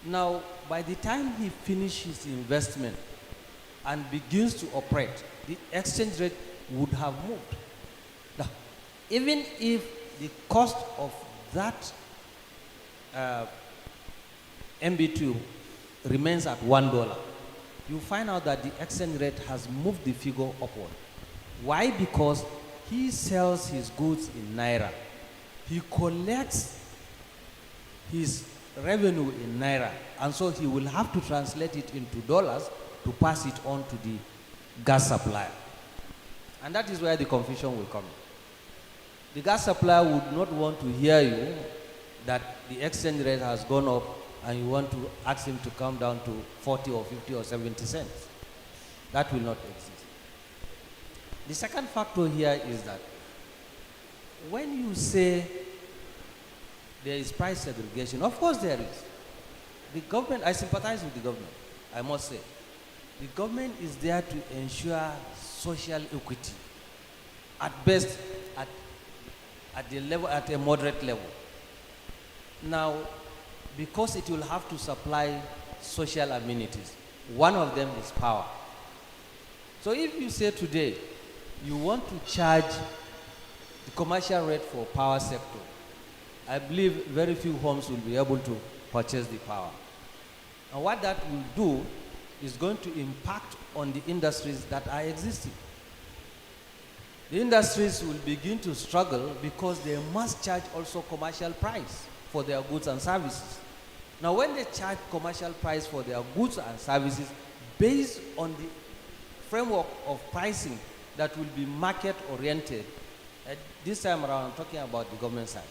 N: Now, by the time he finishes his investment and begins to operate, the exchange rate would have moved. Now, even if the cost of that MB2 remains at $1, you find out that the exchange rate has moved the figure upward. Why? Because he sells his goods in Naira. He collects his revenue in Naira, and so he will have to translate it into dollars to pass it on to the gas supplier. And that is where the confusion will come in. The gas supplier would not want to hear you that the exchange rate has gone up and you want to ask him to come down to 40 or 50 or 70 cents. That will not exist. The second factor here is that when you say there is price segregation, of course there is. The government, I sympathize with the government, I must say. The government is there to ensure social equity, at best at the level, at a moderate level. Now, because it will have to supply social amenities, one of them is power. So if you say today you want to charge the commercial rate for power sector, I believe very few homes will be able to purchase the power. And what that will do is going to impact on the industries that are existing. The industries will begin to struggle because they must charge also commercial price for their goods and services. Now, when they charge commercial price for their goods and services based on the framework of pricing that will be market oriented, this time around I'm talking about the government side,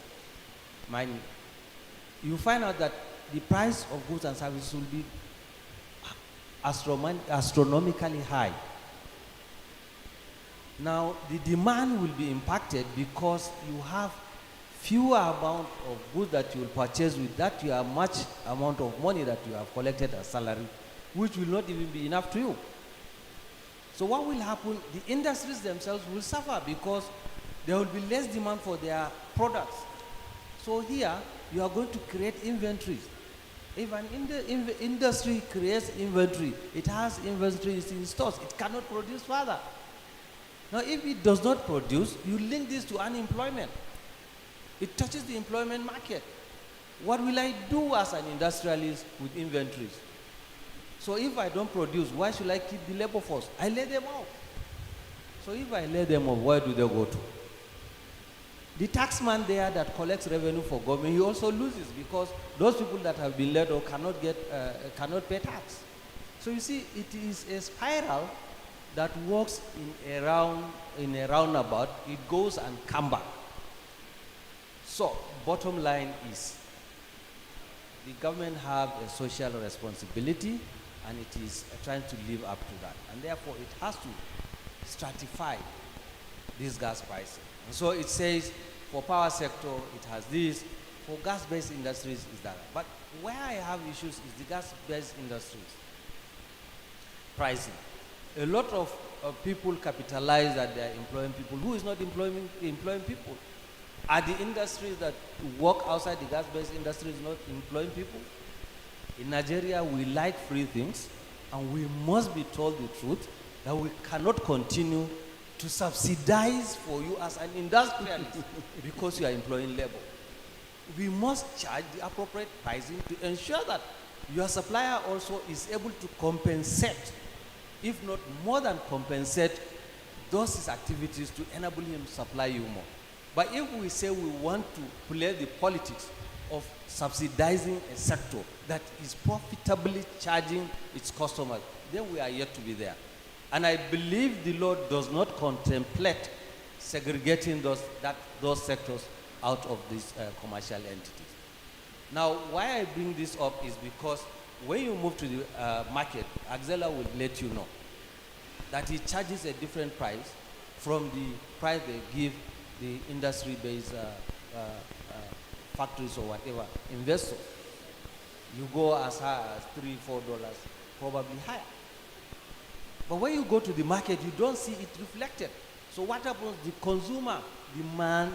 N: you find out that the price of goods and services will be astronomically high. Now, the demand will be impacted because you have fewer amount of goods that you will purchase with that you have much amount of money that you have collected as salary, which will not even be enough to you. So what will happen? The industries themselves will suffer because there will be less demand for their products. So here, you are going to create inventories. If an industry creates inventory, it has inventories in stores, it cannot produce further. Now, if it does not produce, you link this to unemployment. It touches the employment market. What will I do as an industrialist with inventories? So if I don't produce, why should I keep the labor force? I lay them off. So if I lay them off, where do they go to? The taxman there that collects revenue for government, he also loses because those people that have been laid off cannot pay tax. So you see, it is a spiral that works in a roundabout. It goes and comes back. So bottom line is, the government have a social responsibility, and it is trying to live up to that. And therefore, it has to stratify this gas pricing. And so it says, for power sector, it has this. For gas-based industries, is that. But where I have issues is the gas-based industries pricing. A lot of people capitalize that they are employing people. Who is not employing people? Are the industries that work outside the gas-based industries not employing people? In Nigeria, we like free things, and we must be told the truth that we cannot continue to subsidize for you as an industrialist because you are employing labor. We must charge the appropriate pricing to ensure that your supplier also is able to compensate, if not more than compensate, those his activities to enable him to supply you more. But if we say we want to play the politics of subsidizing a sector that is profitably charging its customers, then we are yet to be there. And I believe the law does not contemplate segregating those sectors out of these commercial entities. Now, why I bring this up is because when you move to the market, Axela will let you know that it charges a different price from the price they give the industry-based factories or whatever investors. You go as high as $3, $4, probably higher. But when you go to the market, you don't see it reflected. So what happens? The consumer, the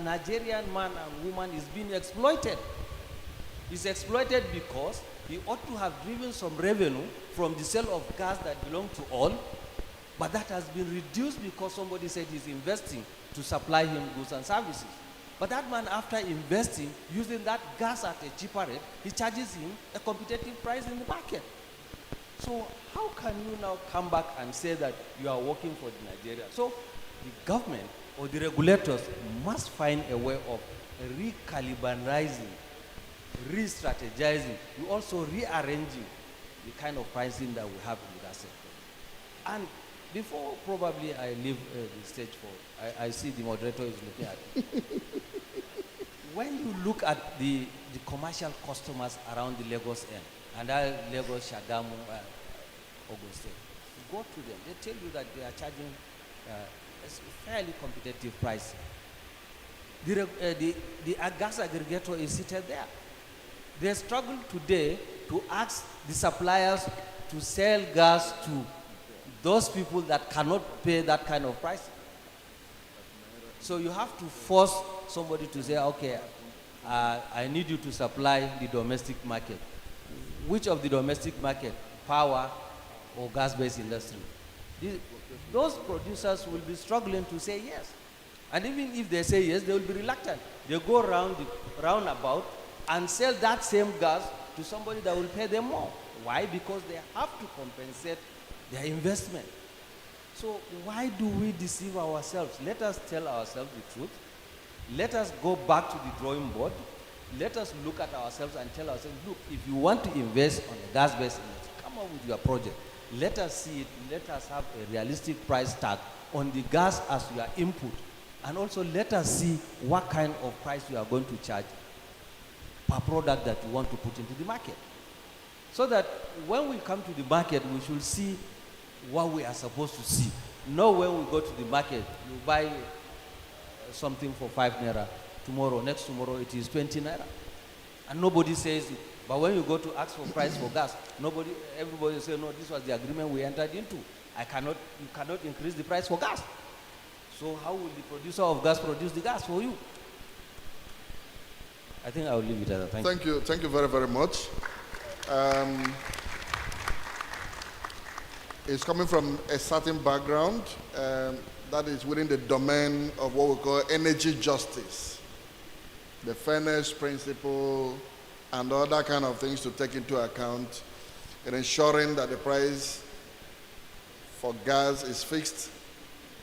N: Nigerian man and woman is being exploited. He's exploited because he ought to have driven some revenue from the sale of gas that belongs to all, but that has been reduced because somebody said he's investing to supply him goods and services. But that man, after investing, using that gas at a cheaper rate, he charges him a competitive price in the market. So how can you now come back and say that you are working for the Nigeria? So the government or the regulators must find a way of recalibrizing, re-strategizing, also rearranging the kind of pricing that we have in that sector. And before probably I leave the stage for, I see the moderator is looking at me. When you look at the commercial customers around the Lagos end, and Lagos, Shagamu, Ogun State, you go to them, they tell you that they are charging a fairly competitive price. The gas aggregator is seated there. They struggle today to ask the suppliers to sell gas to those people that cannot pay that kind of price. So you have to force somebody to say, okay, I need you to supply the domestic market. Which of the domestic market? Power or gas-based industry? Those producers will be struggling to say yes. And even if they say yes, they will be reluctant. They go roundabout and sell that same gas to somebody that will pay them more. Why? Because they have to compensate their investment. So why do we deceive ourselves? Let us tell ourselves the truth. Let us go back to the drawing board. Let us look at ourselves and tell ourselves, look, if you want to invest on a gas-based industry, come up with your project. Let us see it. Let us have a realistic price tag on the gas as your input. And also let us see what kind of price you are going to charge per product that you want to put into the market. So that when we come to the market, we should see what we are supposed to see. Not when we go to the market, you buy something for 5 naira. Tomorrow, next tomorrow, it is 20 naira. And nobody says it. But when you go to ask for price for gas, everybody says, no, this was the agreement we entered into. You cannot increase the price for gas. So how will the producer of gas produce the gas for you? I think I will leave it at that. Thank you.
K: Thank you very, very much. It's coming from a certain background that is within the domain of what we call energy justice, the fairness principle, and other kind of things to take into account in ensuring that the price for gas is fixed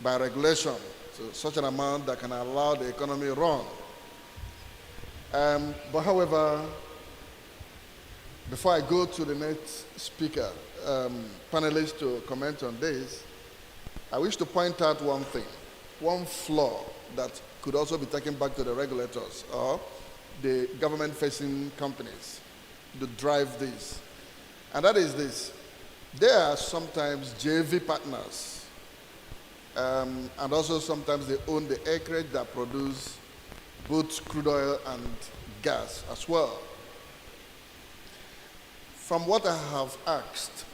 K: by regulation to such an amount that can allow the economy run. But however, before I go to the next speaker, panelists to comment on this, I wish to point out one thing, one flaw that could also be taken back to the regulators or the government-facing companies to drive this. And that is this. There are sometimes JV partners, and also sometimes they own the acreage that produce both crude oil and gas as well. From what I have asked,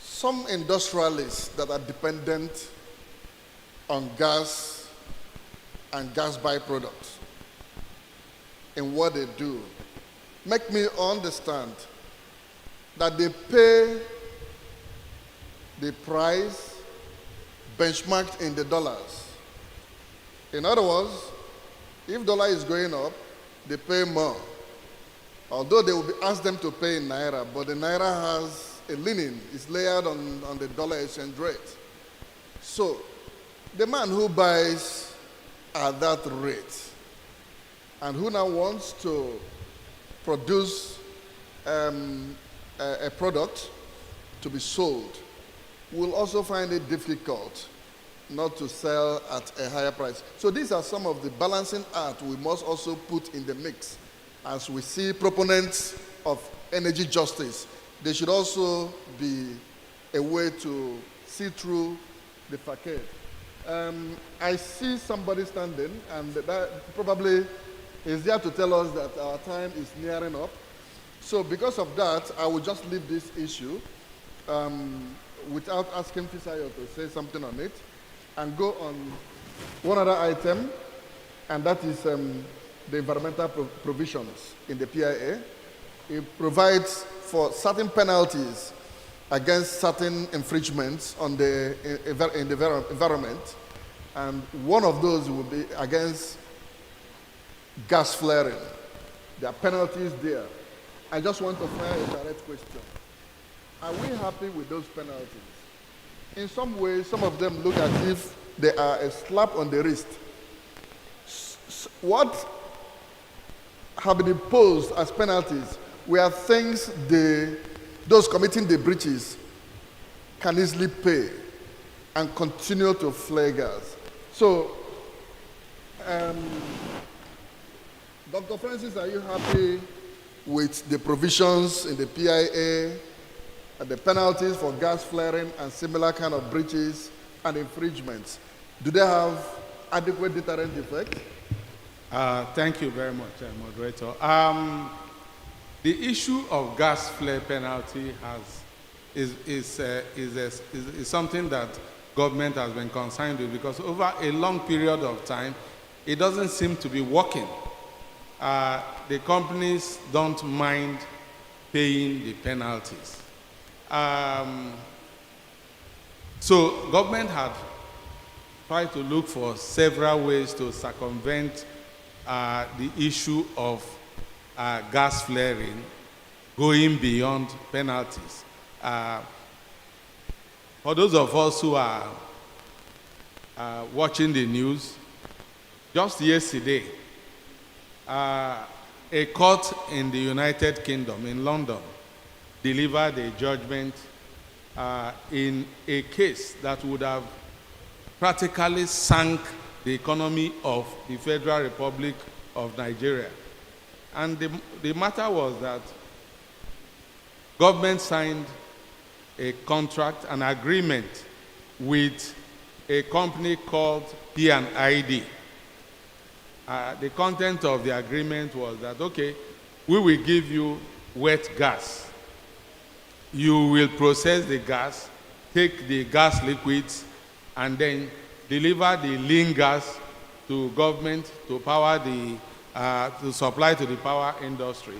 K: some industrialists that are dependent on gas and gas byproducts in what they do make me understand that they pay the price benchmarked in the dollars. In other words, if dollar is going up, they pay more. Although they will be asked them to pay in naira, but the naira has a lien, it's layered on the dollar exchange rate. So the man who buys at that rate and who now wants to produce a product to be sold will also find it difficult not to sell at a higher price. So these are some of the balancing act we must also put in the mix. As we see proponents of energy justice, there should also be a way to see through the facade. I see somebody standing, and that probably is there to tell us that our time is nearing up. So because of that, I will just leave this issue without asking Fisayo to say something on it, and go on one other item, and that is the environmental provisions in the PIA. It provides for certain penalties against certain infringements on the environment, and one of those will be against gas flaring. There are penalties there. I just want to fire a direct question. Are we happy with those penalties? In some ways, some of them look as if they are a slap on the wrist. What have been imposed as penalties were things those committing the breaches can easily pay and continue to flare gas. So, Dr. Francis, are you happy with the provisions in the PIA and the penalties for gas flaring and similar kind of breaches and infringements? Do they have adequate deterrent effect?
J: Thank you very much, moderator. The issue of gas flare penalty is something that government has been concerned with, because over a long period of time, it doesn't seem to be working. The companies don't mind paying the penalties. So government had tried to look for several ways to circumvent the issue of gas flaring, going beyond penalties. For those of us who are watching the news, just yesterday, a court in the United Kingdom, in London, delivered a judgment in a case that would have practically sank the economy of the Federal Republic of Nigeria. And the matter was that government signed a contract, an agreement with a company called P&ID. The content of the agreement was that, okay, we will give you wet gas. You will process the gas, take the gas liquids, and then deliver the lean gas to government to power to supply to the power industry,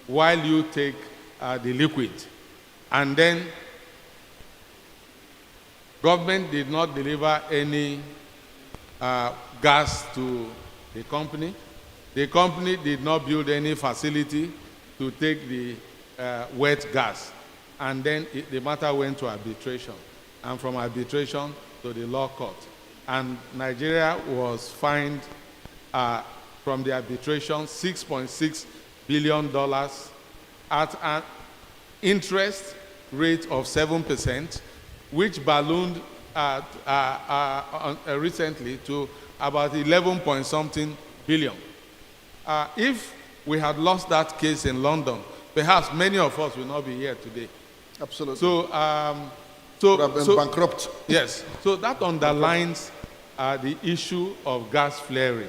J: while you take the liquid. And then government did not deliver any gas to the company. The company did not build any facility to take the wet gas. And then the matter went to arbitration. And from arbitration to the law court. And Nigeria was fined from the arbitration $6.6 billion at an interest rate of 7%, which ballooned recently to about 11 point something billion. If we had lost that case in London, perhaps many of us will not be here today.
K: Absolutely.
J: So,
K: would have been bankrupt.
J: Yes. So that underlines the issue of gas flaring.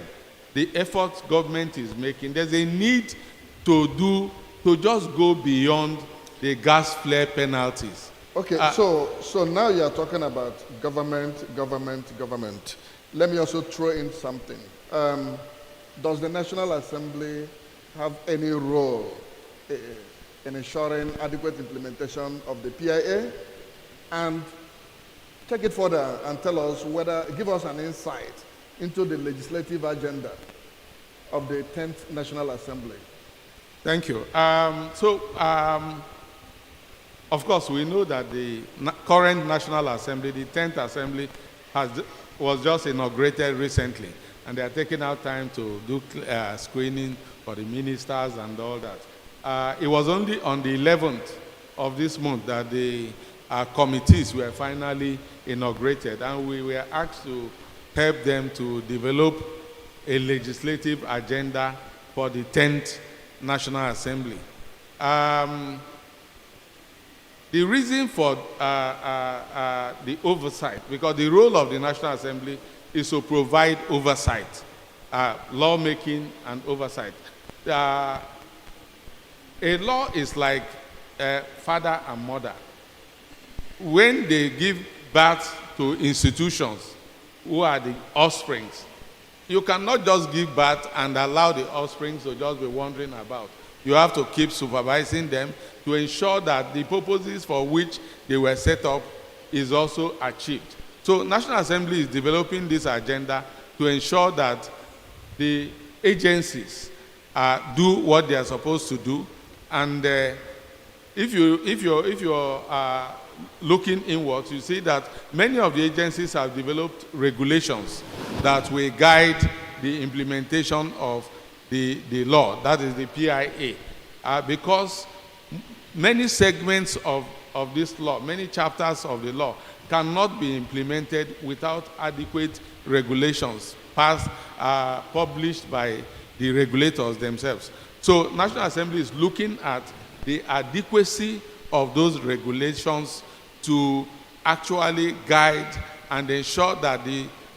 J: The efforts government is making. There's a need to just go beyond the gas flare penalties.
K: Okay, so now you are talking about government. Let me also throw in something. Does the National Assembly have any role in ensuring adequate implementation of the PIA? And take it further and tell us give us an insight into the legislative agenda of the 10th National Assembly.
J: Thank you. Of course, we know that the current National Assembly, the 10th Assembly, was just inaugurated recently.
P: and they are taking out time to do screening for the ministers and all that. It was only on the 11th of this month that the committees were finally inaugurated, and we were asked to help them to develop a legislative agenda for the 10th National Assembly. The reason for the oversight, because the role of the National Assembly is to provide oversight, lawmaking and oversight. A law is like father and mother. When they give birth to institutions who are the offsprings, you cannot just give birth and allow the offsprings to just be wandering about. You have to keep supervising them to ensure that the purposes for which they were set up is also achieved. So National Assembly is developing this agenda to ensure that the agencies do what they are supposed to do. And if you're looking inwards, you see that many of the agencies have developed regulations that will guide the implementation of the law, that is the PIA, because many segments of this law, many chapters of the law cannot be implemented without adequate regulations passed, published by the regulators themselves. So National Assembly is looking at the adequacy of those regulations to actually guide and ensure that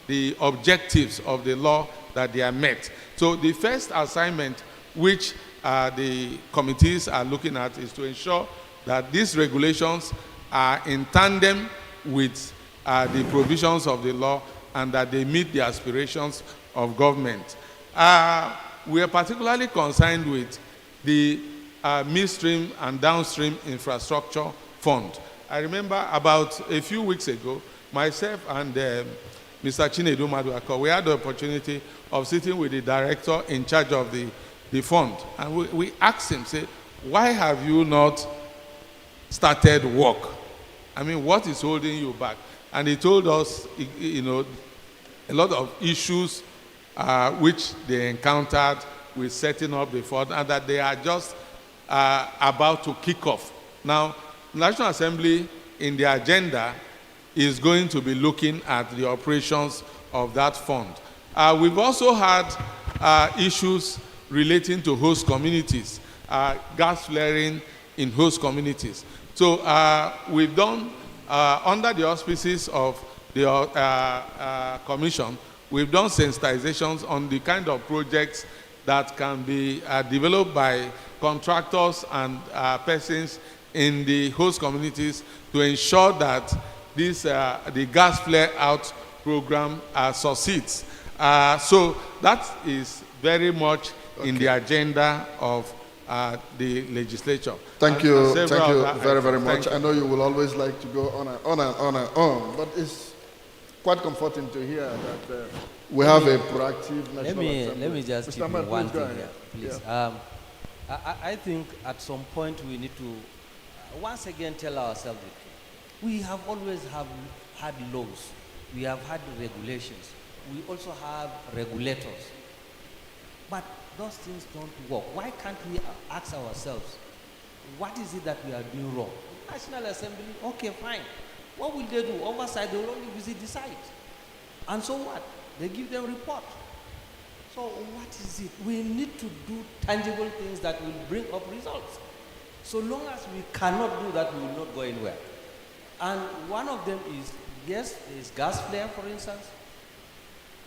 P: the objectives of the law that they are met. So the first assignment which the committees are looking at is to ensure that these regulations are in tandem with the provisions of the law and that they meet the aspirations of government. We are particularly concerned with the midstream and downstream infrastructure fund. I remember about a few weeks ago, myself and Mr. Chinedu Maduaka, we had the opportunity of sitting with the director in charge of the fund. And we asked him, say, why have you not started work? I mean, what is holding you back? And he told us, you know, a lot of issues which they encountered with setting up the fund, and that they are just about to kick off. Now, National Assembly in the agenda is going to be looking at the operations of that fund. We've also had issues relating to host communities, gas flaring in host communities. So we've done, under the auspices of the commission, we've done sensitizations on the kind of projects that can be developed by contractors and persons in the host communities to ensure that this, the gas flare out program succeeds. So that is very much in the agenda of the legislature.
K: Thank you very, very much. I know you will always like to go on and on and on and on, but it's quite comforting to hear that we have a proactive national assembly.
N: Let me just
K: Mr.
N: give you
K: Ahmed,
N: one
K: please go
N: thing here,
K: ahead.
N: please.
K: Yeah.
N: I think at some point we need to once again tell ourselves the truth. We have always had laws. We have had regulations. We also have regulators. But those things don't work. Why can't we ask ourselves, what is it that we are doing wrong? National Assembly, okay, fine. What will they do? Oversight, they will only visit the site. And so what? They give them report. So what is it? We need to do tangible things that will bring up results. So long as we cannot do that, we will not go anywhere. And one of them is, yes, is gas flare, for instance.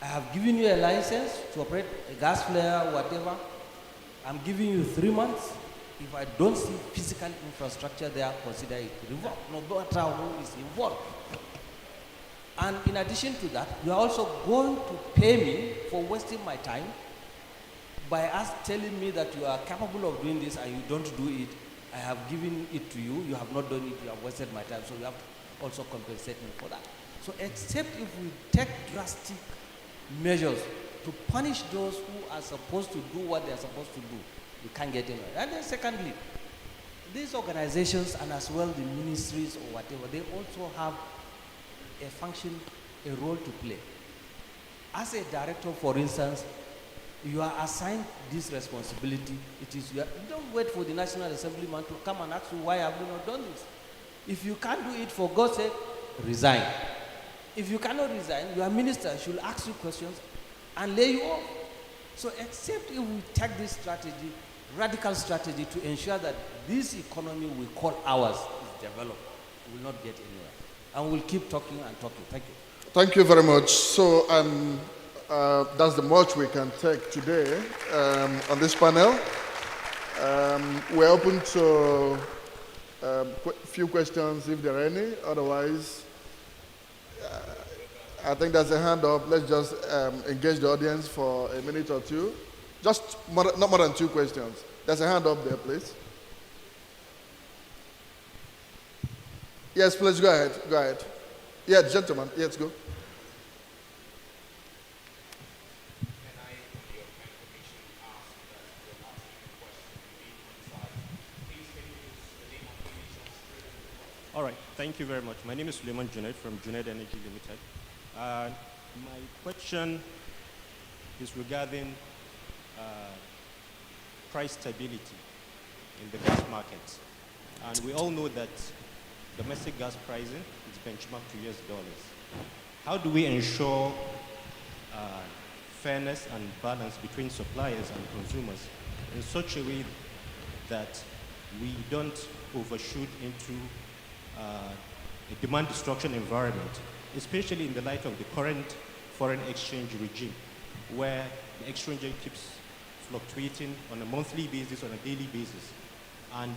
N: I have given you a license to operate a gas flare, whatever. I'm giving you 3 months. If I don't see physical infrastructure there, consider it revoked, no matter who is involved. And in addition to that, you are also going to pay me for wasting my time by us telling me that you are capable of doing this and you don't do it. I have given it to you, you have not done it, you have wasted my time, so you have to also compensate me for that. So except if we take drastic measures to punish those who are supposed to do what they are supposed to do, we can't get anywhere. And then secondly, these organizations and as well the ministries or whatever, they also have a function, a role to play. As a director, for instance, you are assigned this responsibility. You don't wait for the National Assemblyman to come and ask you, why have you not done this? If you can't do it, for God's sake, resign. If you cannot resign, your minister should ask you questions and lay you off. So except if we take this strategy, radical strategy, to ensure that this economy we call ours is developed, we will not get anywhere. And we'll keep talking and talking. Thank you.
K: Thank you very much. So that's the much we can take today on this panel. We're open to a few questions if there are any. Otherwise, I think there's a hand up. Let's just engage the audience for a minute or two. Just not more than 2 questions. There's a hand up there, please. Yes, please go ahead. Go ahead. Yeah, gentlemen. Yes, go.
O: All right, thank you very much. My name is Suleiman Junaid from Junaid Energy Limited. My question is regarding price stability in the gas markets. And we all know that domestic gas pricing is benchmarked to US dollars. How do we ensure fairness and balance between suppliers and consumers in such a way that we don't overshoot into a demand destruction environment, especially in the light of the current foreign exchange regime, where the exchange rate keeps fluctuating on a monthly basis, on a daily basis? And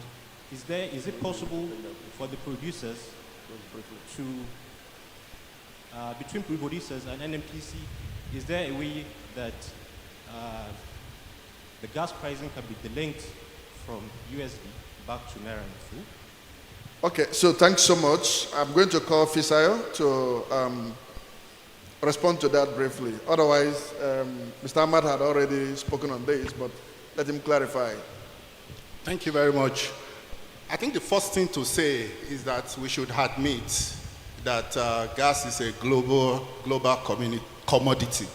O: is it possible for the producers to, between producers and NMPC, is there a way that the gas pricing can be delinked from USD back to Naira in full?
K: Okay, so thanks so much. I'm going to call Fisayo to respond to that briefly. Otherwise, Mr. Ahmad had already spoken on this, but let him clarify.
B: Thank you very much. I think the first thing to say is that we should admit that gas is a global commodity.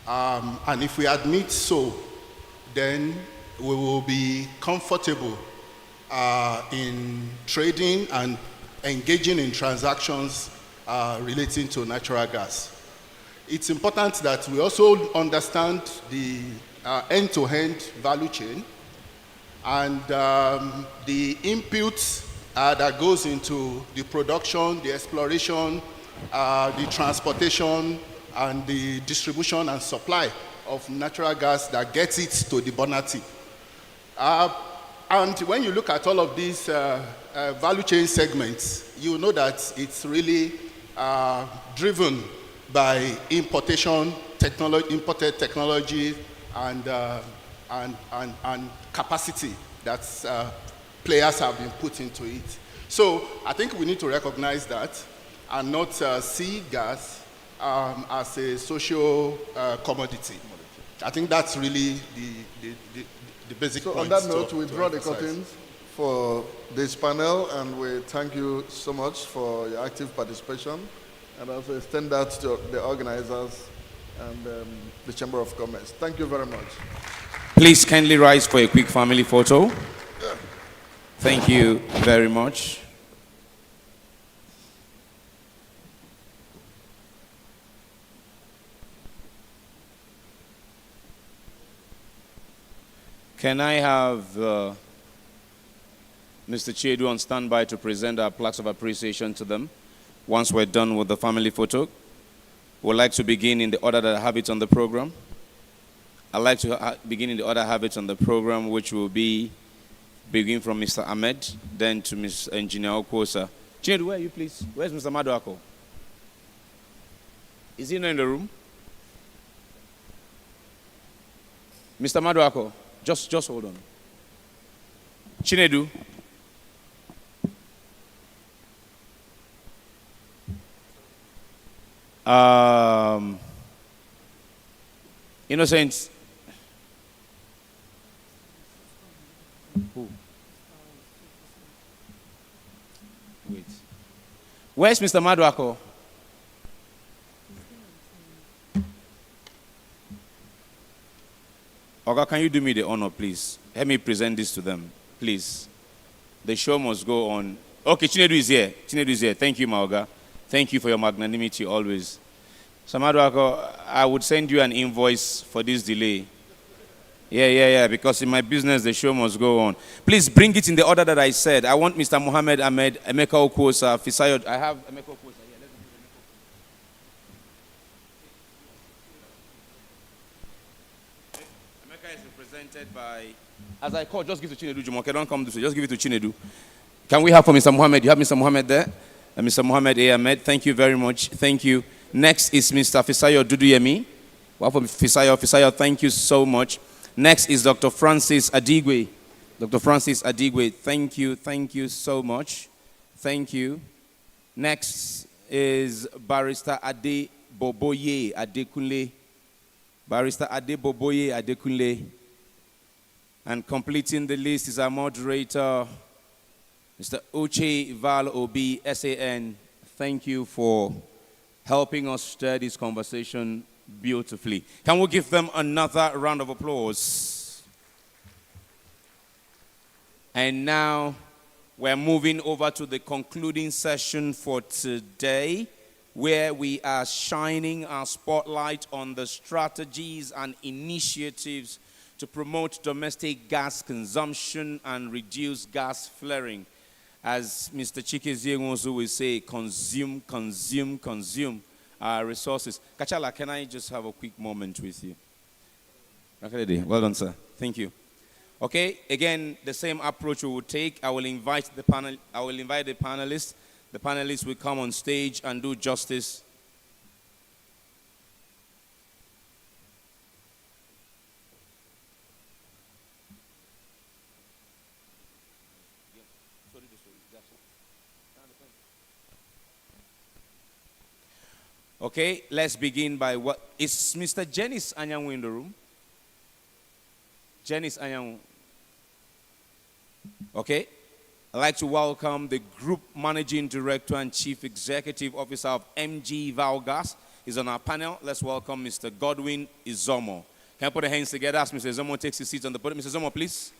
B: And if we admit so, then we will be comfortable in trading and engaging in transactions relating to natural gas. It's important that we also understand the end-to-end value chain and the inputs that goes into the production, the exploration, the transportation, and the distribution and supply of natural gas that gets it to the burner tip. And when you look at all of these value chain segments, you know that it's really driven by imported technology and capacity that players have been put into it. So I think we need to recognize that and not see gas as a social commodity. I think that's really the basic point.
K: So on that note, we draw the curtains for this panel, and we thank you so much for your active participation, and also extend that to the organizers and the Chamber of Commerce. Thank you very much.
A: Please kindly rise for a quick family photo. Thank you very much. Can I have Mr. Chiedu on standby to present our plaques of appreciation to them once we're done with the family photo? We'd like to begin in the order that I have it on the program. I'd like to begin in the order I have it on the program, which will be begin from Mr. Ahmed, then to Ms. Engineer Okwosa. Chiedu, where are you, please? Where's Mr. Maduako? Is he not in the room? Mr. Maduako? Just hold on. Chinedu. Innocent. Who? Wait. Where's Mr. Maduako? Oga, can you do me the honor, please? Let me present this to them, please. The show must go on. Okay, Chinedu is here. Chinedu is here. Thank you, Maoga. Thank you for your magnanimity always. Samaduako, I would send you an invoice for this delay. Yeah, because in my business, the show must go on. Please bring it in the order that I said. I want Mr. Mohammed Ahmed, Emeka Okwosa, Fisayo. I have Emeka Okwosa here. Emeka is represented by, as I call, just give it to Chinedu Jumoke. Don't come this way. Just give it to Chinedu. Can we have for Mr. Mohammed? You have Mr. Mohammed there? Mr. Mohammed A. Ahmed. Thank you very much. Thank you. Next is Mr. Fisayo Duduyemi. Well, for Fisayo, thank you so much. Next is Dr. Francis Adigwe. Dr. Francis Adigwe, thank you so much. Thank you. Next is Barrister Ade Boboye Adekunle. Barrister Ade Boboye Adekunle. And completing the list is our moderator, Mr. Uche Val Obi, SAN. Thank you for helping us steer this conversation beautifully. Can we give them another round of applause? And now we're moving over to the concluding session for today, where we are shining our spotlight on the strategies and initiatives to promote domestic gas consumption and reduce gas flaring. As Mr. Chikezie Nwosu will say, consume our resources. Kachala, can I just have a quick moment with you? Well done, sir. Thank you. Okay, again, the same approach we will take. I will invite the panelists. The panelists will come on stage and do justice. Okay, let's begin by what is Mr. Janice Anyanwu in the room? Janice Anyanwu. Okay, I'd like to welcome the Group Managing Director and Chief Executive Officer of MG Valgas. He's on our panel. Let's welcome Mr. Godwin Izomo. Can I put the hands together as Mr. Izomo takes his seat on the podium? Mr. Izomo, please.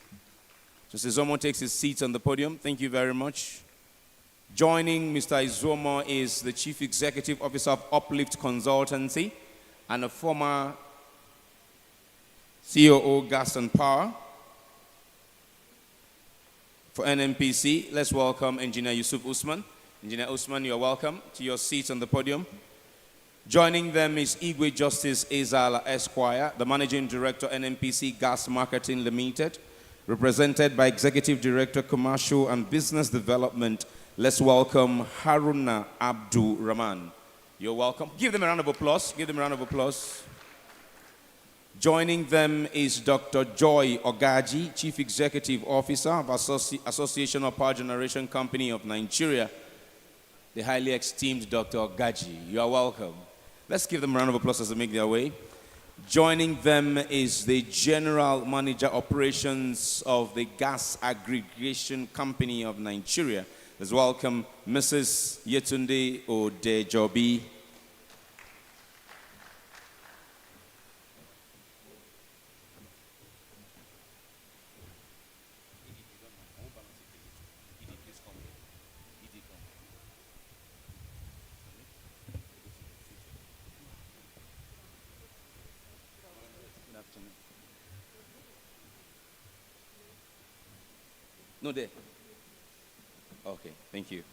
A: Mr. Izomo takes his seat on the podium. Thank you very much. Joining Mr. Izomo is the Chief Executive Officer of Uplift Consultancy and a former COO Gas and Power for NNPC. Let's welcome Engineer Yusuf Usman. Engineer Usman, you're welcome to your seat on the podium. Joining them is Igwe Justice Ezala Esquire, the Managing Director, NNPC Gas Marketing Limited, represented by Executive Director, Commercial and Business Development. Let's welcome Haruna Abdul Rahman. You're welcome. Give them a round of applause. Give them a round of applause. Joining them is Dr. Joy Ogaji, Chief Executive Officer of Association of Power Generation Company of Nigeria. The highly esteemed Dr. Ogaji. You are welcome. Let's give them a round of applause as they make their way. Joining them is the General Manager Operations of the Gas Aggregation Company of Nigeria. Let's welcome Mrs. Yetunde Odejobi. No, there. Okay, thank you.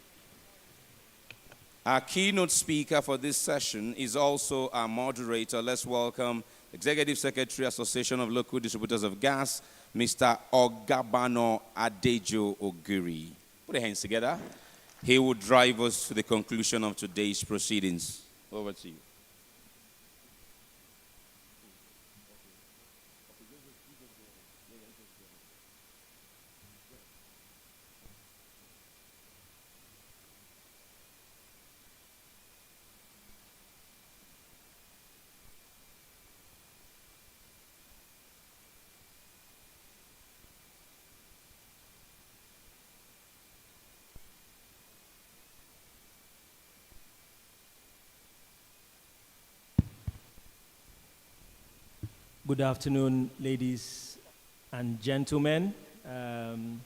A: Our keynote speaker for this session is also our moderator. Let's welcome Executive Secretary, Association of Local Distributors of Gas, Mr. Ogabano Adejo Ogiri. Put your hands together. He will drive us to the conclusion of today's proceedings. Over to you.
M: Good afternoon, ladies and gentlemen, and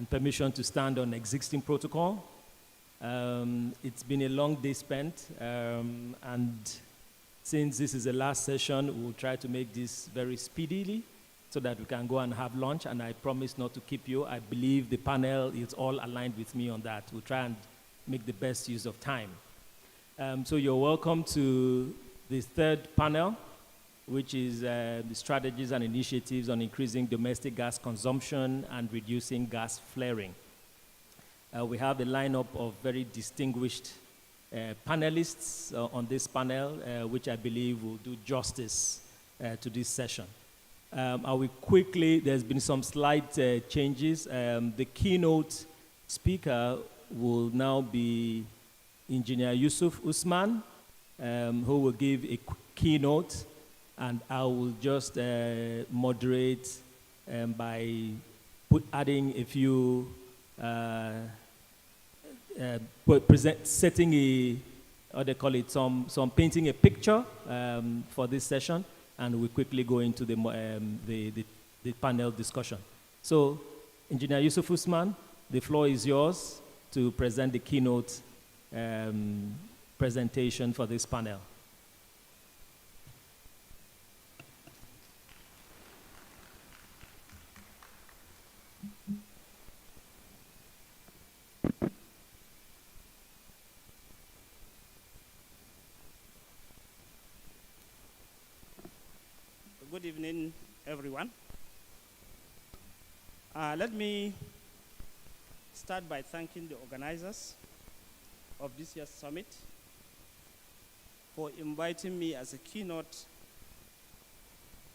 M: permission to stand on existing protocol. It's been a long day spent, and since this is the last session, we'll try to make this very speedily so that we can go and have lunch, and I promise not to keep you. I believe the panel is all aligned with me on that. We'll try and make the best use of time. So you're welcome to the third panel, which is the strategies and initiatives on increasing domestic gas consumption and reducing gas flaring. We have a lineup of very distinguished panelists on this panel, which I believe will do justice to this session. I will quickly, there's been some slight changes. The keynote speaker will now be Engineer Yusuf Usman, who will give a keynote, and I will just moderate by adding a few, setting a, what they call it, some painting a picture for this session, and we quickly go into the panel discussion. So, Engineer Yusuf Usman, the floor is yours to present the keynote presentation for this panel.
R: Good evening, everyone. Let me start by thanking the organizers of this year's summit for inviting me as a keynote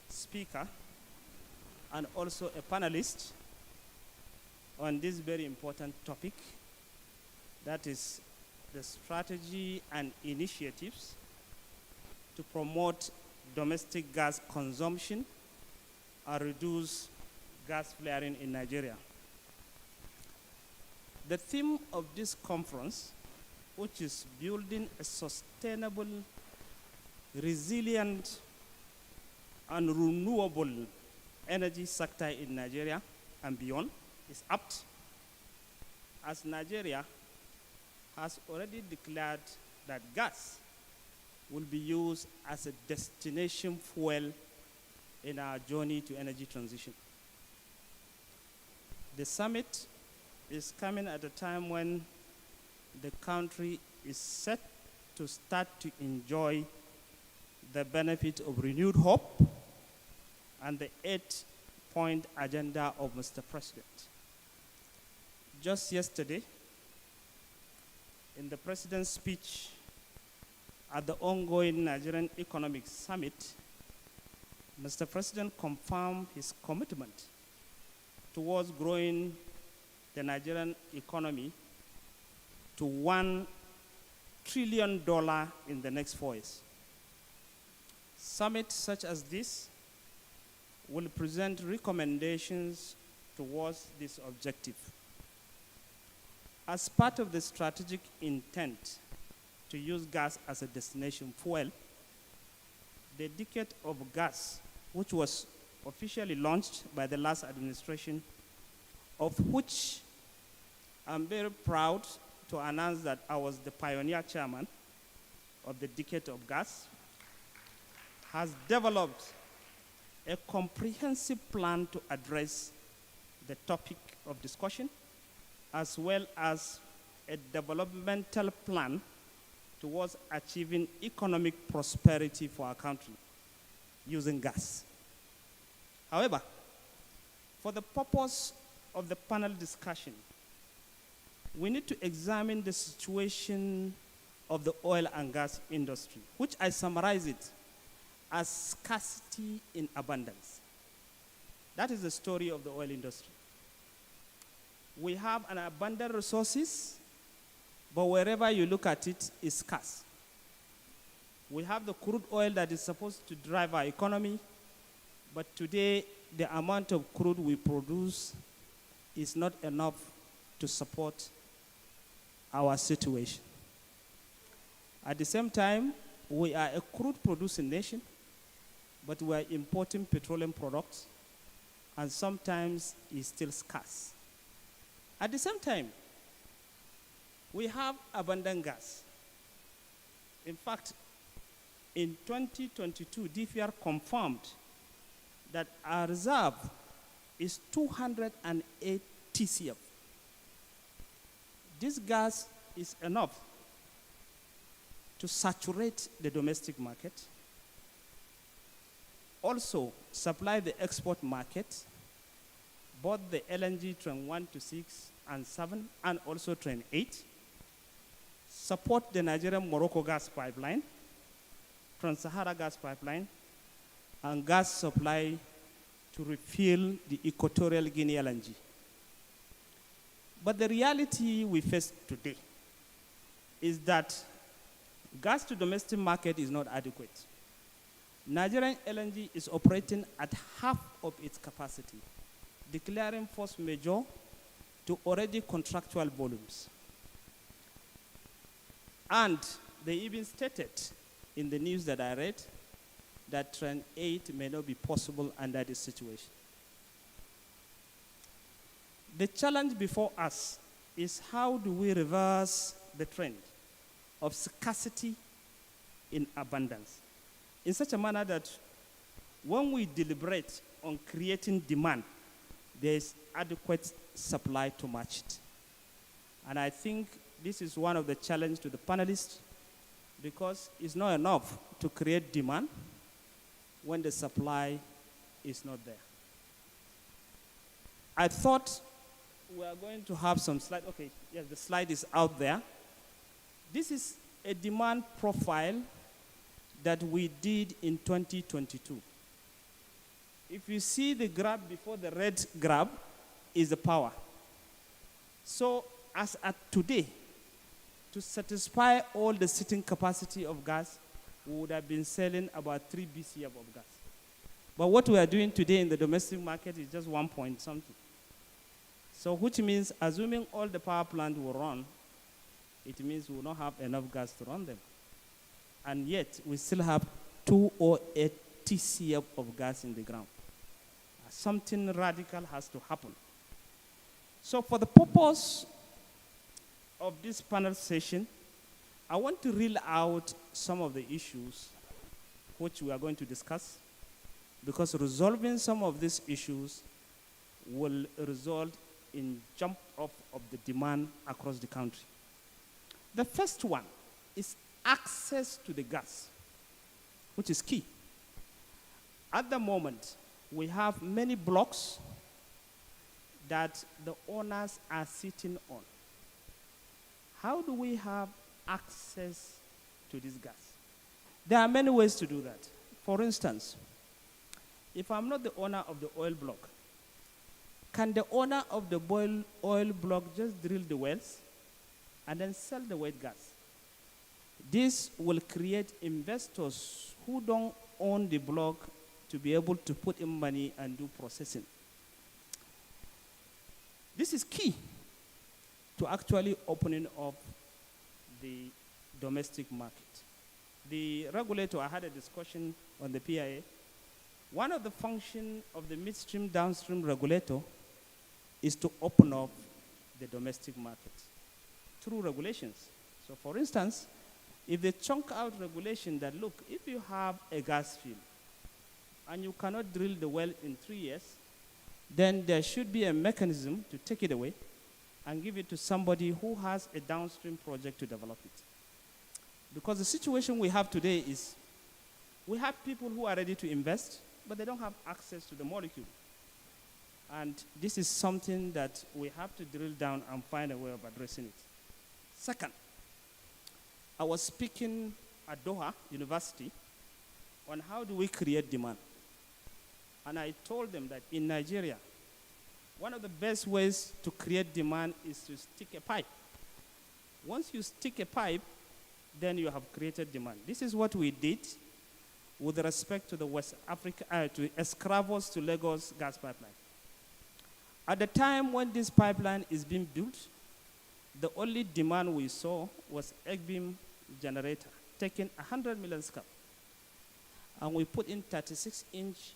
R: speaker and also a panelist on this very important topic, that is the strategy and initiatives to promote domestic gas consumption and reduce gas flaring in Nigeria. The theme of this conference, which is building a sustainable, resilient, and renewable energy sector in Nigeria and beyond, is apt, as Nigeria has already declared that gas will be used as a destination fuel in our journey to energy transition. The summit is coming at a time when the country is set to start to enjoy the benefit of renewed hope and the 8-point agenda of Mr. President. Just yesterday, in the President's speech at the ongoing Nigerian Economic Summit, Mr. President confirmed his commitment towards growing the Nigerian economy to $1 trillion in the next 4 years. Summits such as this will present recommendations towards this objective. As part of the strategic intent to use gas as a destination fuel, the Decade of Gas, which was officially launched by the last administration, of which I'm very proud to announce that I was the pioneer chairman of the Decade of Gas, has developed a comprehensive plan to address the topic of discussion, as well as a developmental plan towards achieving economic prosperity for our country using gas. However, for the purpose of the panel discussion, we need to examine the situation of the oil and gas industry, which I summarize it as scarcity in abundance. That is the story of the oil industry. We have an abundant resources, but wherever you look at it, it's scarce. We have the crude oil that is supposed to drive our economy, but today the amount of crude we produce is not enough to support our situation. At the same time, we are a crude producing nation, but we are importing petroleum products, and sometimes it's still scarce. At the same time, we have abundant gas. In fact, in 2022, DPR confirmed that our reserve is 208 TCF. This gas is enough to saturate the domestic market, also supply the export market, both the LNG train 1 to 6 and 7, and also train 8, support the Nigerian-Morocco gas pipeline, Trans-Sahara gas pipeline, and gas supply to refill the Equatorial Guinea LNG. But the reality we face today is that gas to domestic market is not adequate. Nigerian LNG is operating at half of its capacity, declaring force majeure to already contractual volumes. And they even stated in the news that I read that Train 8 may not be possible under this situation. The challenge before us is how do we reverse the trend of scarcity in abundance in such a manner that when we deliberate on creating demand, there is adequate supply to match it. And I think this is one of the challenges to the panelists, because it's not enough to create demand when the supply is not there. I thought we are going to have some slide. Okay, yes, the slide is out there. This is a demand profile that we did in 2022. If you see the graph before, the red graph is the power. So as at today, to satisfy all the sitting capacity of gas, we would have been selling about 3 BCF of gas. But what we are doing today in the domestic market is just 1 point something. So which means, assuming all the power plant will run, it means we will not have enough gas to run them. And yet, we still have 208 TCF of gas in the ground. Something radical has to happen. So for the purpose of this panel session, I want to reel out some of the issues which we are going to discuss, because resolving some of these issues will result in jump up of the demand across the country. The first one is access to the gas, which is key. At the moment, we have many blocks that the owners are sitting on. How do we have access to this gas? There are many ways to do that. For instance, if I'm not the owner of the oil block, can the owner of the oil block just drill the wells and then sell the wet gas? This will create investors who don't own the block to be able to put in money and do processing. This is key to actually opening up the domestic market. The regulator, I had a discussion on the PIA. One of the functions of the midstream downstream regulator is to open up the domestic market through regulations. So for instance, if they chunk out regulation that, look, if you have a gas field and you cannot drill the well in 3 years, then there should be a mechanism to take it away and give it to somebody who has a downstream project to develop it. Because the situation we have today is we have people who are ready to invest, but they don't have access to the molecule. And this is something that we have to drill down and find a way of addressing it. Second, I was speaking at Doha University on how do we create demand. And I told them that in Nigeria, one of the best ways to create demand is to stick a pipe. Once you stick a pipe, then you have created demand. This is what we did with respect to the West Africa, to Escravos to Lagos gas pipeline. At the time when this pipeline is being built, the only demand we saw was egg beam generator, taking 100 million scf. and we put in 36-inch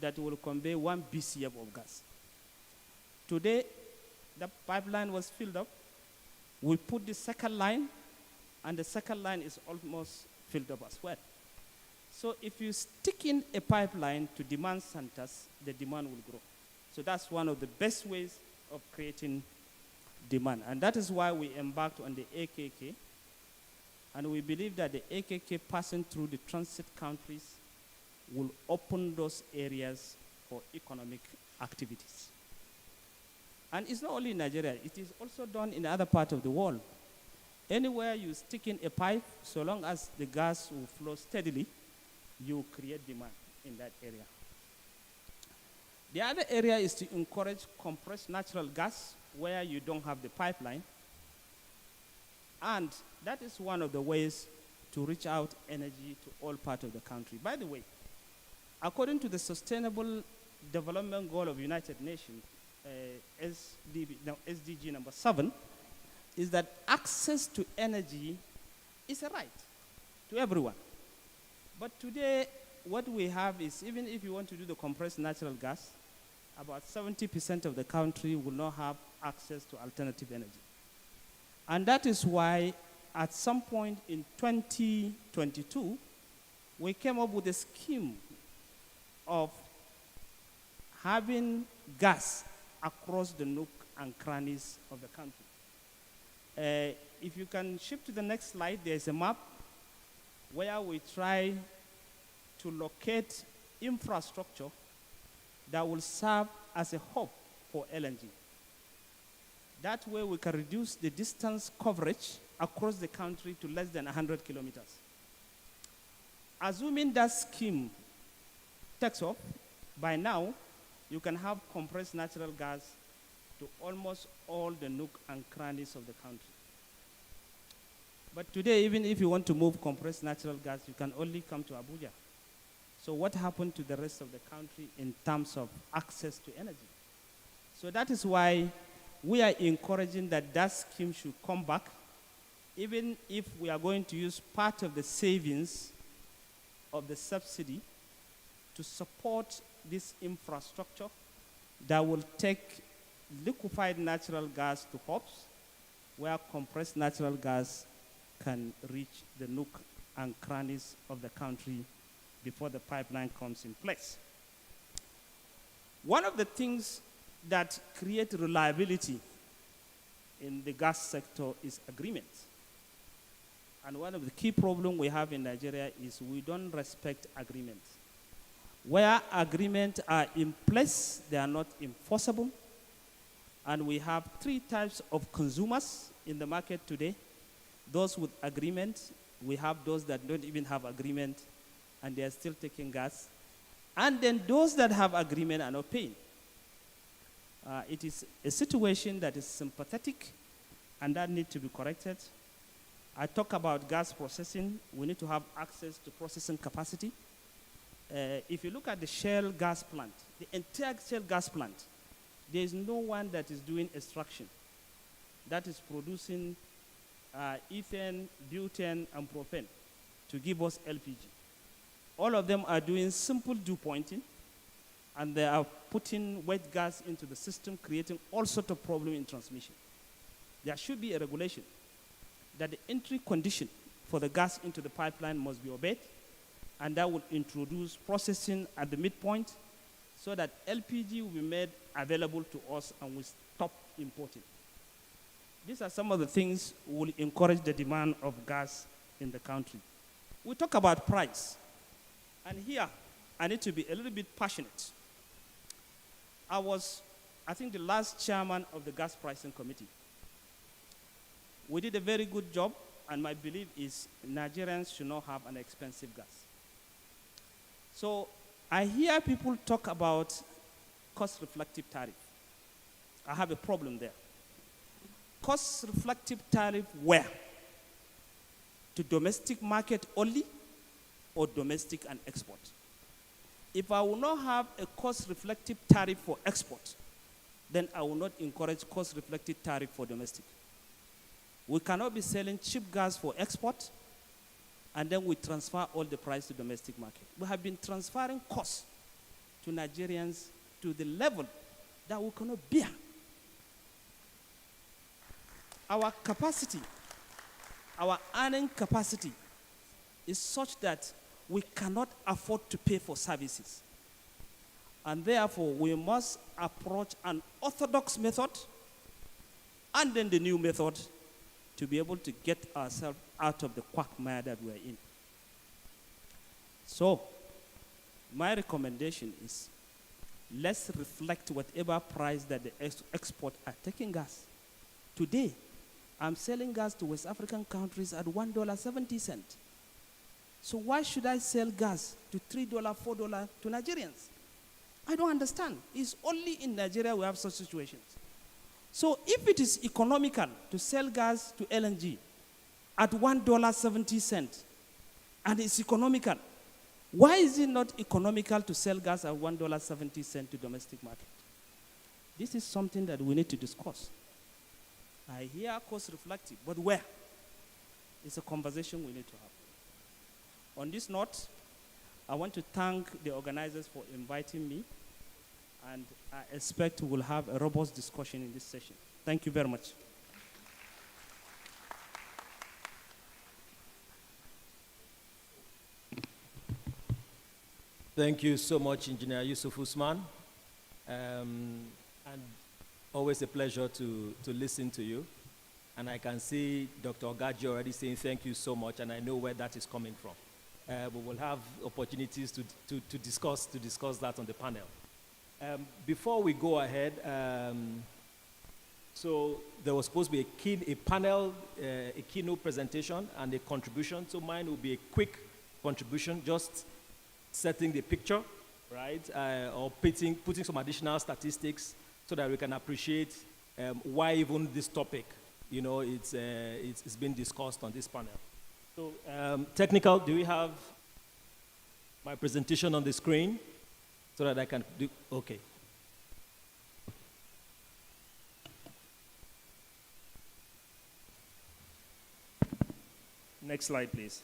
R: that will convey 1 BCF of gas. Today, the pipeline was filled up. We put the second line, and the second line is almost filled up as well. So if you stick in a pipeline to demand centers, the demand will grow. So that's one of the best ways of creating demand. And that is why we embarked on the AKK. And we believe that the AKK passing through the transit countries will open those areas for economic activities. And it's not only in Nigeria, it is also done in other parts of the world. Anywhere you stick in a pipe, so long as the gas will flow steadily, you create demand in that area. The other area is to encourage compressed natural gas where you don't have the pipeline. And that is one of the ways to reach out energy to all parts of the country. By the way, according to the Sustainable Development Goal of United Nations, SDG number 7, is that access to energy is a right to everyone. But today, what we have is, even if you want to do the compressed natural gas, about 70% of the country will not have access to alternative energy. And that is why, at some point in 2022, we came up with a scheme of having gas across the nook and crannies of the country. If you can shift to the next slide, there's a map where we try to locate infrastructure that will serve as a hub for LNG. That way we can reduce the distance coverage across the country to less than 100 kilometers. Assuming that scheme takes off, by now you can have compressed natural gas to almost all the nook and crannies of the country. But today, even if you want to move compressed natural gas, you can only come to Abuja. So what happened to the rest of the country in terms of access to energy? So that is why we are encouraging that that scheme should come back, even if we are going to use part of the savings of the subsidy to support this infrastructure that will take liquefied natural gas to hubs where compressed natural gas can reach the nook and crannies of the country before the pipeline comes in place. One of the things that create reliability in the gas sector is agreements. And one of the key problems we have in Nigeria is we don't respect agreements. Where agreements are in place, they are not enforceable. And we have 3 types of consumers in the market today. Those with agreement, we have those that don't even have agreement, and they are still taking gas. And then those that have agreement are not paying. It is a situation that is sympathetic, and that needs to be corrected. I talk about gas processing. We need to have access to processing capacity. If you look at the Shell gas plant, the entire Shell gas plant, there is no one that is doing extraction, that is producing ethane, butane, and propane to give us LPG. All of them are doing simple dew pointing, and they are putting wet gas into the system, creating all sorts of problems in transmission. There should be a regulation that the entry condition for the gas into the pipeline must be obeyed, and that would introduce processing at the midpoint so that LPG will be made available to us and we stop importing. These are some of the things that will encourage the demand of gas in the country. We talk about price. And here, I need to be a little bit passionate. I was, I think, the last chairman of the gas pricing committee. We did a very good job, and my belief is Nigerians should not have an expensive gas. So I hear people talk about cost-reflective tariff. I have a problem there. Cost-reflective tariff where? To domestic market only or domestic and export? If I will not have a cost-reflective tariff for export, then I will not encourage cost-reflective tariff for domestic. We cannot be selling cheap gas for export and then we transfer all the price to domestic market. We have been transferring costs to Nigerians to the level that we cannot bear. Our capacity, our earning capacity is such that we cannot afford to pay for services. And therefore, we must approach an orthodox method and then the new method to be able to get ourselves out of the quagmire that we're in. So, my recommendation is let's reflect whatever price that the export are taking gas. Today, I'm selling gas to West African countries at $1.70. So why should I sell gas to $3, $4 to Nigerians? I don't understand. It's only in Nigeria we have such situations. So if it is economical to sell gas to LNG at $1.70 and it's economical, why is it not economical to sell gas at $1.70 to domestic market? This is something that we need to discuss. I hear cost reflective, but where? It's a conversation we need to have. On this note, I want to thank the organizers for inviting me, and I expect we will have a robust discussion in this session. Thank you very much.
M: Thank you so much, Engineer Yusuf Usman. And always a pleasure to listen to you. And I can see Dr. Ogaji already saying thank you so much, and I know where that is coming from. We will have opportunities to discuss that on the panel. Before we go ahead, so there was supposed to be a panel, a keynote presentation and a contribution. So mine will be a quick contribution, just setting the picture, right? Or putting some additional statistics so that we can appreciate why even this topic, you know, it's been discussed on this panel. So technical, do we have my presentation on the screen so that I can do, okay. Next slide, please.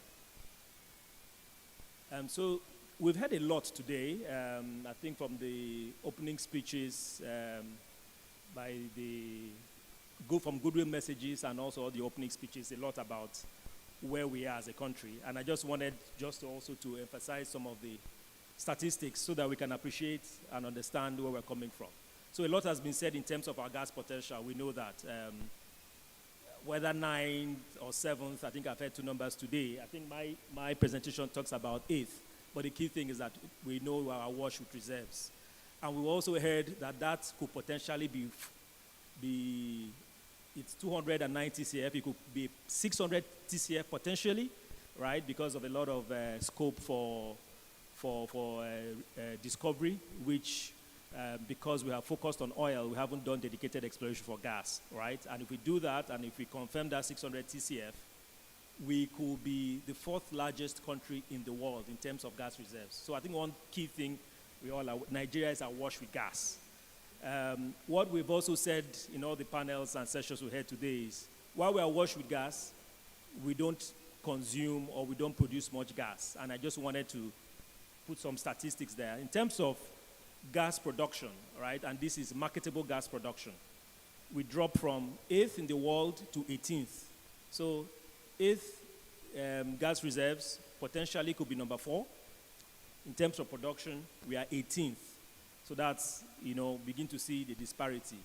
M: So we've heard a lot today, I think from the opening speeches from Goodwill Messages and also the opening speeches, a lot about where we are as a country. And I just wanted also to emphasize some of the statistics so that we can appreciate and understand where we're coming from. So a lot has been said in terms of our gas potential. We know that whether 9th or 7th, I think I've heard two numbers today. I think my presentation talks about 8th. But the key thing is that we know we are awash with reserves. And we also heard that could potentially be it's 290 TCF. It could be 600 TCF potentially, right? Because of a lot of scope for discovery, which because we have focused on oil, we haven't done dedicated exploration for gas, right? And if we do that, and if we confirm that 600 TCF, we could be the 4th largest country in the world in terms of gas reserves. So I think one key thing Nigeria is awash with gas. What we've also said in all the panels and sessions we had today is, while we are awash with gas, we don't consume or we don't produce much gas. And I just wanted to put some statistics there. In terms of gas production, right, and this is marketable gas production, we dropped from 8th in the world to 18th. So 8th gas reserves potentially could be number 4. In terms of production, we are 18th. So that's, begin to see the disparity,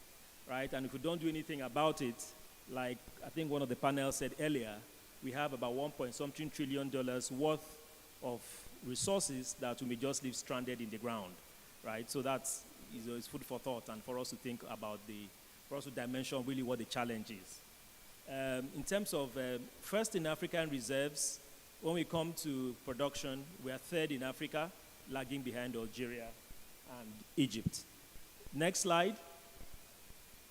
M: right? And if we don't do anything about it, like I think one of the panels said earlier, we have about $1.something trillion worth of resources that we may just leave stranded in the ground, right? So that's is food for thought and for us to think about for us to dimension really what the challenge is. In terms of first in African reserves, when we come to production, we are 3rd in Africa, lagging behind Algeria and Egypt. Next slide.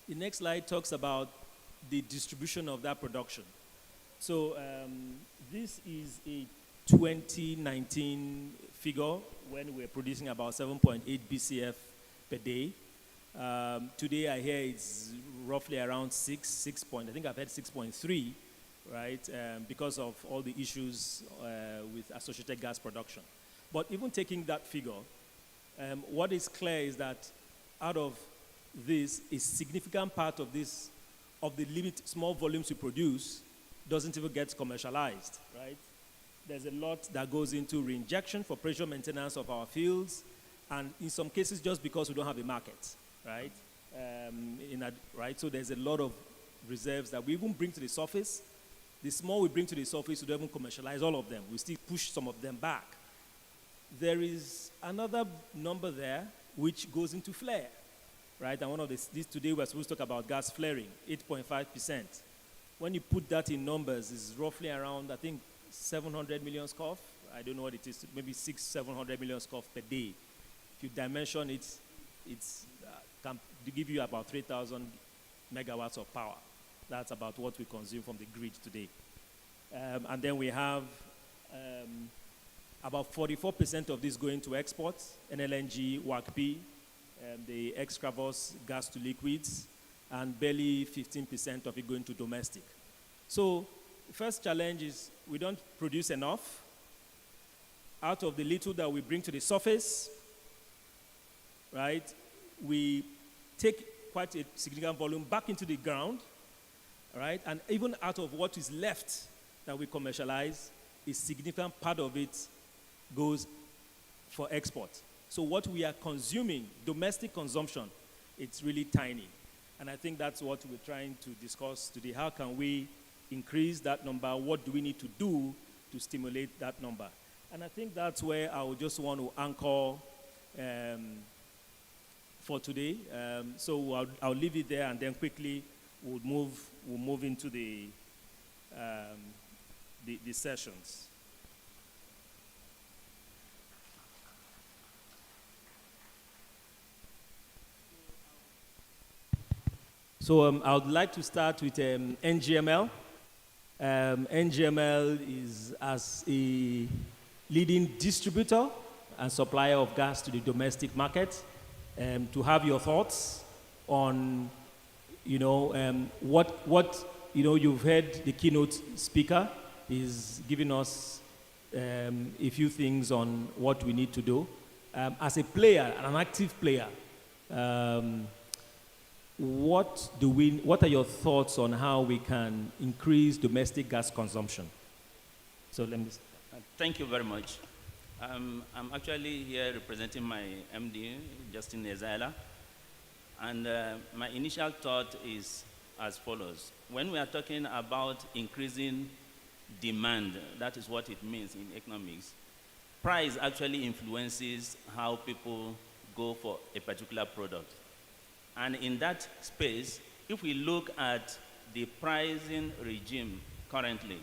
M: The next slide talks about the distribution of that production. So this is a 2019 figure when we're producing about 7.8 BCF per day. Today I hear it's roughly around 6 point, I think I've had 6.3. right, because of all the issues with associated gas production. But even taking that figure, what is clear is that out of this, a significant part of this, of the small volumes we produce, doesn't even get commercialized, right? There's a lot that goes into reinjection for pressure maintenance of our fields, and in some cases just because we don't have a market, right? Right? So there's a lot of reserves that we even bring to the surface. The small we bring to the surface, we don't even commercialize all of them. We still push some of them back. There is another number there which goes into flare, right? And one of this today we're supposed to talk about gas flaring, 8.5%. When you put that in numbers, it's roughly around, I think, 700 million scoff. I don't know what it is, maybe 700 million scoff per day. If you dimension it, it's can give you about 3,000 megawatts of power. That's about what we consume from the grid today. And then we have about 44% of this going to exports, NLNG, WACP, the Excravos gas to liquids, and barely 15% of it going to domestic. So the first challenge is we don't produce enough. Out of the little that we bring to the surface, right, we take quite a significant volume back into the ground, right, and even out of what is left that we commercialize, a significant part of it goes for export. So what we are consuming, domestic consumption, it's really tiny. And I think that's what we're trying to discuss today. How can we increase that number? What do we need to do to stimulate that number? And I think that's where I would just want to anchor for today. So I'll leave it there, and then quickly we'll move into the sessions. So I would like to start with NGML. NGML is as a leading distributor and supplier of gas to the domestic market. To have your thoughts on, what you've heard the keynote speaker is giving us a few things on what we need to do. As a player, an active player, what are your thoughts on how we can increase domestic gas consumption? So let me.
G: Thank you very much. I'm actually here representing my MD, Justin Ezala, and my initial thought is as follows. When we are talking about increasing demand, that is what it means in economics. Price actually influences how people go for a particular product. And in that space, if we look at the pricing regime currently,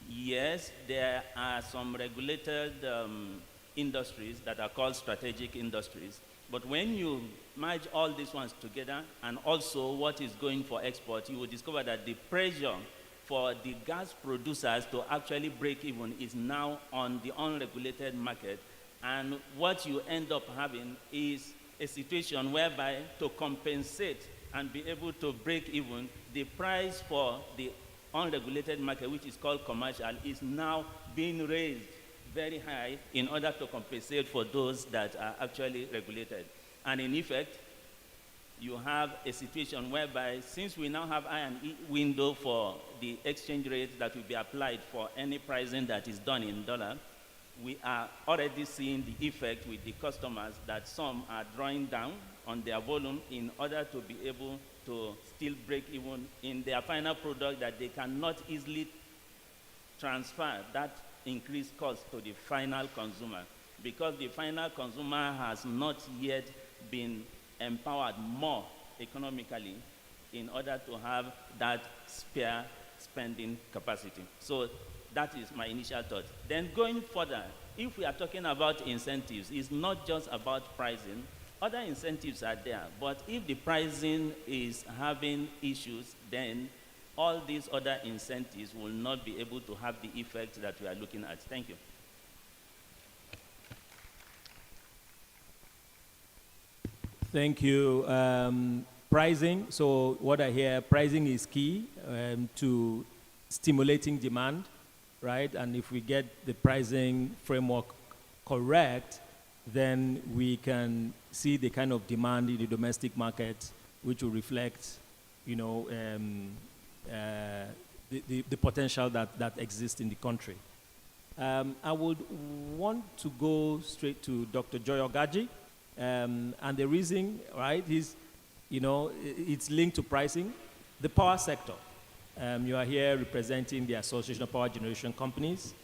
G: yes, there are some regulated industries that are called strategic industries. But when you merge all these ones together and also what is going for export, you will discover that the pressure for the gas producers to actually break even is now on the unregulated market. And what you end up having is a situation whereby to compensate and be able to break even, the price for the unregulated market, which is called commercial, is now being raised very high in order to compensate for those that are actually regulated. And in effect, you have a situation whereby, since we now have iron window for the exchange rate that will be applied for any pricing that is done in dollar, we are already seeing the effect with the customers that some are drawing down on their volume in order to be able to still break even in their final product, that they cannot easily transfer that increased cost to the final consumer, because the final consumer has not yet been empowered more economically in order to have that spare spending capacity. So that is my initial thought. Then going further, if we are talking about incentives, it's not just about pricing. Other incentives are there, but if the pricing is having issues, then all these other incentives will not be able to have the effect that we are looking at. Thank you.
M: Thank you. Pricing, so what I hear, pricing is key to stimulating demand, right? And if we get the pricing framework correct, then we can see the kind of demand in the domestic market, which will reflect, you know, the potential that exists in the country. I would want to go straight to Dr. Joy Ogaji, and the reason, right, is, you know, it's linked to pricing. The power sector. You are here representing the Association of Power Generation Companies.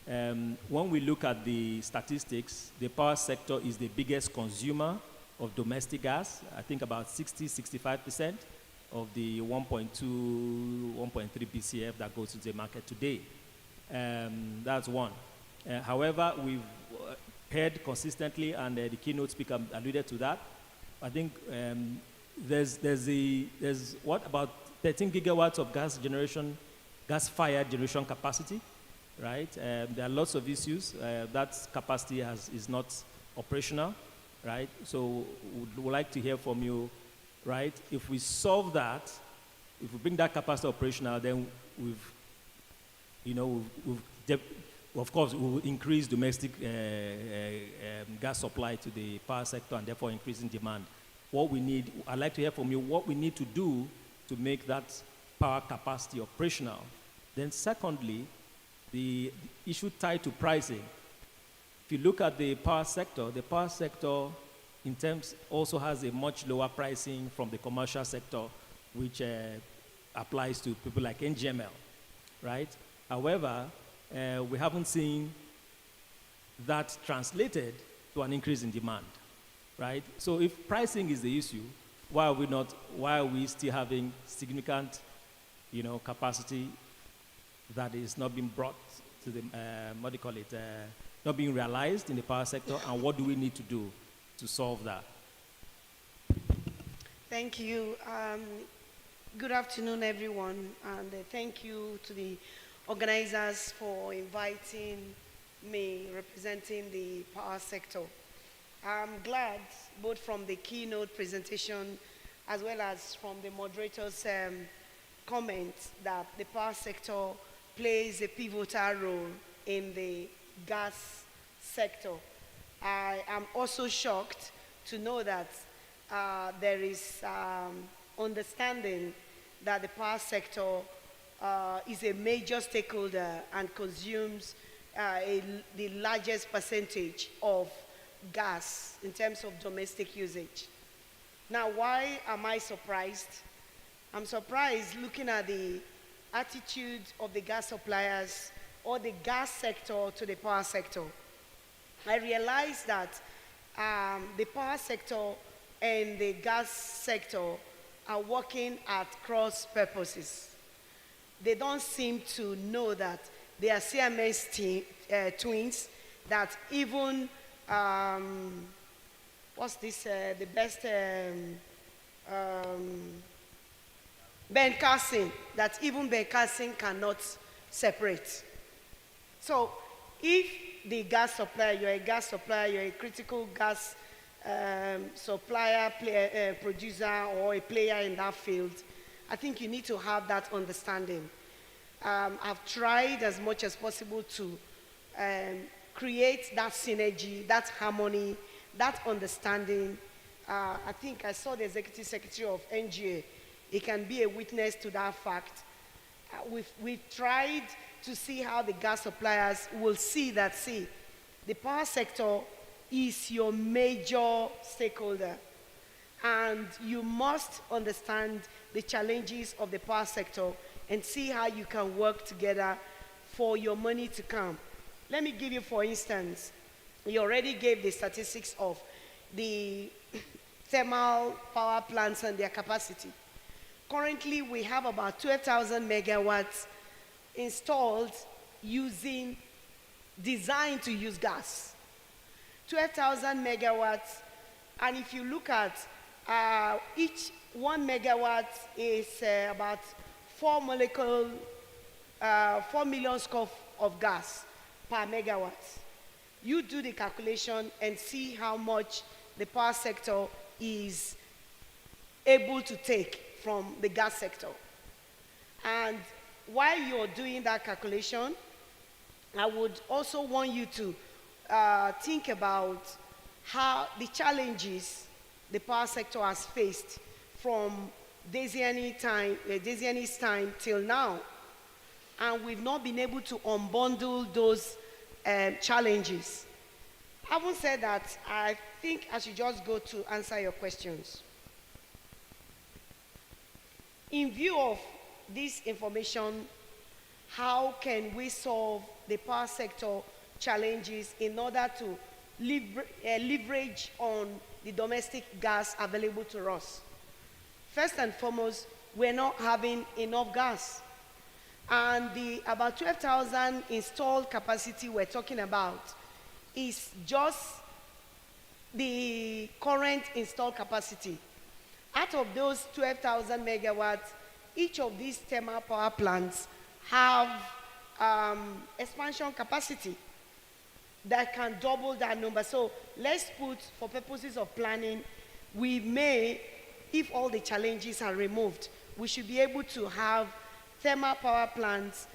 M: When we look at the statistics, the power sector is the biggest consumer of domestic gas. I think about 65% of the 1.2, 1.3 BCF that goes to the market today. That's one. However, we've heard consistently, and the keynote speaker alluded to that. I think there's what, about 13 gigawatts of gas-fired generation capacity, right? There are lots of issues. That capacity is not operational, right? So we'd like to hear from you, right? If we solve that, if we bring that capacity operational, then of course, we will increase domestic gas supply to the power sector and therefore increasing demand. What we need, I'd like to hear from you what we need to do to make that power capacity operational. Then secondly, the issue tied to pricing. If you look at the power sector in terms also has a much lower pricing from the commercial sector, which applies to people like NGML, right? However, we haven't seen that translated to an increase in demand, right? So if pricing is the issue, why are we still having significant, you know, capacity that is not being brought to the, not being realized in the power sector, and what do we need to do to solve that?
S: Thank you. Good afternoon, everyone, and thank you to the organizers for inviting me representing the power sector. I'm glad, both from the keynote presentation as well as from the moderator's comments, that the power sector plays a pivotal role in the gas sector. I am also shocked to know that there is understanding that the power sector is a major stakeholder and consumes the largest percentage of gas in terms of domestic usage. Now, why am I surprised? I'm surprised looking at the attitude of the gas suppliers or the gas sector to the power sector. I realize that the power sector and the gas sector are working at cross purposes. They don't seem to know that they are CMS twins, that even, what's this, the best, Ben Carson, that even Ben Carson cannot separate. So if the gas supplier, you're a gas supplier, you're a critical gas supplier, producer, or a player in that field, I think you need to have that understanding. I've tried as much as possible to create that synergy, that harmony, that understanding. I think I saw the executive secretary of NGA. He can be a witness to that fact. We've tried to see how the gas suppliers will see that, the power sector is your major stakeholder, and you must understand the challenges of the power sector and see how you can work together for your money to come. Let me give you, for instance, you already gave the statistics of the thermal power plants and their capacity. Currently, we have about 12,000 megawatts installed designed to use gas. 12,000 megawatts, and if you look at each 1 megawatt is about 4 million scoop of gas per megawatt. You do the calculation and see how much the power sector is able to take from the gas sector. And while you're doing that calculation, I would also want you to think about how the challenges the power sector has faced from Desiani's time till now. And we've not been able to unbundle those challenges. Having said that, I think I should just go to answer your questions. In view of this information, how can we solve the power sector challenges in order to leverage on the domestic gas available to us? First and foremost, we're not having enough gas. And the about 12,000 installed capacity we're talking about is just the current installed capacity. Out of those 12,000 megawatts, each of these thermal power plants have expansion capacity that can double that number. So let's put, for purposes of planning, we may, if all the challenges are removed, we should be able to have thermal power plants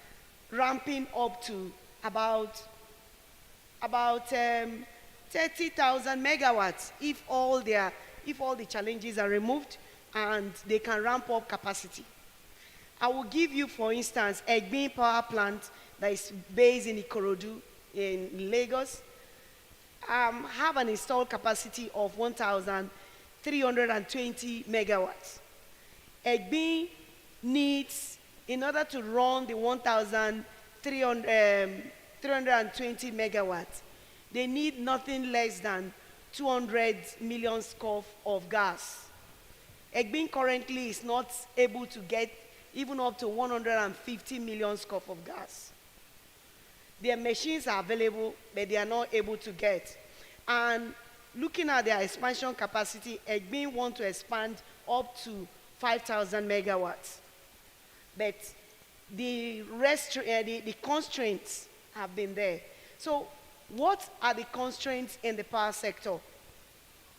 S: ramping up to about 30,000 megawatts if all the challenges are removed and they can ramp up capacity. I will give you, for instance, Egbin power plant that is based in Ikorodu in Lagos, have an installed capacity of 1,320 megawatts. Egbin needs, in order to run the 1,320 megawatts, they need nothing less than 200 million scf of gas. Egbin currently is not able to get even up to 150 million scf of gas. Their machines are available, but they are not able to get. And looking at their expansion capacity, Egbin want to expand up to 5,000 megawatts. But the constraints have been there. So what are the constraints in the power sector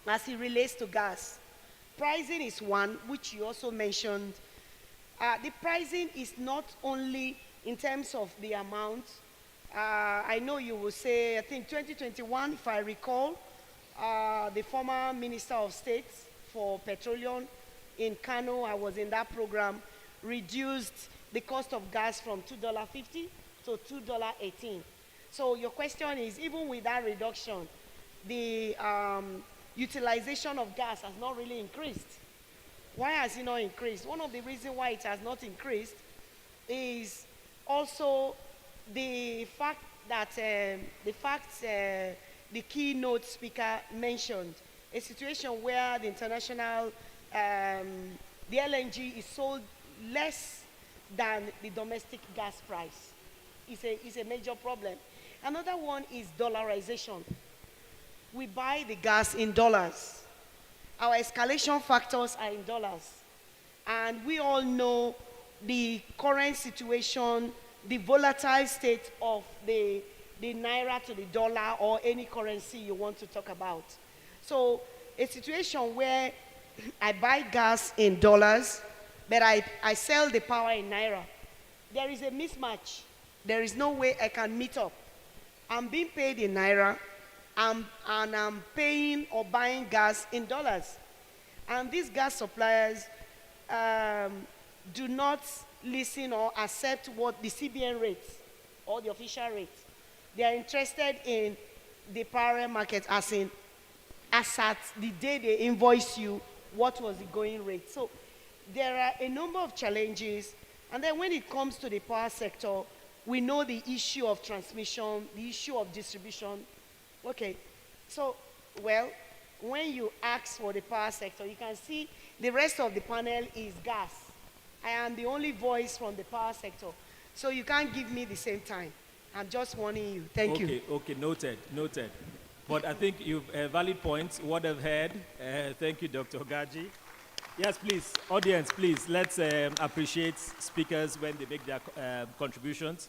S: as it relates to gas? Pricing is one, which you also mentioned. The pricing is not only in terms of the amount. I know you will say, I think 2021, if I recall, the former Minister of State for Petroleum in Kano, I was in that program, reduced the cost of gas from $2.50 to $2.18. So your question is, even with that reduction, the utilization of gas has not really increased. Why has it not increased? One of the reasons why it has not increased is also the fact that the keynote speaker mentioned a situation where the international, the LNG is sold less than the domestic gas price. It's a major problem. Another one is dollarization. We buy the gas in dollars. Our escalation factors are in dollars. And we all know the current situation, the volatile state of the naira to the dollar or any currency you want to talk about. So a situation where I buy gas in dollars, but I sell the power in naira, there is a mismatch. There is no way I can meet up. I'm being paid in naira, and I'm paying or buying gas in dollars. And these gas suppliers do not listen or accept what the CBN rates or the official rates. They are interested in the parallel market as at the day they invoice you, what was the going rate. So there are a number of challenges. And then when it comes to the power sector, we know the issue of transmission, the issue of distribution. Okay, so, well, when you ask for the power sector, you can see the rest of the panel is gas. I am the only voice from the power sector. So you can't give me the same time. I'm just warning you. Thank you.
M: Okay, noted. But I think you've valid points, what I've heard. Thank you, Dr. Ogaji. Yes, please, audience, please, let's appreciate speakers when they make their contributions.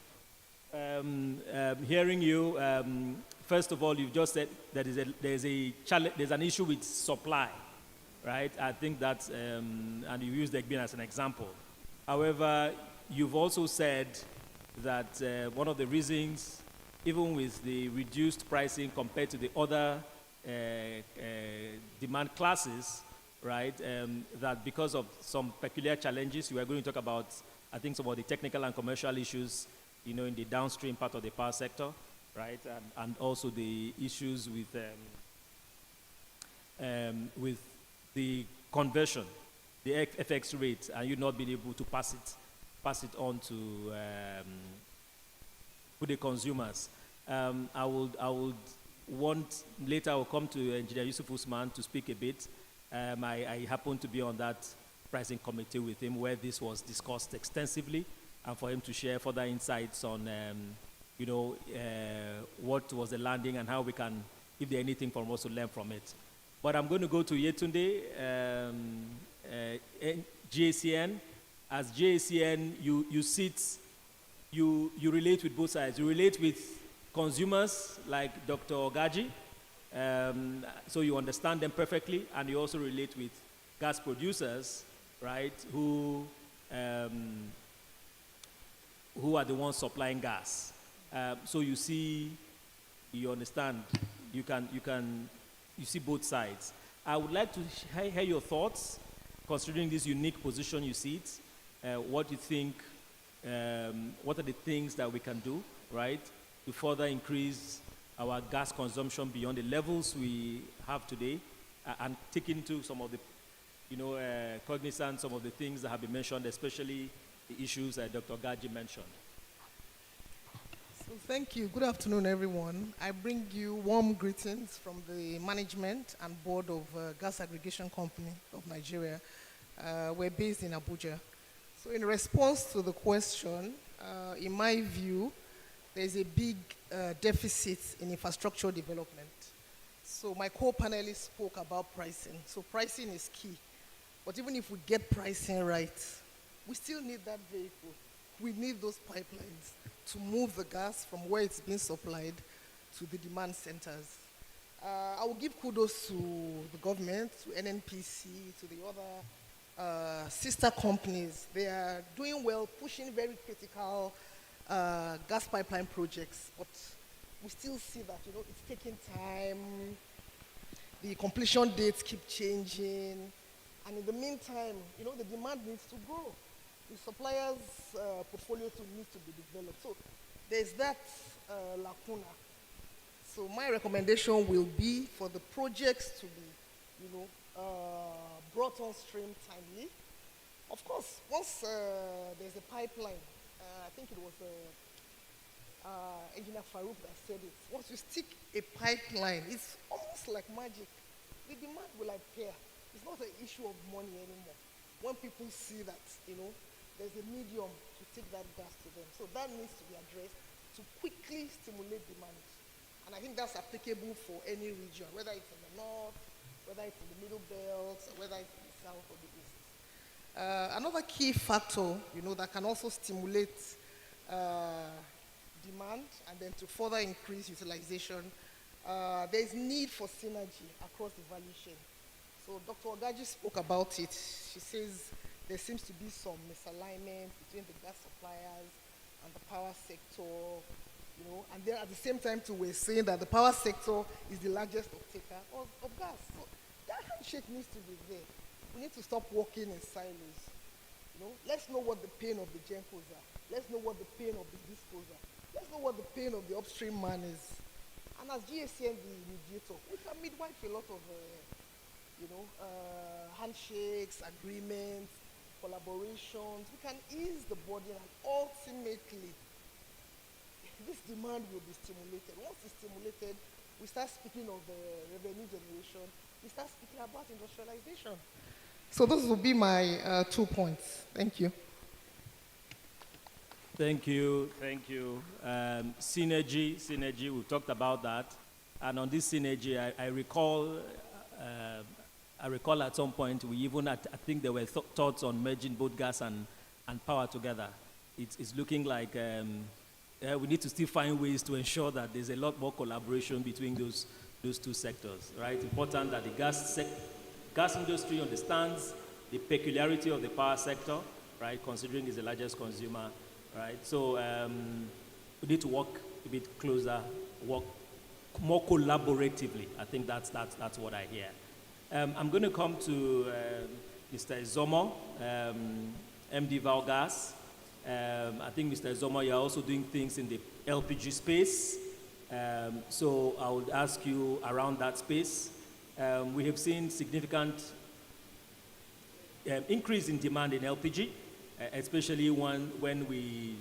M: Hearing you, first of all, you've just said that there's an issue with supply, right? I think that's, and you used Egbin as an example. However, You've also said that one of the reasons, even with the reduced pricing compared to the other demand classes, right, that because of some peculiar challenges, we are going to talk about, I think, some of the technical and commercial issues, in the downstream part of the power sector, right, and also the issues with the conversion, the FX rate, and you not being able to pass it on to the consumers. I would want, later I will come to Engineer Yusuf Usman to speak a bit. I happened to be on that pricing committee with him where this was discussed extensively, and for him to share further insights on, what was the landing and how we can, if there's anything for us to learn from it. But I'm going to go to Yetunde, GACN. As GACN, you relate with both sides. You relate with consumers like Dr. Ogaji, so you understand them perfectly, and you also relate with gas producers, right, who are the ones supplying gas. So you understand, you see both sides. I would like to hear your thoughts considering this unique position you see it. What you think, what are the things that we can do, right, to further increase our gas consumption beyond the levels we have today, and take into some of the, cognizant some of the things that have been mentioned, especially the issues that Dr. Gaji mentioned.
T: So thank you. Good afternoon, everyone. I bring you warm greetings from the management and board of Gas Aggregation Company of Nigeria. We're based in Abuja. So in response to the question, in my view, there's a big deficit in infrastructure development. So my co-panelists spoke about pricing. So pricing is key. But even if we get pricing right, we still need that vehicle. We need those pipelines to move the gas from where it's being supplied to the demand centers. I will give kudos to the government, to NNPC, to the other sister companies. They are doing well, pushing very critical gas pipeline projects, but we still see that, it's taking time. The completion dates keep changing. And in the meantime, the demand needs to grow. The suppliers' portfolio needs to be developed. So there's that lacuna. So my recommendation will be for the projects to be, brought on stream timely. Of course, once there's a pipeline, I think it was Engineer Farouk that said it. Once you stick a pipeline, it's almost like magic. The demand will appear. It's not an issue of money anymore. When people see that, there's a medium to take that gas to them. So that needs to be addressed to quickly stimulate demand. And I think that's applicable for any region, whether it's in the north, whether it's in the middle belt, or whether it's in the south or the east. Another key factor, that can also stimulate demand and then to further increase utilization, there's need for synergy across the value chain. So Dr. Ogaji spoke about it. She says there seems to be some misalignment between the gas suppliers and the power sector, and then at the same time too, we're saying that the power sector is the largest uptaker of gas. So that handshake needs to be there. We need to stop working in silos. Let's know what the pain of the GENCOs are. Let's know what the pain of the DISCOs are. Let's know what the pain of the upstream man is. And as GACN, the mediator, we can midwife a lot of handshakes, agreements, collaborations. We can ease the burden, and ultimately, this demand will be stimulated. Once it's stimulated, we start speaking of the revenue generation. We start speaking about industrialization. So those will be my 2 points. Thank you.
M: Thank you. Synergy, we've talked about that. And on this synergy, I recall at some point, we even, I think there were thoughts on merging both gas and power together. It's looking like we need to still find ways to ensure that there's a lot more collaboration between those two sectors, right? Important that the gas industry understands the peculiarity of the power sector, right? Considering it's the largest consumer, right? So we need to work a bit closer, work more collaboratively. I think that's what I hear. I'm going to come to Mr. Zomo, MD Valgas. I think, Mr. Zomo, you're also doing things in the LPG space. So I would ask you around that space. We have seen significant increase in demand in LPG, especially when we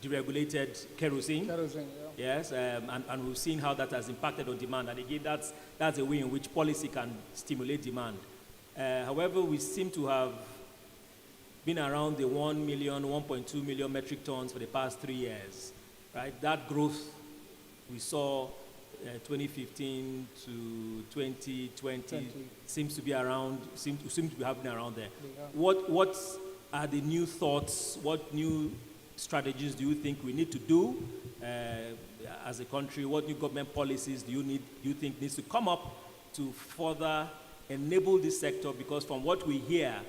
M: deregulated kerosene.
U: Kerosene, yeah.
M: Yes, and we've seen how that has impacted on demand. And again, that's a way in which policy can stimulate demand. However, we seem to have been around the 1 million, 1.2 million metric tons for the past 3 years, right? That growth we saw 2015 to 2020 seems to be around, seem to be happening around there.
U: Yeah.
M: What are the new thoughts? What new strategies do you think we need to do as a country? What new government policies do you think needs to come up to further enable this sector? Because from what we hear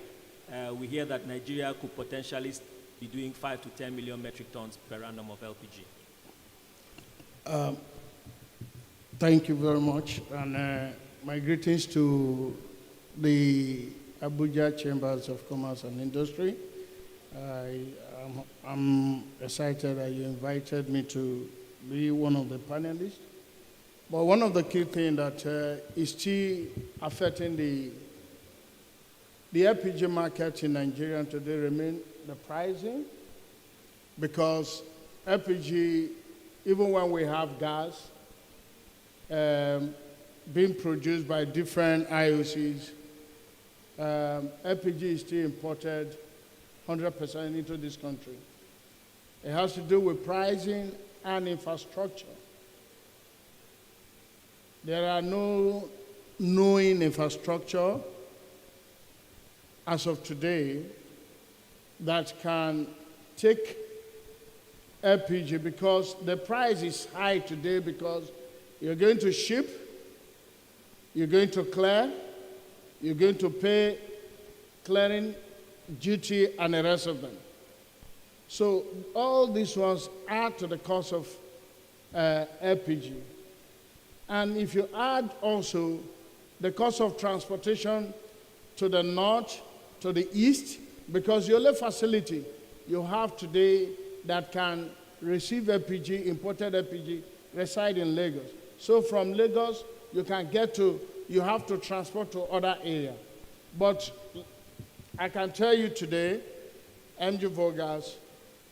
M: that Nigeria could potentially be doing 5 to 10 million metric tons per annum of LPG.
U: Thank you very much, and my greetings to the Abuja Chambers of Commerce and Industry. I'm excited that you invited me to be one of the panelists. But one of the key things that is still affecting the LPG market in Nigeria today remain the pricing, because LPG, even when we have gas being produced by different IOCs, LPG is still imported 100% into this country. It has to do with pricing and infrastructure. There are no knowing infrastructure as of today that can take LPG, because the price is high today, because you're going to ship, you're going to clear, you're going to pay clearing duty and the rest of them. So all these ones add to the cost of LPG. And if you add also the cost of transportation to the north, to the east, because the only facility you have today that can receive LPG, imported LPG, reside in Lagos. So from Lagos, you have to transport to other areas. But I can tell you today, MG Valgas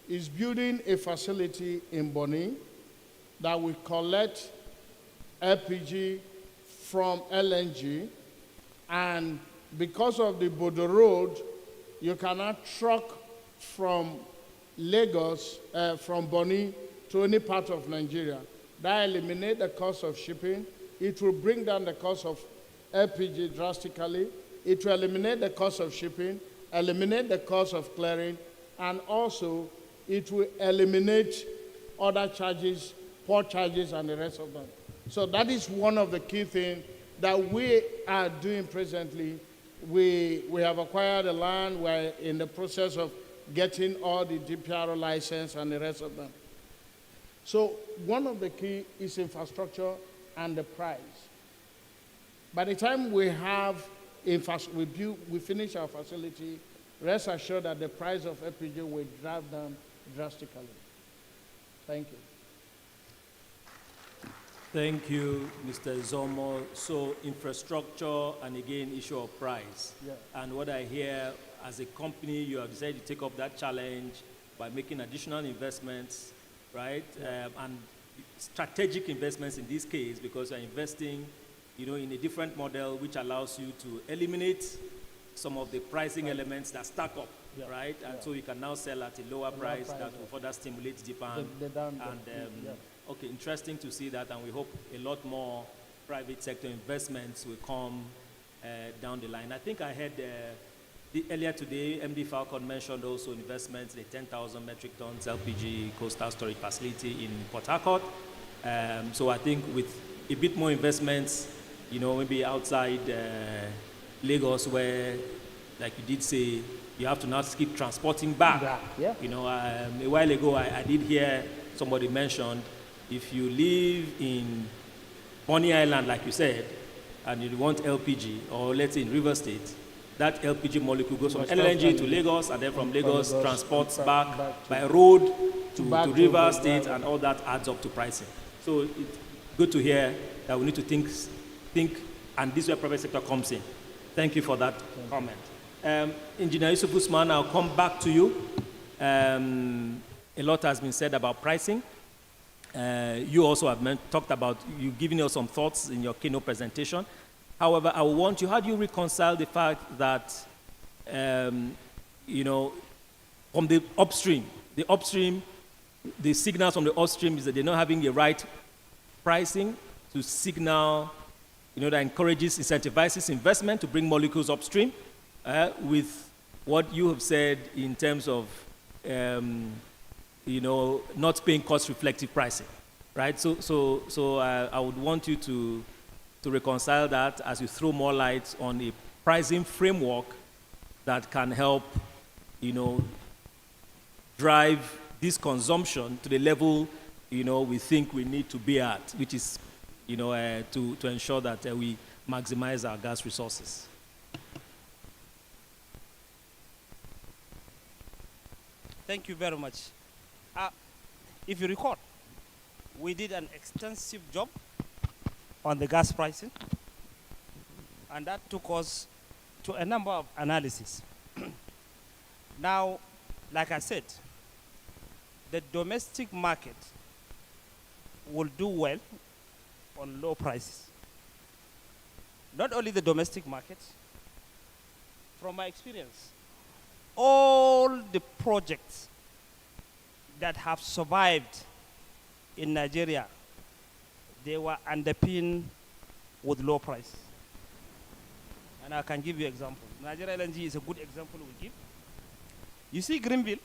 U: is building a facility in Bonny that will collect LPG from LNG, and because of the Bodo Road, you cannot truck from Lagos, from Bonny to any part of Nigeria. That eliminates the cost of shipping. It will bring down the cost of LPG drastically. It will eliminate the cost of shipping, eliminate the cost of clearing, and also it will eliminate other charges, port charges, and the rest of them. So that is one of the key things that we are doing presently. We have acquired the land. We're in the process of getting all the DPRO license and the rest of them. So one of the key is infrastructure and the price. By the time we have we finish our facility, rest assured that the price of LPG will drop down drastically. Thank you.
M: Thank you, Mr. Zomo. So infrastructure and again, issue of price.
U: Yeah.
M: And what I hear, as a company, you have decided to take up that challenge by making additional investments, right?
U: Yeah.
M: And strategic investments in this case, because you're investing, in a different model which allows you to eliminate some of the pricing elements that stack up,
U: Yeah.
M: right? And so you can now sell at a lower price that will further stimulate demand. Okay, interesting to see that, and we hope a lot more private sector investments will come down the line. I think I heard earlier today, MD Falcon mentioned also investments in a 10,000 metric tons LPG coastal storage facility in Port Harcourt. So I think with a bit more investments, maybe outside Lagos, where like you did say, you have to now keep transporting back.
C: Yeah.
M: You know, a while ago, I did hear somebody mentioned, if you live in Bonny Island, like you said, and you want LPG, or let's say in River State, that LPG molecule goes from LNG to Lagos, and then from Lagos transports back by road to River State, and all that adds up to pricing. So it's good to hear that we need to think, and this is where private sector comes in. Thank you for that comment. Engineer Yusuf Usman, I'll come back to you. A lot has been said about pricing. You also have talked about, you've given us some thoughts in your keynote presentation. However, I want you, how do you reconcile the fact that, you know, from the upstream, the signals from the upstream is that they're not having the right pricing to signal, you know, that encourages, incentivizes investment to bring molecules upstream, with what you have said in terms of, you know, not paying cost-reflective pricing, right? So I would want you to reconcile that as you throw more light on a pricing framework that can help, you know, drive this consumption to the level, you know, we think we need to be at, which is, you know, to ensure that we maximize our gas resources.
R: Thank you very much. If you recall, we did an extensive job on the gas pricing, and that took us to a number of analyses. Now, like I said, the domestic market will do well on low prices. Not only the domestic market, from my experience, all the projects that have survived in Nigeria, they were underpinned with low prices. And I can give you examples. Nigeria LNG is a good example we give. You see, Greenville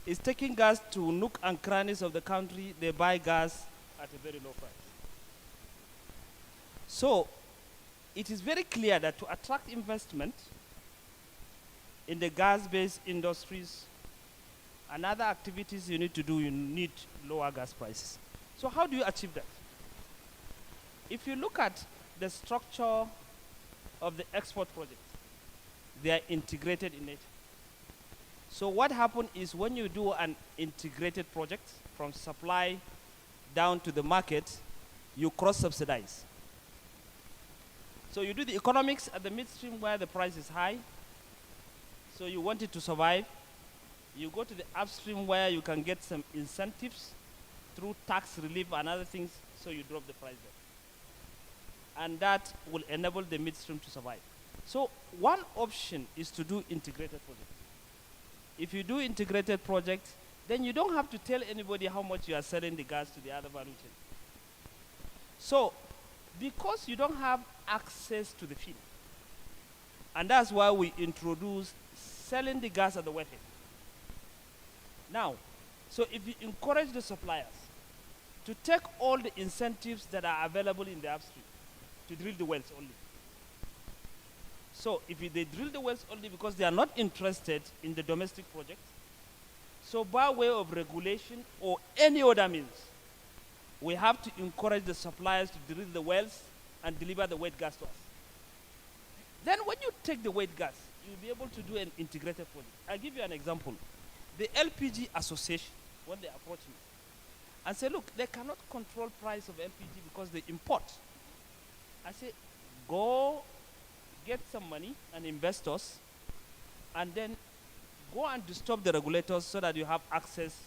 R: is taking gas to nook and crannies of the country. They buy gas at a very low price. So it is very clear that to attract investment in the gas-based industries and other activities you need to do, you need lower gas prices. So how do you achieve that? If you look at the structure of the export project, they are integrated in it. So what happens is when you do an integrated project from supply down to the market, you cross-subsidize. So you do the economics at the midstream where the price is high, so you want it to survive. You go to the upstream where you can get some incentives through tax relief and other things, so you drop the price there. And that will enable the midstream to survive. So one option is to do integrated projects. If you do integrated projects, then you don't have to tell anybody how much you are selling the gas to the other value chain. So because you don't have access to the field, and that's why we introduced selling the gas at the wellhead. Now, so if you encourage the suppliers to take all the incentives that are available in the upstream to drill the wells only. So if they drill the wells only because they are not interested in the domestic project, so by way of regulation or any other means, we have to encourage the suppliers to drill the wells and deliver the wet gas to us. Then when you take the wet gas, you'll be able to do an integrated project. I'll give you an example. The LPG Association, when they approach me and say, look, they cannot control price of LPG because they import. I say, go get some money and investors, and then go and disturb the regulators so that you have access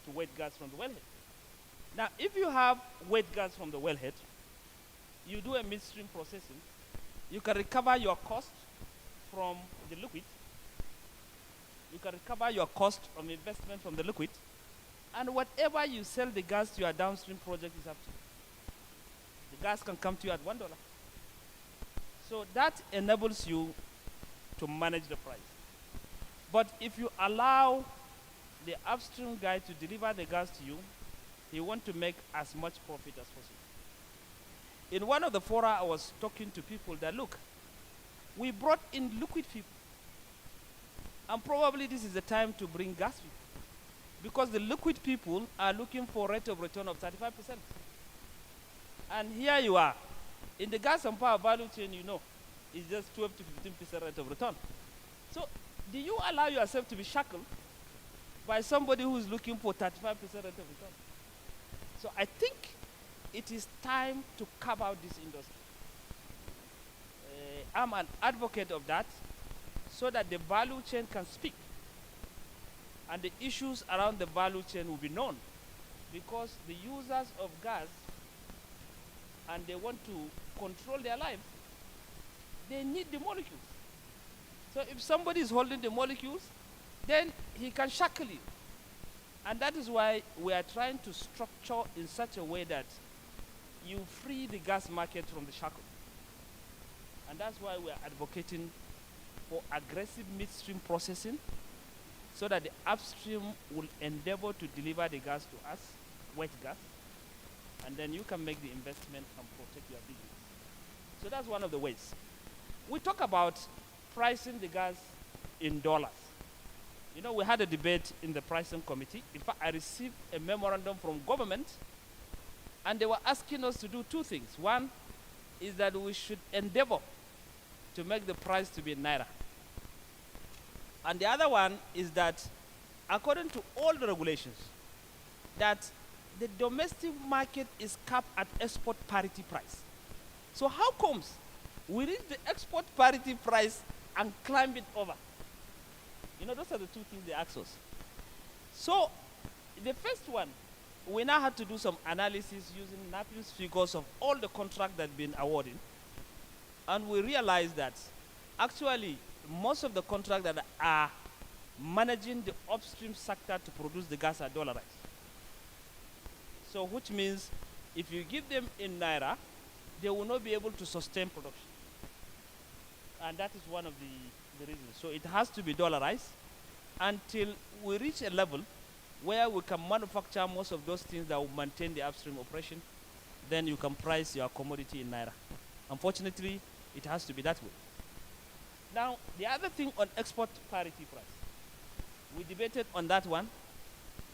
R: to wet gas from the wellhead. Now, if you have wet gas from the wellhead, you do a midstream processing, you can recover your cost from the liquid, you can recover your cost of investment from the liquid, and whatever you sell the gas to your downstream project is up to you. The gas can come to you at $1. So that enables you to manage the price. But if you allow the upstream guy to deliver the gas to you, he wants to make as much profit as possible. In one of the fora, I was talking to people that, look, we brought in liquid
C: And probably this is the time to bring gas people. Because the liquid people are looking for rate of return of 35%. And here you are. In the gas and power value chain, you know, it's just 12 to 15% rate of return. So do you allow yourself to be shackled by somebody who is looking for 35% rate of return? So I think it is time to carve out this industry. I'm an advocate of that so that the value chain can speak. And the issues around the value chain will be known, because the users of gas, and they want to control their lives, they need the molecules. So if somebody is holding the molecules, then he can shackle you. And that is why we are trying to structure in such a way that you free the gas market from the shackle. And that's why we are advocating for aggressive midstream processing, so that the upstream will endeavor to deliver the gas to us, wet gas, and then you can make the investment and protect your business. So that's one of the ways. We talk about pricing the gas in dollars. You know, we had a debate in the pricing committee. In fact, I received a memorandum from government, and they were asking us to do two things. One is that we should endeavor to make the price to be in naira. And the other one is that, according to all the regulations, that the domestic market is capped at export parity price. So how comes we reach the export parity price and climb it over? You know, those are the two things they ask us. So the first one, we now had to do some analysis using NAPIU's figures of all the contracts that have been awarded. And we realized that actually most of the contracts that are managing the upstream sector to produce the gas are dollarized. So which means if you give them in naira, they will not be able to sustain production. And that is one of the reasons. So it has to be dollarized until we reach a level where we can manufacture most of those things that will maintain the upstream operation. Then you can price your commodity in naira. Unfortunately, it has to be that way. Now, the other thing on export parity price, we debated on that one.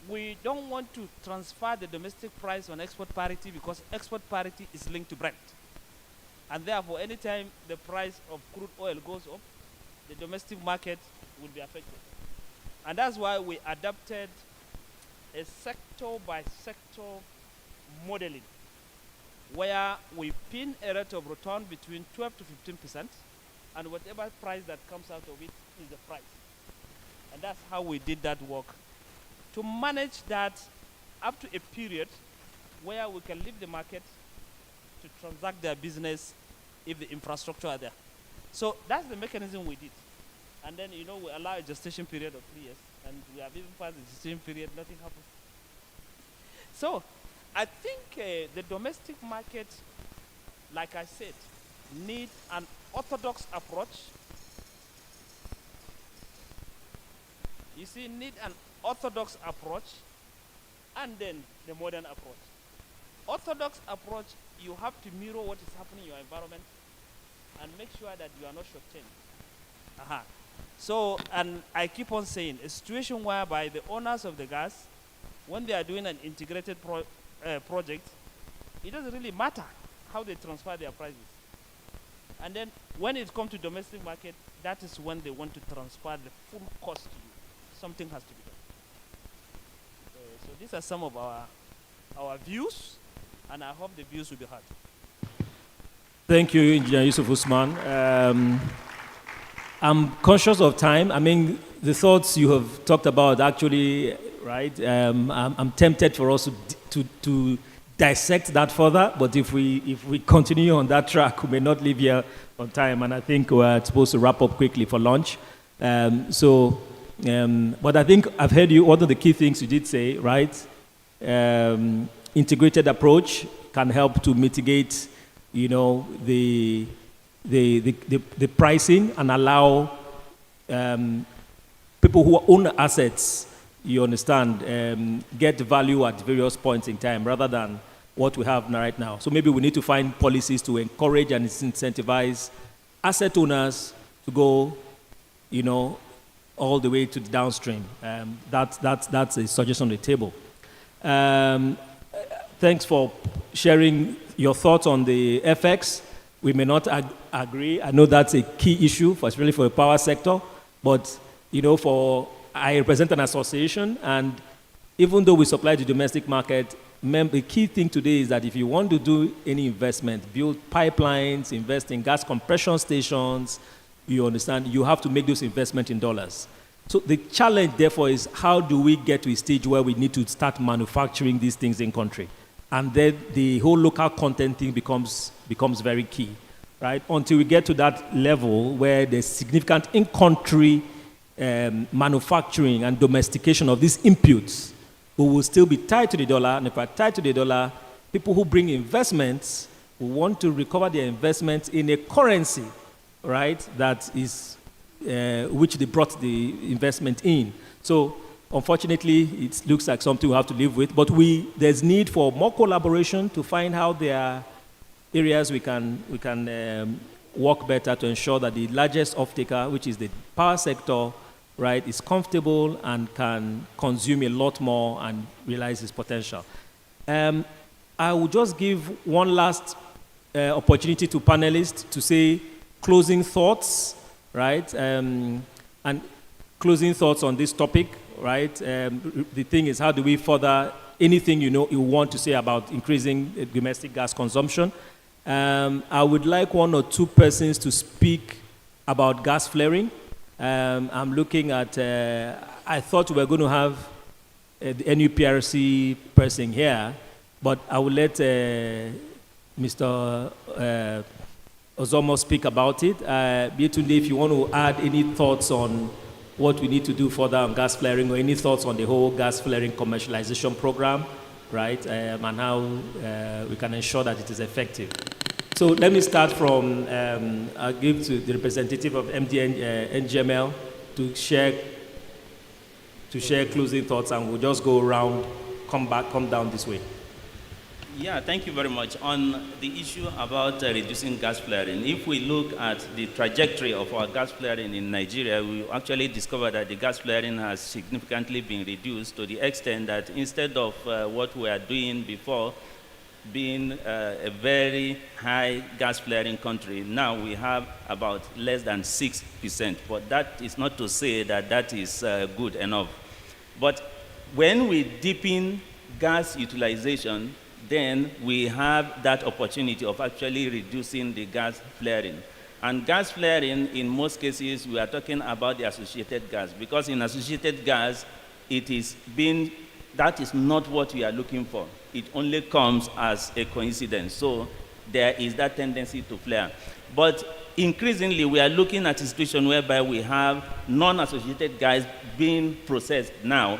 C: We don't want to transfer the domestic price on export parity because export parity is linked to Brent. And therefore, anytime the price of crude oil goes up, the domestic market will be affected. And that's why we adopted a sector-by-sector modeling, where we pin a rate of return between 12 to 15%, and whatever price that comes out of it is the price. And that's how we did that work, to manage that up to a period where we can leave the market to transact their business if the infrastructure are there. So that's the mechanism we did. And then, you know, we allow a gestation period of 3 years, and we have even passed the gestation period, nothing happens. So I think the domestic market, like I said, need an orthodox approach. You see, need an orthodox approach and then the modern approach. Orthodox approach, you have to mirror what is happening in your environment and make sure that you are not short-term. So, and I keep on saying, a situation whereby the owners of the gas, when they are doing an integrated project, it doesn't really matter how they transfer their prices. And then when it comes to domestic market, that is when they want to transfer the full cost to you. Something has to be done. So these are some of our views, and I hope the views will be heard.
M: Thank you, Engineer Yusuf Usman. I'm conscious of time. I mean, the thoughts you have talked about actually, right? I'm tempted for us to dissect that further, but if we continue on that track, we may not leave here on time, and I think we're supposed to wrap up quickly for lunch. But I think I've heard you, one of the key things you did say, right? Integrated approach can help to mitigate, you know, the pricing and allow people who own assets, you understand, get value at various points in time rather than what we have right now. So maybe we need to find policies to encourage and incentivize asset owners to go, you know, all the way to the downstream. That's a suggestion on the table. Thanks for sharing your thoughts on the FX. We may not agree. I know that's a key issue, especially for the power sector. But I represent an association, and even though we supply the domestic market, the key thing today is that if you want to do any investment, build pipelines, invest in gas compression stations, you understand, you have to make those investments in dollars. So the challenge, therefore, is how do we get to a stage where we need to start manufacturing these things in country? And then the whole local content thing becomes very key, right? Until we get to that level where there's significant in-country manufacturing and domestication of these inputs, we will still be tied to the dollar. And if we're tied to the dollar, people who bring investments will want to recover their investments in a currency, right, that is which they brought the investment in. So unfortunately, it looks like something we have to live with. But there's need for more collaboration to find how there are areas we can work better to ensure that the largest off-taker, which is the power sector, right, is comfortable and can consume a lot more and realize its potential. I will just give one last opportunity to panelists to say closing thoughts, right, and closing thoughts on this topic, right. The thing is, how do we further anything you want to say about increasing domestic gas consumption? I would like one or two persons to speak about gas flaring. I'm looking at, I thought we were going to have the NUPRC person here, but I will let Mr. Ozomo speak about it. Yetunde, if you want to add any thoughts on what we need to do further on gas flaring, or any thoughts on the whole gas flaring commercialization program, right, and how we can ensure that it is effective. So let me start from, I'll give to the representative of NGML to share closing thoughts, and we'll just go around, come down this way.
G: Yeah, thank you very much. On the issue about reducing gas flaring, if we look at the trajectory of our gas flaring in Nigeria, we actually discovered that the gas flaring has significantly been reduced to the extent that instead of what we are doing before, being a very high gas flaring country, now we have about less than 6%. But that is not to say that that is good enough. But when we deepen gas utilization, then we have that opportunity of actually reducing the gas flaring. And gas flaring, in most cases, we are talking about the associated gas, because in associated gas, that is not what we are looking for. It only comes as a coincidence. So there is that tendency to flare. But increasingly, we are looking at a situation whereby we have non-associated gas being processed now.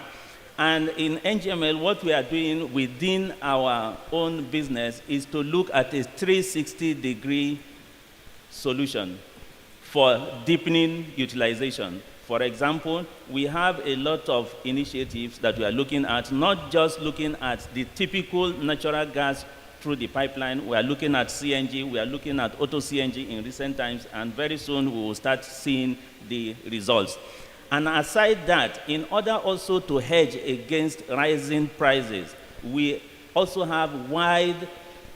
G: And in NGML, what we are doing within our own business is to look at a 360-degree solution for deepening utilization. For example, we have a lot of initiatives that we are looking at, not just looking at the typical natural gas through the pipeline. We are looking at CNG, we are looking at auto CNG in recent times, and very soon we will start seeing the results. And aside that, in order also to hedge against rising prices, we also have wide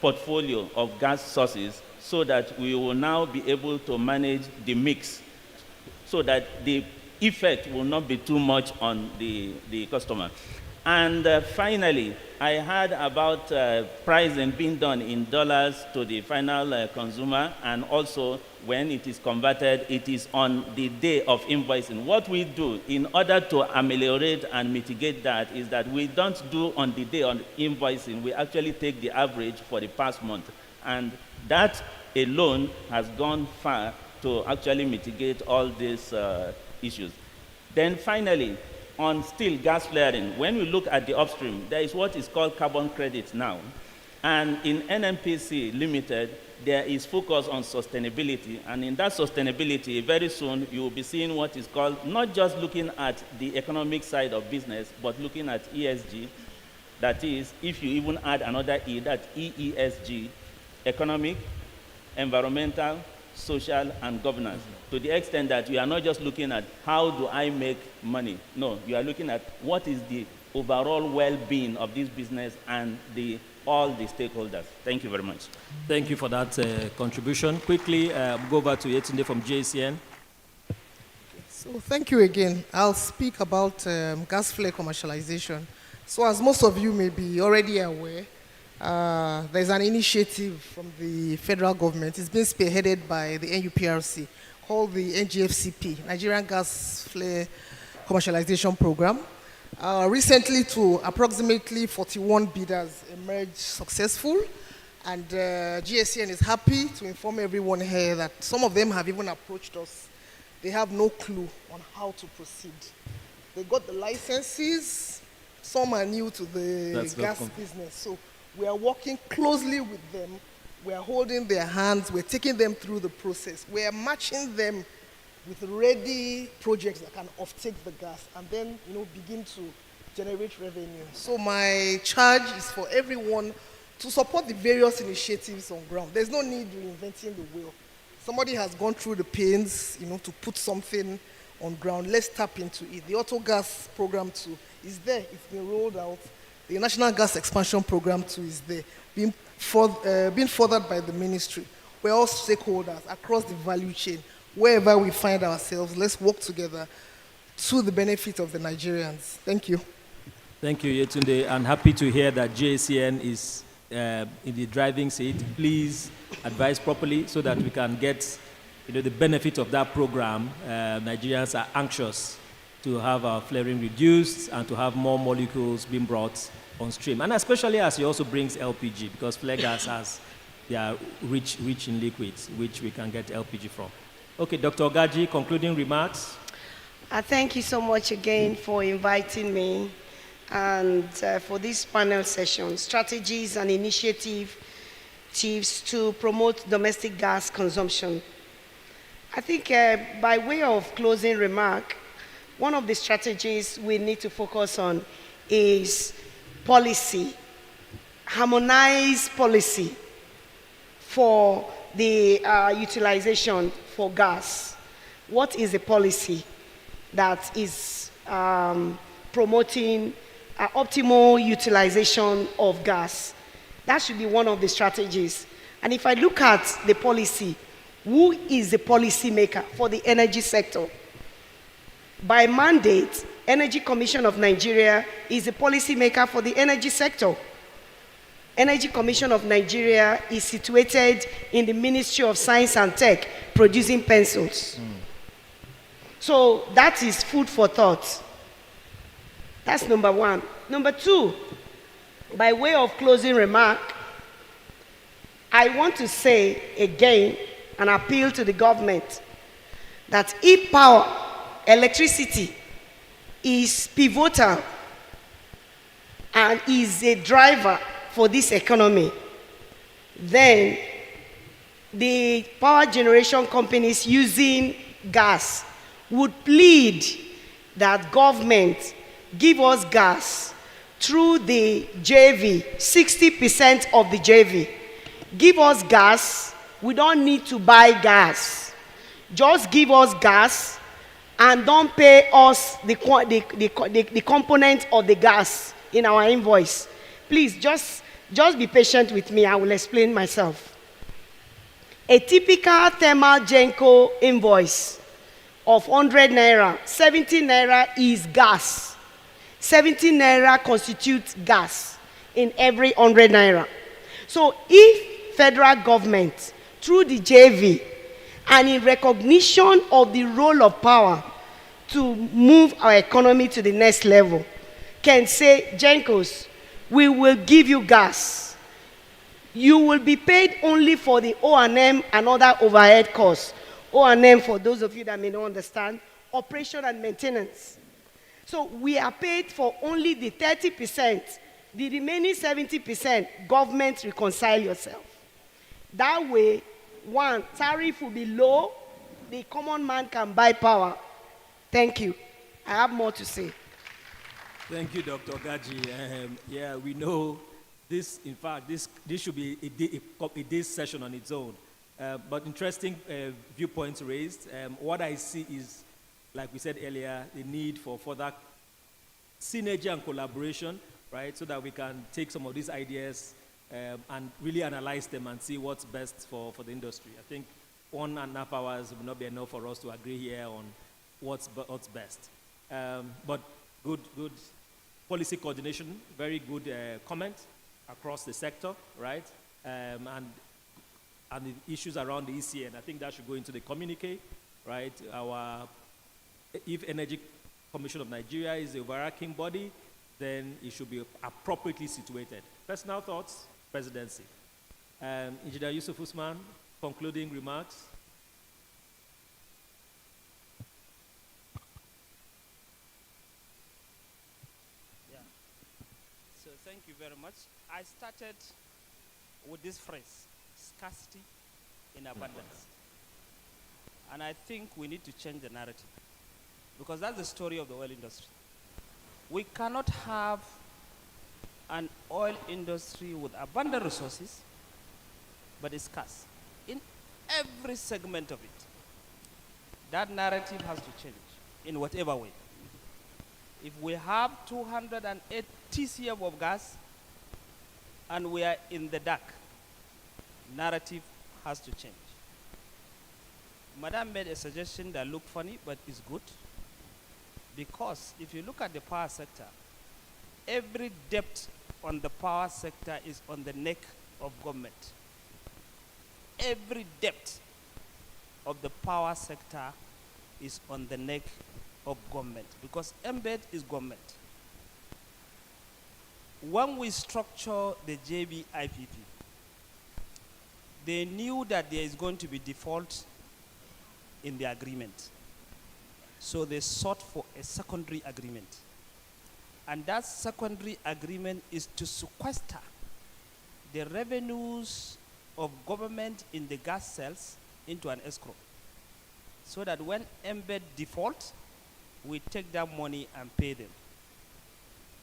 G: portfolio of gas sources so that we will now be able to manage the mix so that the effect will not be too much on the customer. And finally, I heard about pricing being done in dollars to the final consumer, and also when it is converted, it is on the day of invoicing. What we do in order to ameliorate and mitigate that is that we don't do on the day of invoicing. We actually take the average for the past month. And that alone has gone far to actually mitigate all these issues. Then finally, on still gas flaring, when we look at the upstream, there is what is called carbon credits now. And in NNPC Limited, there is focus on sustainability. And in that sustainability, very soon you will be seeing what is called not just looking at the economic side of business, but looking at ESG. That is, if you even add another E, that's EESG, economic, environmental, social, and governance, to the extent that you are not just looking at how do I make money. No, you are looking at what is the overall well-being of this business and all the stakeholders. Thank you very much.
M: Thank you for that contribution. Quickly, go over to Yetunde from JCN.
T: So thank you again. I'll speak about gas flare commercialization. So as most of you may be already aware, there's an initiative from the federal government. It's been spearheaded by the NUPRC called the NGFCP, Nigerian Gas Flare Commercialization Program. Recently, approximately 41 bidders emerged successful, and GSCN is happy to inform everyone here that some of them have even approached us. They have no clue on how to proceed. They got the licenses, some are new to the gas business, so we are working closely with them. We are holding their hands, we're taking them through the process. We are matching them with ready projects that can offtake the gas and then begin to generate revenue. So my charge is for everyone to support the various initiatives on ground. There's no need reinventing the wheel. Somebody has gone through the pains, to put something on ground. Let's tap into it. The Auto Gas Program 2 is there. It's been rolled out. The National Gas Expansion Program 2 is there, being furthered by the ministry. We're all stakeholders across the value chain. Wherever we find ourselves, let's work together to the benefit of the Nigerians. Thank you.
M: Thank you, Yetunde. I'm happy to hear that JCN is in the driving seat. Please advise properly so that we can get the benefit of that program. Nigerians are anxious to have our flaring reduced and to have more molecules being brought on stream. And especially as he also brings LPG, because flare gas they are rich in liquids, which we can get LPG from. Okay, Dr. Ogaji, concluding remarks.
S: Thank you so much again for inviting me and for this panel session, strategies and initiatives to promote domestic gas consumption. I think by way of closing remark, one of the strategies we need to focus on is policy, harmonized policy for the utilization for gas. What is a policy that is promoting optimal utilization of gas? That should be one of the strategies. And if I look at the policy, who is the policy maker for the energy sector? By mandate, Energy Commission of Nigeria is the policy maker for the energy sector. Energy Commission of Nigeria is situated in the Ministry of Science and Tech, producing pencils. So that is food for thought. That's number one. Number two, by way of closing remark, I want to say again and appeal to the government that if power, electricity, is pivotal and is a driver for this economy, then the power generation companies using gas would plead that government give us gas through the JV, 60% of the JV. Give us gas, we don't need to buy gas. Just give us gas and don't pay us the component of the gas in our invoice. Please, just be patient with me, I will explain myself. A typical thermal Genco invoice of 100 naira, 70 naira is gas. 70 naira constitutes gas in every 100 naira. So if federal government, through the JV, and in recognition of the role of power to move our economy to the next level, can say, Gencos, we will give you gas. You will be paid only for the O&M and other overhead costs. O&M, for those of you that may not understand, operation and maintenance. So we are paid for only the 30%. The remaining 70%, government reconcile yourself. That way, one, tariff will be low, the common man can buy power. Thank you. I have more to say.
M: Thank you, Dr. Gaji. Yeah, we know this, in fact, this should be a day session on its own. But interesting viewpoints raised. What I see is, like we said earlier, the need for further synergy and collaboration, right? So that we can take some of these ideas and really analyze them and see what's best for the industry. I think 1.5 hours will not be enough for us to agree here on what's best. But good policy coordination, very good comment across the sector, right? And the issues around the ECN, I think that should go into the communique, right? If Energy Commission of Nigeria is the overarching body, then it should be appropriately situated. Personal thoughts, presidency. Engineer Yusuf Usman, concluding remarks.
C: So thank you very much. I started with this phrase, scarcity in abundance. And I think we need to change the narrative, because that's the story of the oil industry. We cannot have an oil industry with abundant resources, but it's scarce in every segment of it. That narrative has to change in whatever way. If we have 208 TCF of gas and we are in the dark, narrative has to change. Madam made a suggestion that looked funny, but is good. Because if you look at the power sector, every debt on the power sector is on the neck of government. Every debt of the power sector is on the neck of government, because embed is government. When we structure the JBIPP, they knew that there is going to be default in the agreement. So they sought for a secondary agreement. And that secondary agreement is to sequester the revenues of government in the gas sales into an escrow, so that when embed default, we take that money and pay them.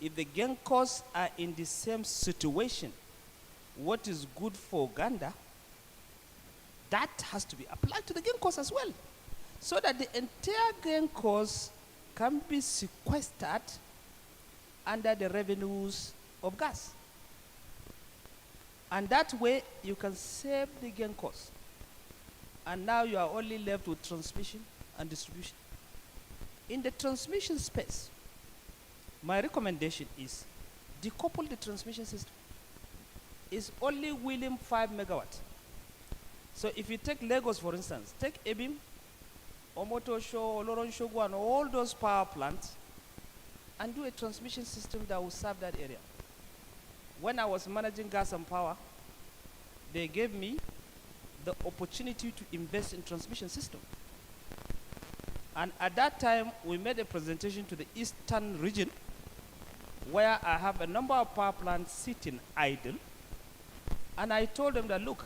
C: If the Gencos are in the same situation, what is good for Uganda, that has to be applied to the Gencos as well, so that the entire Gencos can be sequestered under the revenues of gas. And that way, you can save the Gencos. And now you are only left with transmission and distribution. In the transmission space, my recommendation is decouple the transmission system. It's only wheeling 5 megawatts. So if you take Lagos, for instance, take Ebim, Omotosho, Oloronshogu, and all those power plants, and do a transmission system that will serve that area. When I was managing gas and power, they gave me the opportunity to invest in transmission system. And at that time, we made a presentation to the Eastern region, where I have a number of power plants sitting idle. And I told them that, look,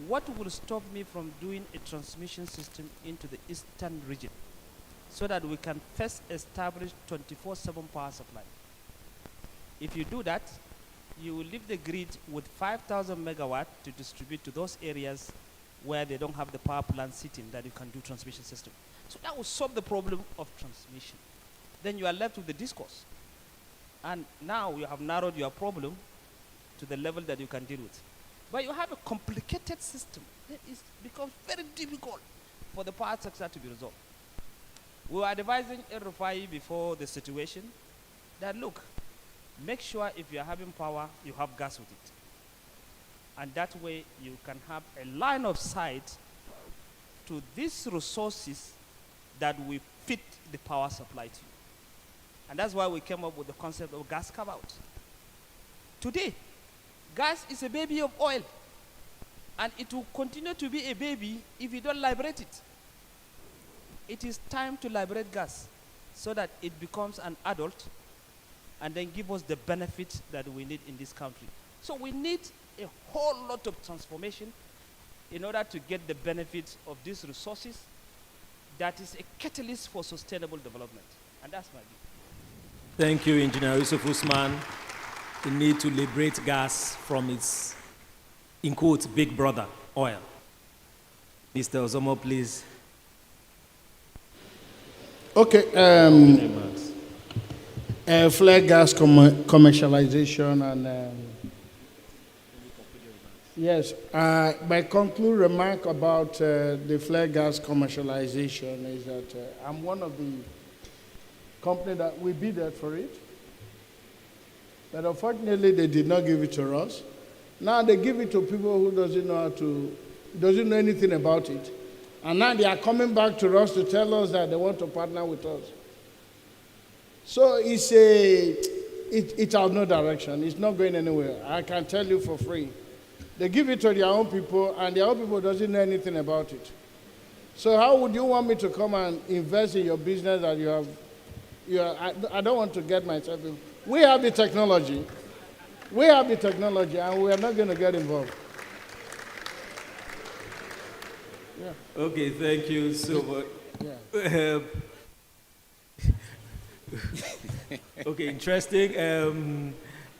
C: what will stop me from doing a transmission system into the Eastern region, so that we can first establish 24/7 power supply? If you do that, you will leave the grid with 5,000 megawatts to distribute to those areas where they don't have the power plant sitting that you can do transmission system. So that will solve the problem of transmission. Then you are left with the discourse. And now you have narrowed your problem to the level that you can deal with. But you have a complicated system. It becomes very difficult for the power sector to be resolved. We were advising El-Rufai before the situation that, look, make sure if you're having power, you have gas with it. And that way you can have a line of sight to these resources that will fit the power supply to you. And that's why we came up with the concept of gas carve-out. Today, gas is a baby of oil, and it will continue to be a baby if you don't liberate it. It is time to liberate gas so that it becomes an adult and then give us the benefits that we need in this country. So we need a whole lot of transformation in order to get the benefits of these resources that is a catalyst for sustainable development. And that's my view.
M: Thank you, Engineer Yusuf Usman. The need to liberate gas from its, in quotes, big brother, oil. Mr. Ozomo, please.
U: Okay. Flare gas commercialization and yes, my concluding remark about the flare gas commercialization is that I'm one of the company that we bid for it, but unfortunately they did not give it to us. Now they give it to people who doesn't know anything about it, and now they are coming back to us to tell us that they want to partner with us. So it's out no direction. It's not going anywhere. I can tell you for free. They give it to their own people, and their own people doesn't know anything about it. So how would you want me to come and invest in your business that I don't want to get myself in. We have the technology. We have the technology, and we are not going to get involved. Yeah.
M: Okay, thank you so much.
U: Yeah.
M: Okay, interesting.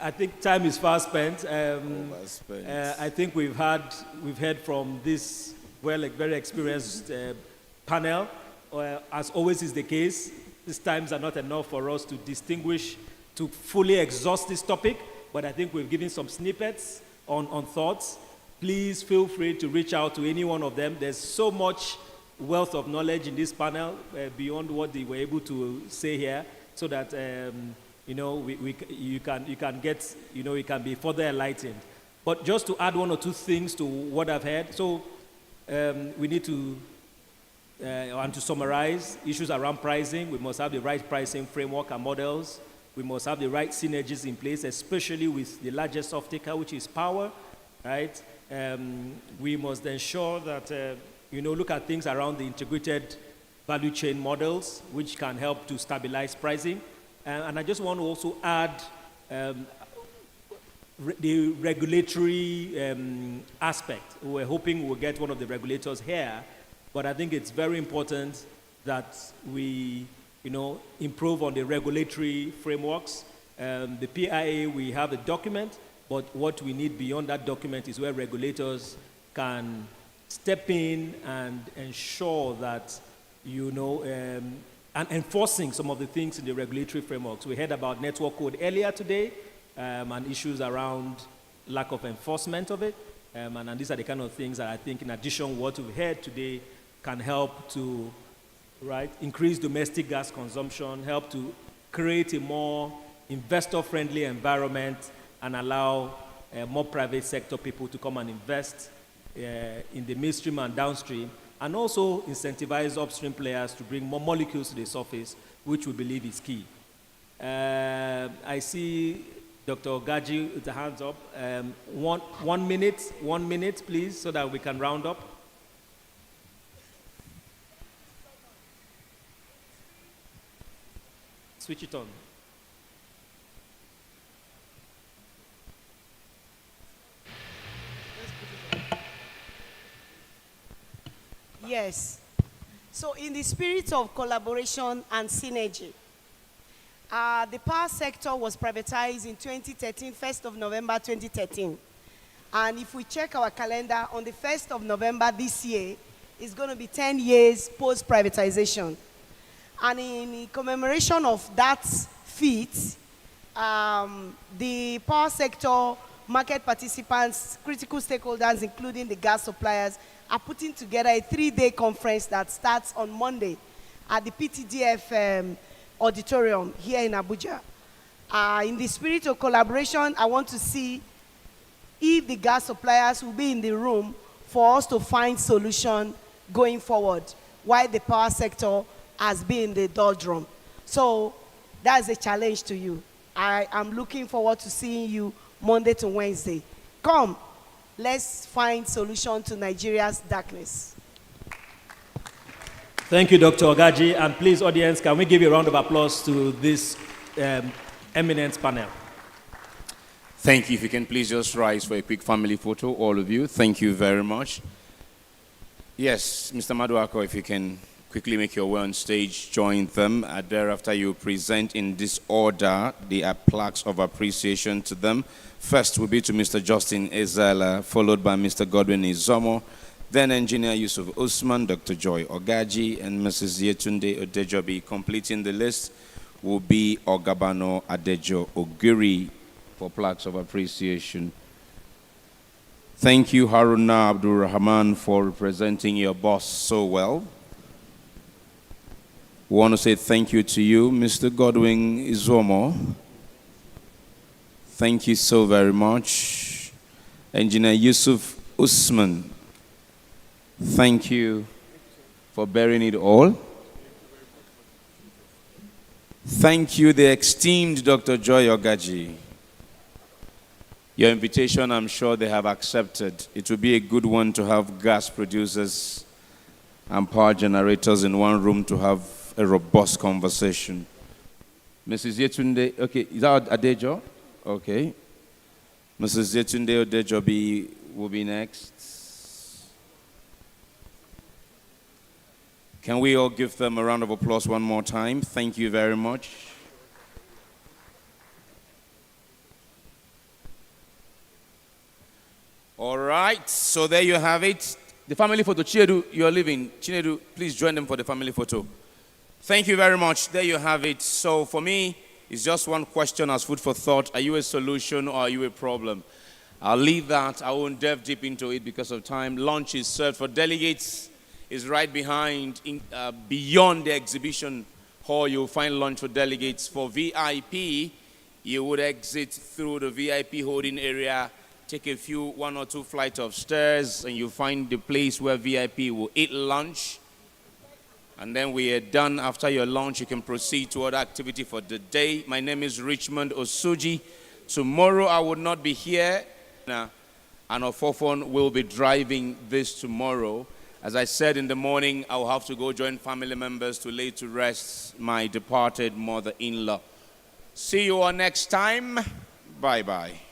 M: I think time is fast spent. I think we've heard from this very experienced panel. As always is the case, these times are not enough for us to distinguish, to fully exhaust this topic, but I think we've given some snippets on thoughts. Please feel free to reach out to any one of them. There's so much wealth of knowledge in this panel beyond what they were able to say here, so that you can get, you can be further enlightened. But just to add one or two things to what I've heard, so we need to, and to summarize, issues around pricing. We must have the right pricing framework and models. We must have the right synergies in place, especially with the largest off-taker, which is power, right? We must ensure that, look at things around the integrated value chain models, which can help to stabilize pricing. And I just want to also add the regulatory aspect. We're hoping we'll get one of the regulators here, but I think it's very important that we, improve on the regulatory frameworks. The PIA, we have a document, but what we need beyond that document is where regulators can step in and ensure that, and enforcing some of the things in the regulatory frameworks. We heard about network code earlier today, and issues around lack of enforcement of it. And these are the kind of things that I think, in addition to what we've heard today, can help to increase domestic gas consumption, help to create a more investor-friendly environment, and allow more private sector people to come and invest in the midstream and downstream, and also incentivize upstream players to bring more molecules to the surface, which we believe is key. I see Dr. Ogaji with the hands up. 1 minute, please, so that we can round up. Switch it on.
S: Yes. So in the spirit of collaboration and synergy, the power sector was privatized in 2013, 1st of November 2013. And if we check our calendar, on the 1st of November this year, it's going to be 10 years post-privatization. And in commemoration of that feat, the power sector, market participants, critical stakeholders, including the gas suppliers, are putting together a 3-day conference that starts on Monday at the PTDF auditorium here in Abuja. In the spirit of collaboration, I want to see if the gas suppliers will be in the room for us to find solution going forward while the power sector has been in the doldrum. So that's a challenge to you. I am looking forward to seeing you Monday to Wednesday. Come, let's find solution to Nigeria's darkness.
M: Thank you, Dr. Ogaji. And please, audience, can we give a round of applause to this eminent panel?
A: Thank you. If you can please just rise for a quick family photo, all of you. Thank you very much. Yes, Mr. Maduako, if you can quickly make your way on stage, join them. Thereafter, you present in this order the plaques of appreciation to them. First will be to Mr. Justin Ezala, followed by Mr. Godwin Izomo, Then Engineer Yusuf Usman, Dr. Joy Ogaji, and Mrs. Yetunde Odejobi. Completing the list will be Ogabano Adejo Ogiri for plaques of appreciation. Thank you, Haruna Abdul Rahman, for representing your boss so well. We want to say thank you to you, Mr. Godwin Izomo. Thank you so very much. Engineer Yusuf Usman, thank you for bearing it all. Thank you, the esteemed Dr. Joy Ogaji. Your invitation, I'm sure they have accepted. It will be a good one to have gas producers and power generators in one room to have a robust conversation. Mrs. Yetunde, okay, is that Adejo? Okay. Mrs. Yetunde Odejobi will be next. Can we all give them a round of applause one more time? Thank you very much. All right, so there you have it. The family photo. Chinedu, you're leaving. Chinedu, please join them for the family photo. Thank you very much. There you have it. So for me, it's just one question as food for thought. Are you a solution or are you a problem? I'll leave that. I won't delve deep into it because of time. Lunch is served for delegates. Is right behind, beyond the exhibition hall. You'll find lunch for delegates. For VIP, you would exit through the VIP holding area, take one or two flights of stairs, and you'll find the place where VIP will eat lunch. And then we are done. After your lunch, you can proceed to other activity for the day. My name is Richmond Osuji. Tomorrow, I will not be here. And Ofofon will be driving this tomorrow. As I said in the morning, I will have to go join family members to lay to rest my departed mother-in-law. See you all next time. Bye-bye.